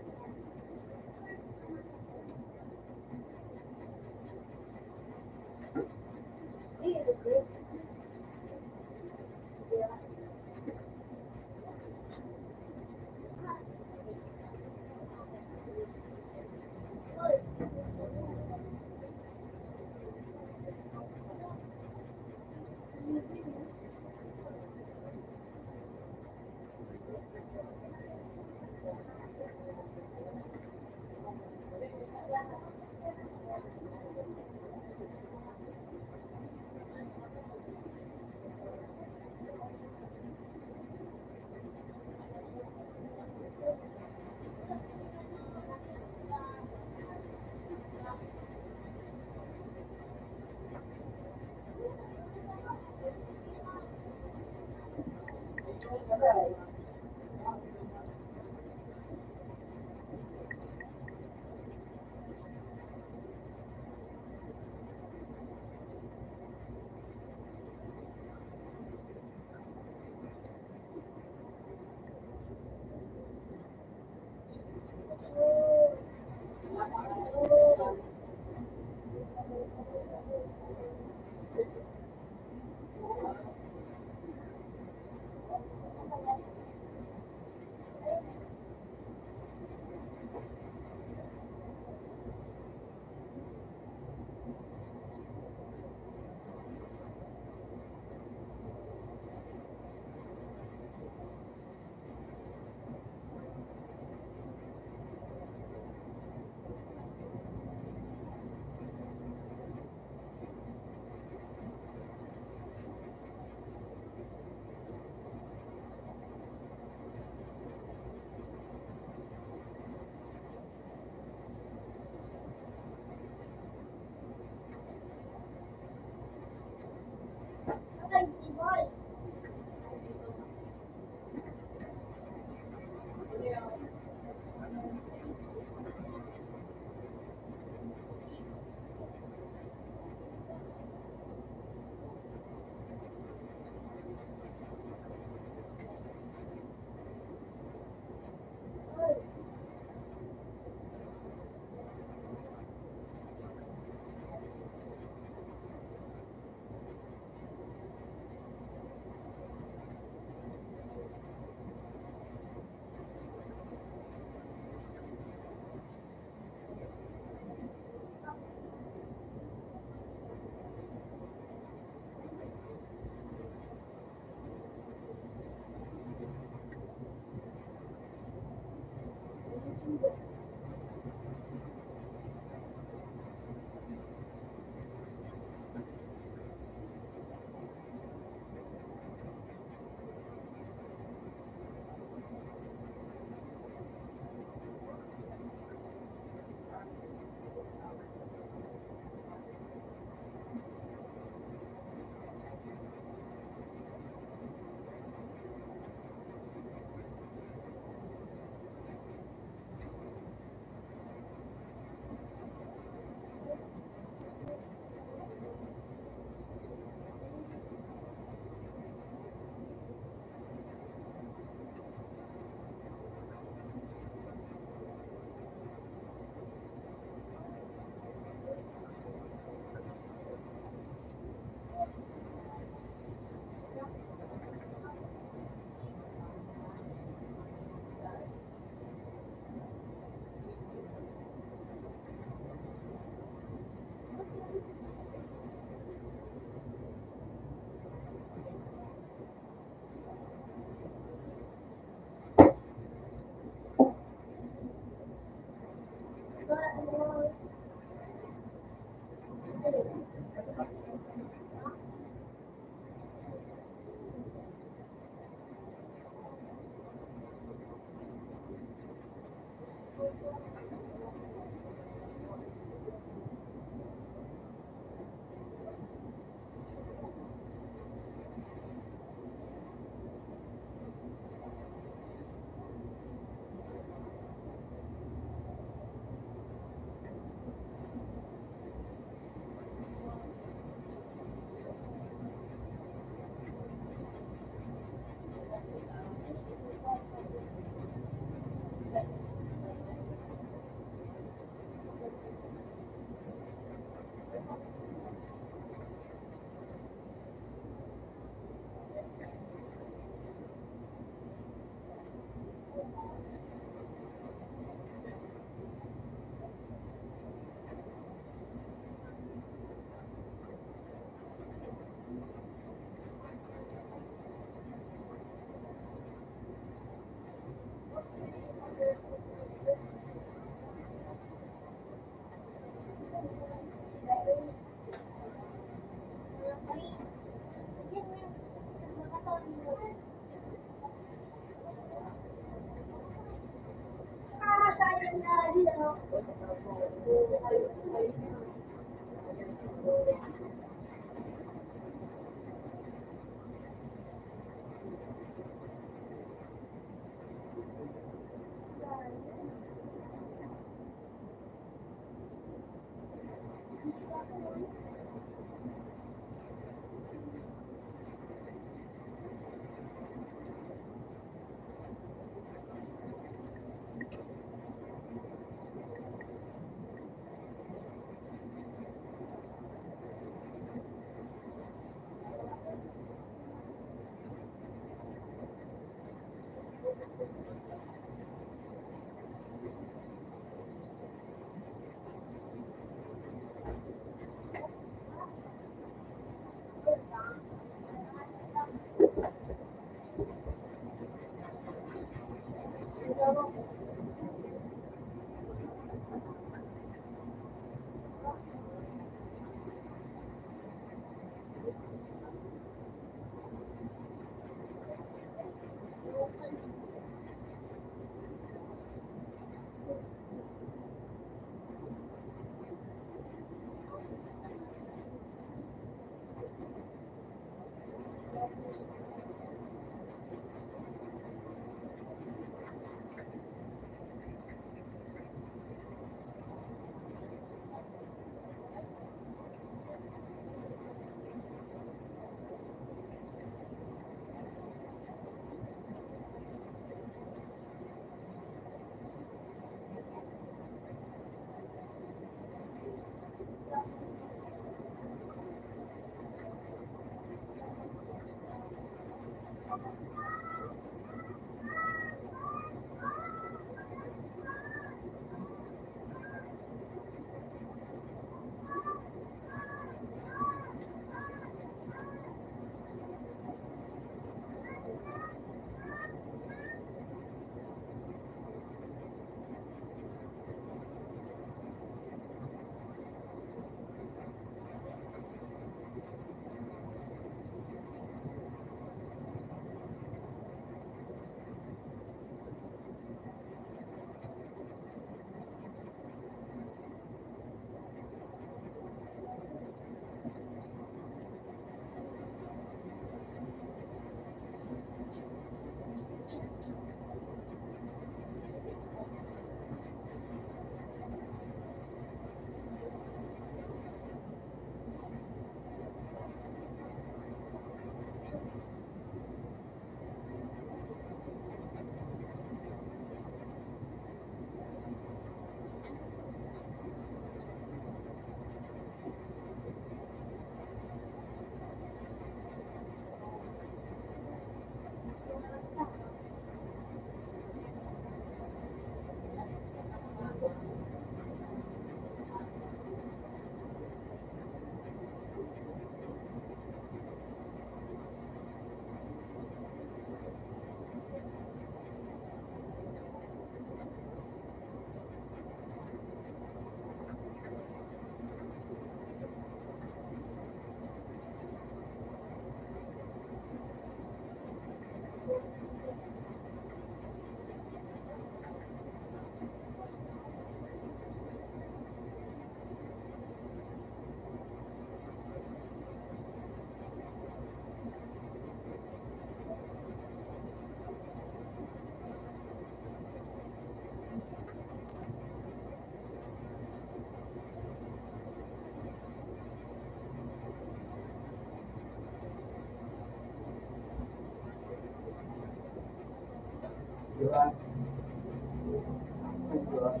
pinturan.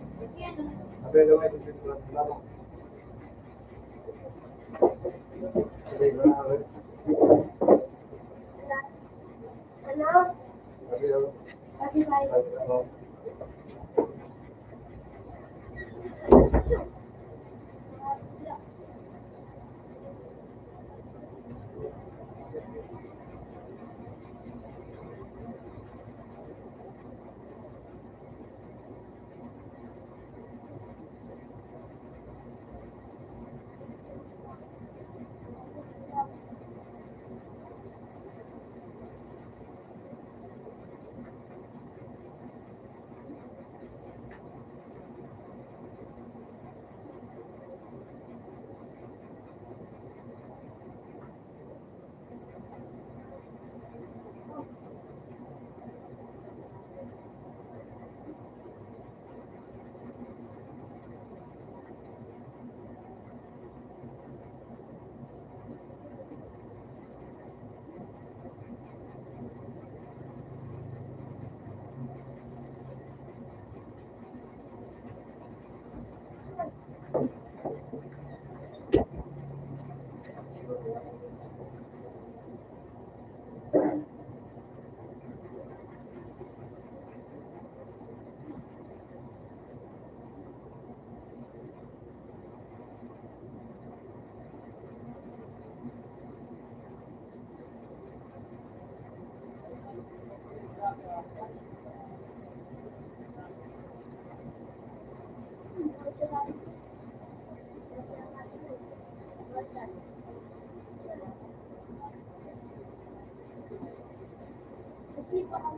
Apa yang gamay sa pinturan? Lalo. Hindi ko na rin. Ano? Sabi ako. Kasi tayo. Sabi ako. Kasi baka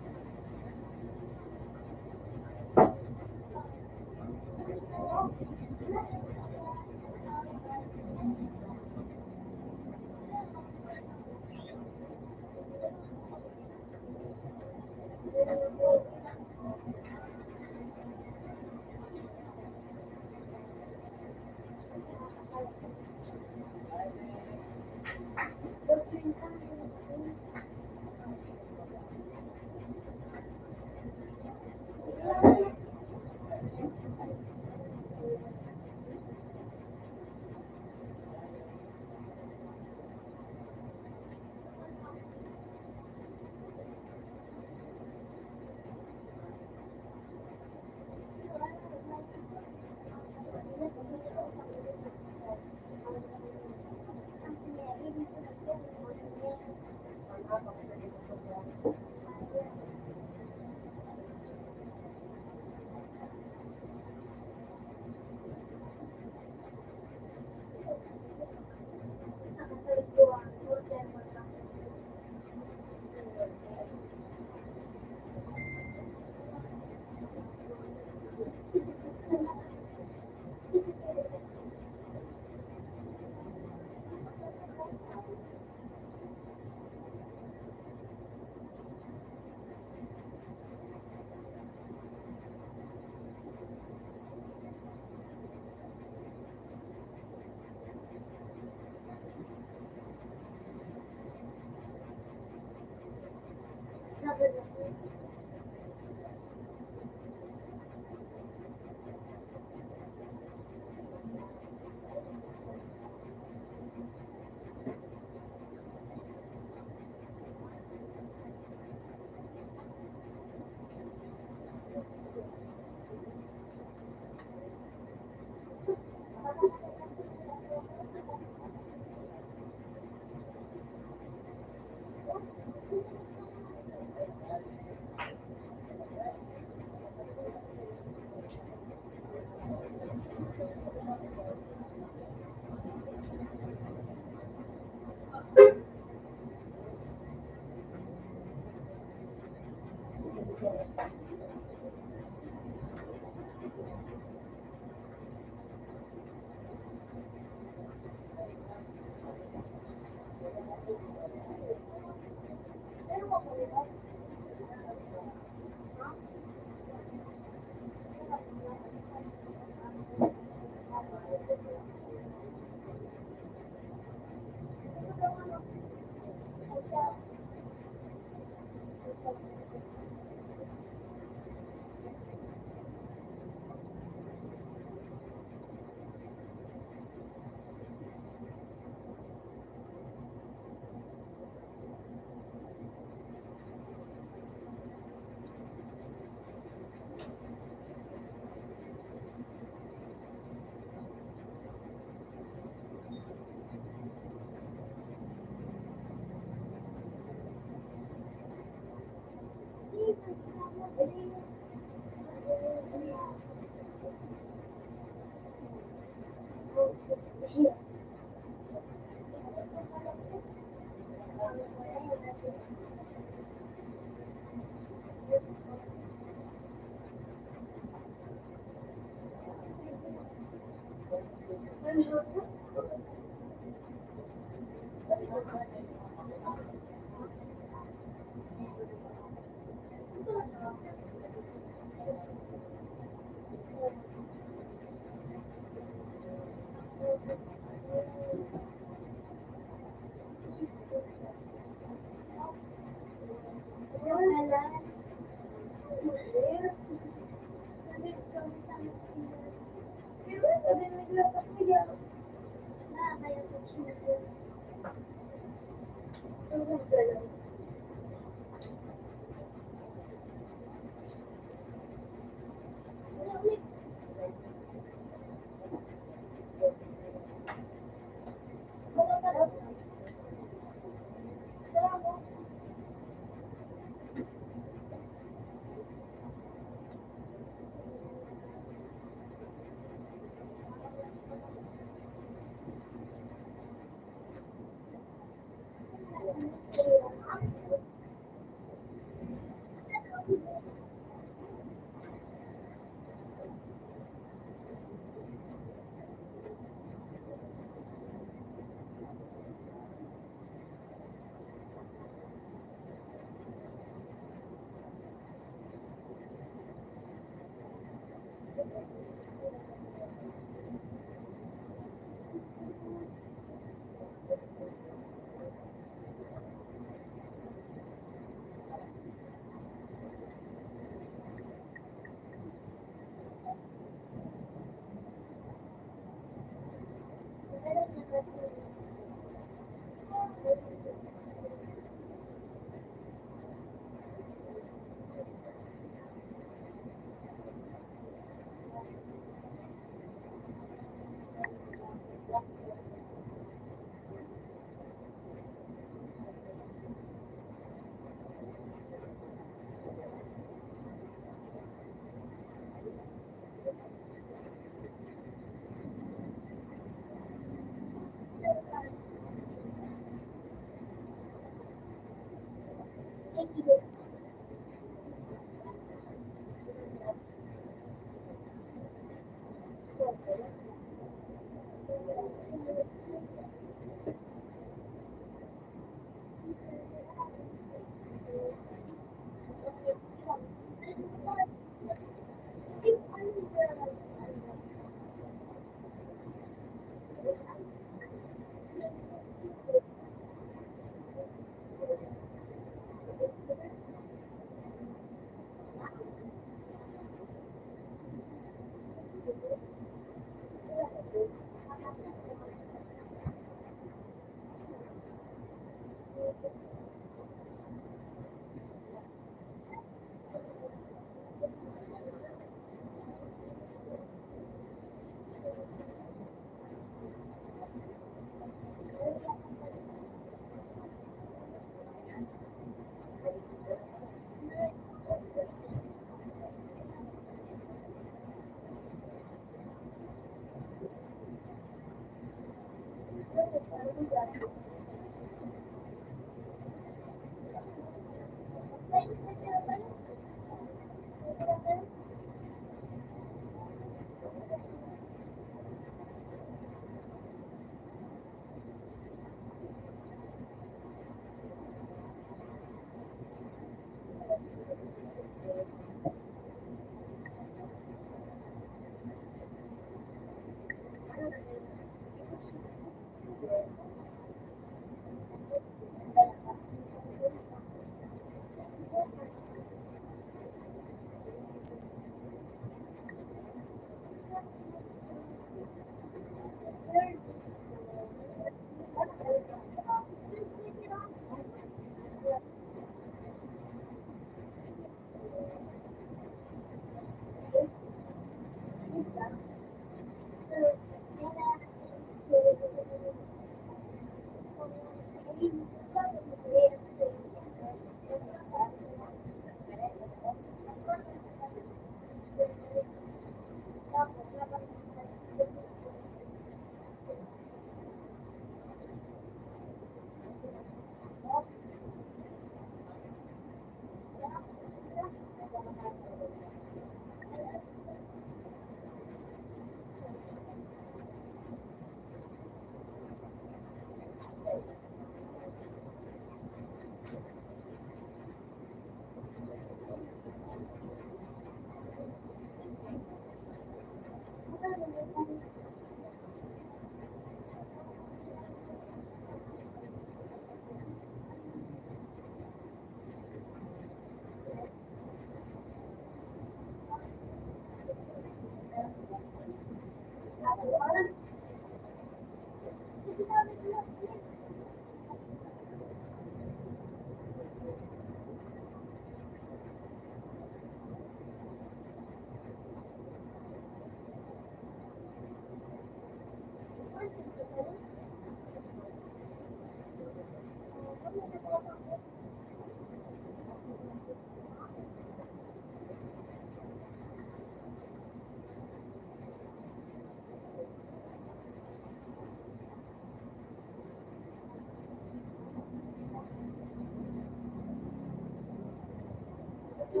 Di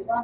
ba?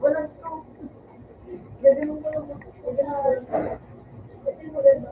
Walang stop. Gagawin ko lang. Kasi maganda.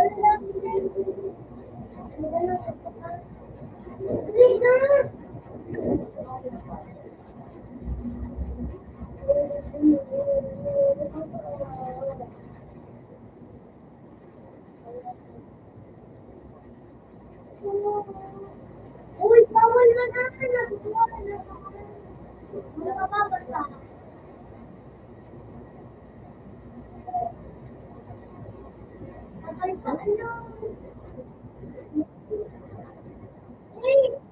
Uy, bawal na natin. Nagkukuha ka na naman. Nakababasa. Nakaltaan lang. Eh, eh.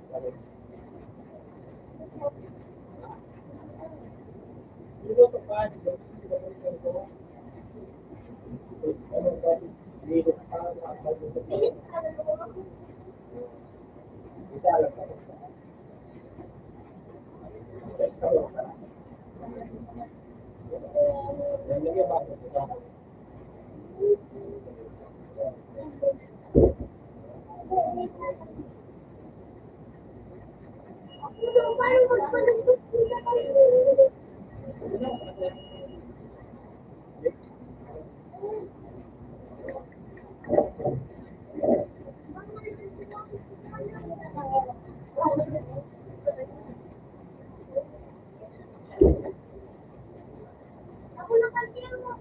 Bakit? Niluto pa, di ba? Ano ba? Niluto pa, nakapagluto pa. Isa lang pa. Nilagyan ba ako sa Ako na kasi mo.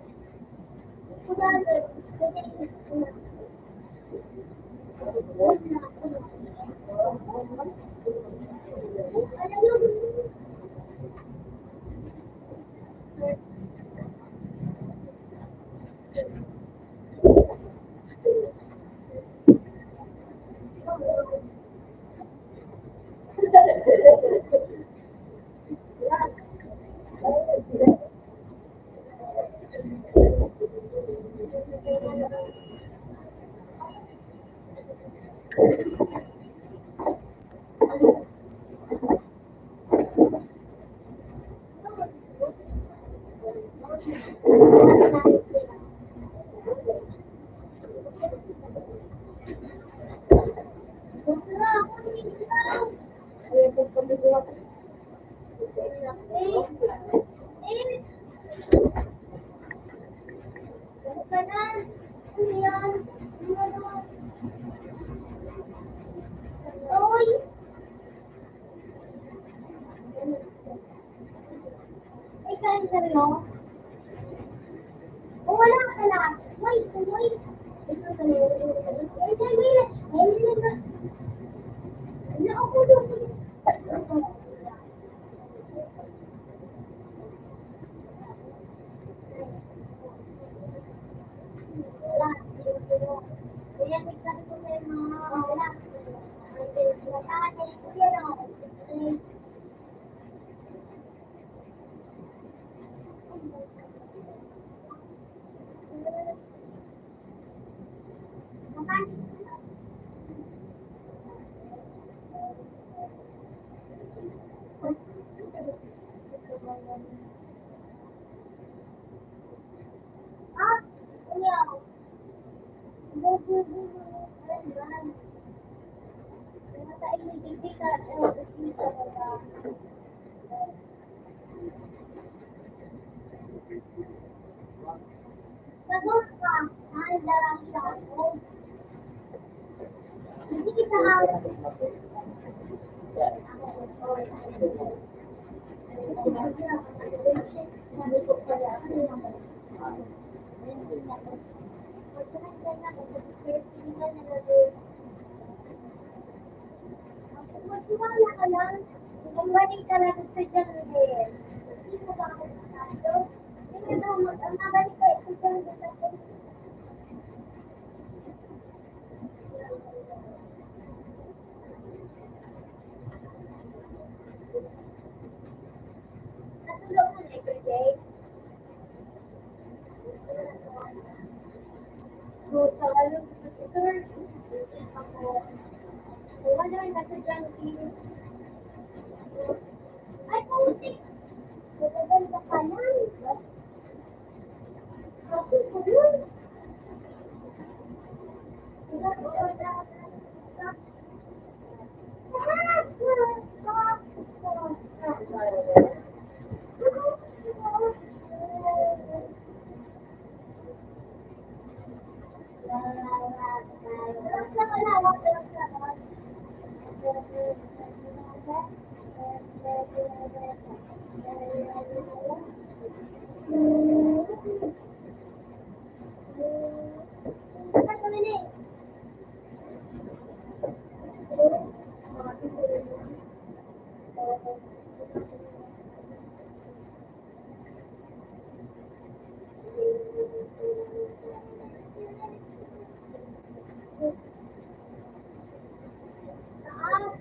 Wala ka lang. Wait, wait. Naupo doon. Ah, yeah. Sagot ka. Darang siya. Hindi kita magtiwala ka lang. Magbalik ka lang sa dyan din. Hindi mo ba ako masado? Hindi daw, mabalik ka sa dyan din. Nasulog mo na everyday. So, sa ano, sir, ako, wala na sa dyan din. Ay, puti! Magaganda ka lang. Ako ko yun. Taas.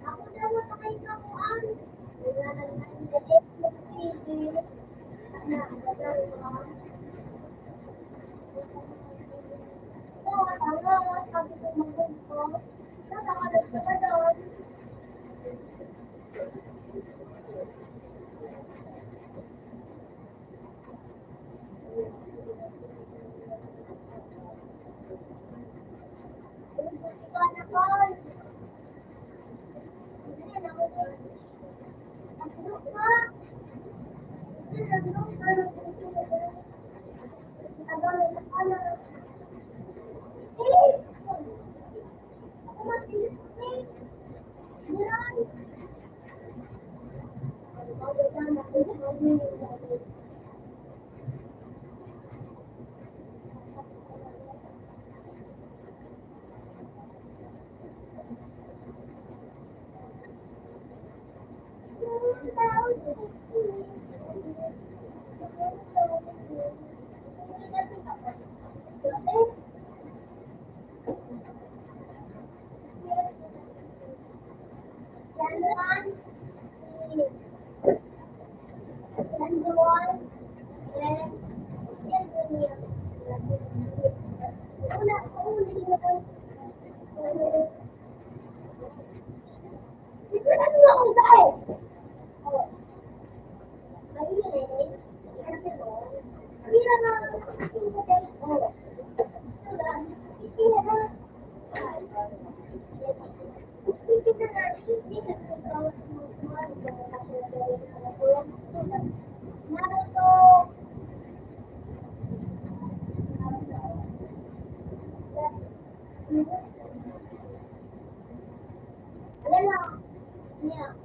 Ako na matay na ko an. Wala na naman. Oo, tama. Sabi ko mag-go. Nakakalat ka ba doon? Ikaw na, Paul. Ayan, ako din. Asunod ka. Ayan, ano, parang tagal na pala. Eh! Ako matilis eh. Yan. Ako na, ako na. Naruto. Wala. Yeah.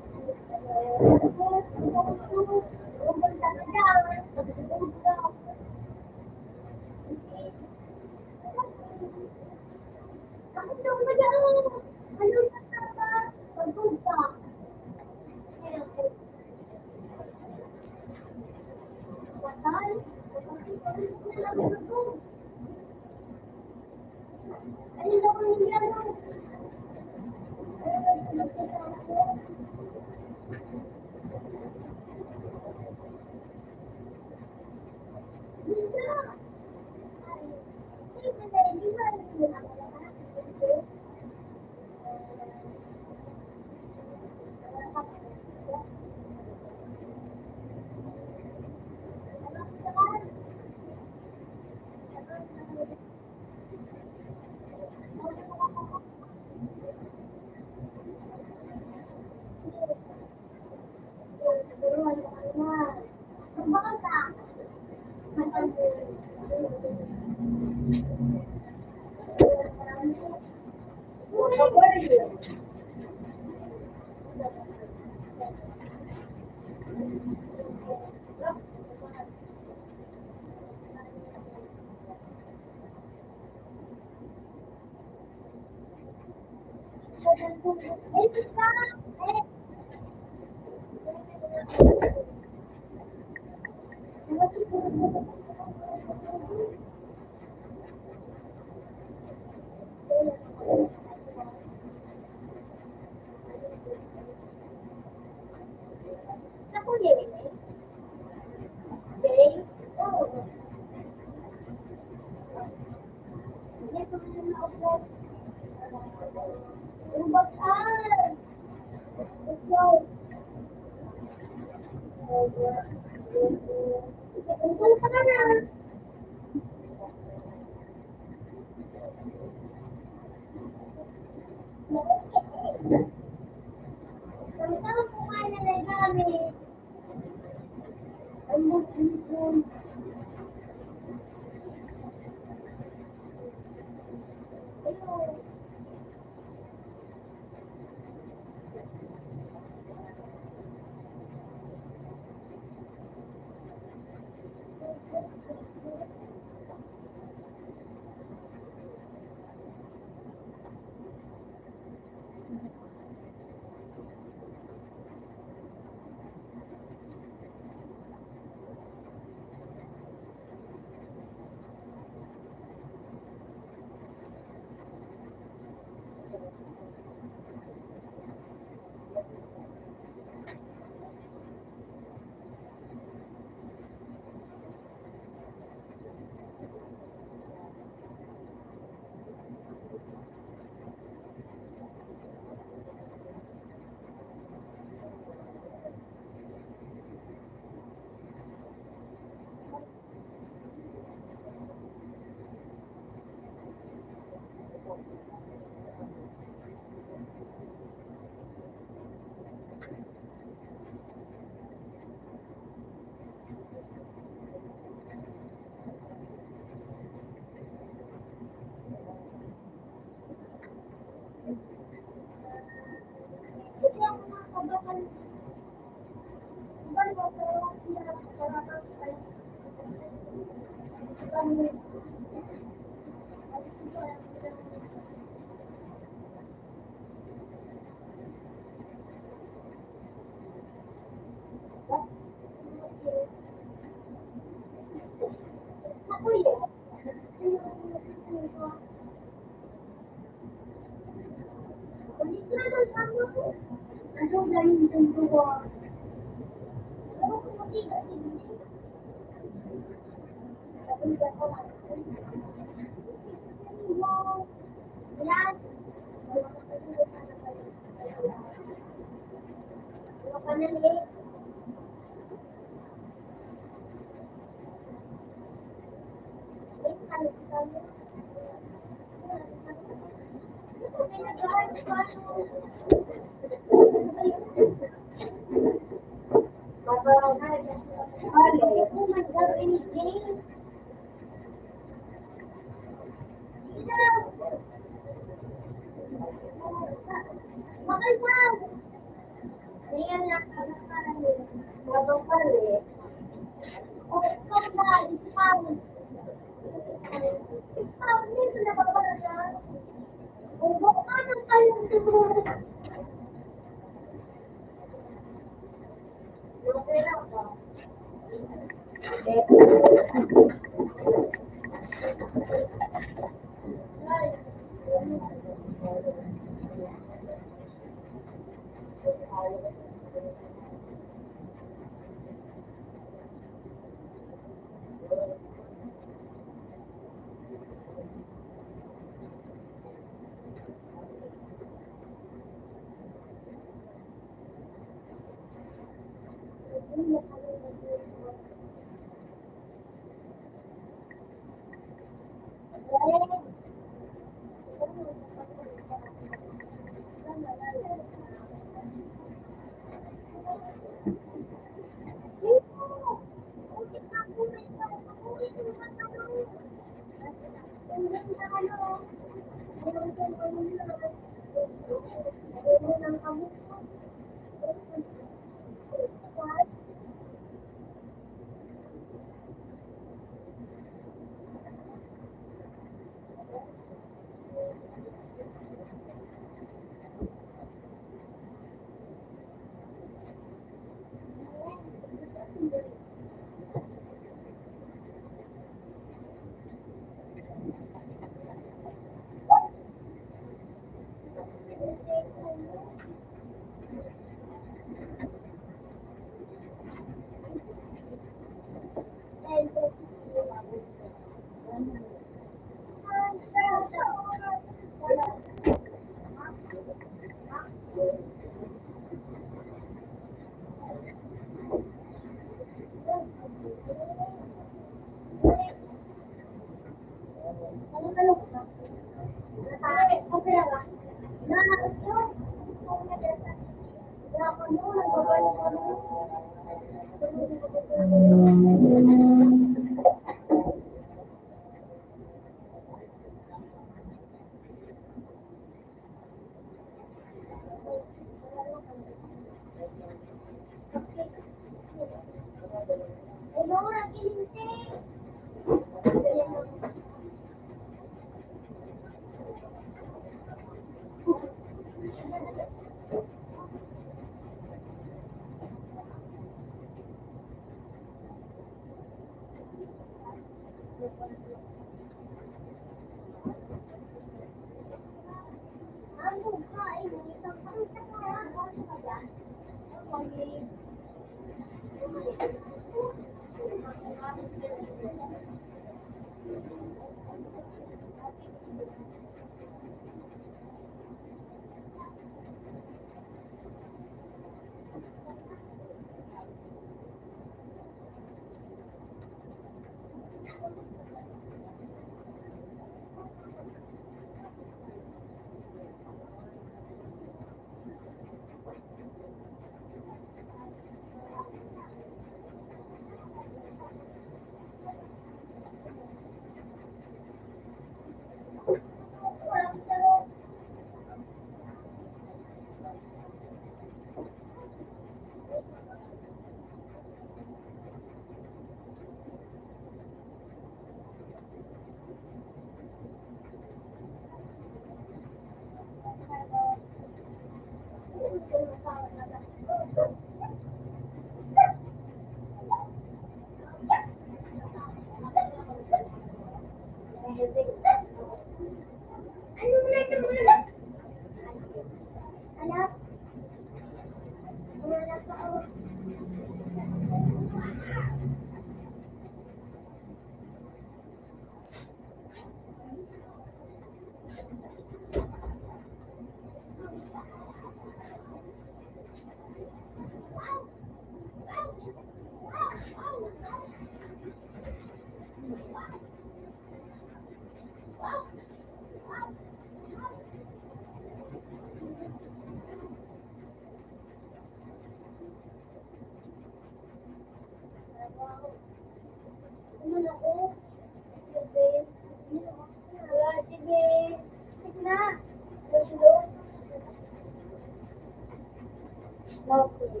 Okay.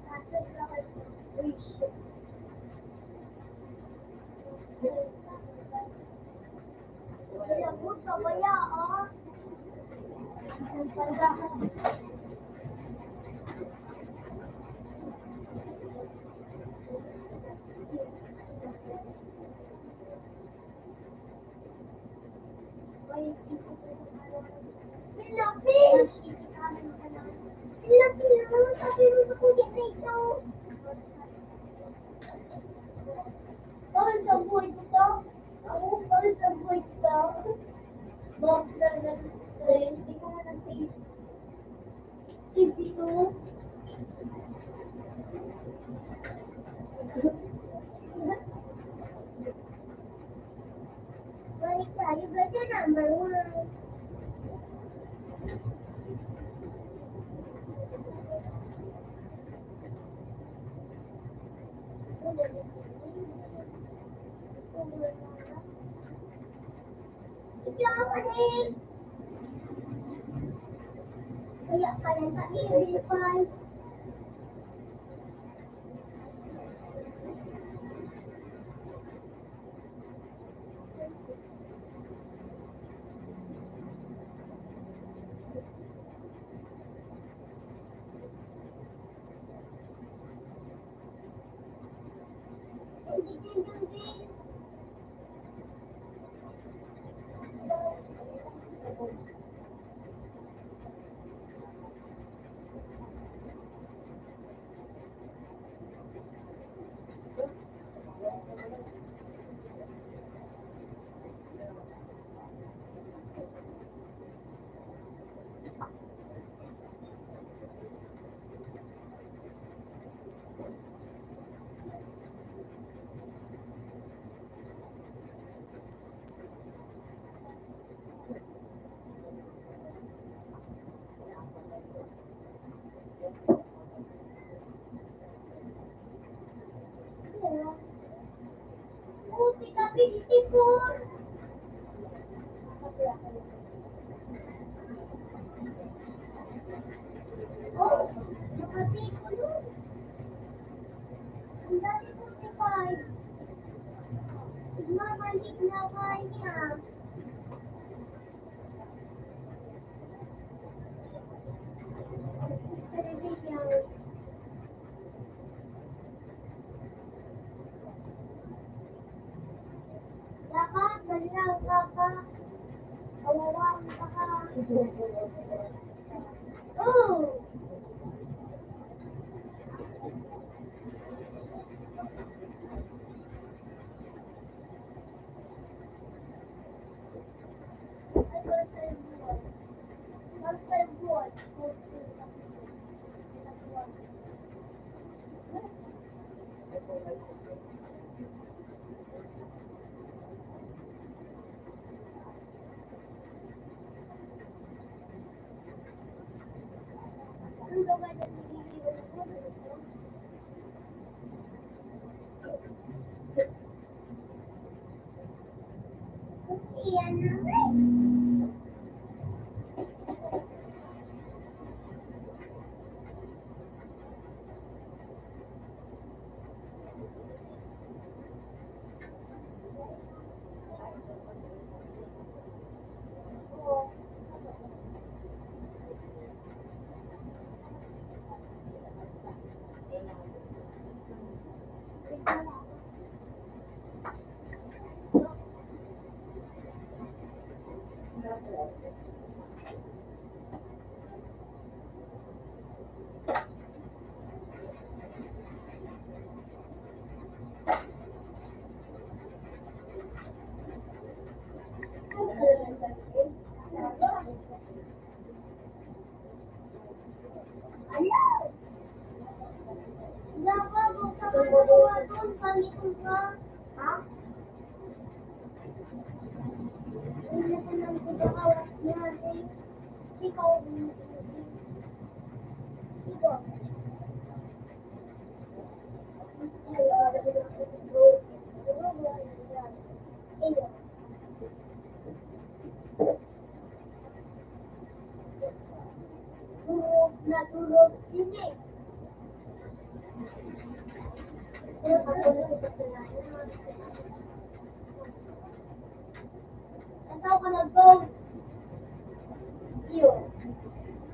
Access sa akin. Uy, shit. Kaya puto, kaya, oh. Ang pala. Ay, isip ko na parang- Ang laki! Ang laki na! Sabi mo sa kuya na ito. Bakit sa buhay ko to? Ako, bakit sa buhay ko to? Box na rin. Hindi ko nga na-save. Save dito. Balik tayo kasi number 1. Ikaw pa rin. Kaya pala sa i-refund. Puti ka, beautiful. Oh, nakapit ko nun. Ang dami 45. Magmamalik na kanya. Sarili yan. Kaka, balang kaka. Kawawang kaka. Oh! Iyan na rin. likod ka. Ha? Hindi na lang pinakawas niya. Ikaw. Ikaw. Natulog. Hindi. Nataw ka na ba? Iyo.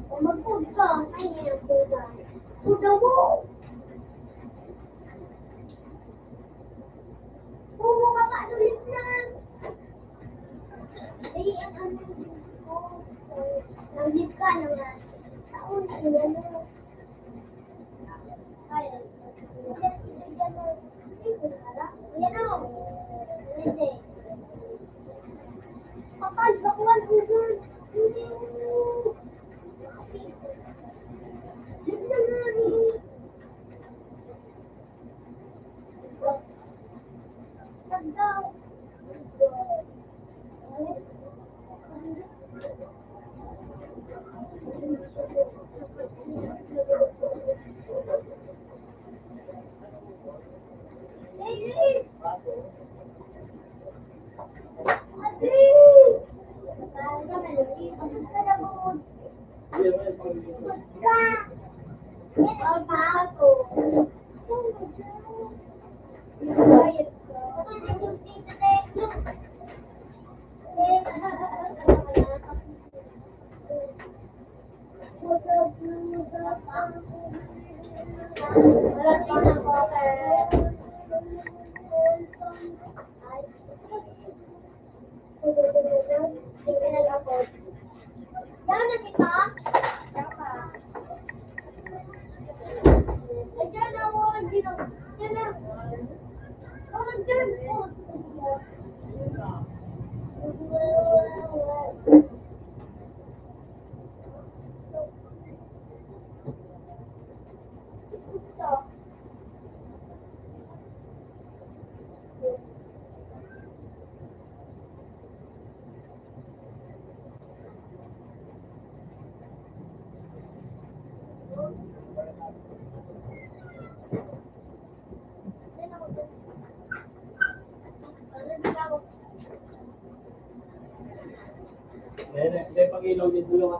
O mag-food ka. Ay, ngayon food ka. Food mo. Pumo ka pa ulit na. Ay, ang ano ko. Nag-dip ka naman. Taon, ano. Ay, yan o. Hindi. Kapal, bakuan, usun. Hindi. Yan na nga rin. Pagdaw. Hindi, pag-ilaw din dulu ha.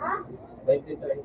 Ha? 23.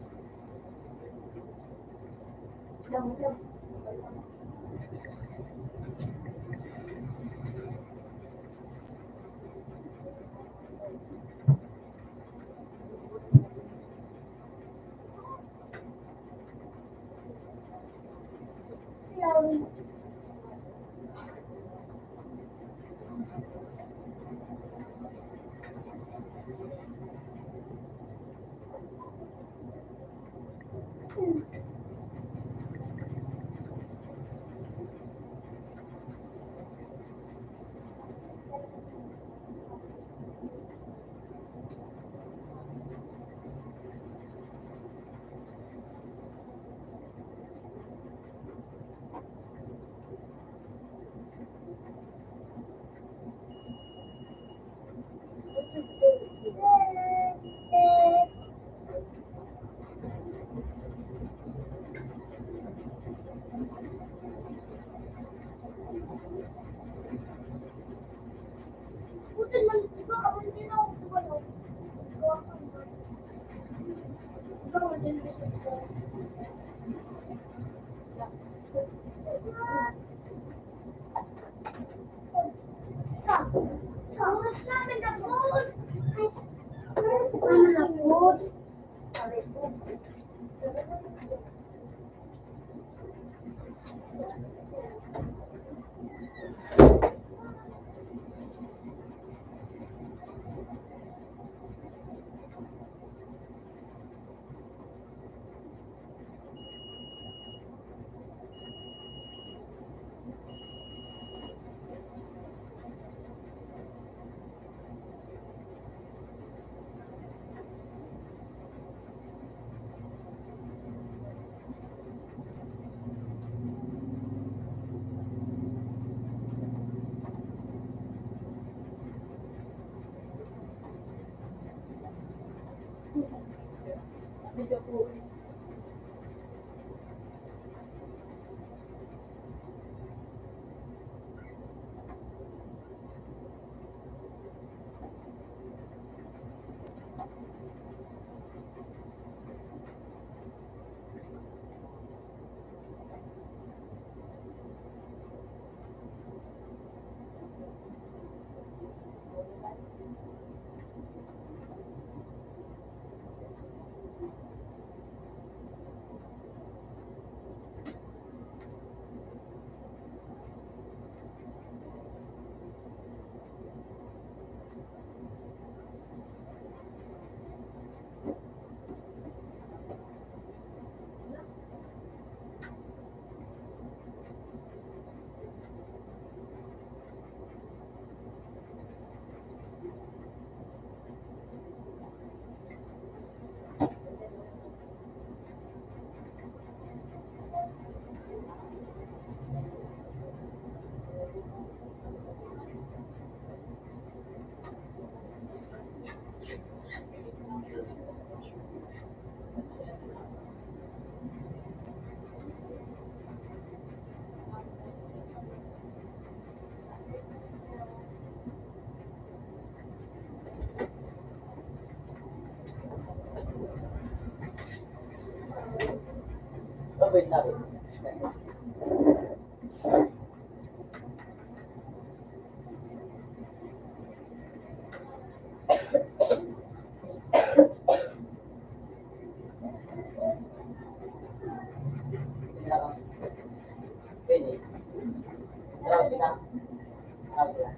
Medyo po. Oh, wait lang. Pwede. Grabe na. Grabe na.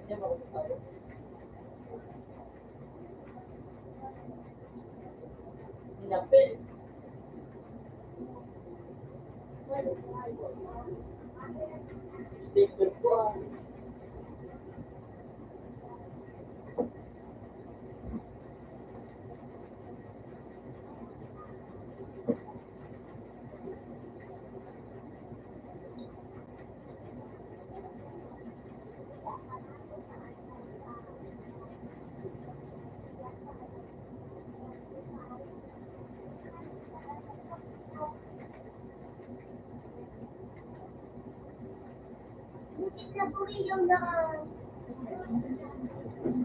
Hindi mo ako sabi. Hinapil. Sticker ko ah. Sila puri yung daan.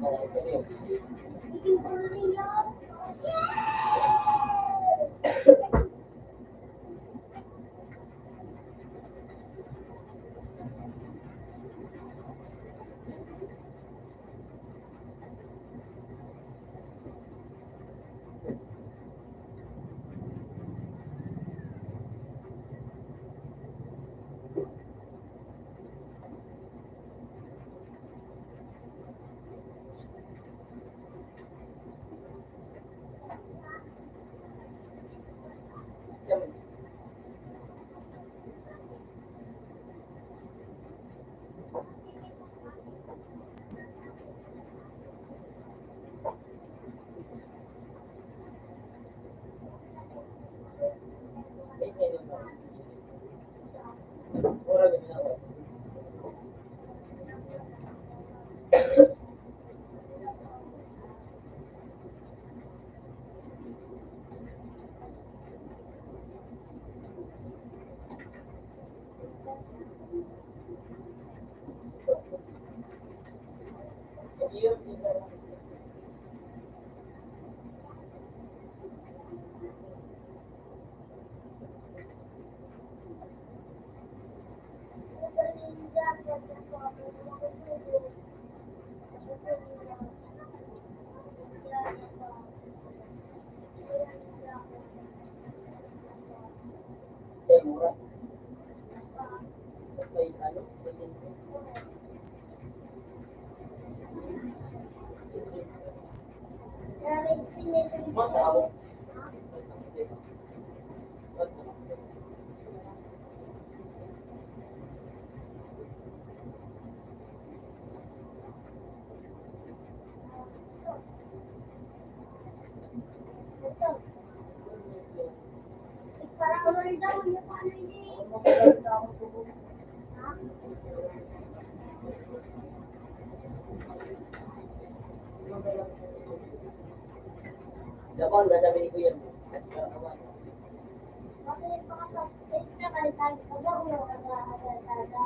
Wala ko yun. Sige puri yung. Ora gabi na ako. Kaya mura. May ano? Matao. Para ulit daw yung paano hindi. Dapat, gagawin ko yan. Bakit makapag-take na kayo sa akin? Pag ako yung talaga.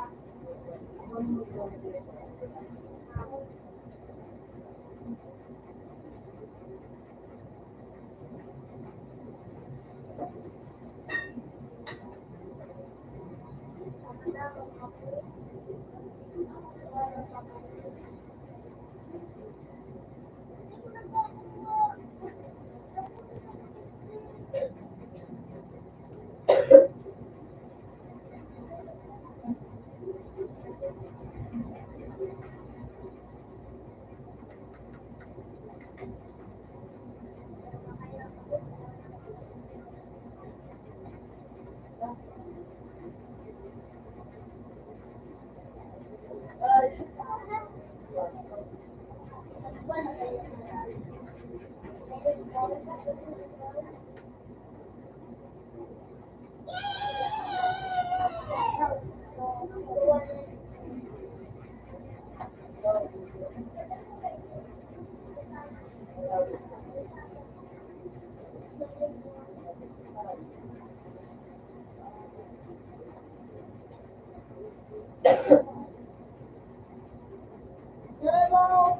Hello.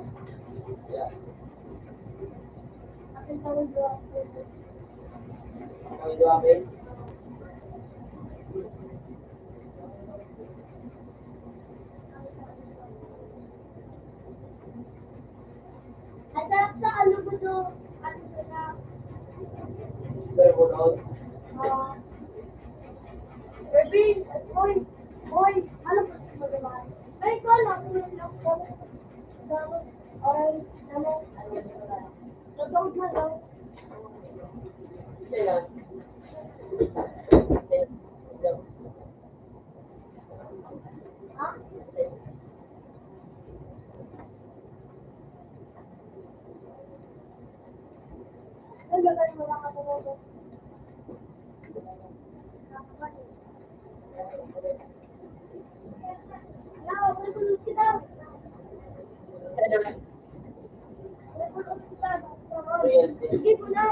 Akin tawag doon. Ang gawin. Asa sa ano ko doon? Ano ko na? Pero po noon. Baby, boy, boy, ano ba sa mga ay, ko lang, kung lang ko. Ay, ano? Totoo na daw. Kailan? Ha? Ay, gagawin mo lang ako mo. Wala, pagkulog kita. Pagkulog kita. Sige po na.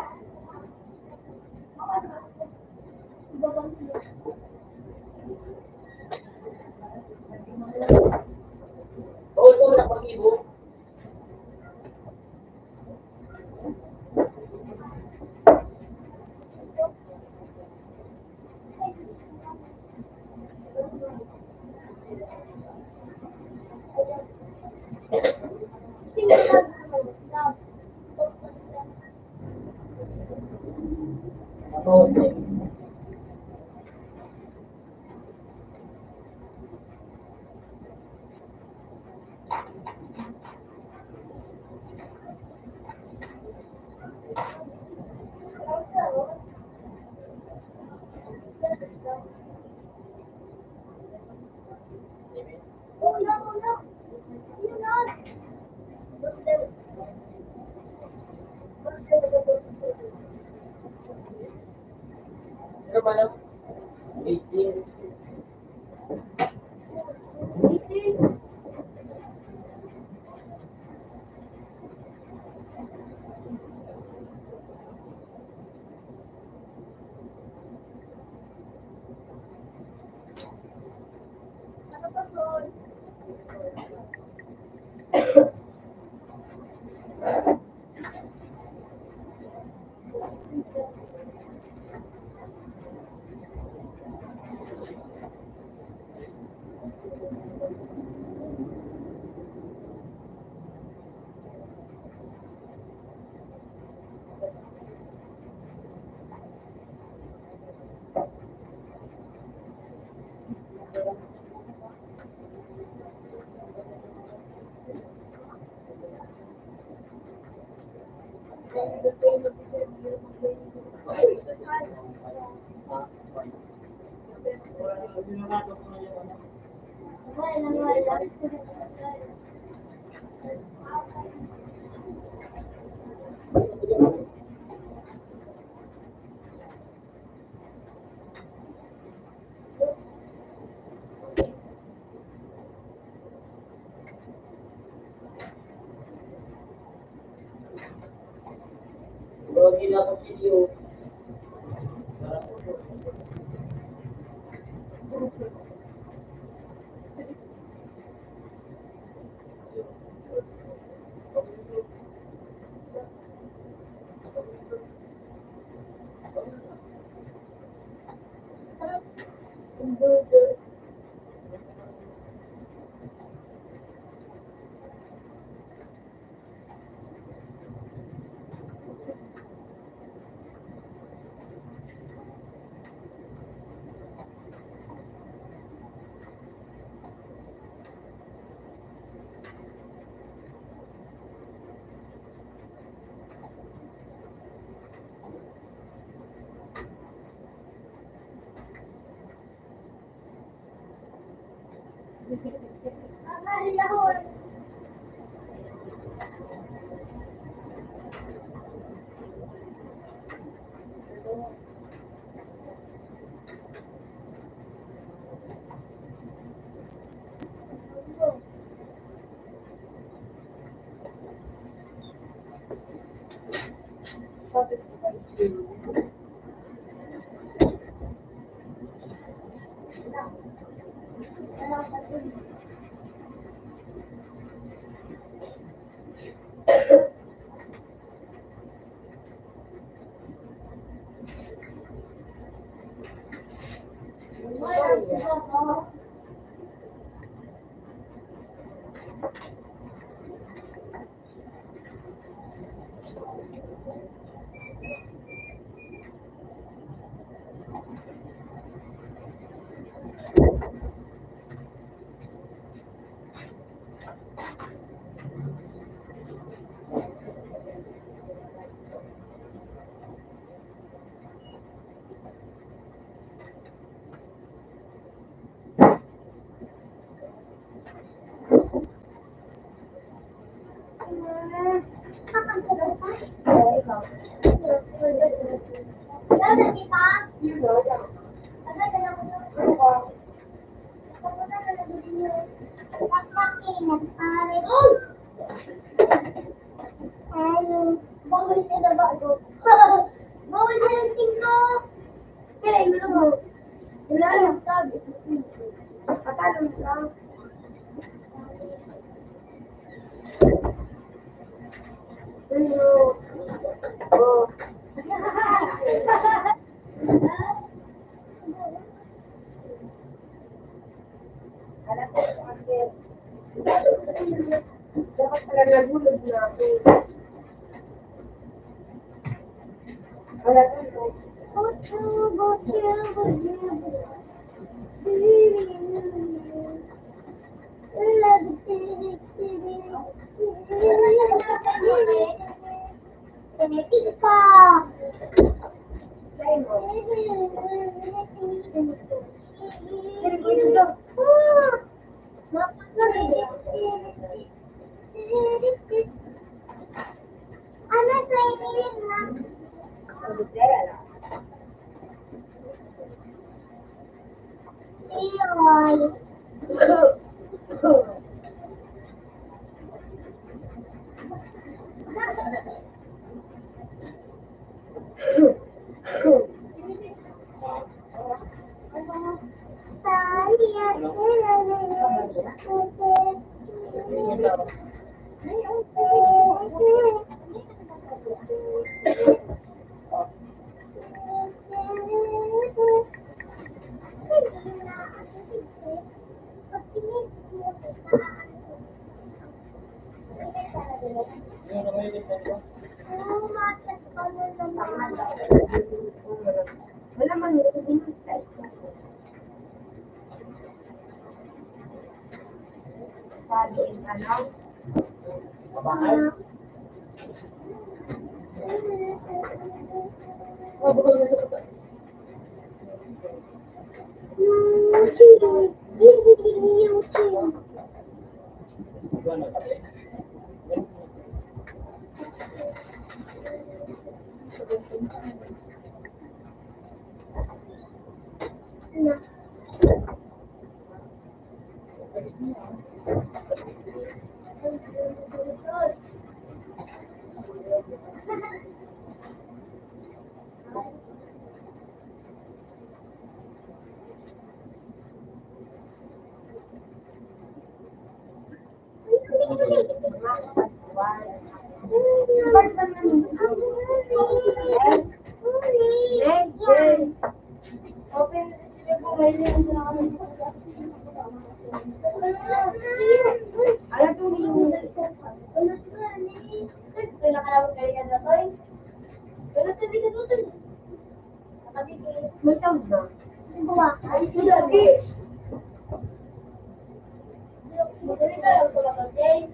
Ibabang sila. Bawal ko na pag-ibo. Sino ba? Ako, Una, una. Yun na. ano ba lang? 18. Ano pa po? Huwag nila ako video. Dapat pala nagulog na ako. Wala ka na. Try mo. Sige, go ito. Wala man yun. Sabi, ano? Open. Alam ko, hindi mo na ito. Ito na kalawag galingan na to. Pero ito, hindi ka ito. May sound na. Ay, sila. Magaling ka lang sa mga game.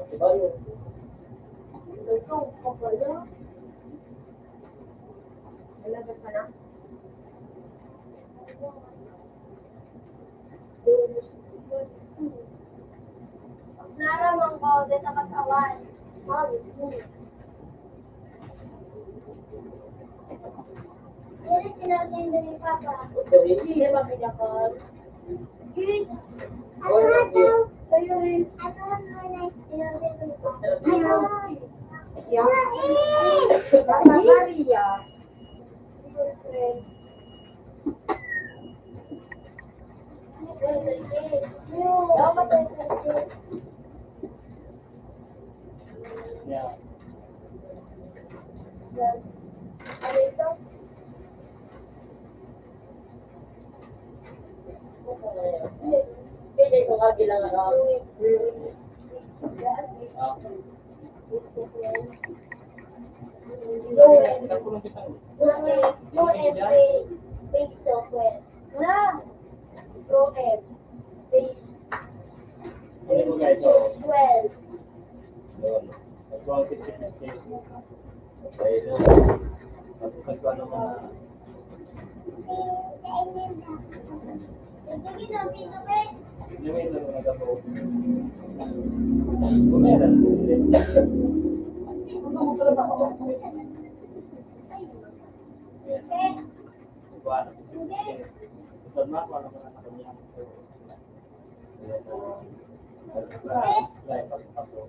Diba yun? Nalagay ka na? Naramang ko, din na katawan. Pero tinagin din ni Papa. Hindi ba pinakal? Ano na daw? Sa'yo rin. Ano na muna? Tinagin din ni Papa. Ayaw. Papa Maria. Yeah. Kasi kung kagi lang ako. Ah. Nagpulong kita. Yun. Nagpulong kita. Okay, yun. Nagpulong ka naman na. Hindi mo yung laro na gato. Kumeran. Buwan. Ito na, wala mo na kanya. Dahil pagpapo.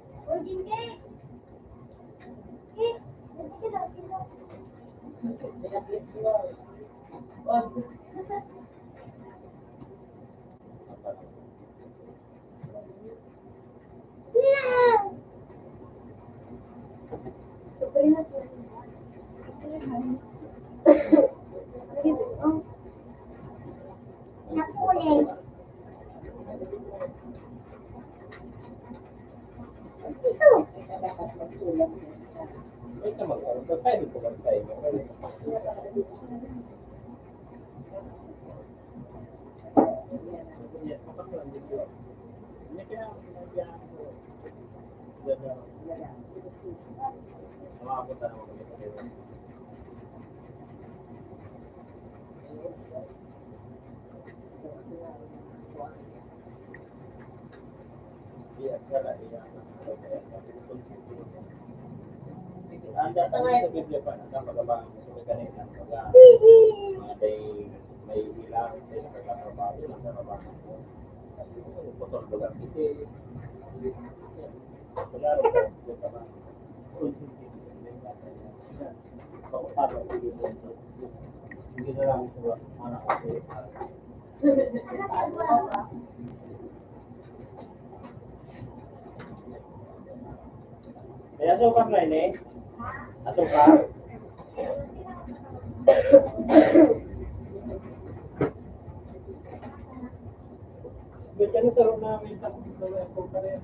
May ka magkaroon. Pagkain ko ba tayo? Yes, kapag lang dito. Hindi kaya pinagyan ko. Nakakapunta naman kami sa dito. Iya, wala. Iya. Anda tangan sa video pa na pagabang sa kanina. Mga may ilang may nakakatrabaho lang sa trabaho. Potong lugar dito. Claro, dito pa. Hindi na lang ito anak ko. May asukar na yun eh. Asukar. Ba't yan ito namin tapos ito yung asukar yan?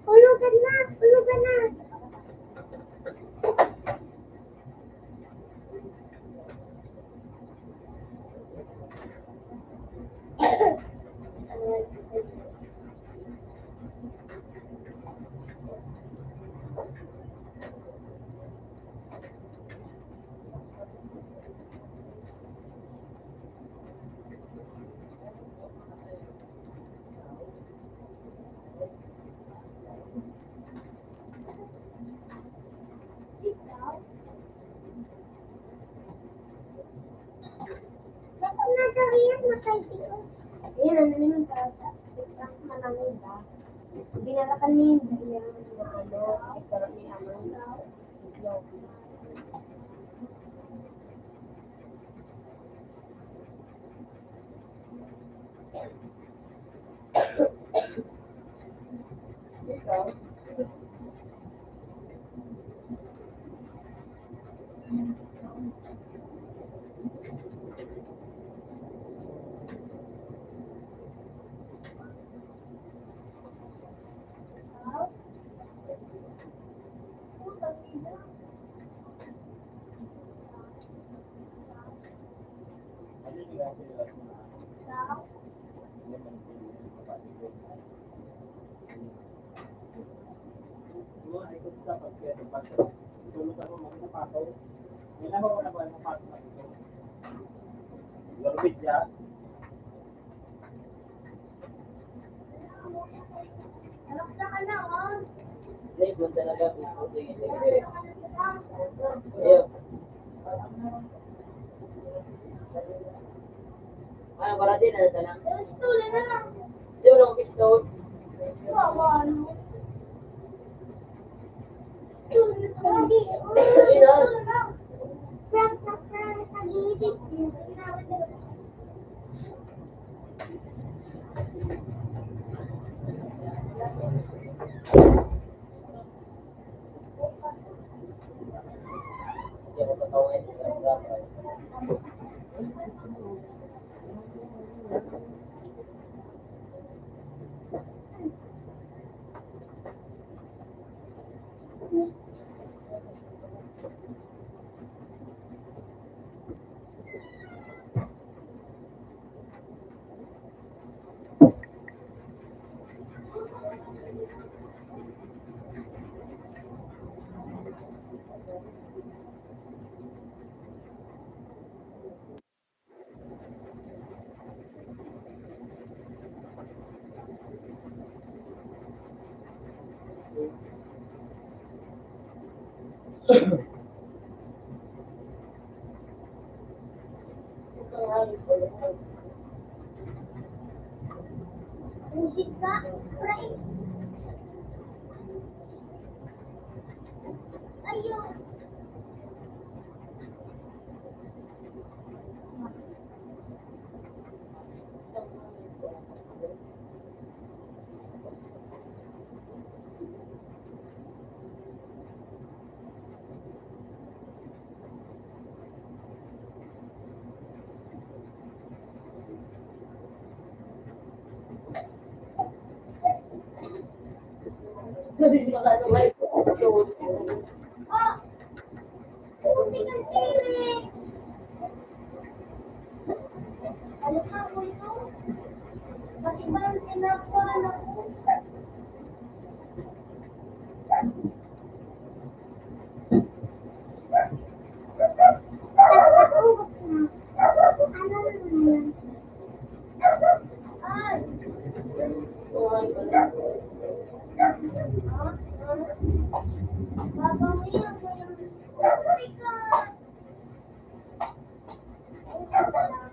Ulugan na! Ulugan na! Riyan, makaitin. Ayan, ano naman sa manangida. Binalakan niya yung ano, pero ni ano, itlog. Ikaw? Ano yung nasa yung last na? Hindi man yung kapatid ko. Siguro ay kung sa pagkaya ng pato. Tulog ako makita pato. May naman ko na ba yung pato na ito? Larbit siya. Alaksa ka na, oh. Hindi, doon talaga. Ayun. Ah, para din na sana. Stool na lang. Di mo lang pistol. Wawa, ano? Stool na sa lagi. Ayun na. Prank na prank, nag-iibig. Sinabi nila. Hindi ako tatawin. Music ka? Sprite. Ayun. Hindi ka ano ba? Oh! Puti ng T-Rex! Ano ka mo ito? Pati ba ang tinakuan ako? Ubus na. Ano naman? Ay! Babawi ang oh my God! Isa pa lang.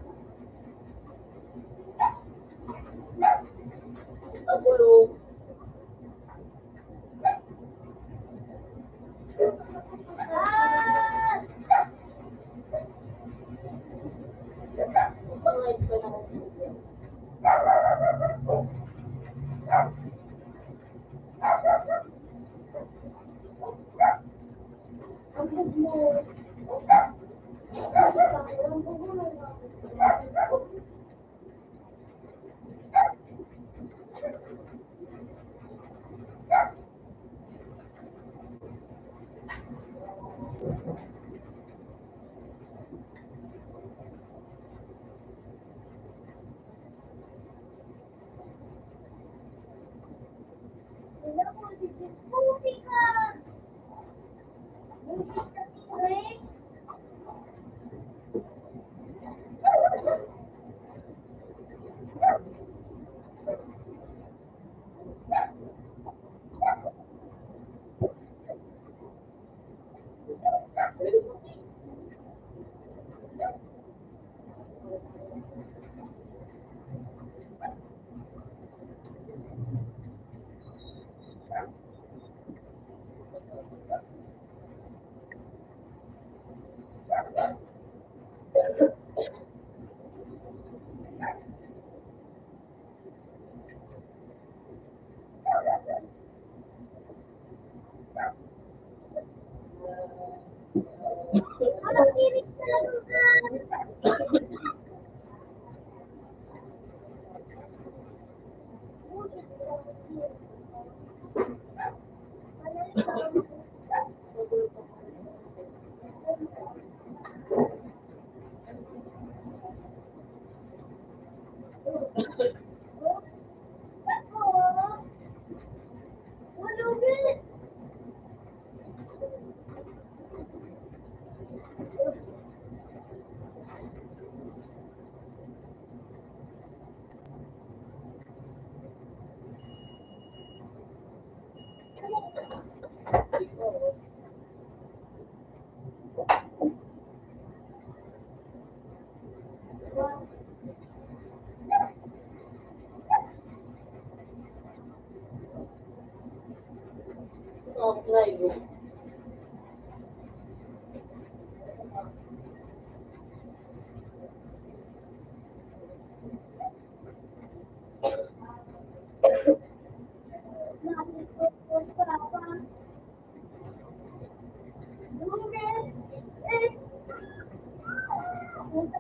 Hindi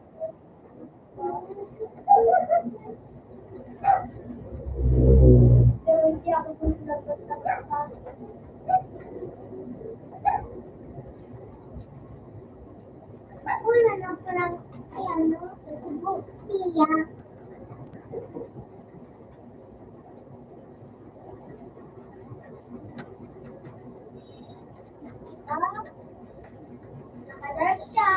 ako lumabas sa basta. Wala na parang, ay ano, Pia. Ah, nakadark siya.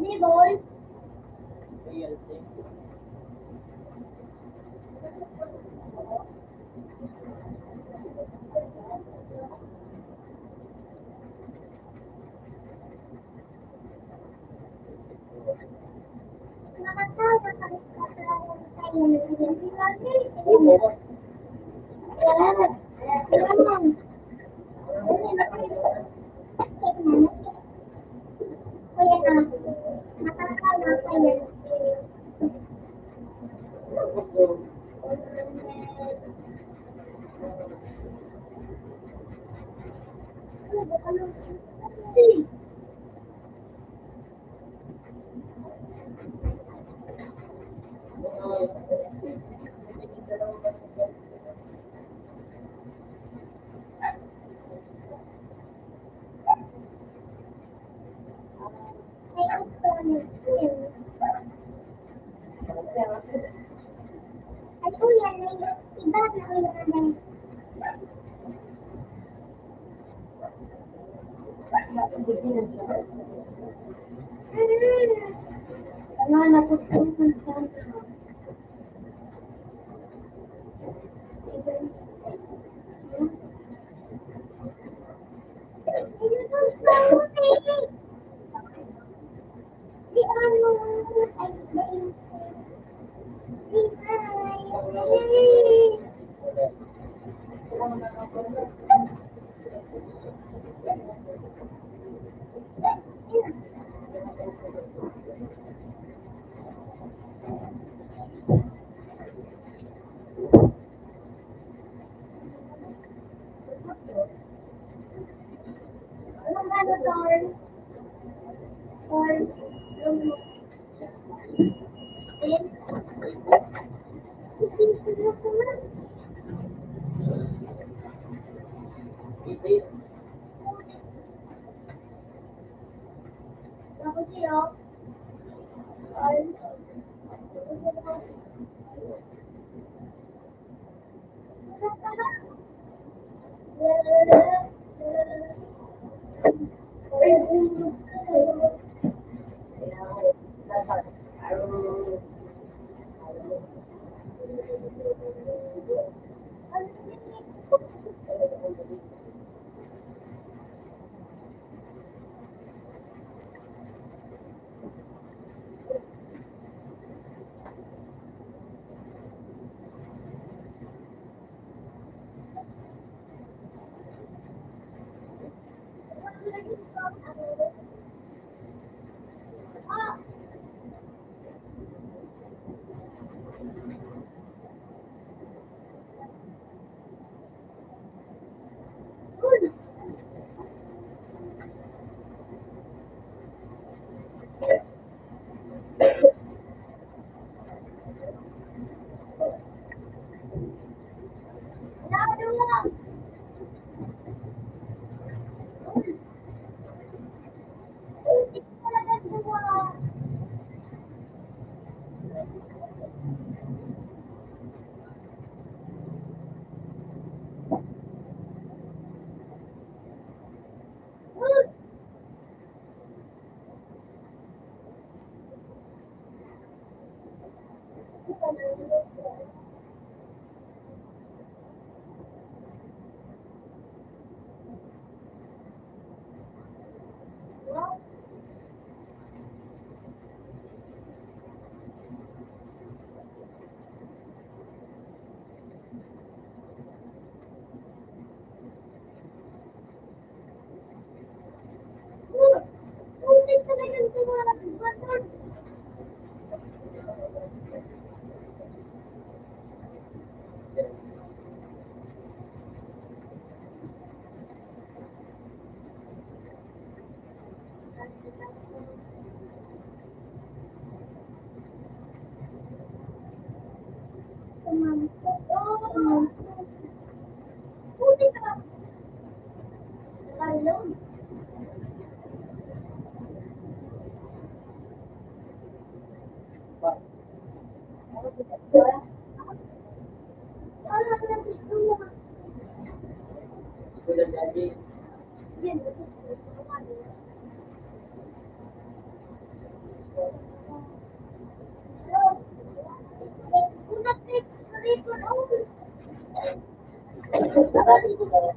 Nibbles. Nakatawa ka rin sa tayo ng Hindi talaga ito mga baton. Puti ka. Talong. Ano na gusto mo? Kulang lagi. Yan, gusto mo. Nakakita ko na.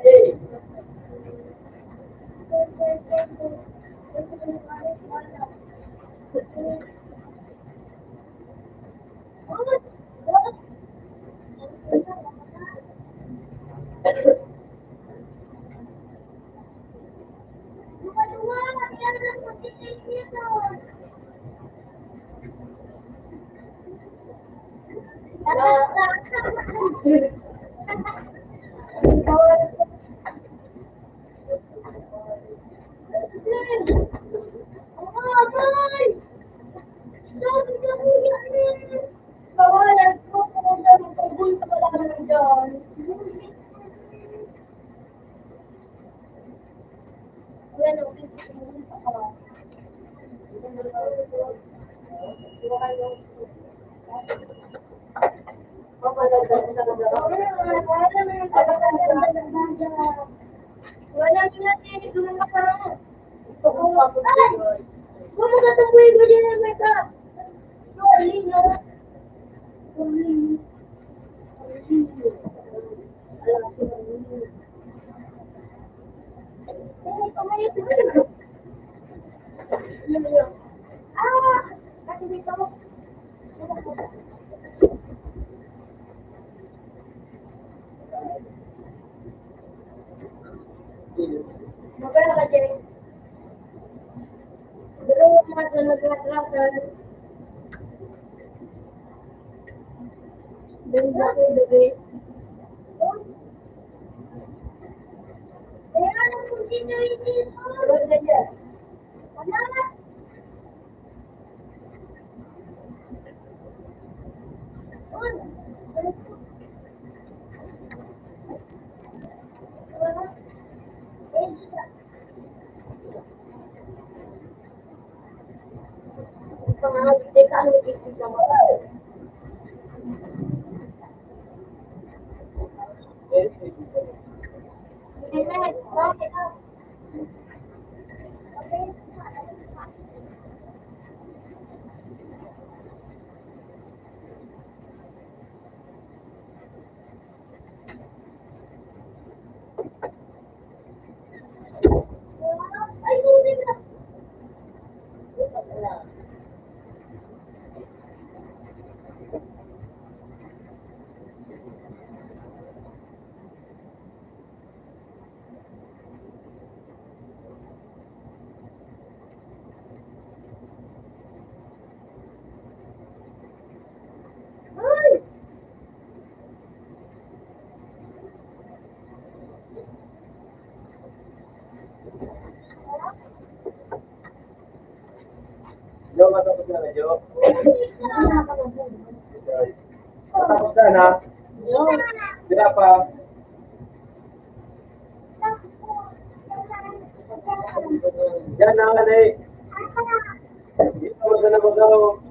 Hey! Wala mo na tinig mo na parang. Ay! Bumagatapoy ko din ang meta. Sorry, no? Sorry. Ah! Kasi dito mo. Magkano ka dyan? Dalawang mga naglatrasan. Ganda ko, bebe. Kaya ano kung sino yung dito? Ganda dyan. Wala na. Jo, matapos na na, Jo. Matapos na na. Sila pa. Yan na nga na eh. Dito mo na magano.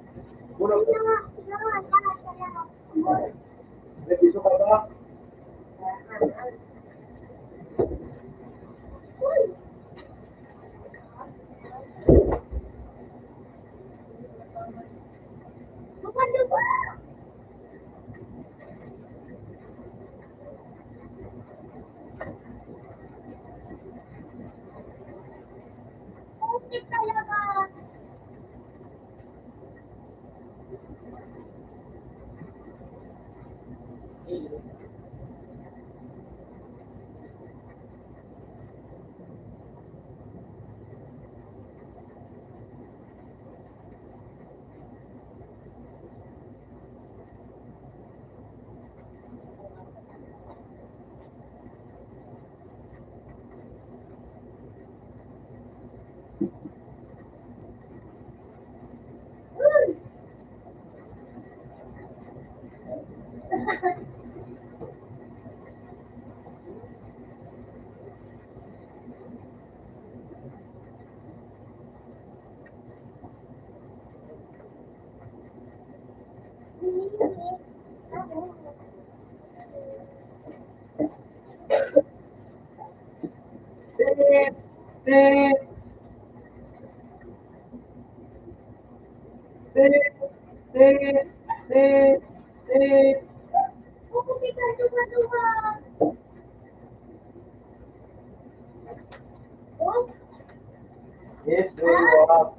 Muna ko. Nagpiso ka ba? Tit, tit, tit, tit, tit, tit. Yes, doing what?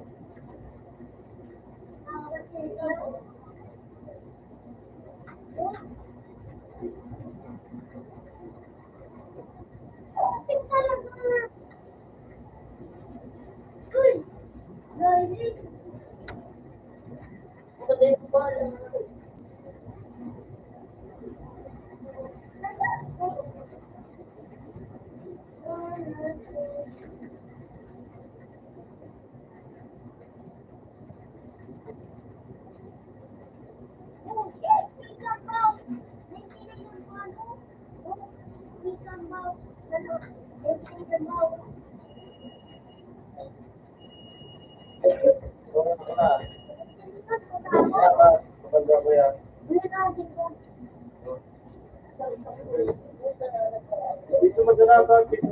Wala na. Maganda ko yan. Dito maganda ba? Dito.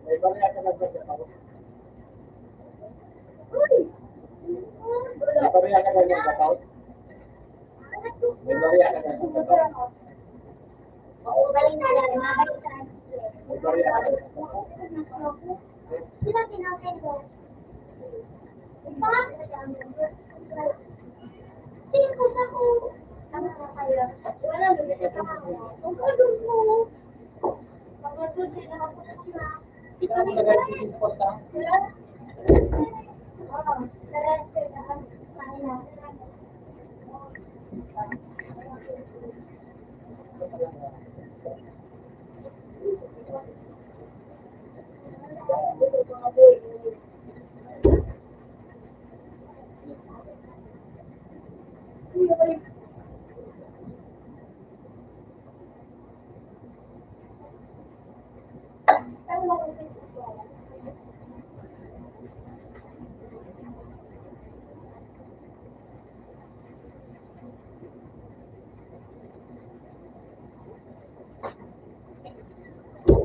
May bariya ka nagkakaw. Uy! May bariya ka nagkakaw. May bariya ka nagkakaw. Galing na lang, nabalik sa akin. May bariya ka nagkakaw. Sino tinasin ko? Ito? Sige ko sa ko. Ano na kayo? Wala mo. Ang kadun mo. Pagkatod siya nakapunta siya. Kita mo nagkakaw sa porta. Wala. Oo. Tara, sir. Kain na.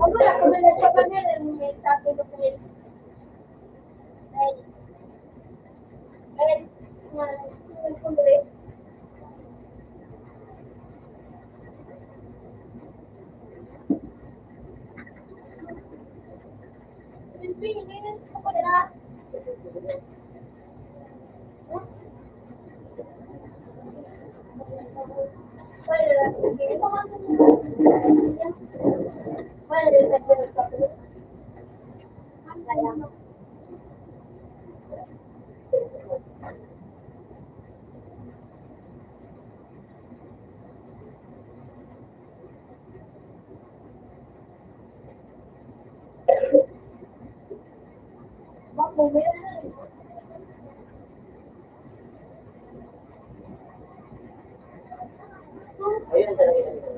Ako na kumalat sa kanila, may sabi ko kayo. Ay, kumuli. Pilipinas, ako na. Ayun talaga yun.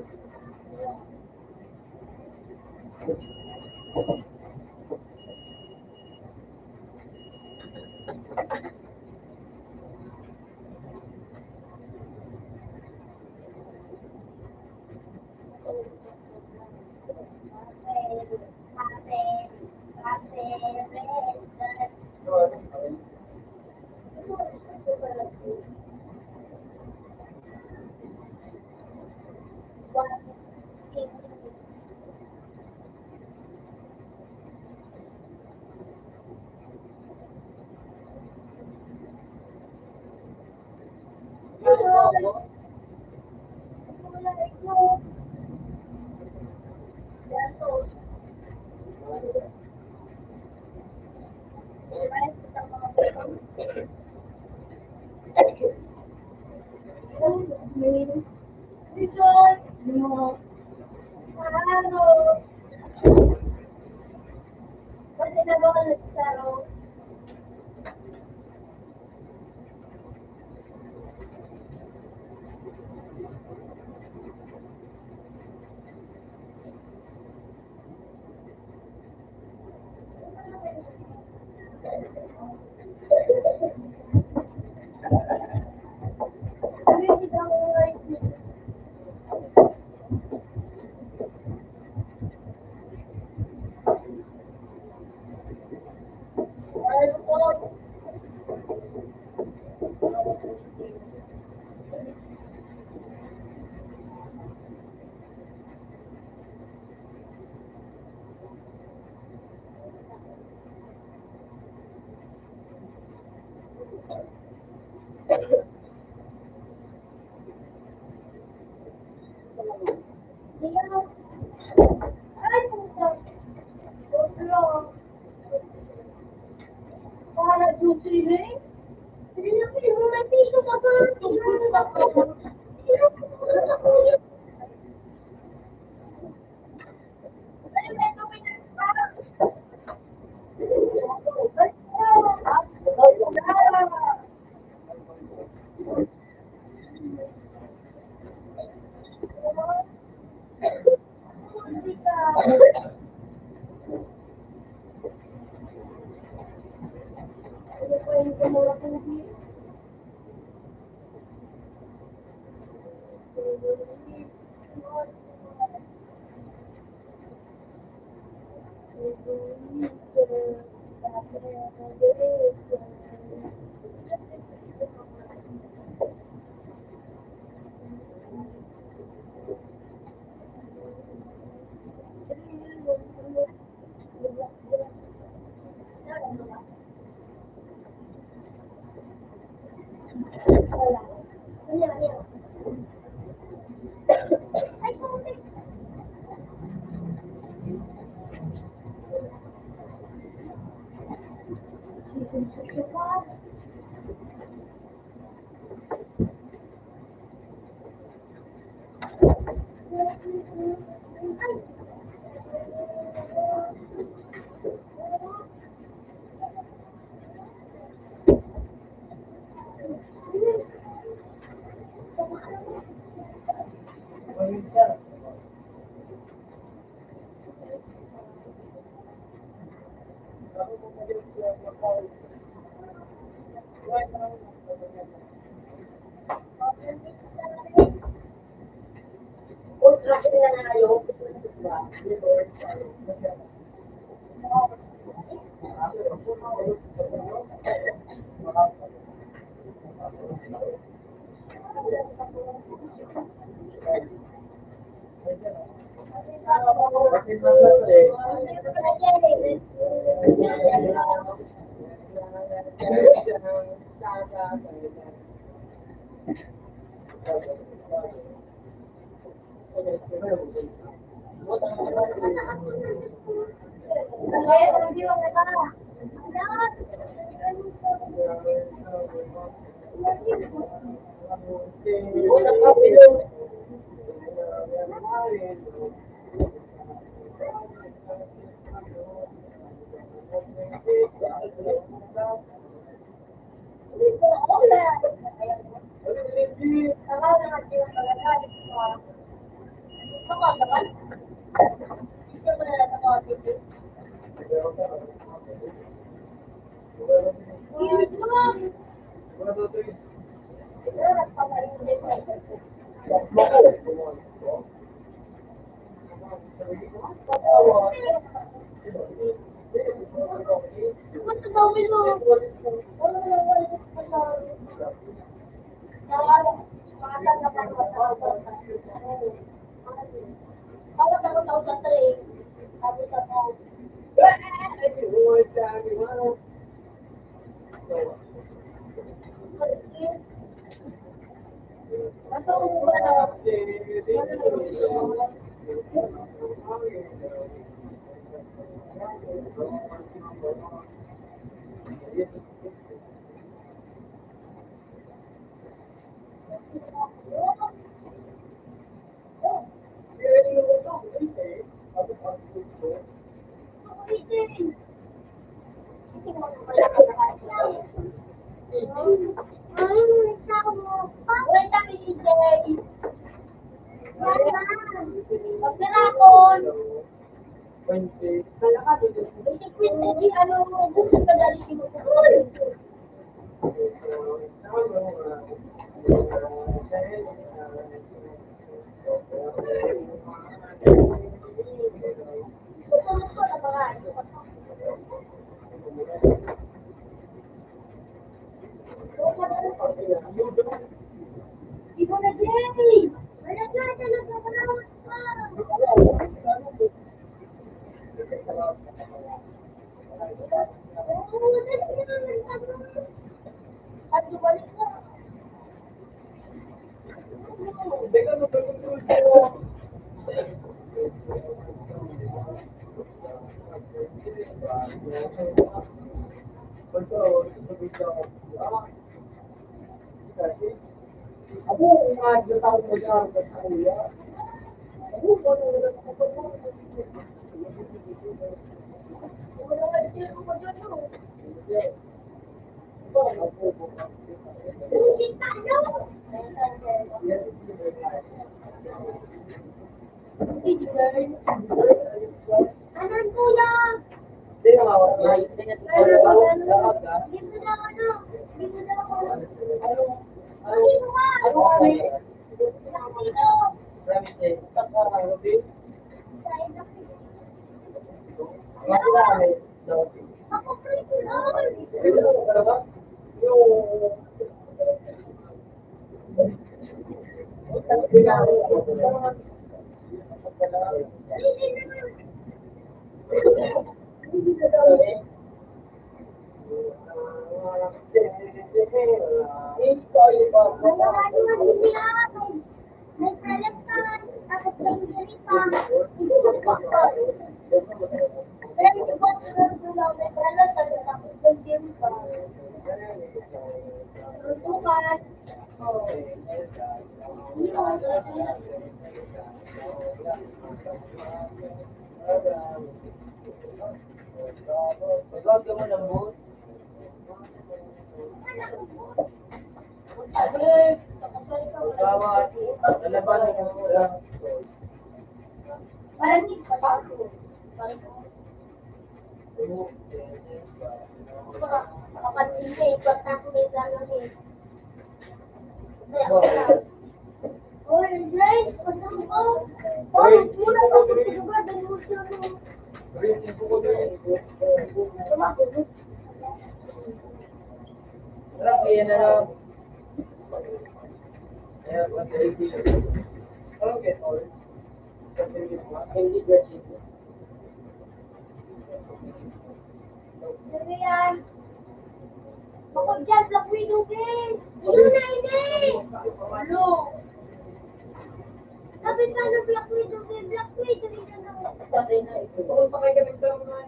Ako pretty lang. Hindi naman. Wala ka naman hindi ako. May pralagtan. Tapos may hindi pa. Hindi ko pa. Pero hindi ko pa. May pralagtan. Tapos may hindi pa. Bukas. Magawag ka mo ng boot. Gawad. Lalaban mo lang. Parang hindi pa. Makapansin ka eh. Ba't ako may sana eh. Oy, Grace, pagkakas ko. Oy, muna ka sa lugar. Dali mo siya mo. Tumakas. Sarap yan na lang. Ayan, what the heck is it? Parang get all. Hindi gadget. Ano yan? Ako dyan, Black Widow, guys. Ito na, hindi. Ano? Sabi ka na Black Widow, guys. Black Widow, ito na. Patay na ito. Kung pa kayo kami lang mga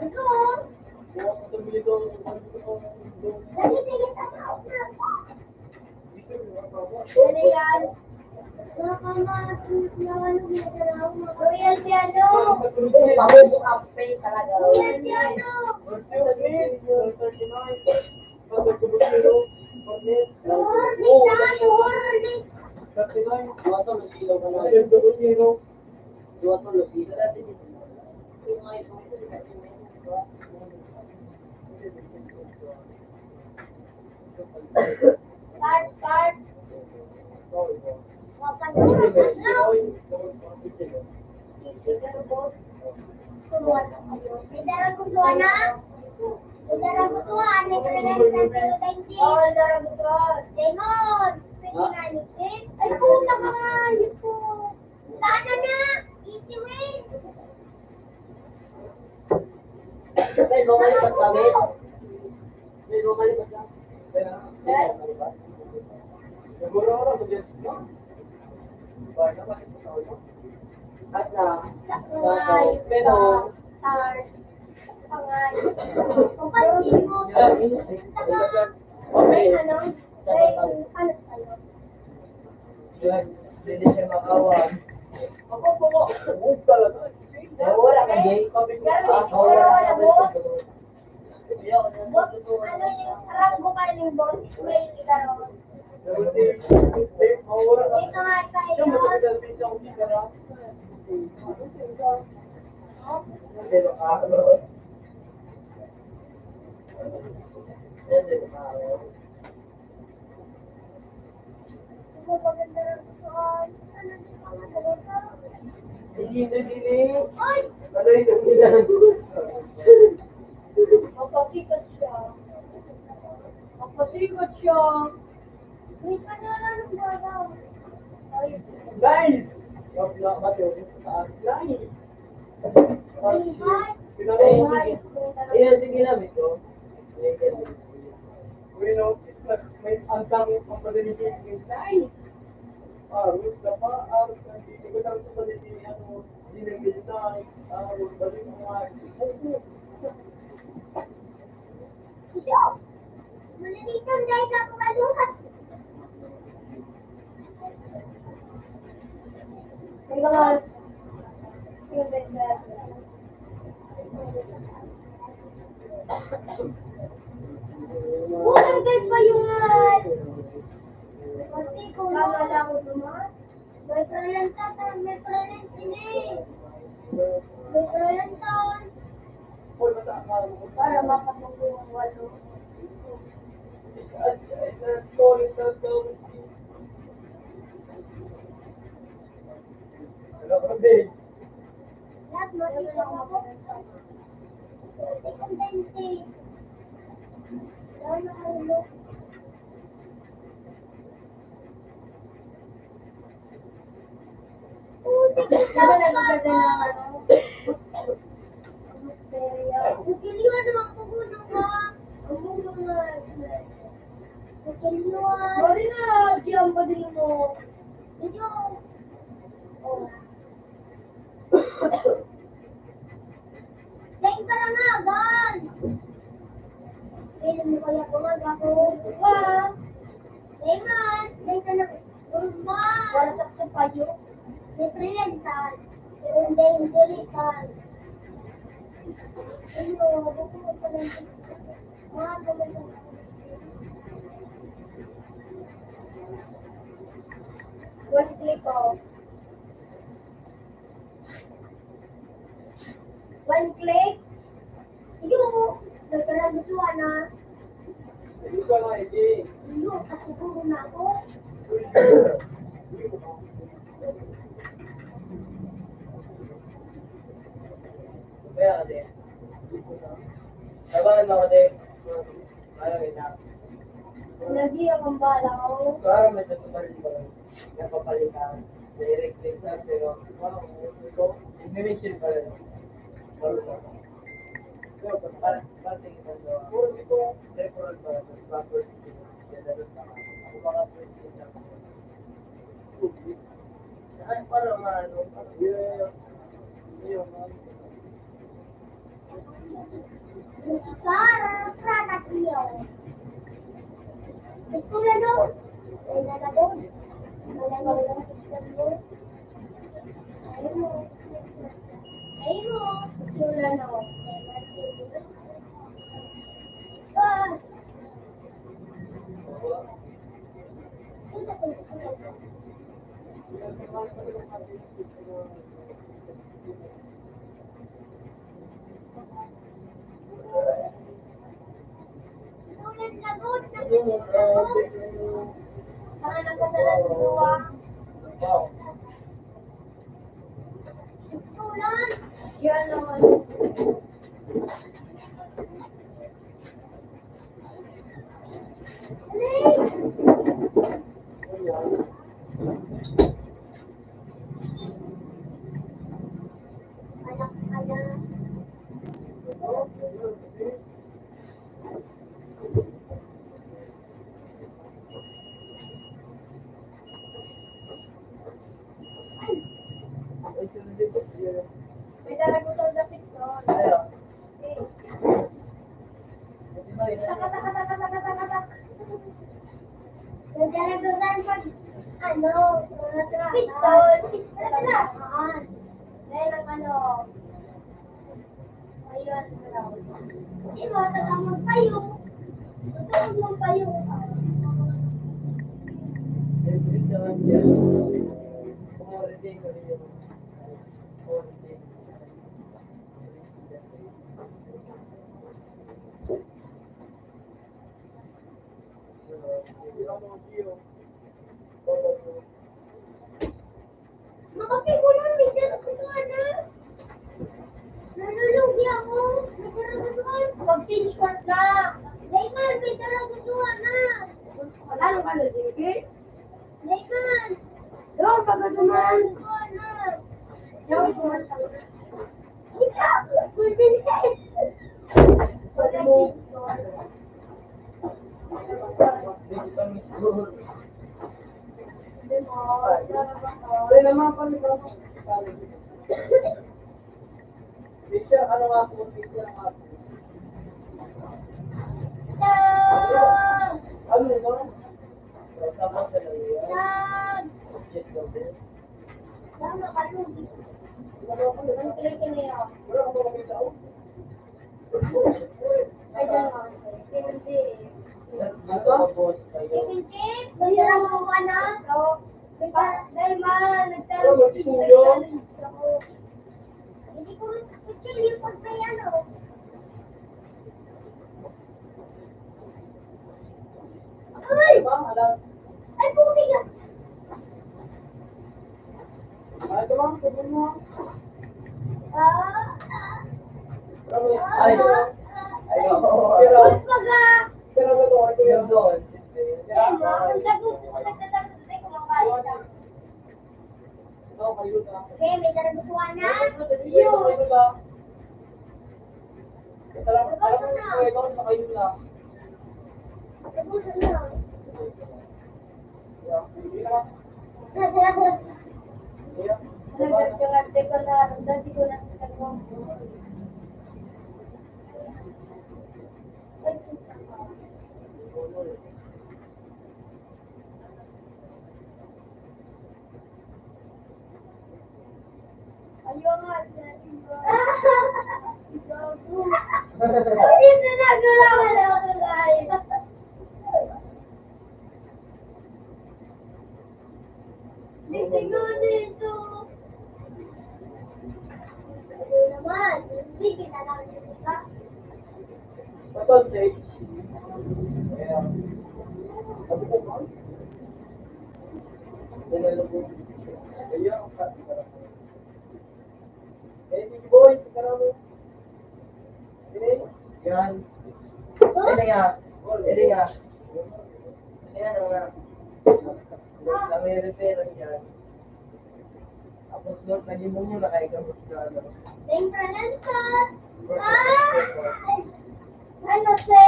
Ito, oh. Dali, sige, tama. Ano yan? Nakamasunod na ano, Royal Piano. Pabubok up pay talaga. Royal Piano. Warning. Dua to lusilaw ka na. Dua to lusilaw. Start. Wakan May daragusuan na? May daragusuan. May trailer ng pero thank you. Oo, daragusuan. Demon. Pwede nga nikit. Ay, puta ka nga. Yun po. Sana na. Easy win. May bumalik pa sa amin. May bumalik pa sa amin. Siguro ako lang mag-get mo. At na, Sakay. pero, Start. Sakay. Papansin mo. okay, Ano? Ano tayo? hindi siya makawan. Ako po mo, huwag talaga. Wala ka, Jay. Wala mo? Bot, ano yung ranggo ka ng bot? May ligaro. Ito nga kayo. Ito maganda rin ito. Ano din ang maganda? Ay! Mapasikat siya. May kanala ng bata. Ay, Guys! Ayan, sige namin ko. May ang dami pang paliligid. Nice! Ruth na pa, hindi ko lang ito paliligid. Hindi na design. Balik mo nga. siya. Malilitan dahil sa kaluhat. May mga Bukan guys payungan. Pasti kung wala ko dumaan. May pralantatan, may pralant ini. May pralantan. Para makatulong ang walo. Lahat mo dito ako. Tingin ka na nga, gan! Tingin mo kaya bumaga ko. Wow! Tingnan! Tingnan na. Wala sa payo. Siyempre yan, tan. Hindi, hindi, tan. Ano, buko mo pa lang. Mga sabi. One click off. One click. Iyo, nagkaragusuan na. Hindi ka na, hindi. Iyo, kasiguro na ako. Kaya ka din. Labanan mo ako din. Ayaw kita. Lagi akong balaw. Para medyo tumalit ko. Napapalitan. Direct din sa pero wow, ito, exhibition pa rin. Pero para tingin mo daw. Ito, referral pa rin. Proper ako baka president ako. Ay, para maano. Sekarang prata Tio. Sekolah dong. Saya nak dong. Mana kalau sekolah dong. Ayo. Ayo. Sekolah dong. Ah. Kita pergi sekolah. Sulit na good. Pangalan ko sa dua. Sekolah. Yan naman. Anak-anak. May daragutan na pistol. Tak. May daragutan pag ano, pistol. Pistol. Dahil ang ano, ayun, di mo, tatamang payo. Tatamang payo. Makapigulan, may daragutan na. Nalulugi ako. May daragutan. Pag-change court na. Layman, may daragutan na. Ano ka na, Jiggy? Layman. Doon, pagkatuman. Doon, pagkatuman. Ikaw, pwede ka. Pwede mo. Pwede naman pala ba? Picture, ano nga po? Picture nga po. Ano ito? Tapos na lang yun. Check daw din. Tama ka lugi. Ang click niya. Wala ka ba makita ako? I don't know. 70. Ito? 70? Mayroon mo ka na? Dahil nagtaro Oh, si magtuyo. hindi ko chill yung pagkay ano. Ay! Ay, puti ka! Ito lang, sabihin mo. Ay! Ayaw. Good pa ka! Pero ba ito? Ito yung doon. Ayun mo, ang dagus mo nagtatagus tayo kumakain ka. Ito, kayo na. Okay, may daragutuan na. Kayo na. Salamat po ito sa kayo na. Dagusan na. Hindi naman. Nagagagante ko na, dati ko Ayun nga, hindi na nagulawan ako live. Dito dito. Ayun naman, hindi kita lang dito. Baton stage. Ayan. Sabi ko ba? Dinalo ko. Ayan, ang sabi ko. Eh, sige boy, sigara mo. Eh, yan. Pwede nga. Pwede nga. Ayan, ang nga. Kami repair yan. Tapos doon, naging mo nyo nakaigamot na ano. Siyempre lantot. Ano se?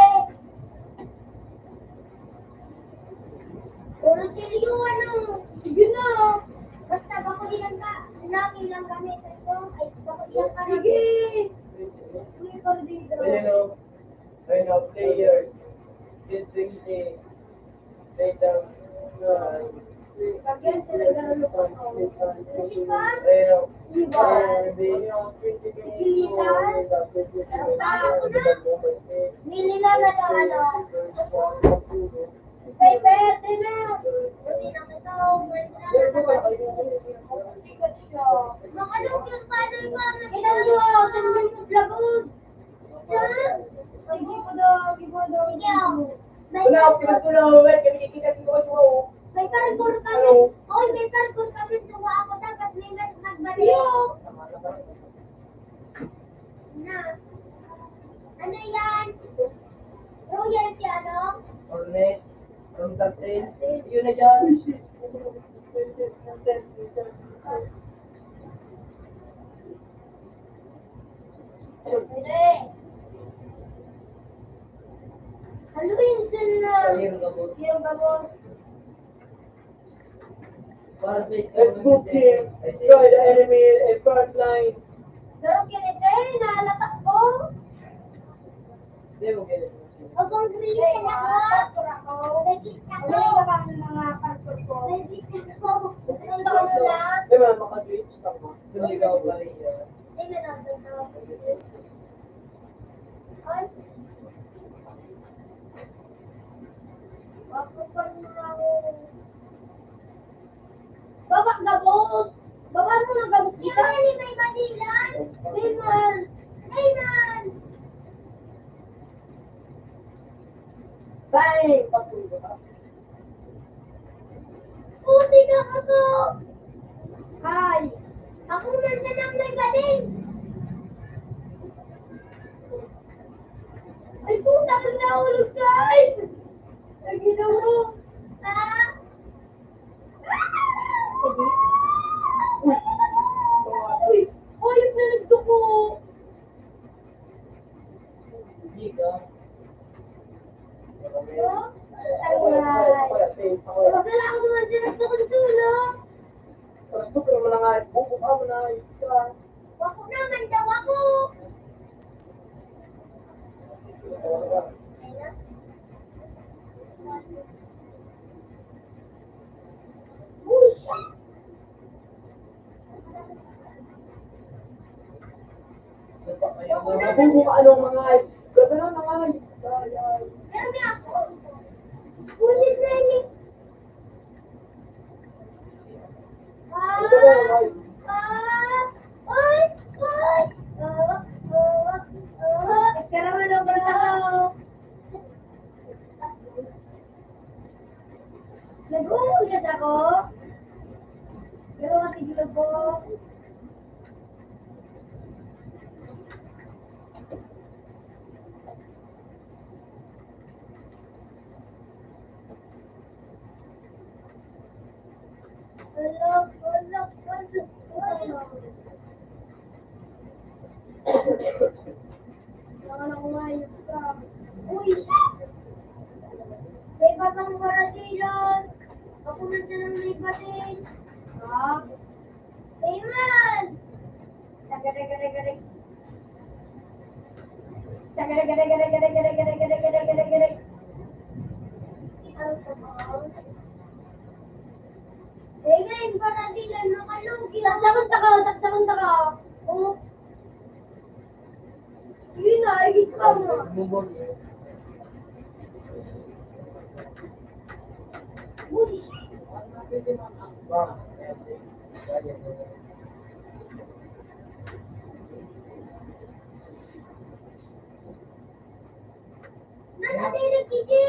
Puro chili yung ano. Sige na. Basta bakulihan ka. Namin lang kami. Ay, bakulihan ka na. Sige. Hindi ko dito. Ayun o, players. This thing is later. Kagyan sila gano'n ko. Musikan? Ayun o. Iba. Mili naman ang ano. Paper, din na. Hindi na kita. Sikat siya. Makalog yung paano yung mga ginagawa. Sabihin mo, lagod. Saan? Sige ko daw. Sige ako. Wala ako pinagtulong. Kinikita ko ito. May parkour kami. Oy, may parkour kami. Tuwa ako dapat may nagbalik. Na. Ano yan? Yung yan si ano? Ornet. From 13. Yun na dyan. Hindi. Haluin sila. Ayun ka po. Yung gabos. Let's move team. Destroy the enemy in front line. Pero kinisay, nalatak ko. Hindi mo ganito. Huwag kong green ako. Nagkita ko. Ano yung mga parkour ko? Nagkita ko. Anong ba ko na? Di ba, maka-glitch ako. Hindi ka pa rin yan. Hindi na nandun. Ay. Wag ko pa rin ako. Baba gabos! Baba mo na gabos! Ito yan may badilan! Rayman! Rayman! Bang! Patulo ka. Puti na ako! Hi! Ako nandiyan ang may bading! Ay puta ko nahulog guys! Ay ginawa! Ah! Uy! Uy! Yung nalagduko! Hindi ka. Ay! Masala ako naman sinagdo ko sa ulo! Tapos ito, pero malangay. Bubuk ka mo na. Wako naman daw ako! Uy! Bubuk ka anong mga ay. Ganda na mga ay. Meron niya ako! Ulit na yun! Ah! Ito na mga ay. Ah! Ay! Ay! Karaman ako na ako! Nag-uugas ako? Pero matigil po. Hello, hello, hello. Saka na kumayot ka. Uy! May batang maratilan. Ako nandiyan ang may batin. Ha? Ayman! Tagare. Tagay. Ano pa ba? Eh, ngayon para di lang nakalugi. Saksakunta ka. Oh. Sige na, igit ka mo. Uy, nakadiri kiki.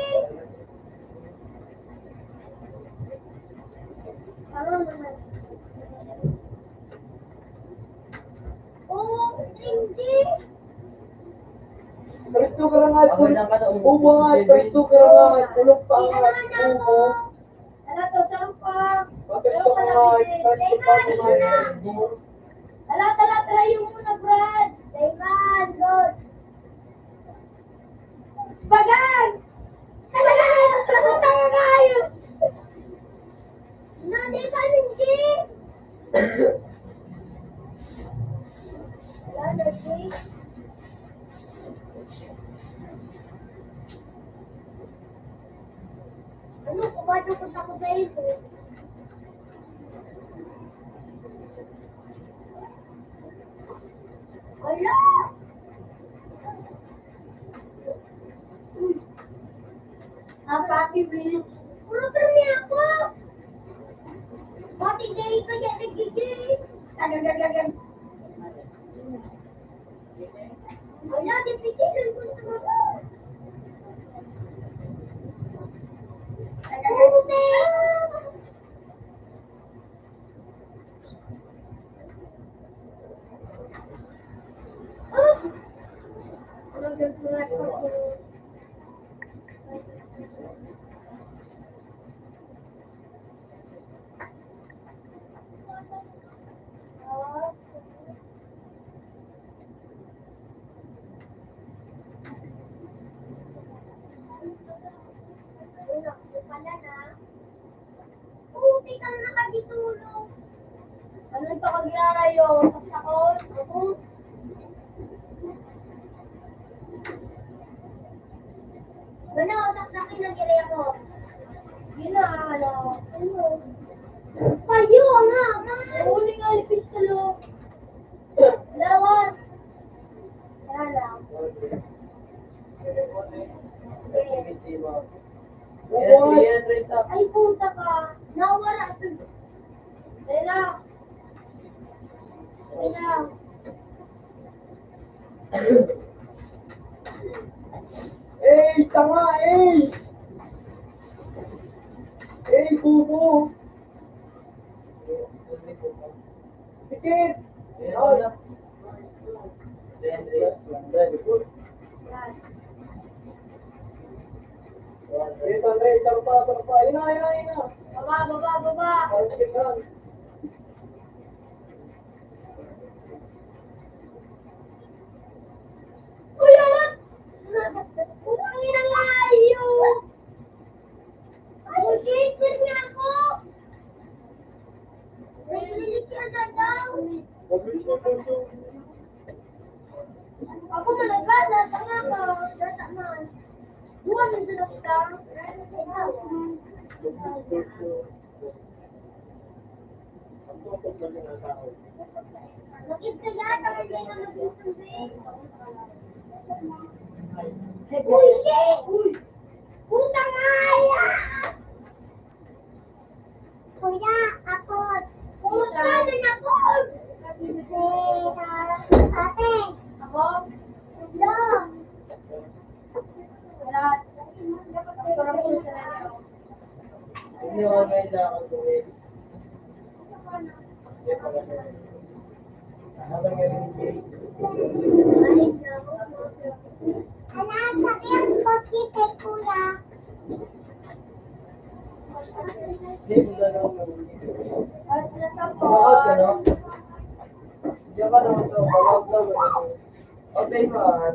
Ano naman? Oh, hindi. Presto ka lang at ubo nga, presto ka lang at tulog pa nga at ubo. Ano to, saan pa? Presto ka nga at presto pa nga at ubo. Tara yung muna, Brad. Dayman, Lord. Bagag! Tanga kayo! Nanay ka rin siya! Wala na siya. Ano, kumadukot ako sa ito. Wala! Pati, bitch. Puro kami ako! Pati day ka dyan, nagigay. Agagagagan. Wala, dipisilan ko sa mga. Agagagagan. Oh! Ano gagawin ko? Puti kang nakagitulog. Ano ito kagyarayo? Sasakot? Ako? Ano? Saksakin na gilay ako. Yun na, ano? Kayo nga, uli nga lipis talo. Lawas. Yan lang. Ay, puta ka. Nawala. Lela. Tanga, bubo. Tikit. Sarpa. Ina. Baba. Uy, alat! Utang ina nga ayo! Shaker nga ako! Naglilit ka na daw! Ako malagala, tanga ka! Data man! Buwan na sa doktor! Bakit kaya tayo hindi ka mag-isubig? Uy, shit! Putang aya! Kuya, ako. Puta na ako! Ate! Ako? Hello! Wala. Alam, sabi ang koki kay kuya. At nasapot. Okay, man.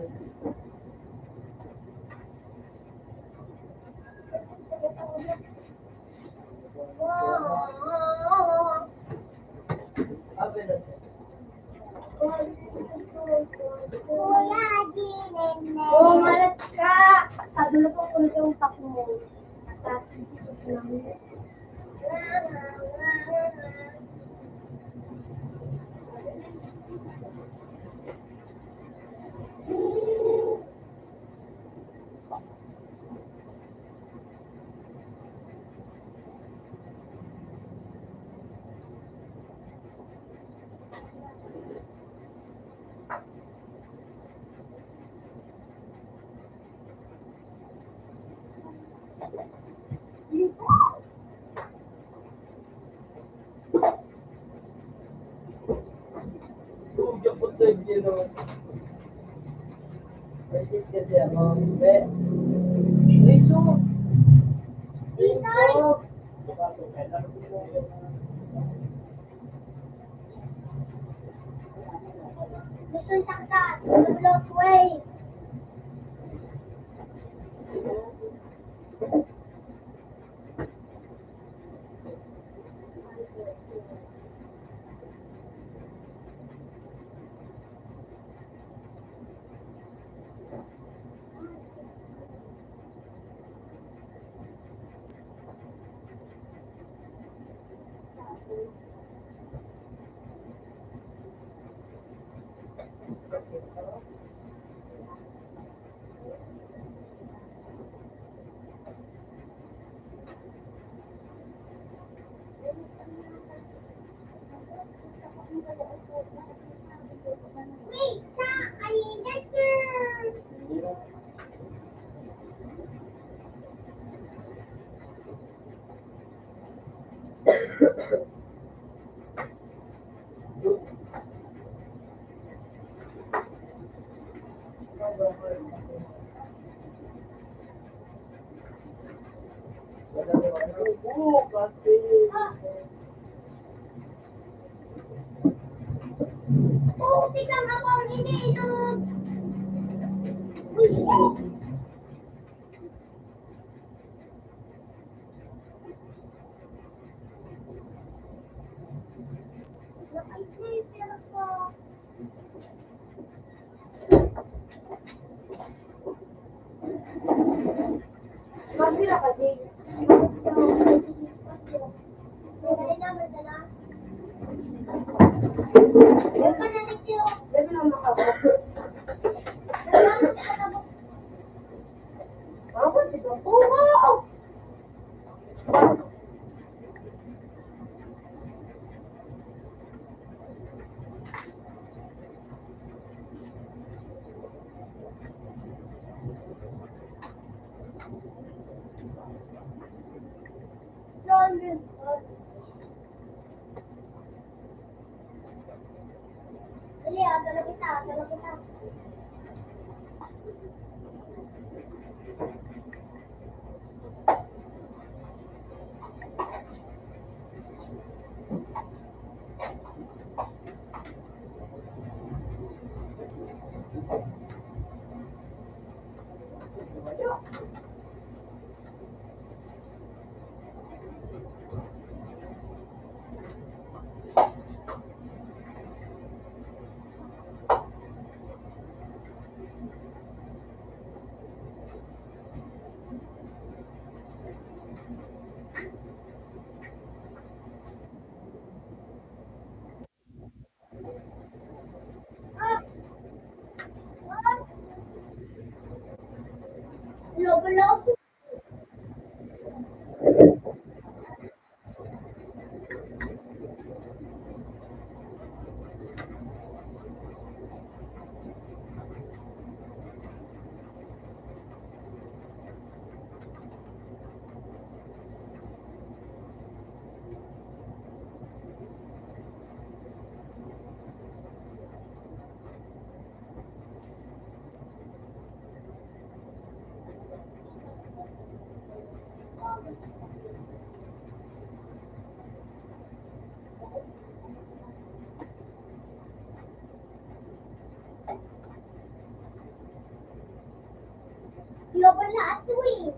Kuya, Oo, malat ka. Sabi na po ulit yung pack mo. Yung punto yung gino. Kasi kasi ako, Riso! Riso! Mission success. Lost way. Wait, I need you. Oh, tignan ako ang iniinom. Uy, shit. Naka-sniper ko. Mabira ka, Jake. Madali na, madala. Huwag ka na nagtiyo. Dami na makabok. Bakit ito? Oo! Strongest. Dali, dala kita, dala kita. Loob-loob. Global na aswi.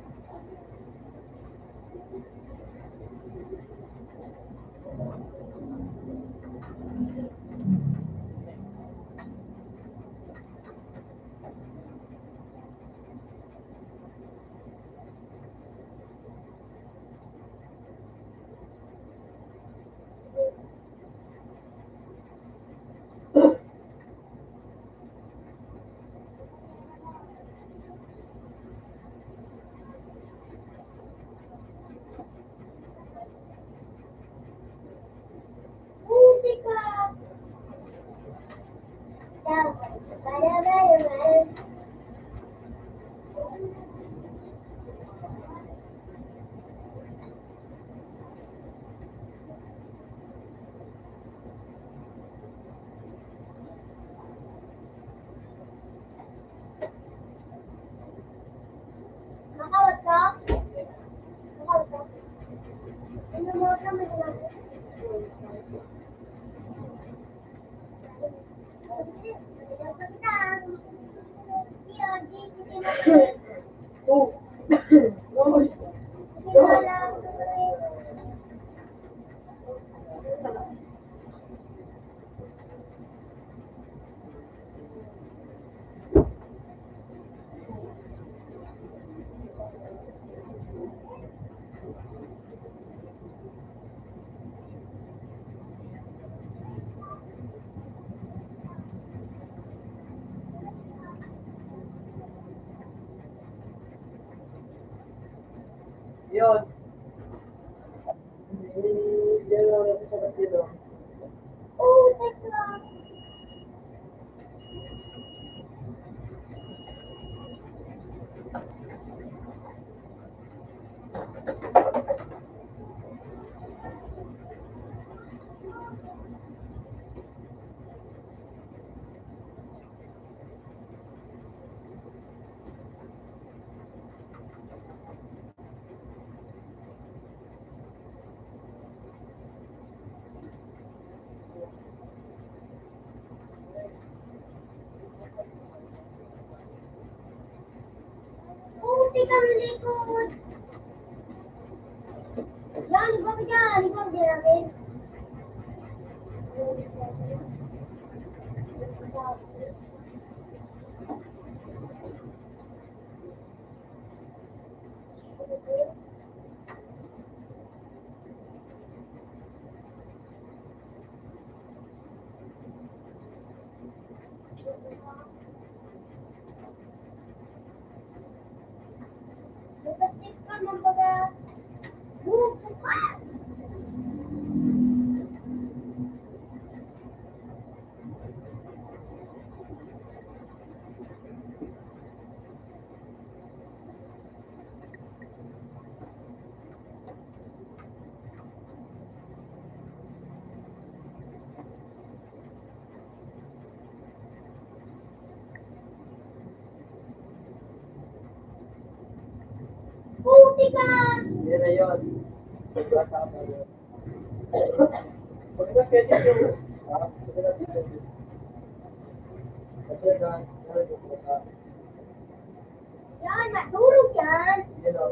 Nakawat ka? Nakawat ka? Ano mo naman naman? Oh. Uy. Yun. Yan lang natin sa kasino. Oh, teka. Puti kang likod. Yan, ikaw ka dyan. Ikaw din namin. Nagpastik ka ng baga. Buko ka! Puti ka! Yan na yun. Kasama yun. Pag nag-schedule yung pag nag-schedule. Kasi na, Yan, matulog yan. yun o.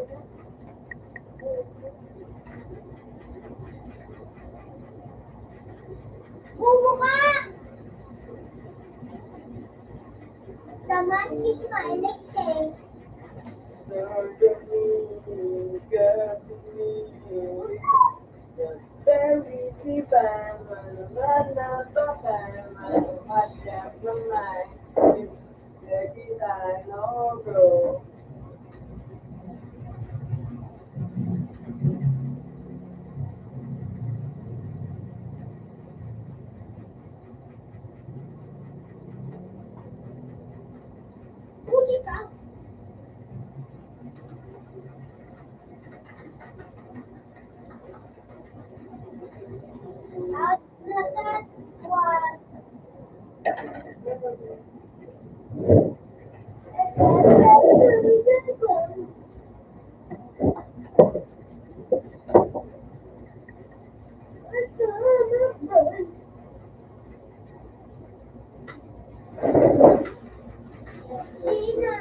Buko ka! The man is smiling says, Very deep and mana pakai macam ramai. Jadi dah ngobrol. Puti ka! At the third one. Sina.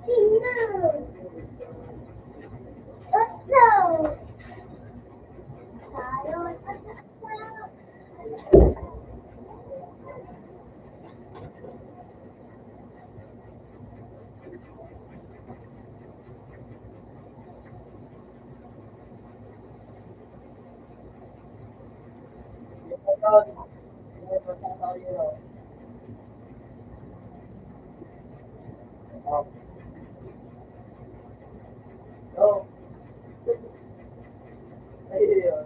Sina. Otso. Sayon. Oh. Ayun.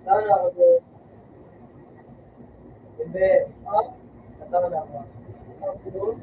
Sana ako doon. Hindi. Natawa na ako. Ako doon.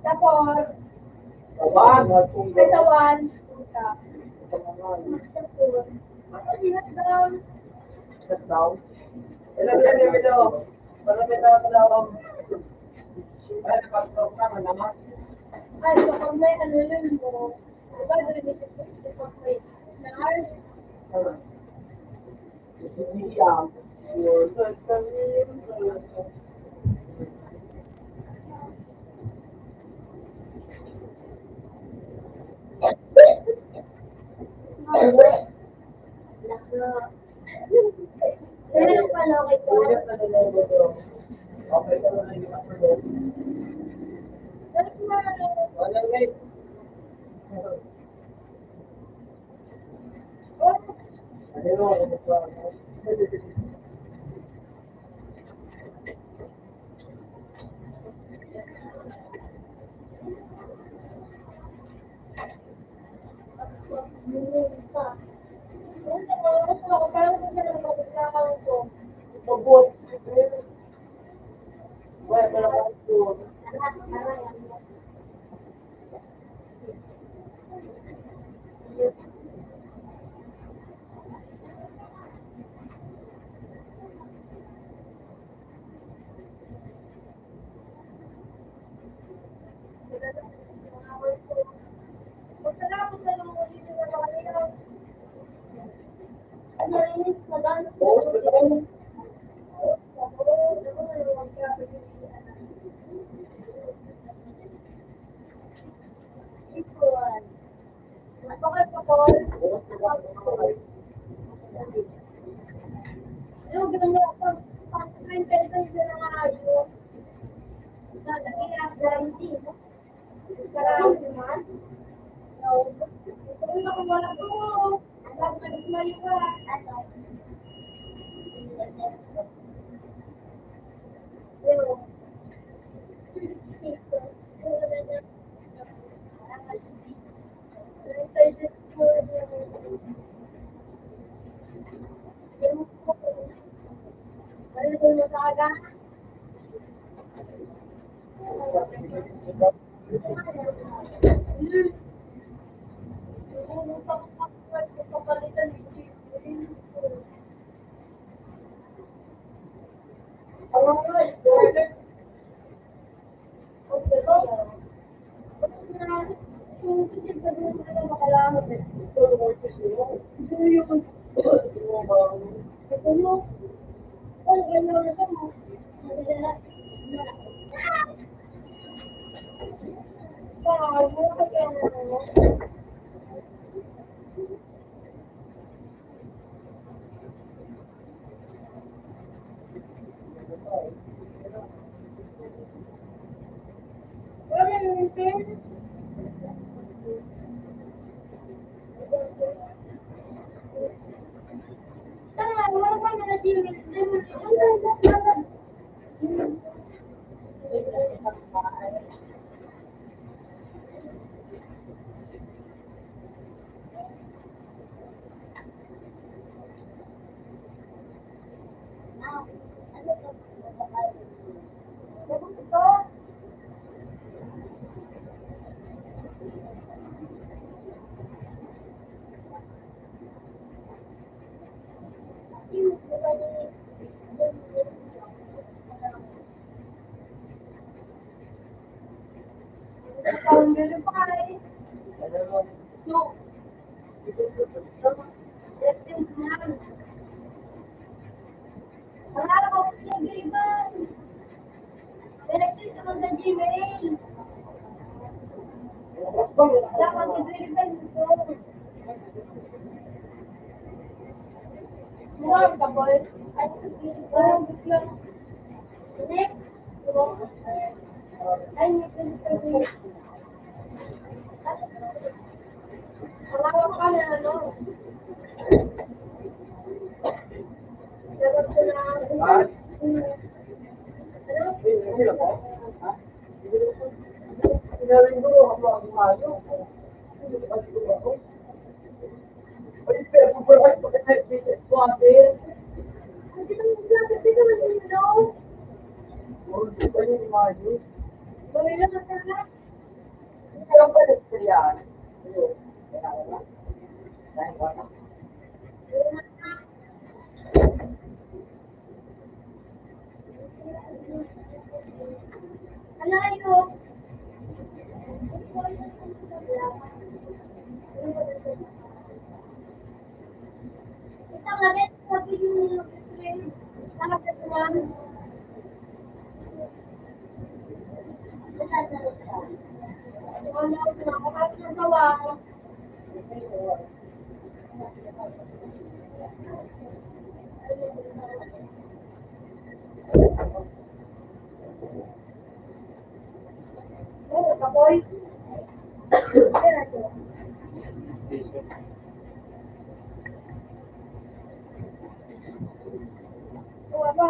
Tapos, Awan. may tawan. Tapos, Shut down. Ilan yan yung video? Parang may nakakalaw. Ay, napag-stop na naman. ay, kapag may ano yun mo, diba, dito kapag may nars, Siyang. meron pala kay ko. Okay ka na yung upload. Pero kung Wala guys. Ano yung Mabot. Wala pala ka ito. Yung ganda ko, pang 30 pesos na nga ayun. Guarantee, no? Karami naman. Kung nakuwala ko, alam ka na kumayo ka. Yung, ganyan na ito, madala. Parang, kaya na. Wala yung pen. Tama, wala pa na na-gimmick. Ang verify. No. Wala ko pinag-iban. Electric naman sa Gmail. Dapat i-verify mo. More ka, boy. Ay, i-verify. Next. Ay, i-verify. Wala ka na, ano? Dapat ko na. Sinabi ko, ako ang umayo. Ay, pero kung wala ko pagka-business ko, ate. Hindi naman yun, no? Hindi ba yung umayo? Bumila ka sana. Hindi ka lang ba nagsiyan? Ayun. Kaya wala. Dahil wala. Ano kayo? Isang lagi sabi yung nakap sa tuwan. Ano ako nakakapit ng sawa. Oo, kapoy. Kaya ito. Oo, ba?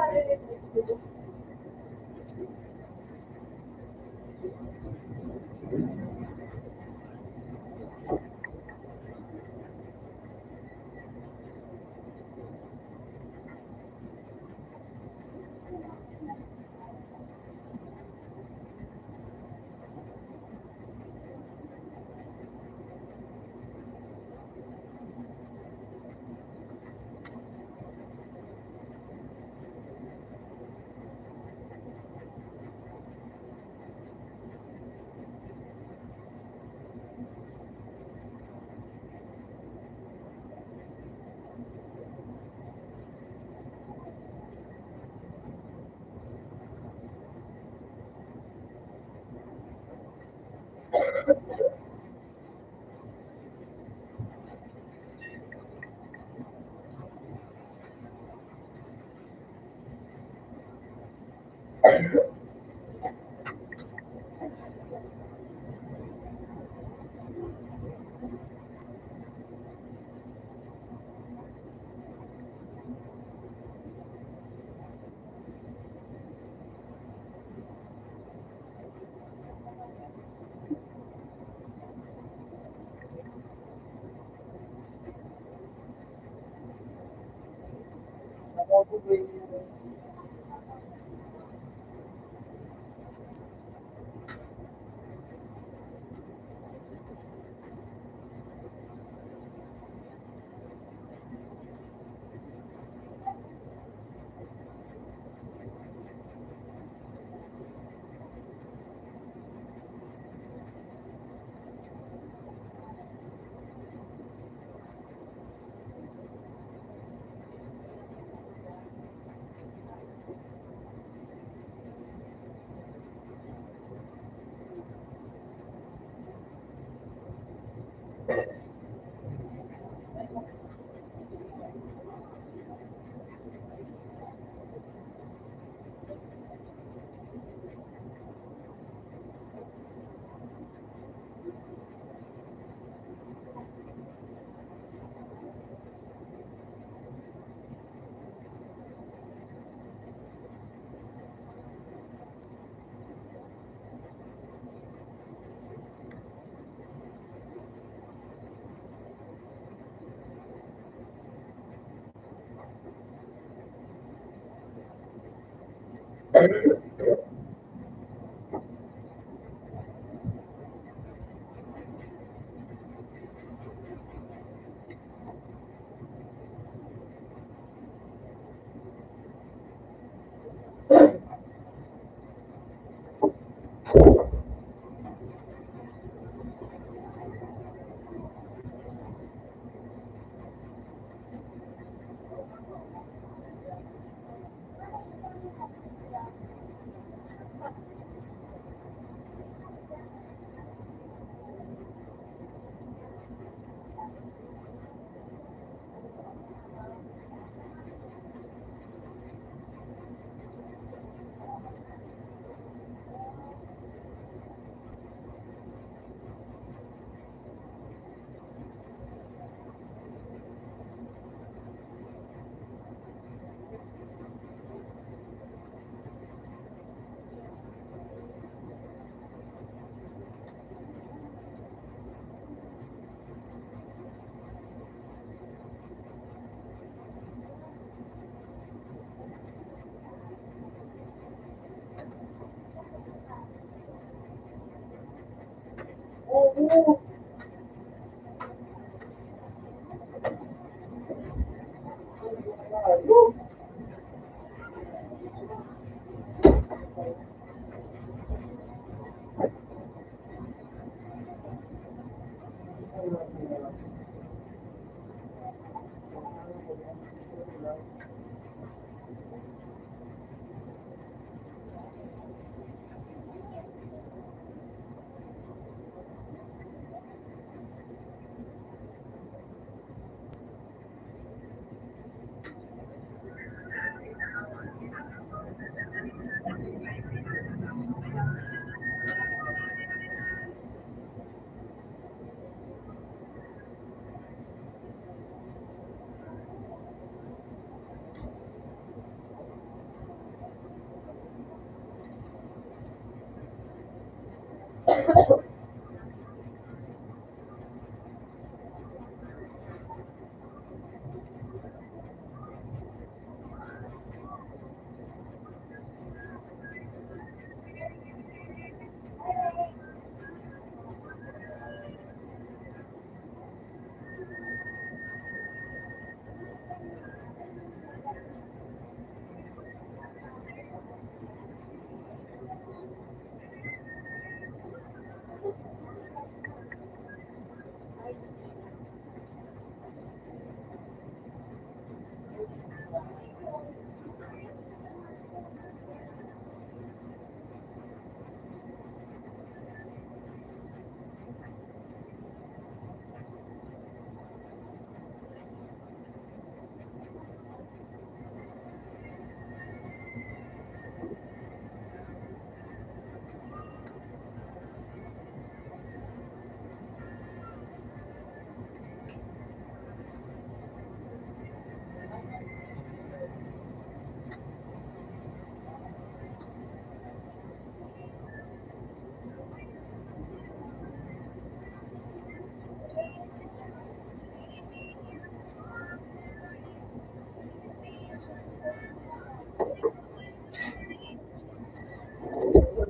Ako po yung Oo.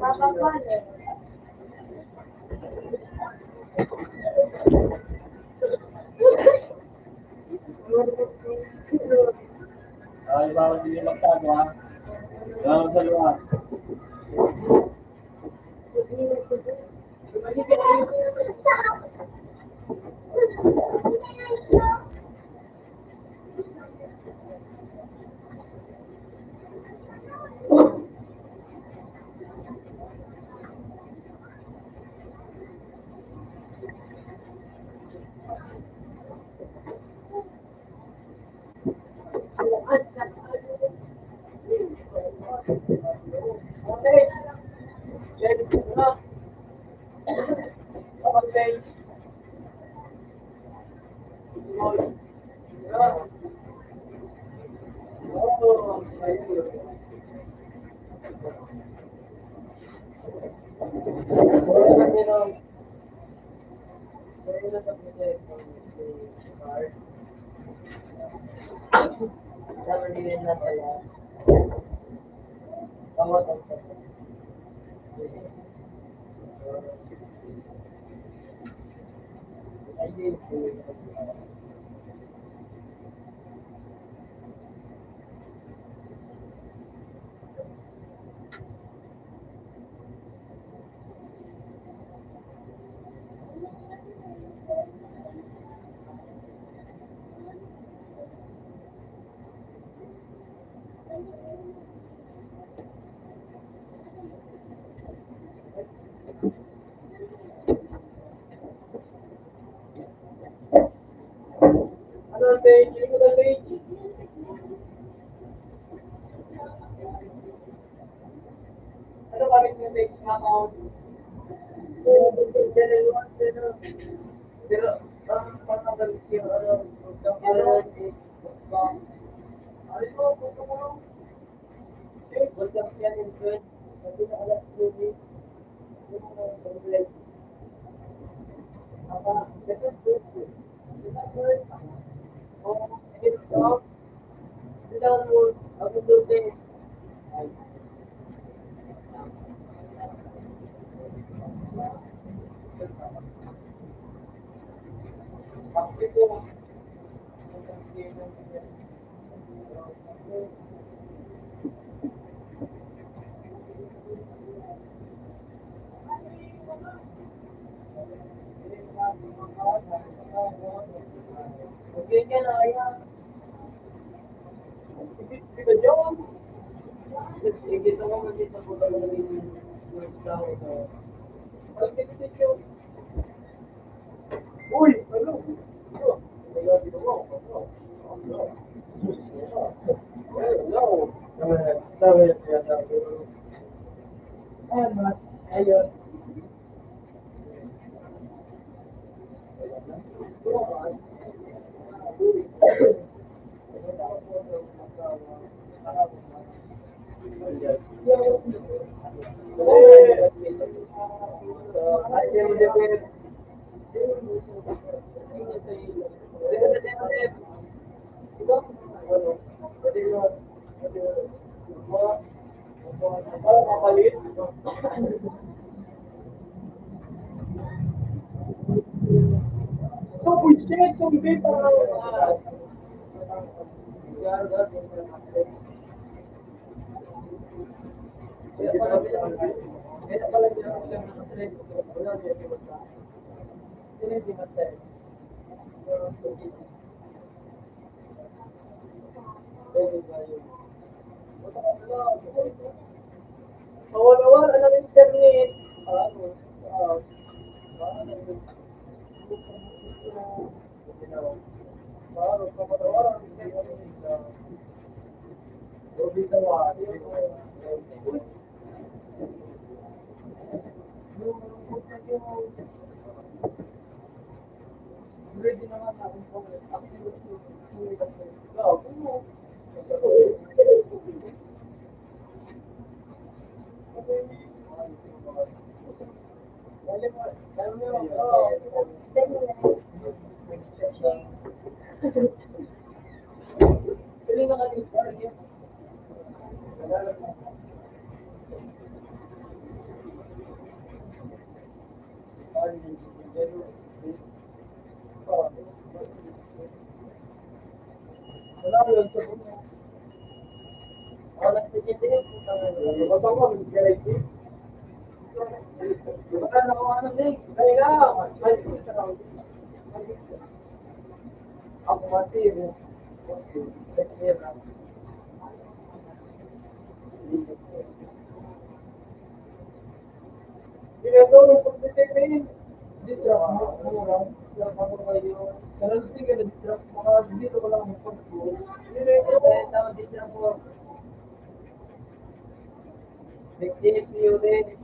Papapalo. Ay, bawal din yung magtago ha. Bawal sa luwa. Okay. David, na. Okay. Oh, ayun. Wala na din ang wala na sa project ng card. Dapat din na sila. Bawat ang ayun. Ano stage? Hindi ko na stage. Ano kami ng stage na account? Pero, parang galit siya, ano ko, punto mo lang. Welcome siya ng good. Sabi na alas 2. Yung mga complete. Apa, second good. Second good. Oh, it's off. Download. Ako doon. Ay. Bakit ko? Okay ka na, ayan. Ito, John. Sige, ito mo dito po talaga yung tao. Bakit ito yun? Uy, ano? Dito mo. Ayun. Awal-awal, alam internet. Ako masih Pinatulong pag-detectin. Dito. mo lang. Ako kayo. Pero sige, nag-drop mga dito ko lang ang phone ko. Hindi, tawag dito lang po. Nag-sinip niyo rin.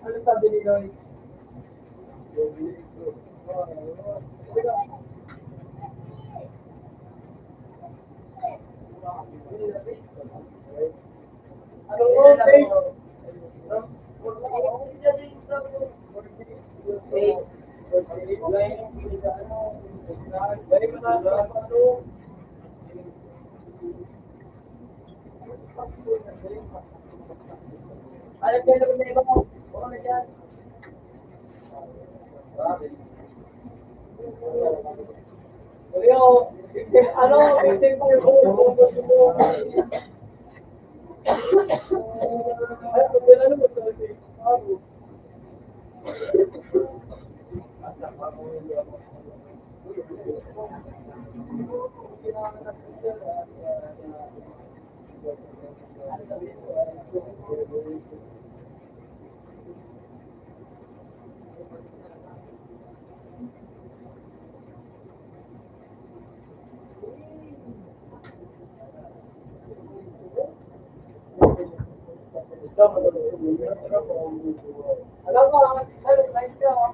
Ano sabi ni Lloyd? Ano okay? Ano kaya na iba mo? Oo na dyan. Ano, tingin ko yung alam mo, ano, nice ka, oh.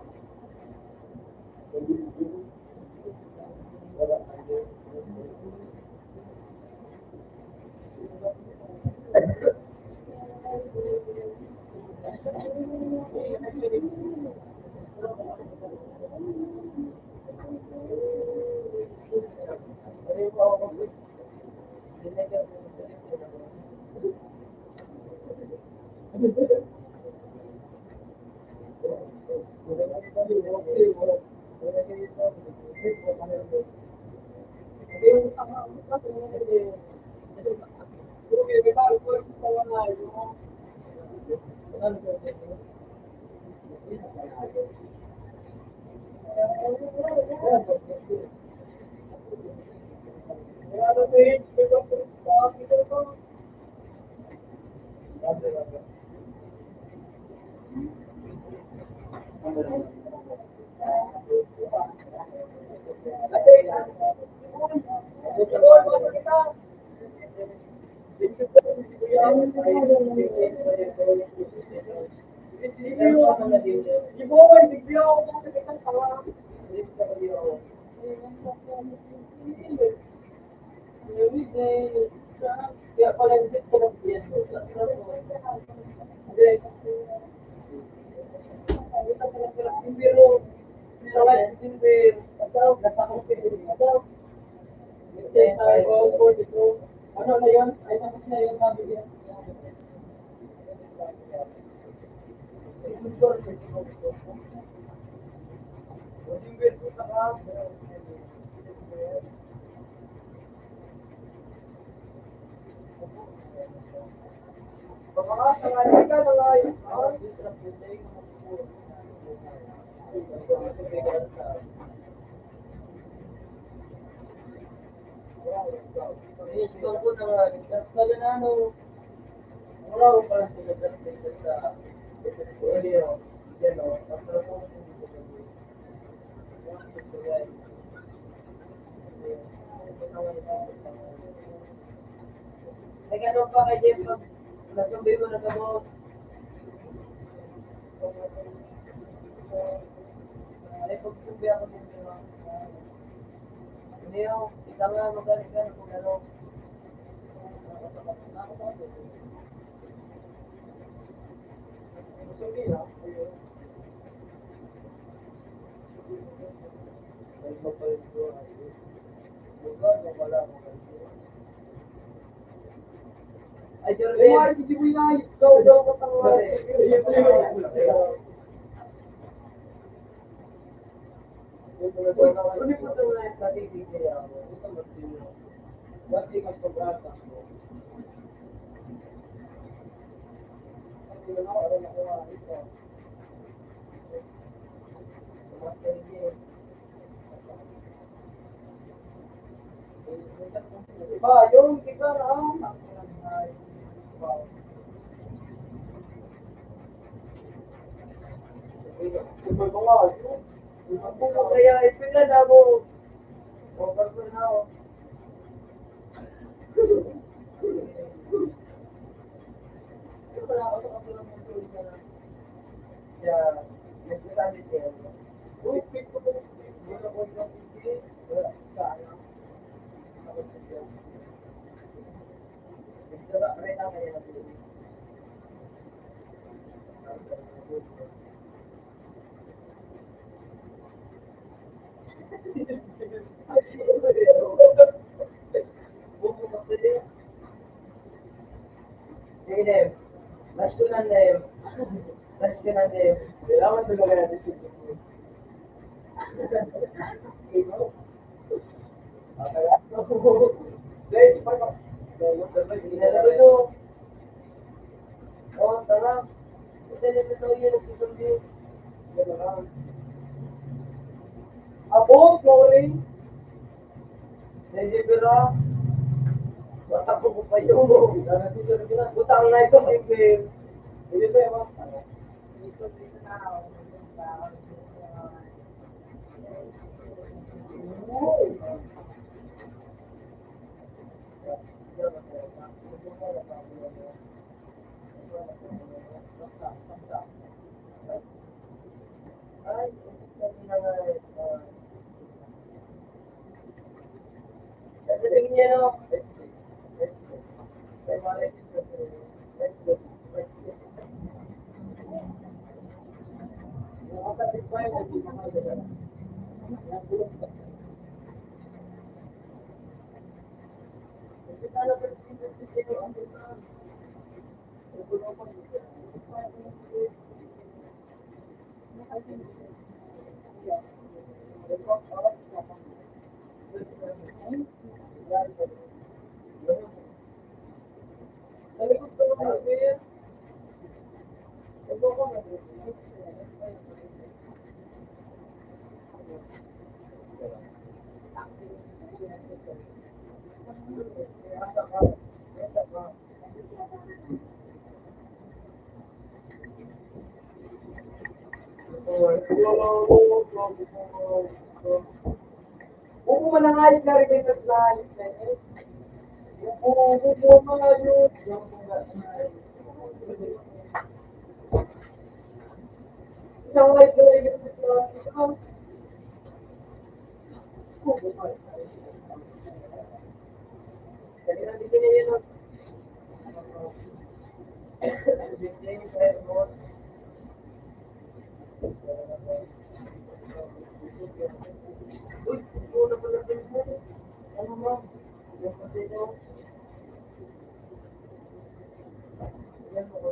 Ano na yun? Ay, tapos na yun, mabigyan. Nagano pa kay Jeff pag nasumbi mo na kamo. Ay pagsumbi ako dito. Niyo, kita nga magaling ka kung ano. Ay, sir, Len. Sige mo na. Go, go, go. Ba, yung kita na. Kaya ipila na ako. Over ko na ako. Wala ako sa kasunod ng tuloy ka na. Kaya, nagsasabi siya. Uy, pick ko po. Wala ko yung hindi. Wala, saan ako. Ako siya. Nagsasabi rin naman yan ang tuloy. Sige, Dem. Lash ko na, Dem. Lash ko na, Dem. Kailangan talaga natin siya. Inalaro to. Oo, tara. Ito na ito yun, nagsusundi. Ako, Flooring. Najibira. Bata ko po pa yun. Butang na ito, Bibir. Hindi ba yung mga? Dito na ako. Ay, sabi na nga tingin niya no. Upo mo na nga yung narigay na upo mo na yun. Isang light na rin yung isang. Kaya nandito niya yun. Uy, una pala din mo. Ano mo? Yung kasi nyo. Yan mo ko.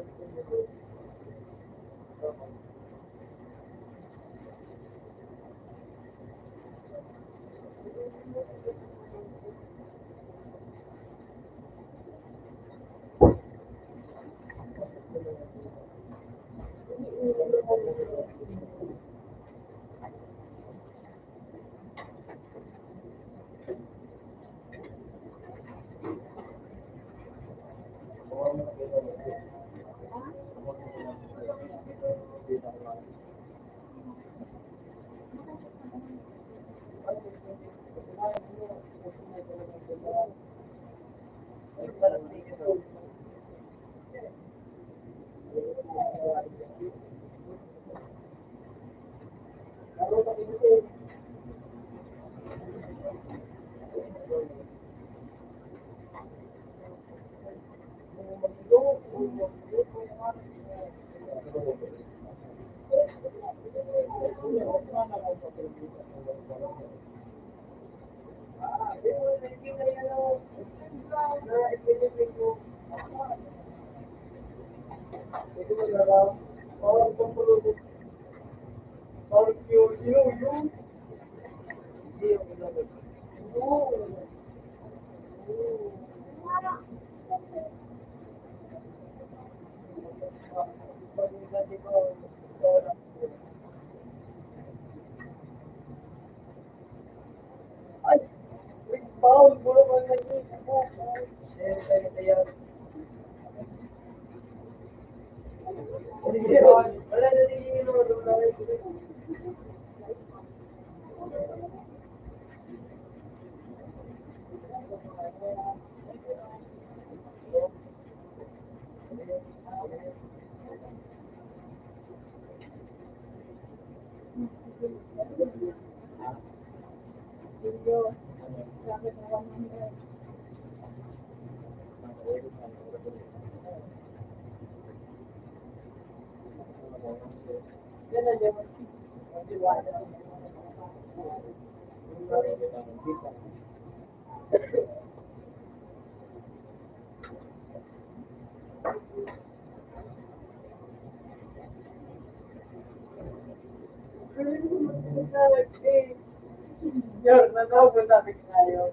Yun, nanobo sabi ko tayo.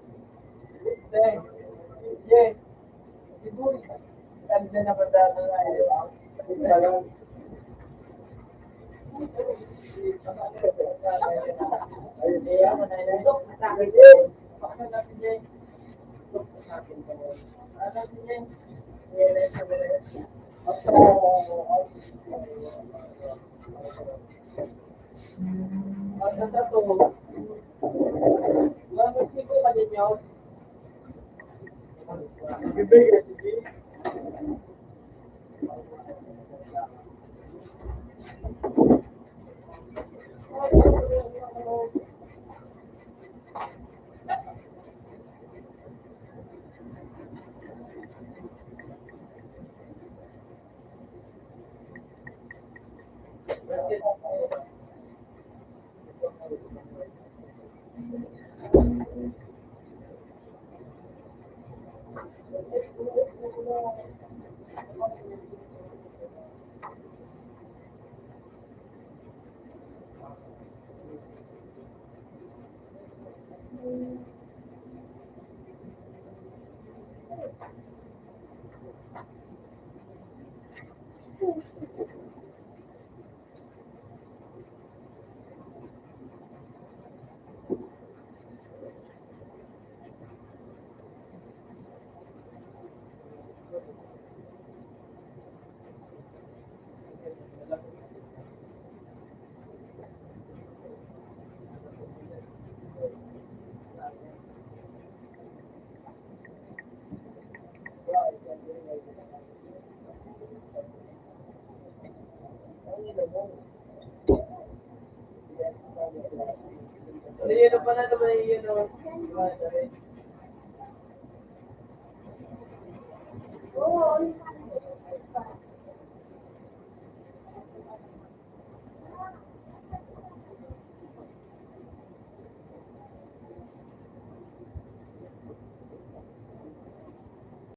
Yes. Siguro, kanda na ba dito tayo? Ayun, kaya mo na yun. Sabi ko, bakit natin yan? Ano natin yan? Yes, ang sa to, lamang siko ka din yun. Bibigay, sige. Ano yun pa na naman yun?